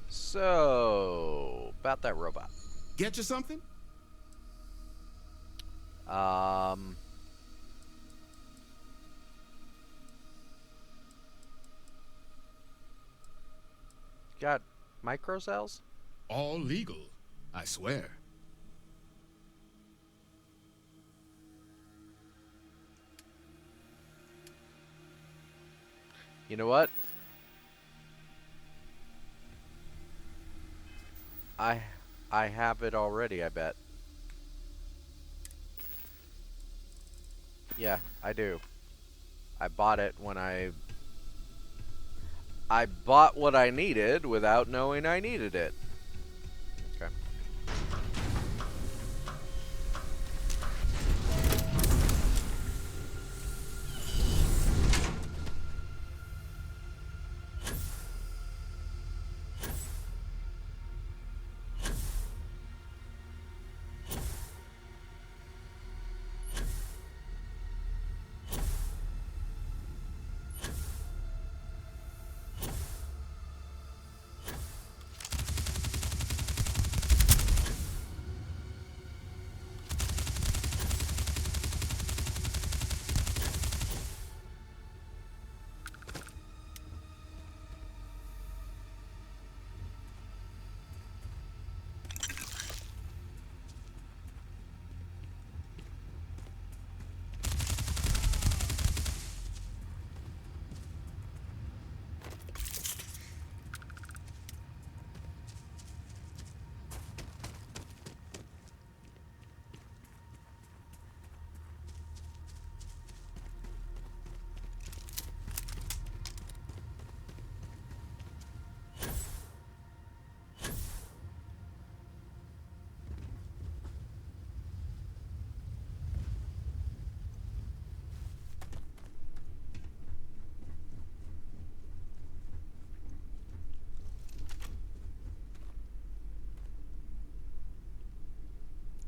So, about that robot. Get you something? Got microcells? All legal, I swear. You know what? I have it already, I bet. Yeah, I do. I bought it when I bought what I needed without knowing I needed it. Okay.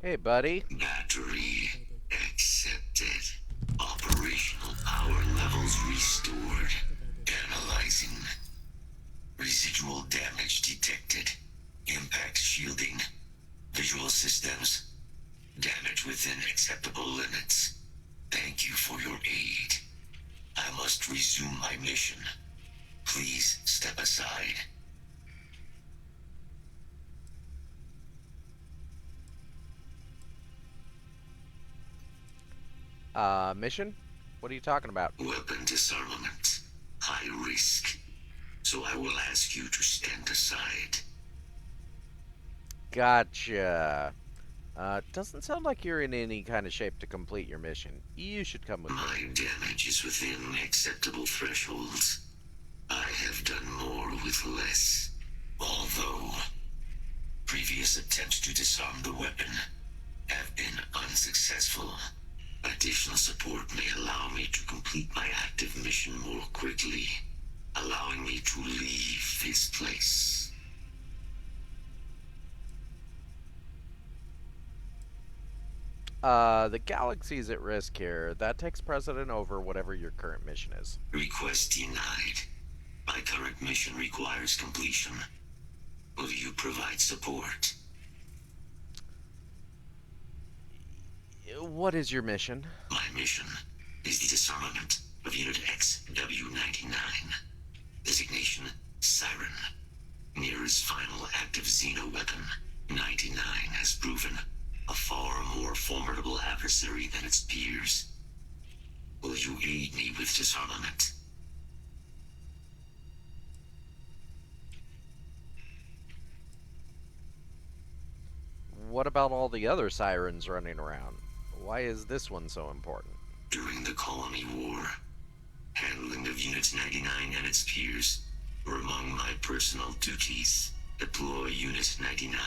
Hey, buddy. Battery accepted. Operational power levels restored. Analyzing. Residual damage detected. Impact shielding. Visual systems. Damage within acceptable limits. Thank you for your aid. I must resume my mission. Please step aside. Mission? What are you talking about? Weapon disarmament. High risk. So I will ask you to stand aside. Gotcha. Doesn't sound like you're in any kind of shape to complete your mission. You should come with me. My damage is within acceptable thresholds. I have done more with less. Although, previous attempts to disarm the weapon have been unsuccessful. Additional support may allow me to complete my active mission more quickly, allowing me to leave this place. The galaxy's at risk here. That takes precedent over whatever your current mission is. Request denied. My current mission requires completion. Will you provide support? What is your mission? My mission is the disarmament of Unit XW-99. Designation, Siren. Nearest final active Xeno weapon, 99 has proven a far more formidable adversary than its peers. Will you aid me with disarmament? What about all the other sirens running around? Why is this one so important? During the Colony War, handling of Unit 99 and its peers were among my personal duties. Deploy Unit 99.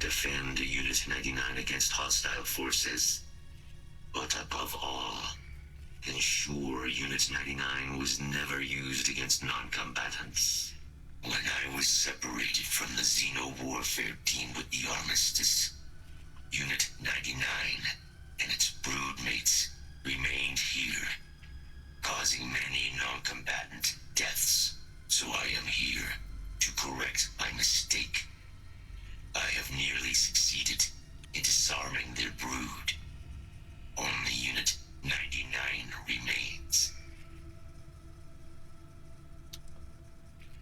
Defend Unit 99 against hostile forces. But above all, ensure Unit 99 was never used against non-combatants. When I was separated from the Xeno warfare team with the Armistice, Unit 99 and its broodmates remained here, causing many non-combatant deaths. So I am here to correct my mistake. I have nearly succeeded in disarming their brood. Only Unit 99 remains.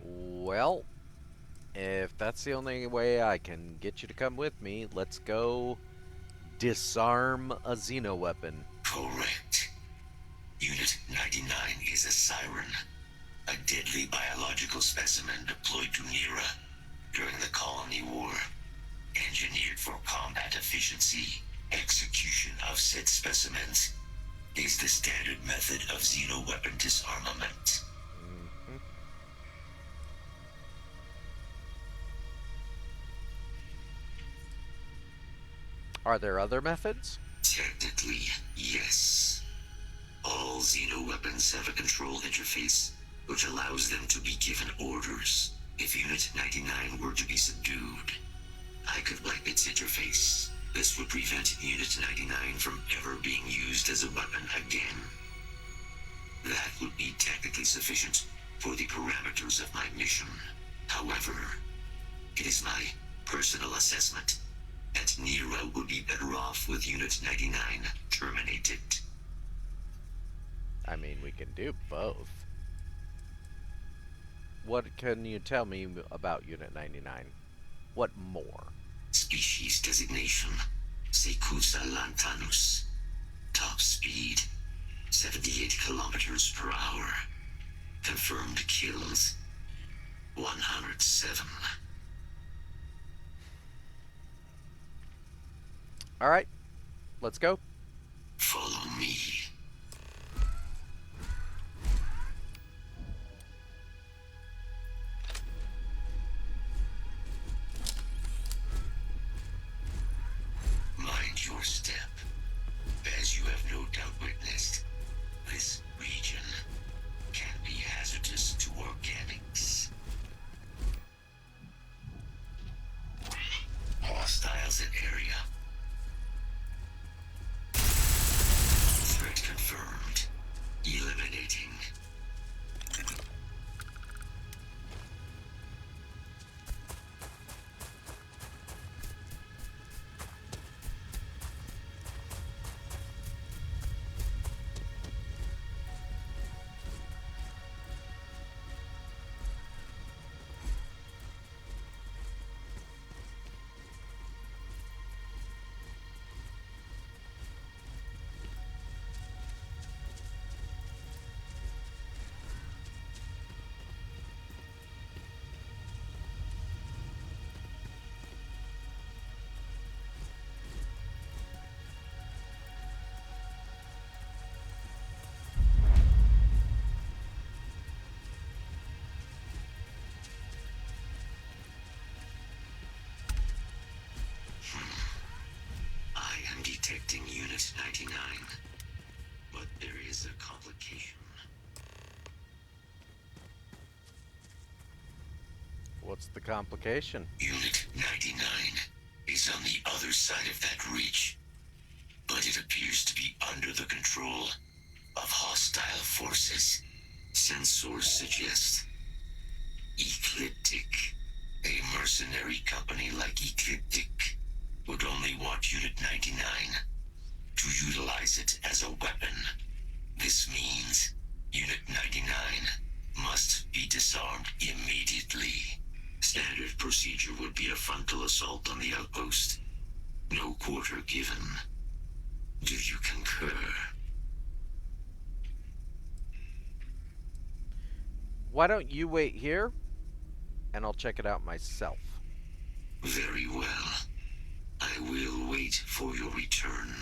Well, if that's the only way I can get you to come with me, let's go disarm a Xeno weapon. Correct. Unit 99 is a siren, a deadly biological specimen deployed to Nera during the Colony War. Engineered for combat efficiency, execution of said specimens is the standard method of Xeno weapon disarmament. Are there other methods? Technically, yes. All Xeno weapons have a control interface, which allows them to be given orders. If Unit 99 were to be subdued, I could wipe its interface. This would prevent Unit 99 from ever being used as a weapon again. That would be technically sufficient for the parameters of my mission. However, it is my personal assessment that Nera would be better off with Unit 99 terminated. I mean, we can do both. What can you tell me about Unit 99? What more? Species designation, Secusa lantanus. Top speed, 78 kilometers per hour. Confirmed kills, 107. Alright, let's go. Follow me. Mind your step. As you have no doubt witnessed, this region can be hazardous to organics. Hostiles in area. What's the complication? Unit 99 is on the other side of that reach, but it appears to be under the control of hostile forces. Sensors suggest Ecliptic. A mercenary company like Ecliptic would only want Unit 99 to utilize it as a weapon. This means Unit 99 must be disarmed immediately. Standard procedure would be a frontal assault on the outpost. No quarter given. Do you concur? Why don't you wait here, and I'll check it out myself. Very well. I will wait for your return.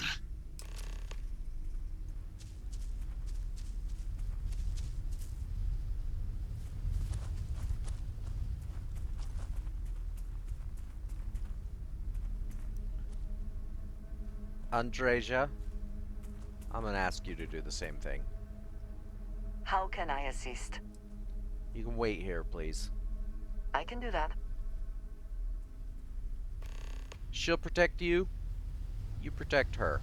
Andreja, I'm gonna ask you to do the same thing. How can I assist? You can wait here, please. I can do that. She'll protect you. You protect her.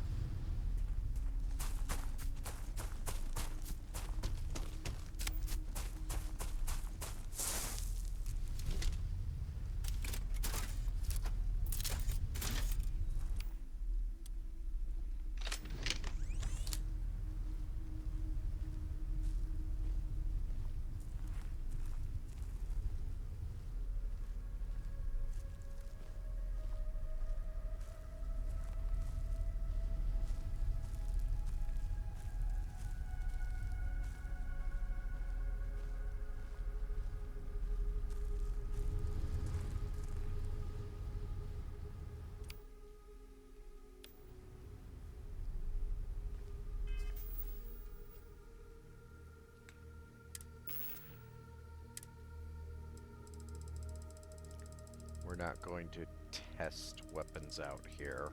We're not going to test weapons out here.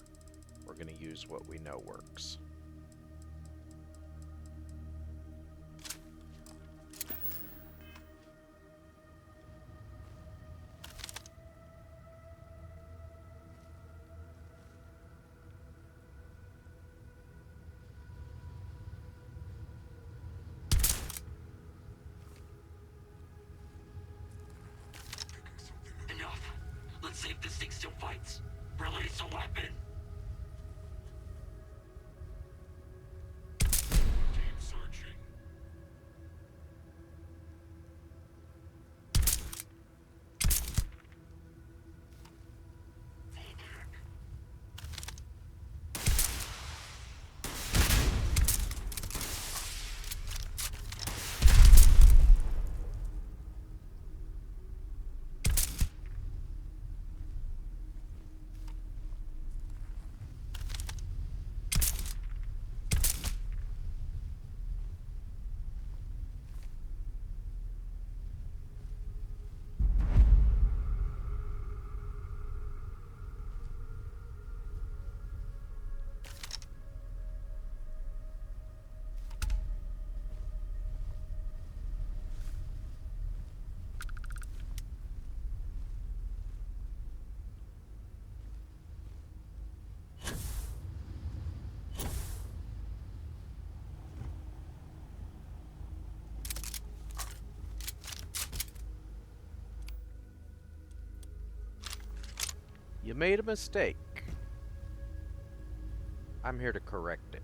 We're going to use what we know works. Enough. Let's see if this thing still fights. Release a weapon. Deep searching. You made a mistake. I'm here to correct it.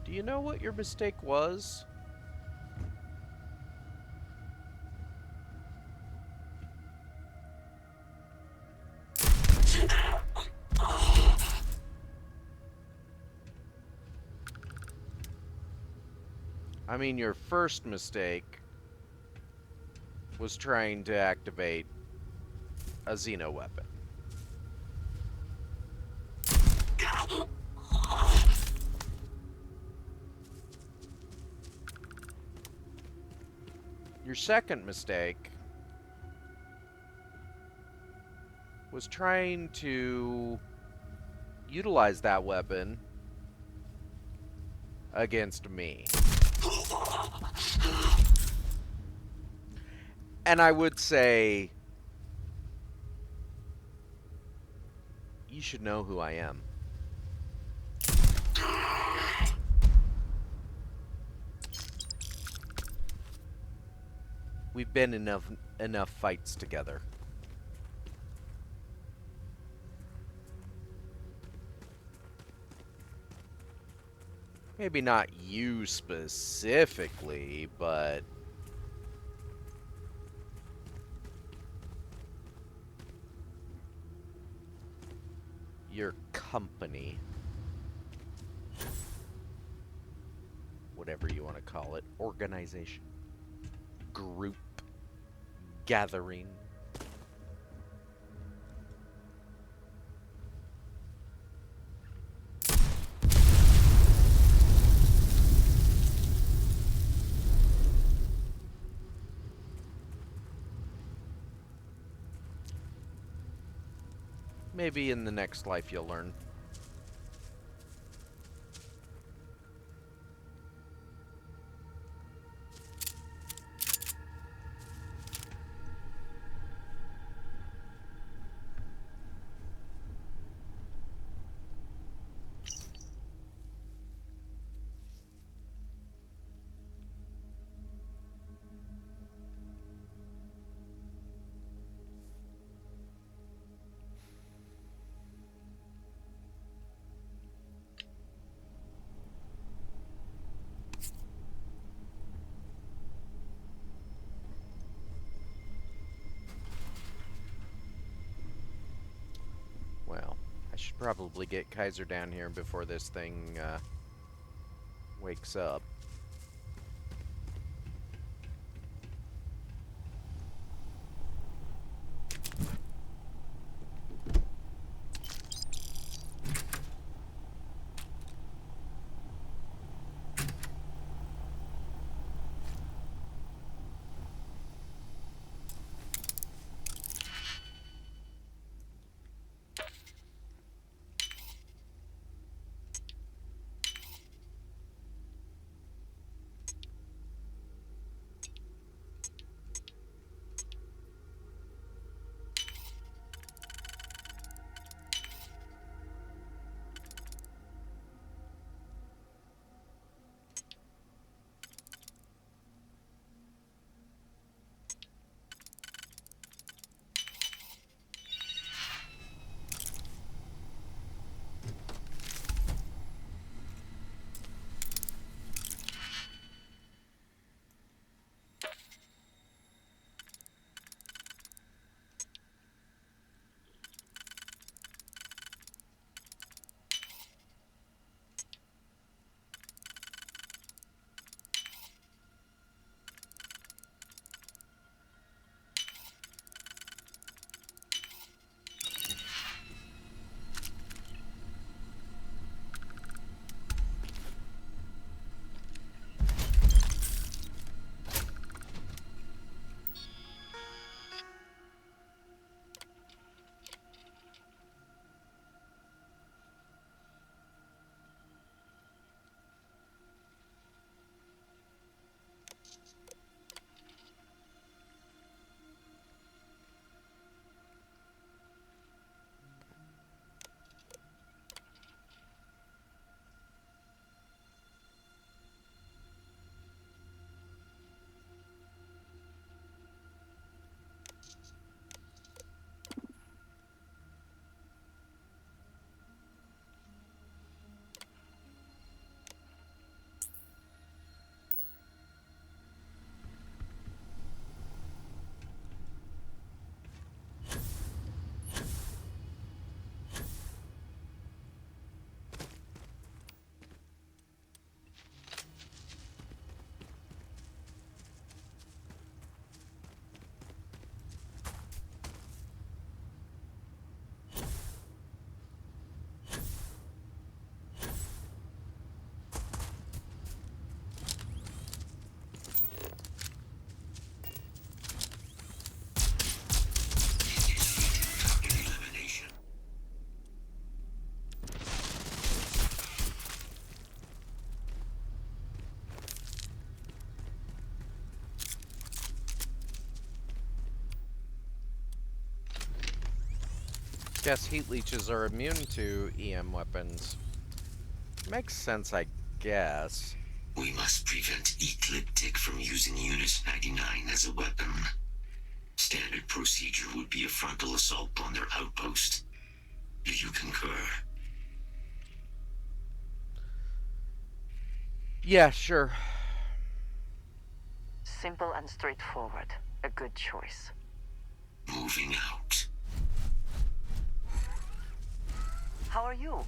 Do you know what your mistake was? I mean, your first mistake was trying to activate a Xeno weapon. Your second mistake was trying to utilize that weapon against me. And I would say you should know who I am. We've been enough fights together. Maybe not you specifically, but your company, whatever you want to call it, organization, group, gathering. Maybe in the next life you'll learn. Well, I should probably get Kaiser down here before this thing wakes up. Guess heat leeches are immune to EM weapons. Makes sense, I guess. We must prevent Ecliptic from using Unit 99 as a weapon. Standard procedure would be a frontal assault on their outpost. Do you concur? Yeah, sure. Simple and straightforward. A good choice. Moving out. How are you?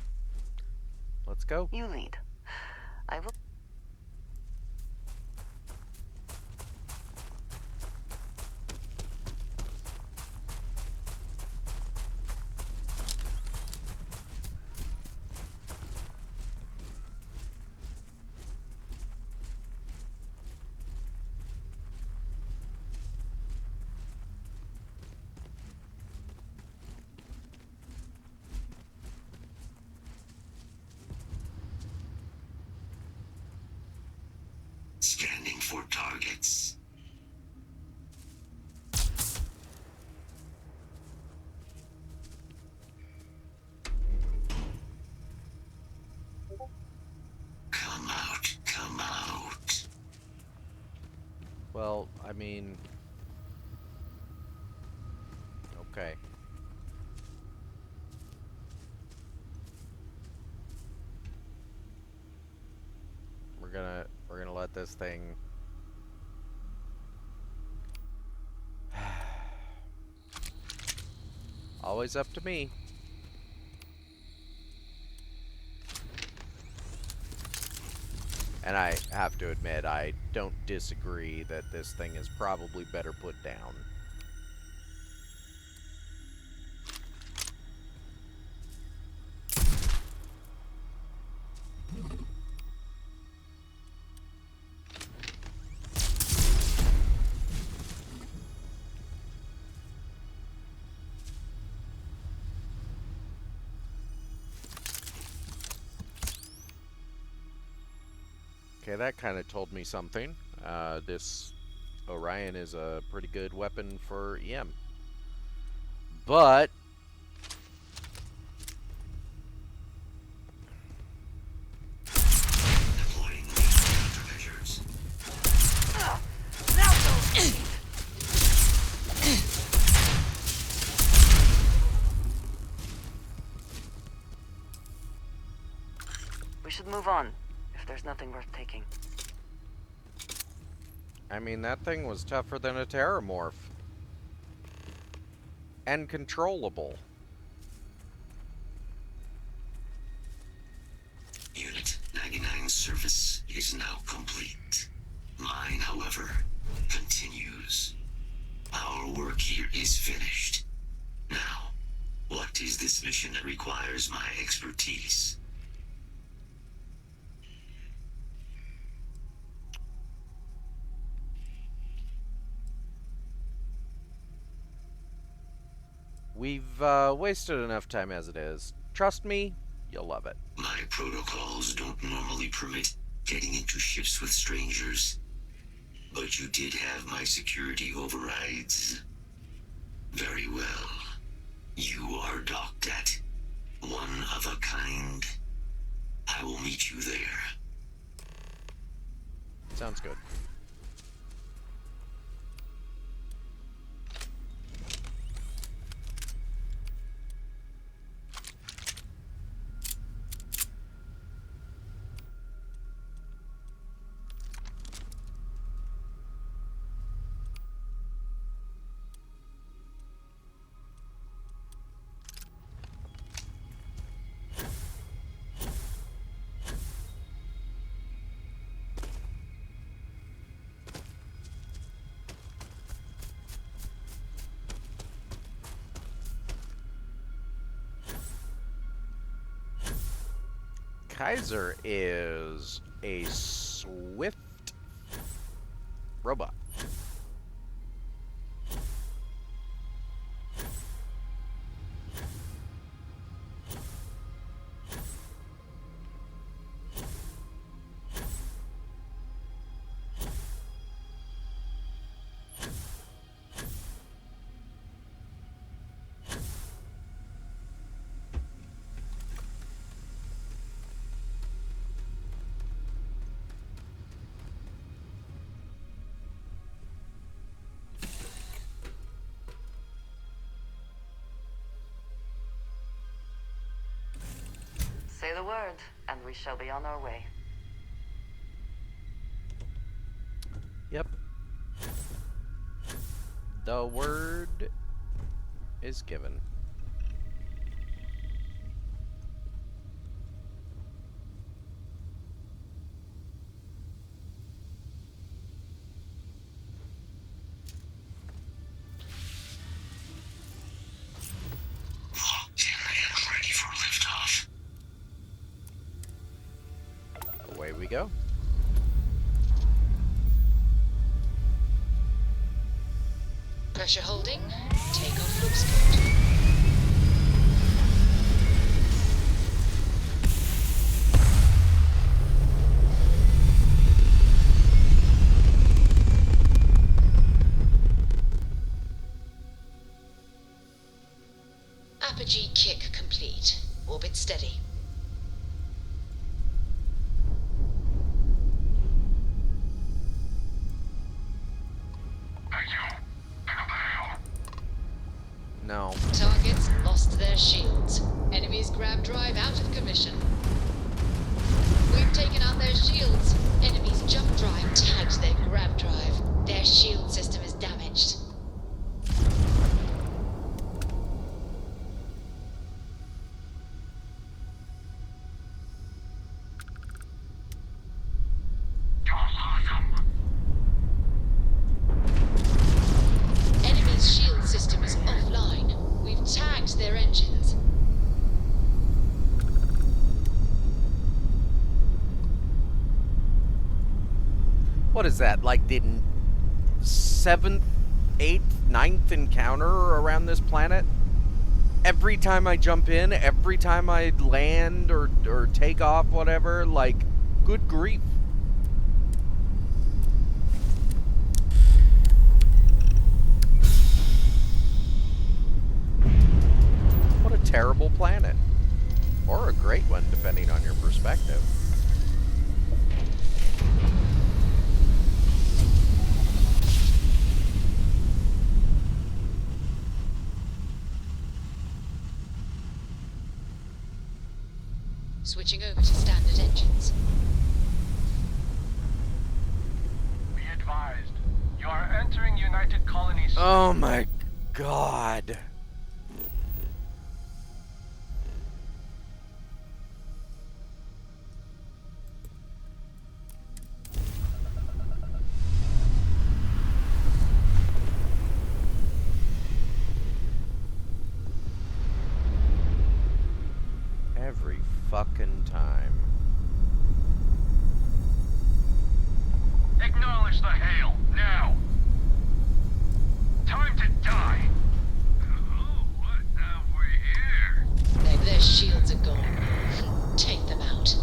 Let's go. You lead. I will... Scanning for targets. Come out, come out. Well, I mean... Okay. We're gonna let this thing... Always up to me. And I have to admit, I don't disagree that this thing is probably better put down. Okay, that kind of told me something. This Orion is a pretty good weapon for EM. But... We should move on, if there's nothing worth taking. I mean, that thing was tougher than a Terramorph. And controllable. Unit 99's service is now complete. Mine, however, continues. Our work here is finished. Now, what is this mission that requires my expertise? We've wasted enough time as it is. Trust me, you'll love it. My protocols don't normally permit getting into ships with strangers. But you did have my security overrides. Very well. You are docked at one of a kind. I will meet you there. Sounds good. Kaiser is a swift robot. Say the word, and we shall be on our way. Yep. The word is given. Ready for liftoff. Away we go. Pressure holding. Takeoff looks good. Apogee kick complete. Orbit steady. No. Targets lost their shields. Enemy's grav drive out of commission. We've taken out their shields. Enemy's jump drive tagged their grav drive. Their shield system is damaged. Enemy's shield system is offline. We've tagged their engines. What is that? Like the 7th, 8th, 9th encounter around this planet? Every time I jump in, every time I land or take off, whatever, like, good grief. What a terrible planet. Or a great one, depending on your perspective. Switching over to standard engines. Be advised, you are entering United Colonies. Oh my god. Every fucking time. Acknowledge the hail, now! Time to die! Oh, what have we here? Their shields are gone. Take them out.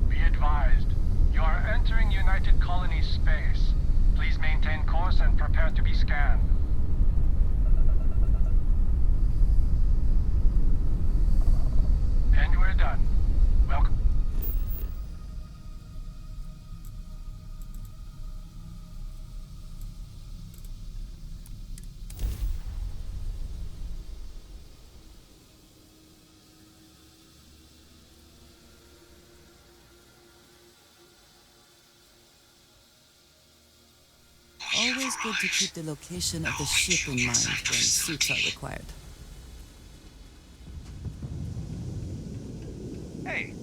Be advised, you are entering United Colonies space. Please maintain course and prepare to be scanned. And we're done. Welcome. good to keep the location of the ship in mind when suits are required. Hey,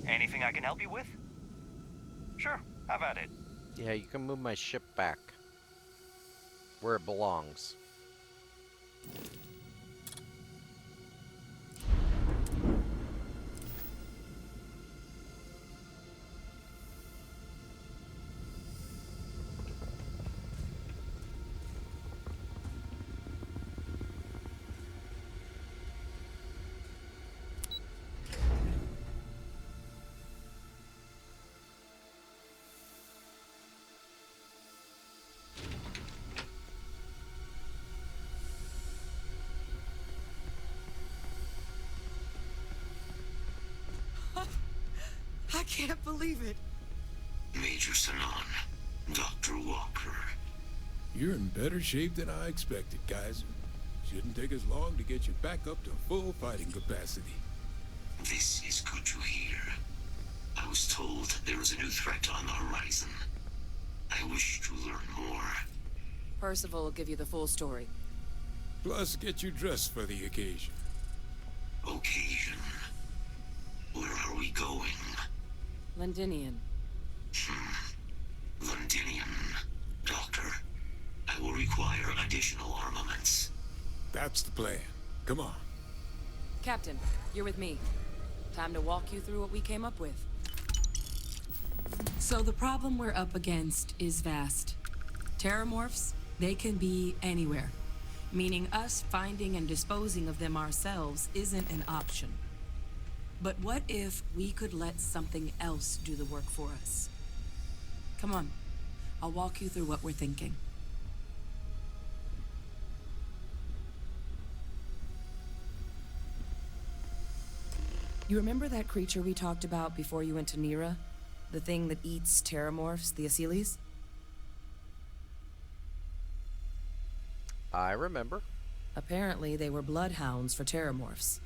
anything I can help you with? Sure, have at it. Yeah, you can move my ship back where it belongs. I can't believe it. Major Sanon, Dr. Walker. You're in better shape than I expected, Kaiser. Shouldn't take us long to get you back up to full fighting capacity. This is good to hear. I was told there is a new threat on the horizon. I wish to learn more. Percival will give you the full story. Plus, get you dressed for the occasion. Occasion? Where are we going? Londinian. Londinian. Doctor, I will require additional armaments. That's the plan. Come on. Captain, you're with me. Time to walk you through what we came up with. So the problem we're up against is vast. Terramorphs, they can be anywhere. Meaning us finding and disposing of them ourselves isn't an option. But what if we could let something else do the work for us? Come on, I'll walk you through what we're thinking. You remember that creature we talked about before you went to Nira? The thing that eats terramorphs, the Asylees? I remember. Apparently, they were bloodhounds for terramorphs.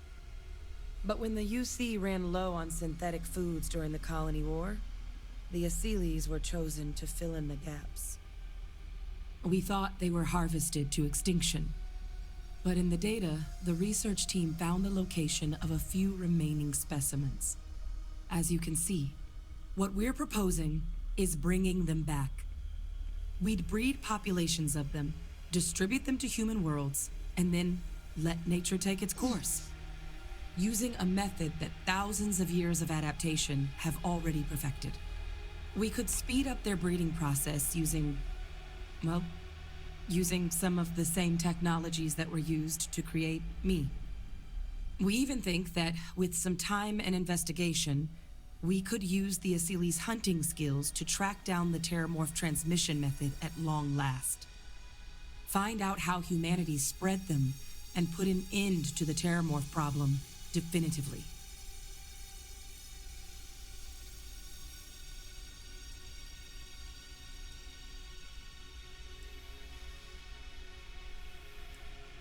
But when the UC ran low on synthetic foods during the Colony War, the Asylees were chosen to fill in the gaps. We thought they were harvested to extinction. But in the data, the research team found the location of a few remaining specimens. As you can see, what we're proposing is bringing them back. We'd breed populations of them, distribute them to human worlds, and then let nature take its course. Using a method that thousands of years of adaptation have already perfected. We could speed up their breeding process using some of the same technologies that were used to create me. We even think that with some time and investigation, we could use the Asylees' hunting skills to track down the terramorph transmission method at long last. Find out how humanity spread them and put an end to the terramorph problem definitively.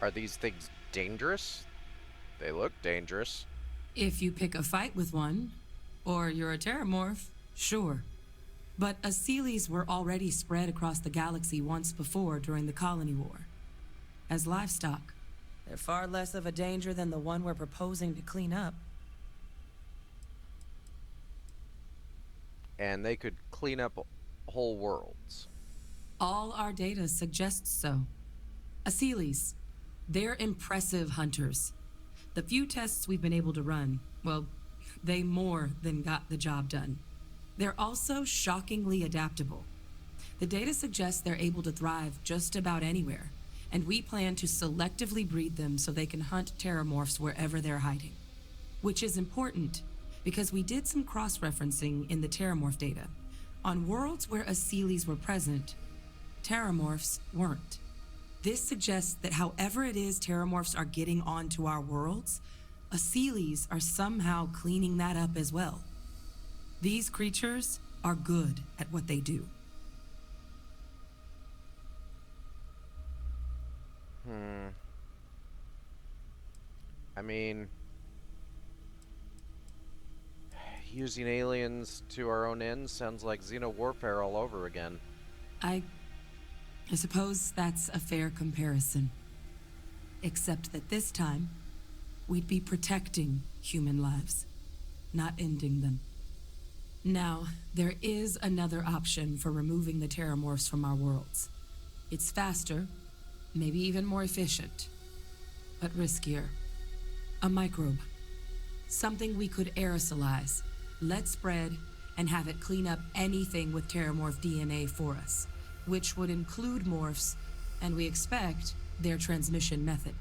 Are these things dangerous? They look dangerous. If you pick a fight with one, or you're a terramorph, sure. But Asylees were already spread across the galaxy once before during the Colony War. As livestock, they're far less of a danger than the one we're proposing to clean up. And they could clean up whole worlds. All our data suggests so. Asylees, they're impressive hunters. The few tests we've been able to run, well, they more than got the job done. They're also shockingly adaptable. The data suggests they're able to thrive just about anywhere, and we plan to selectively breed them so they can hunt terramorphs wherever they're hiding. Which is important, because we did some cross-referencing in the terramorph data. On worlds where Asylees were present, terramorphs weren't. This suggests that however it is terramorphs are getting onto our worlds, Asylees are somehow cleaning that up as well. These creatures are good at what they do. I mean, using aliens to our own ends sounds like xeno warfare all over again. I I suppose that's a fair comparison. Except that this time, we'd be protecting human lives, not ending them. Now, there is another option for removing the terramorphs from our worlds. It's faster, maybe even more efficient, but riskier. A microbe. Something we could aerosolize, let spread, and have it clean up anything with terramorph DNA for us, which would include morphs, and we expect their transmission method.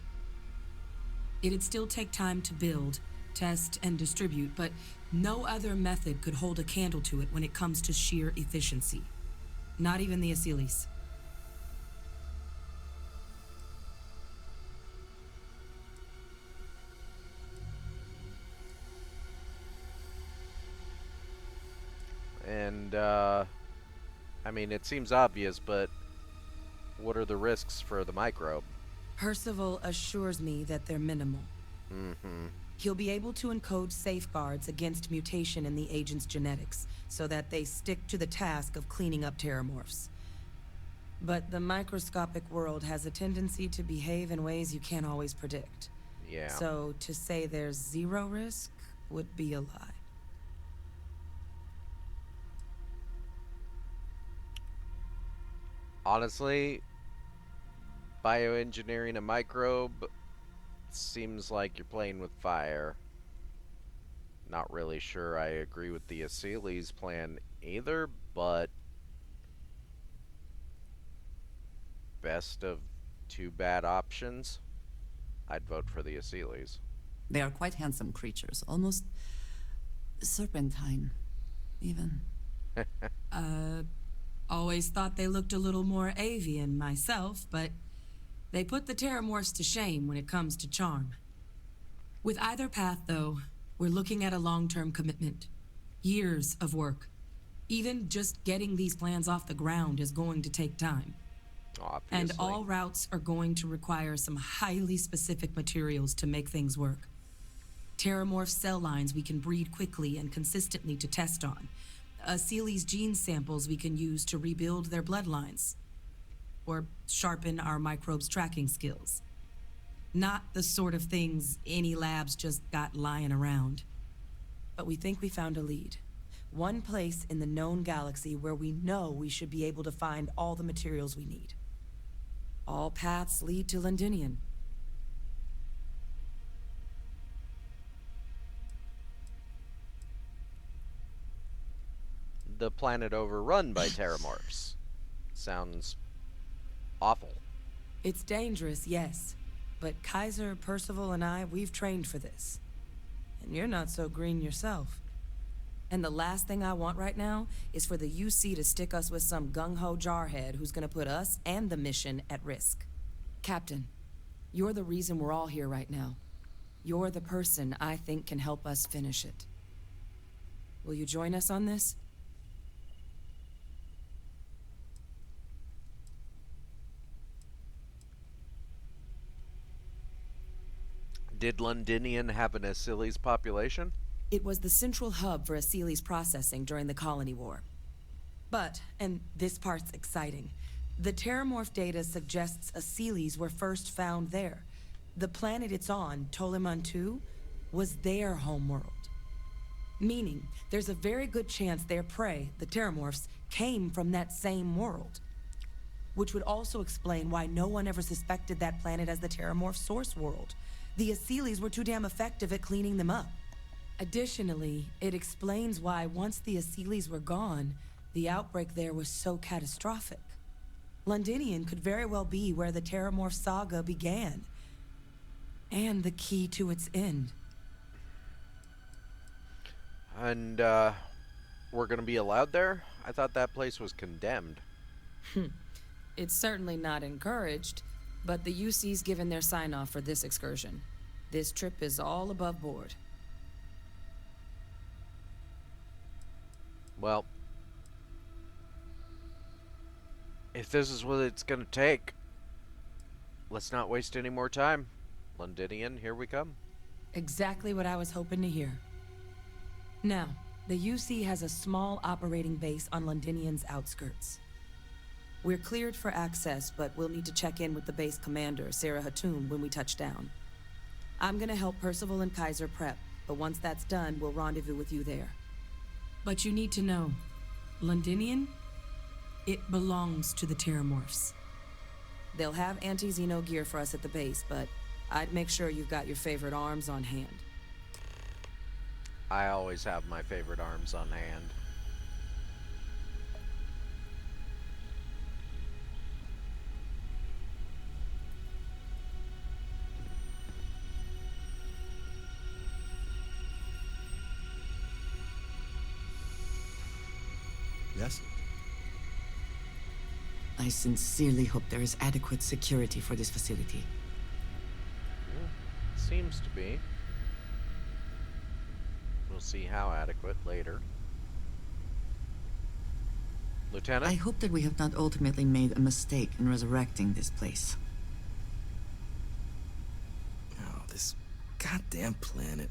It'd still take time to build, test, and distribute, but no other method could hold a candle to it when it comes to sheer efficiency. Not even the Asylees. And, I mean, it seems obvious, but what are the risks for the microbe? Percival assures me that they're minimal. Mm-hmm. He'll be able to encode safeguards against mutation in the agent's genetics, so that they stick to the task of cleaning up terramorphs. But the microscopic world has a tendency to behave in ways you can't always predict. Yeah. So to say there's zero risk would be a lie. Honestly, bioengineering a microbe seems like you're playing with fire. Not really sure I agree with the Asylees plan either, but best of two bad options, I'd vote for the Asylees. They are quite handsome creatures, almost serpentine, even. Always thought they looked a little more avian myself, but they put the terramorphs to shame when it comes to charm. With either path, though, we're looking at a long-term commitment. Years of work. Even just getting these plans off the ground is going to take time. Obviously. And all routes are going to require some highly specific materials to make things work. Terramorph cell lines we can breed quickly and consistently to test on. Asylees gene samples we can use to rebuild their bloodlines. Or sharpen our microbes' tracking skills. Not the sort of things any labs just got lying around. But we think we found a lead. One place in the known galaxy where we know we should be able to find all the materials we need. All paths lead to Londinian. The planet overrun by terramorphs. Sounds awful. It's dangerous, yes. But Kaiser, Percival, and I, we've trained for this. And you're not so green yourself. And the last thing I want right now is for the UC to stick us with some gung-ho jarhead who's gonna put us and the mission at risk. Captain, you're the reason we're all here right now. You're the person I think can help us finish it. Will you join us on this? Did Londinian have an Asylees population? It was the central hub for Asylees processing during the Colony War. But, and this part's exciting, the terramorph data suggests Asylees were first found there. The planet it's on, Toliman 2, was their homeworld. Meaning, there's a very good chance their prey, the terramorphs, came from that same world. Which would also explain why no one ever suspected that planet as the terramorph source world. The Asylees were too damn effective at cleaning them up. Additionally, it explains why once the Asylees were gone, the outbreak there was so catastrophic. Londinian could very well be where the terramorph saga began. And the key to its end. And, we're gonna be allowed there? I thought that place was condemned. It's certainly not encouraged, but the UC's given their sign-off for this excursion. This trip is all above board. Well, if this is what it's gonna take, let's not waste any more time. Londinian, here we come. Exactly what I was hoping to hear. Now, the UC has a small operating base on Londinian's outskirts. We're cleared for access, but we'll need to check in with the base commander, Sarah Hatoum, when we touch down. I'm gonna help Percival and Kaiser prep, but once that's done, we'll rendezvous with you there. But you need to know, Londinian, it belongs to the Terramorphs. They'll have anti-Xeno gear for us at the base, but I'd make sure you've got your favorite arms on hand. I always have my favorite arms on hand. Yes? I sincerely hope there is adequate security for this facility. Seems to be. We'll see how adequate later. Lieutenant? I hope that we have not ultimately made a mistake in resurrecting this place. Oh, this goddamn planet.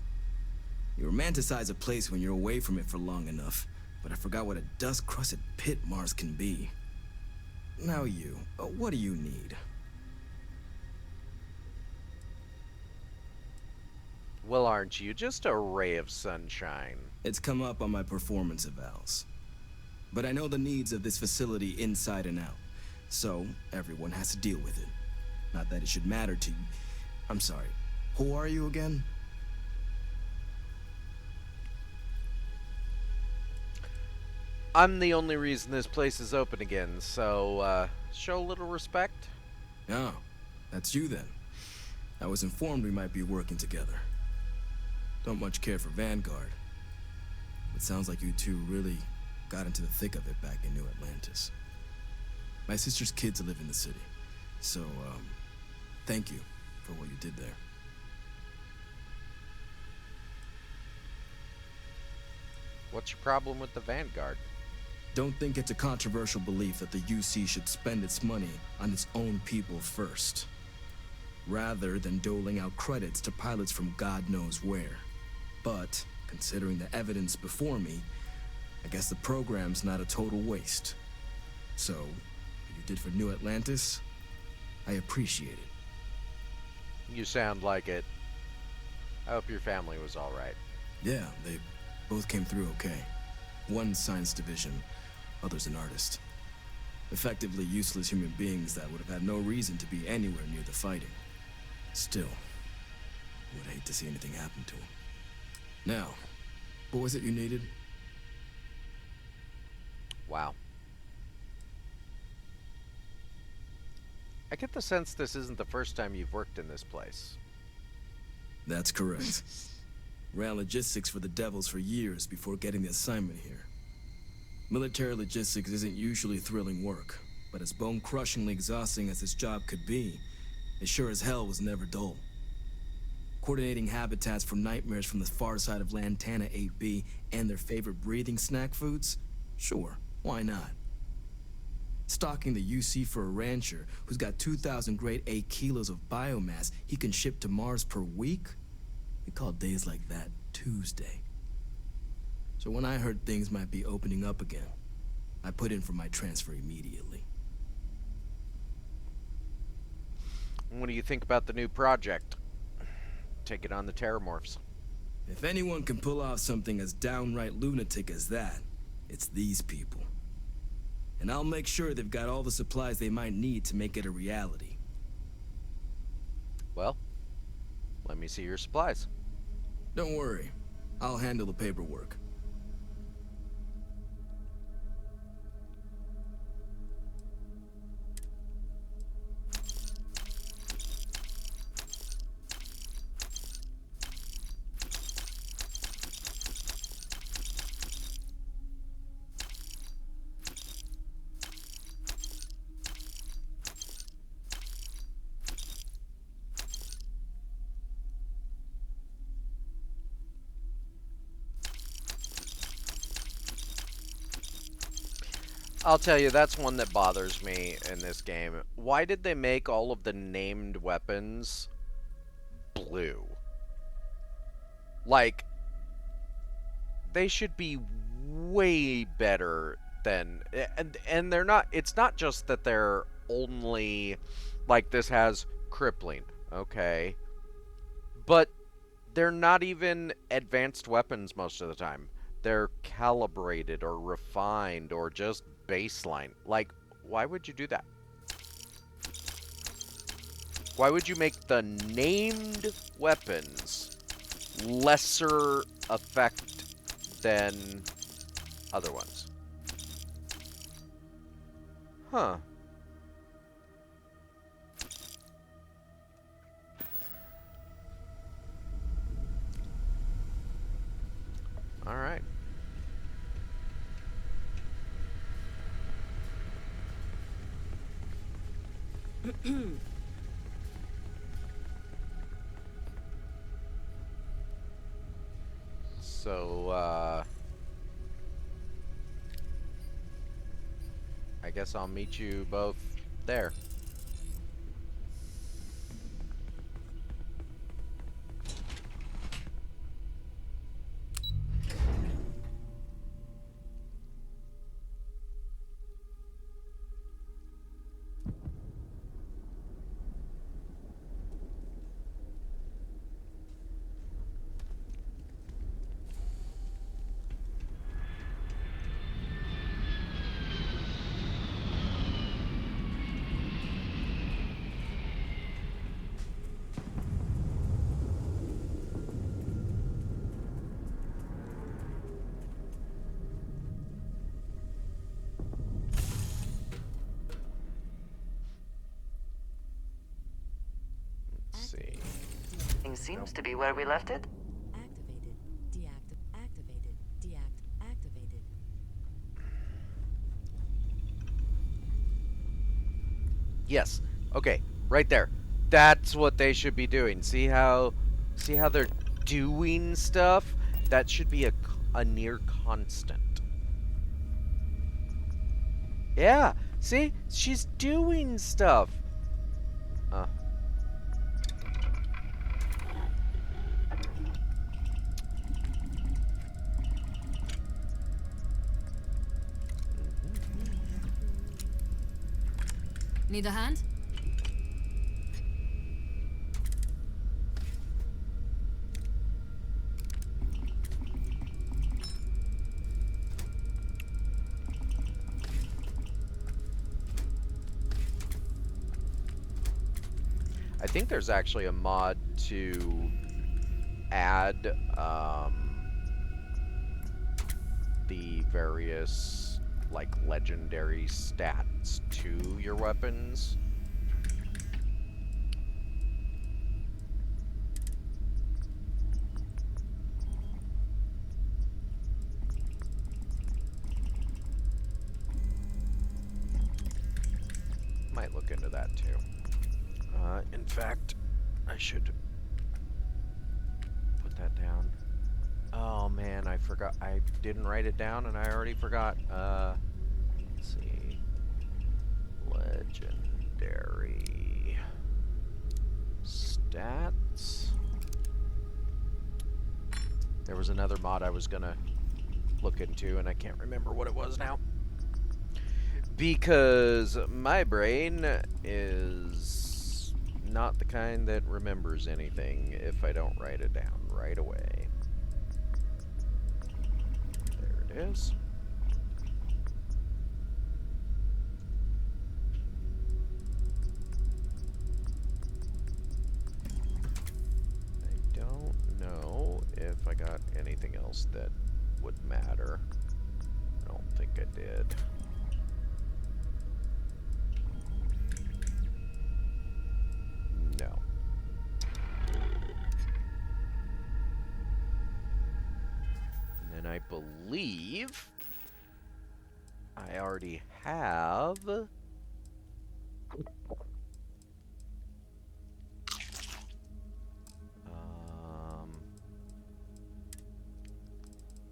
You romanticize a place when you're away from it for long enough, but I forgot what a dust-crusted pit Mars can be. Now you, what do you need? Well, aren't you just a ray of sunshine? It's come up on my performance evals. But I know the needs of this facility inside and out, so everyone has to deal with it. Not that it should matter to you. I'm sorry, who are you again? I'm the only reason this place is open again, so, show a little respect. Oh, that's you then. I was informed we might be working together. Don't much care for Vanguard. It sounds like you two really got into the thick of it back in New Atlantis. My sister's kids live in the city, so, thank you for what you did there. What's your problem with the Vanguard? Don't think it's a controversial belief that the UC should spend its money on its own people first, rather than doling out credits to pilots from God knows where. But, considering the evidence before me, I guess the program's not a total waste. So, what you did for New Atlantis, I appreciate it. You sound like it. I hope your family was alright. Yeah, they both came through okay. One science division, others an artist. Effectively useless human beings that would have had no reason to be anywhere near the fighting. Still, would hate to see anything happen to them. Now, what was it you needed? Wow. I get the sense this isn't the first time you've worked in this place. That's correct. Ran logistics for the Devils for years before getting the assignment here. Military logistics isn't usually thrilling work, but as bone-crushingly exhausting as this job could be, it sure as hell was never dull. Coordinating habitats for nightmares from the far side of Lantana 8B and their favorite breathing snack foods? Sure, why not? Stocking the UC for a rancher who's got 2,000 grade A kilos of biomass he can ship to Mars per week? We call days like that Tuesday. So when I heard things might be opening up again, I put in for my transfer immediately. What do you think about the new project? Take it on the Terramorphs. If anyone can pull off something as downright lunatic as that, it's these people. And I'll make sure they've got all the supplies they might need to make it a reality. Well, let me see your supplies. Don't worry, I'll handle the paperwork. I'll tell you, that's one that bothers me in this game. Why did they make all of the named weapons blue? Like, they should be way better then, and they're not, it's not just that they're only, like, this has crippling, okay, but they're not even advanced weapons most of the time. They're calibrated or refined or just baseline. Like, why would you do that? Why would you make the named weapons lesser effect than other ones? Huh. All right. So, I guess I'll meet you both there. Let's see. Seems to be where we left it. Activated. Activated. Activated. Yes. Okay. Right there. That's what they should be doing. See how they're doing stuff? That should be a near constant. Yeah. See? She's doing stuff. Need a hand? I think there's actually a mod to add the various, like, legendary stats to your weapons. Might look into that too. In fact, I should put that down. Oh man, I forgot. I didn't write it down and I already forgot. Let's see. Legendary stats. There was another mod I was gonna look into and I can't remember what it was now. Because my brain is not the kind that remembers anything if I don't write it down right away. There it is. I don't know if I got anything else that would matter. I don't think I did. No. And then I believe I already have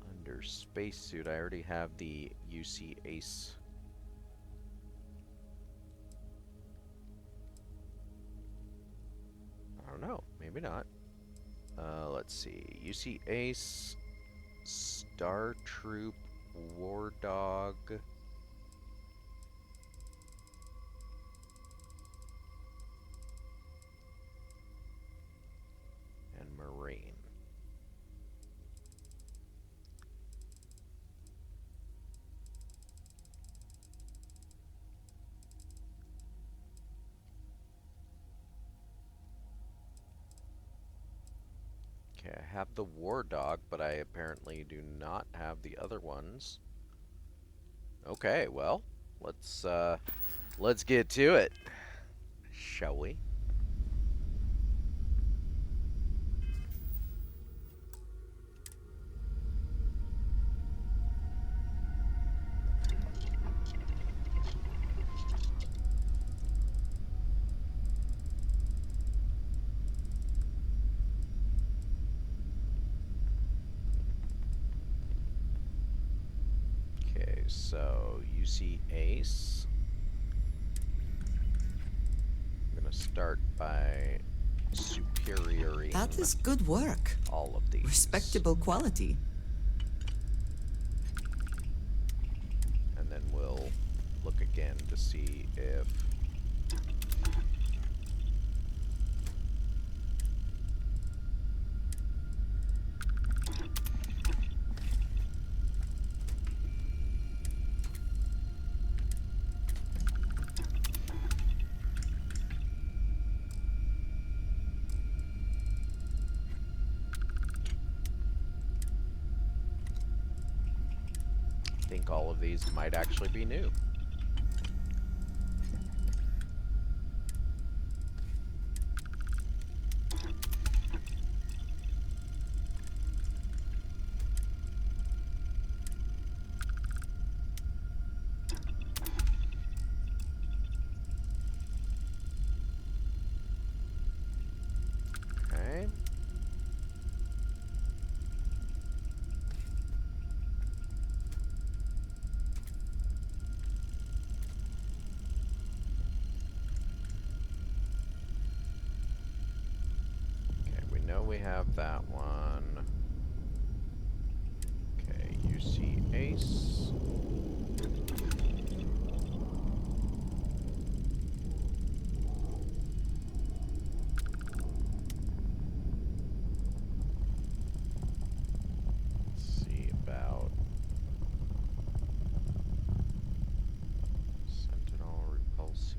under spacesuit, I already have the UC Ace. I don't know, maybe not. Let's see, UC Ace, Star Troop, War Dog, Okay, I have the war dog, but I apparently do not have the other ones. Okay, well, let's get to it, shall we? Okay, so you see Ace. I'm gonna start by superioring. That is good work. All of these. Respectable quality. And then we'll look again to see if I think all of these might actually be new. Okay. Okay, we know we have that one. Okay, you see Ace. Let's see about Sentinel repulsing.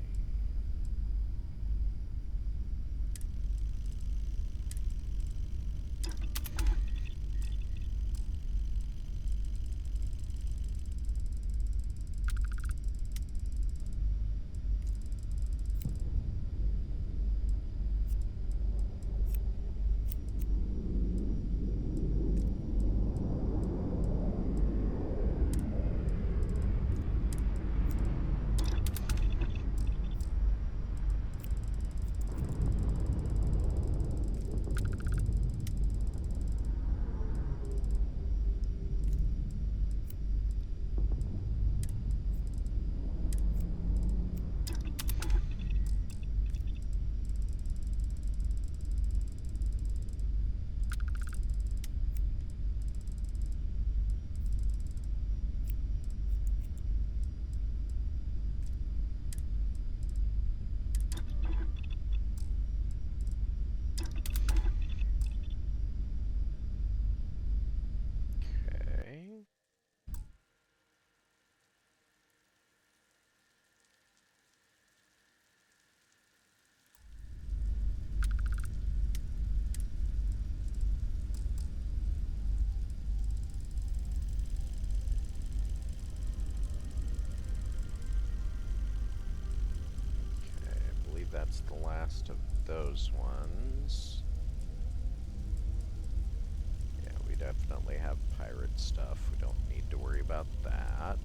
Okay. I believe that's the last of those ones. Yeah, we definitely have pirate stuff. We don't need to worry about that.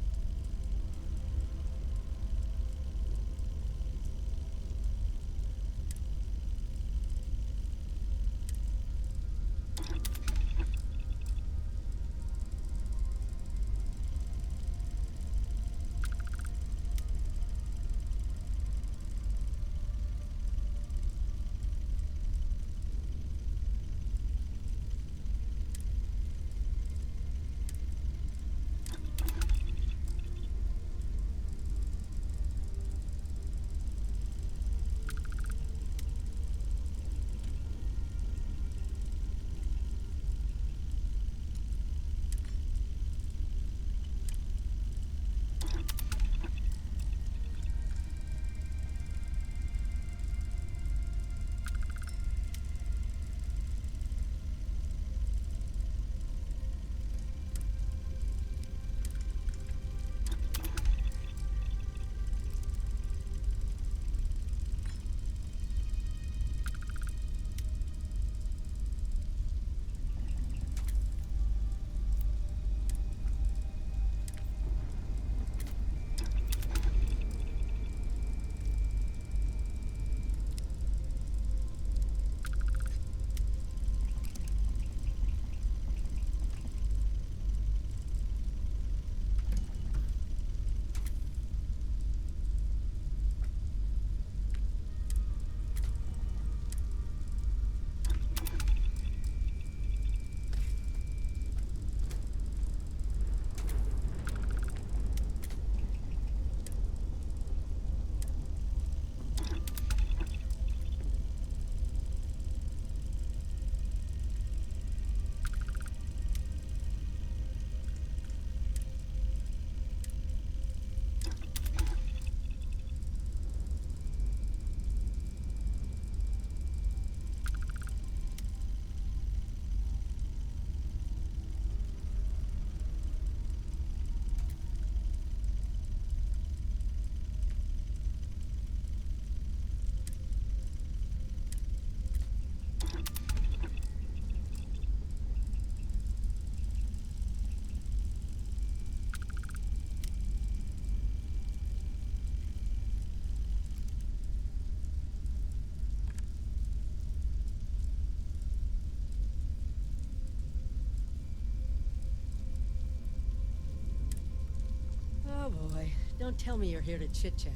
Don't tell me you're here to chit-chat.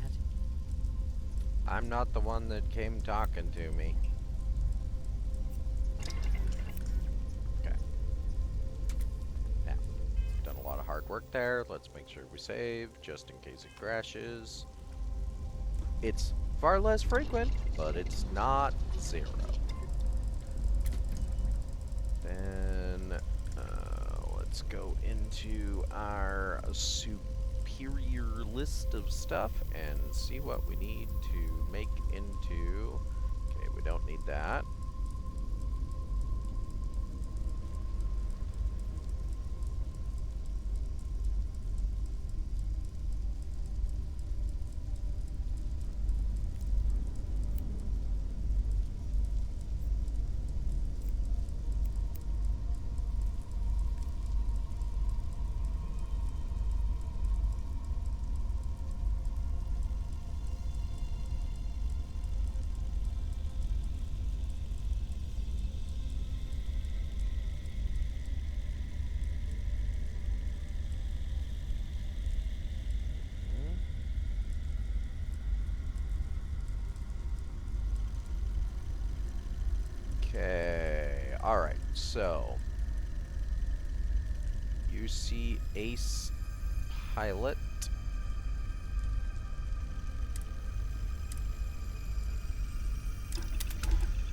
I'm not the one that came talking to me. Okay. Now, done a lot of hard work there. Let's make sure we save, just in case it crashes. It's far less frequent, but it's not 0. Then, let's go into our superior list of stuff and see what we need to make into... Okay, we don't need that. Okay, alright, so UC Ace Pilot.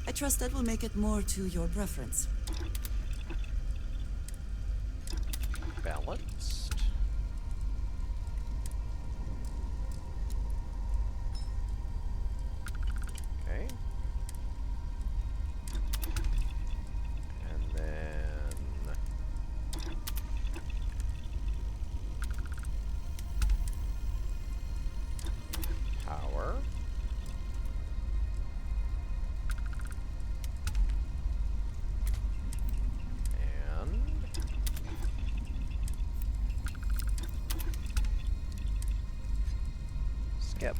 I trust that will make it more to your preference. Balanced. Okay. And then power. And skip.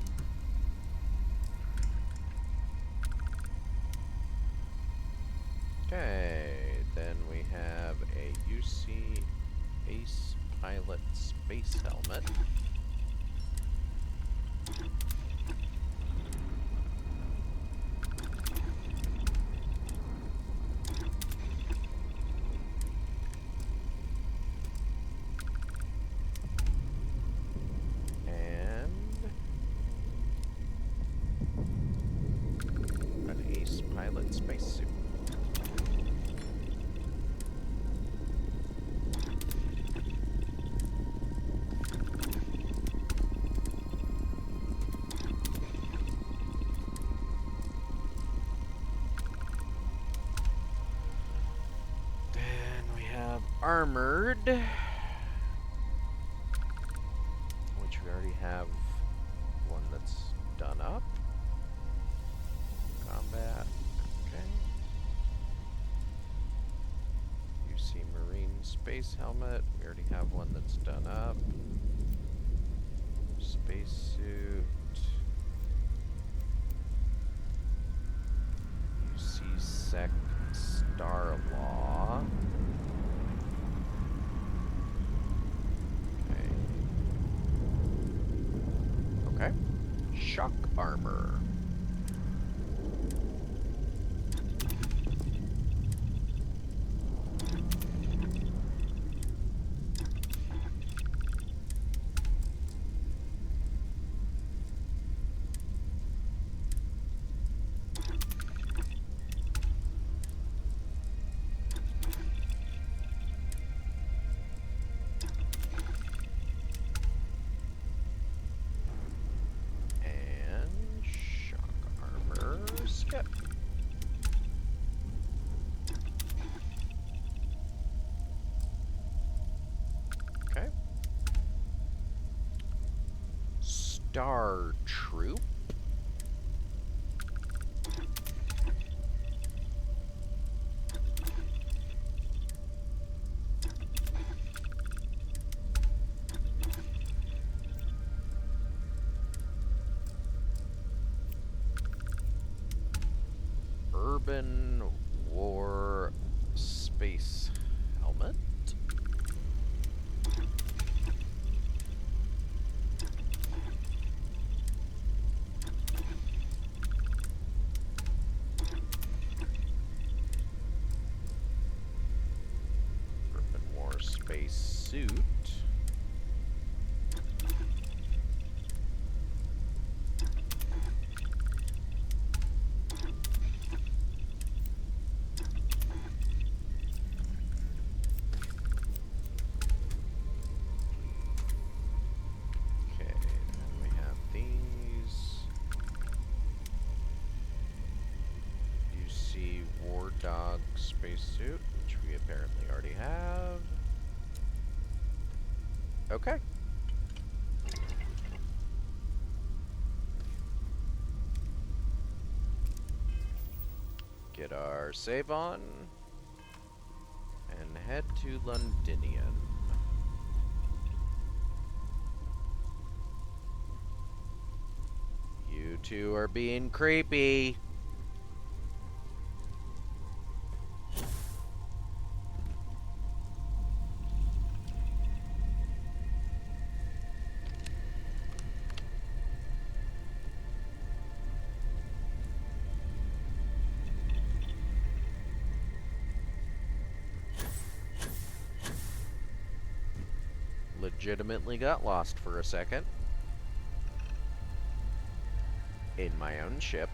Okay, then we have a UC Ace Pilot Space Helmet. And an Ace Pilot Spacesuit. Armored, which we already have one that's done up. Combat, okay. UC Marine Space Helmet, we already have one that's done up. Spacesuit. UC Sec Star Law. Okay. Shock armor. Skip. Okay. Star Troop. Urban War Space Helmet. suit. Okay, then we have these. UC War Dog spacesuit, which we apparently already have. Okay. Get our save on and head to Londinium. You two are being creepy. Legitimately got lost for a second. In my own ship.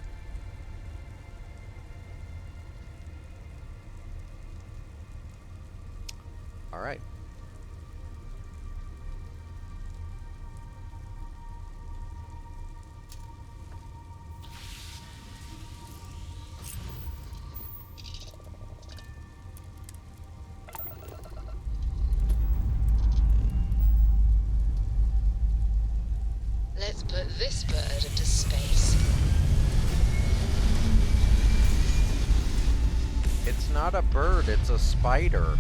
Alright. Let's put this bird into space. It's not a bird, it's a spider.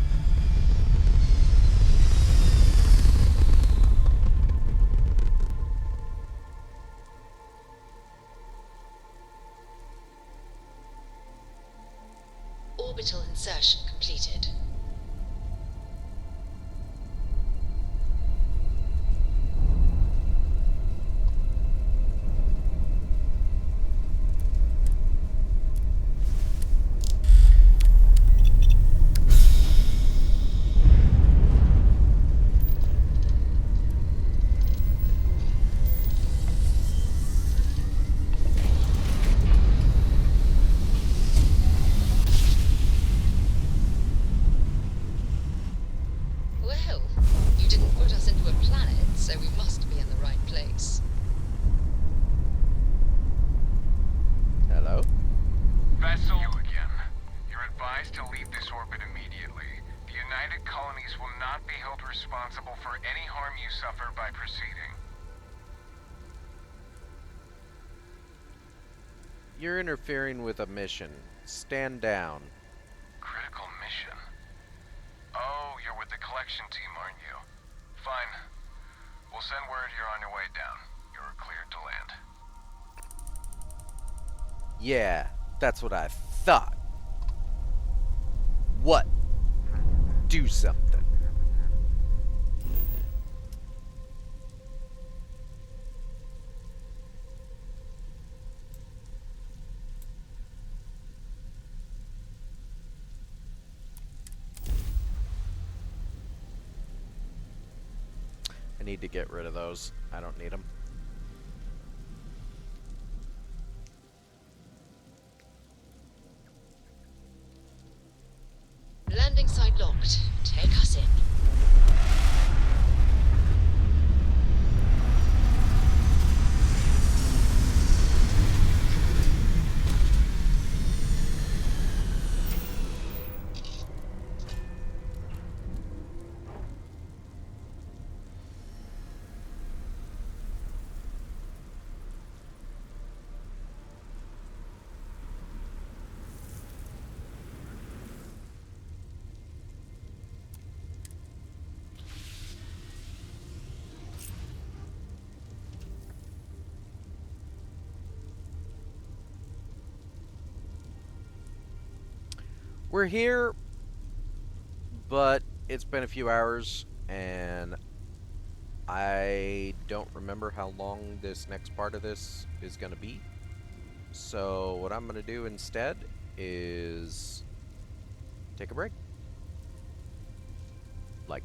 Orbital insertion completed. Well, you didn't put us into a planet, so we must be in the right place. Hello? Vessel. You again. You're advised to leave this orbit immediately. The United Colonies will not be held responsible for any harm you suffer by proceeding. You're interfering with a mission. Stand down. Critical mission? Oh, you're with the collection team, aren't you? Fine. We'll send word you're on your way down. You're cleared to land. Yeah, that's what I thought. What? Do something. I need to get rid of those. I don't need them. Landing site locked. Take us in. We're here, but it's been a few hours, and I don't remember how long this next part of this is going to be. So what I'm going to do instead is take a break. Like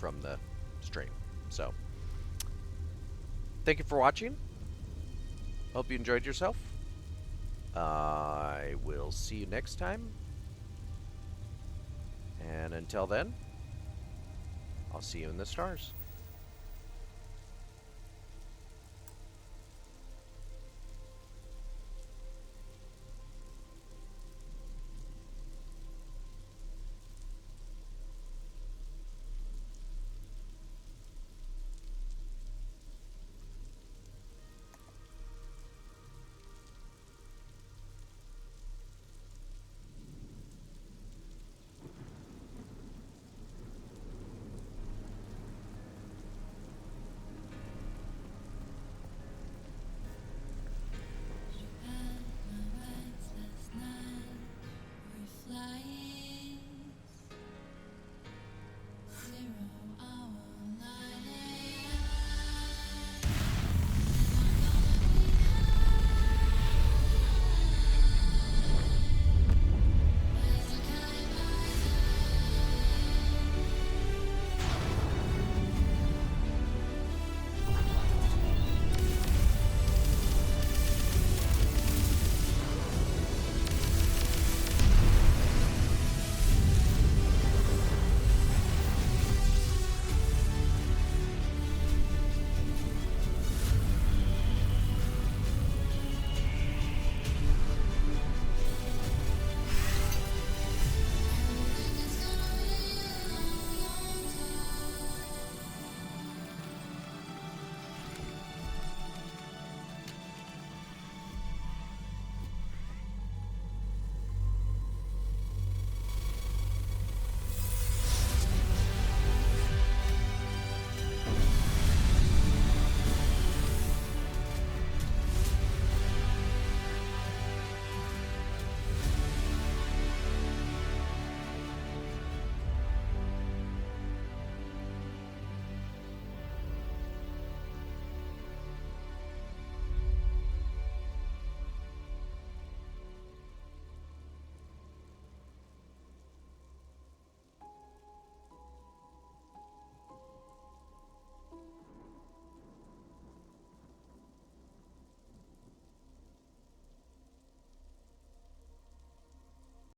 from the stream. So, thank you for watching. Hope you enjoyed yourself. I will see you next time. And until then, I'll see you in the stars.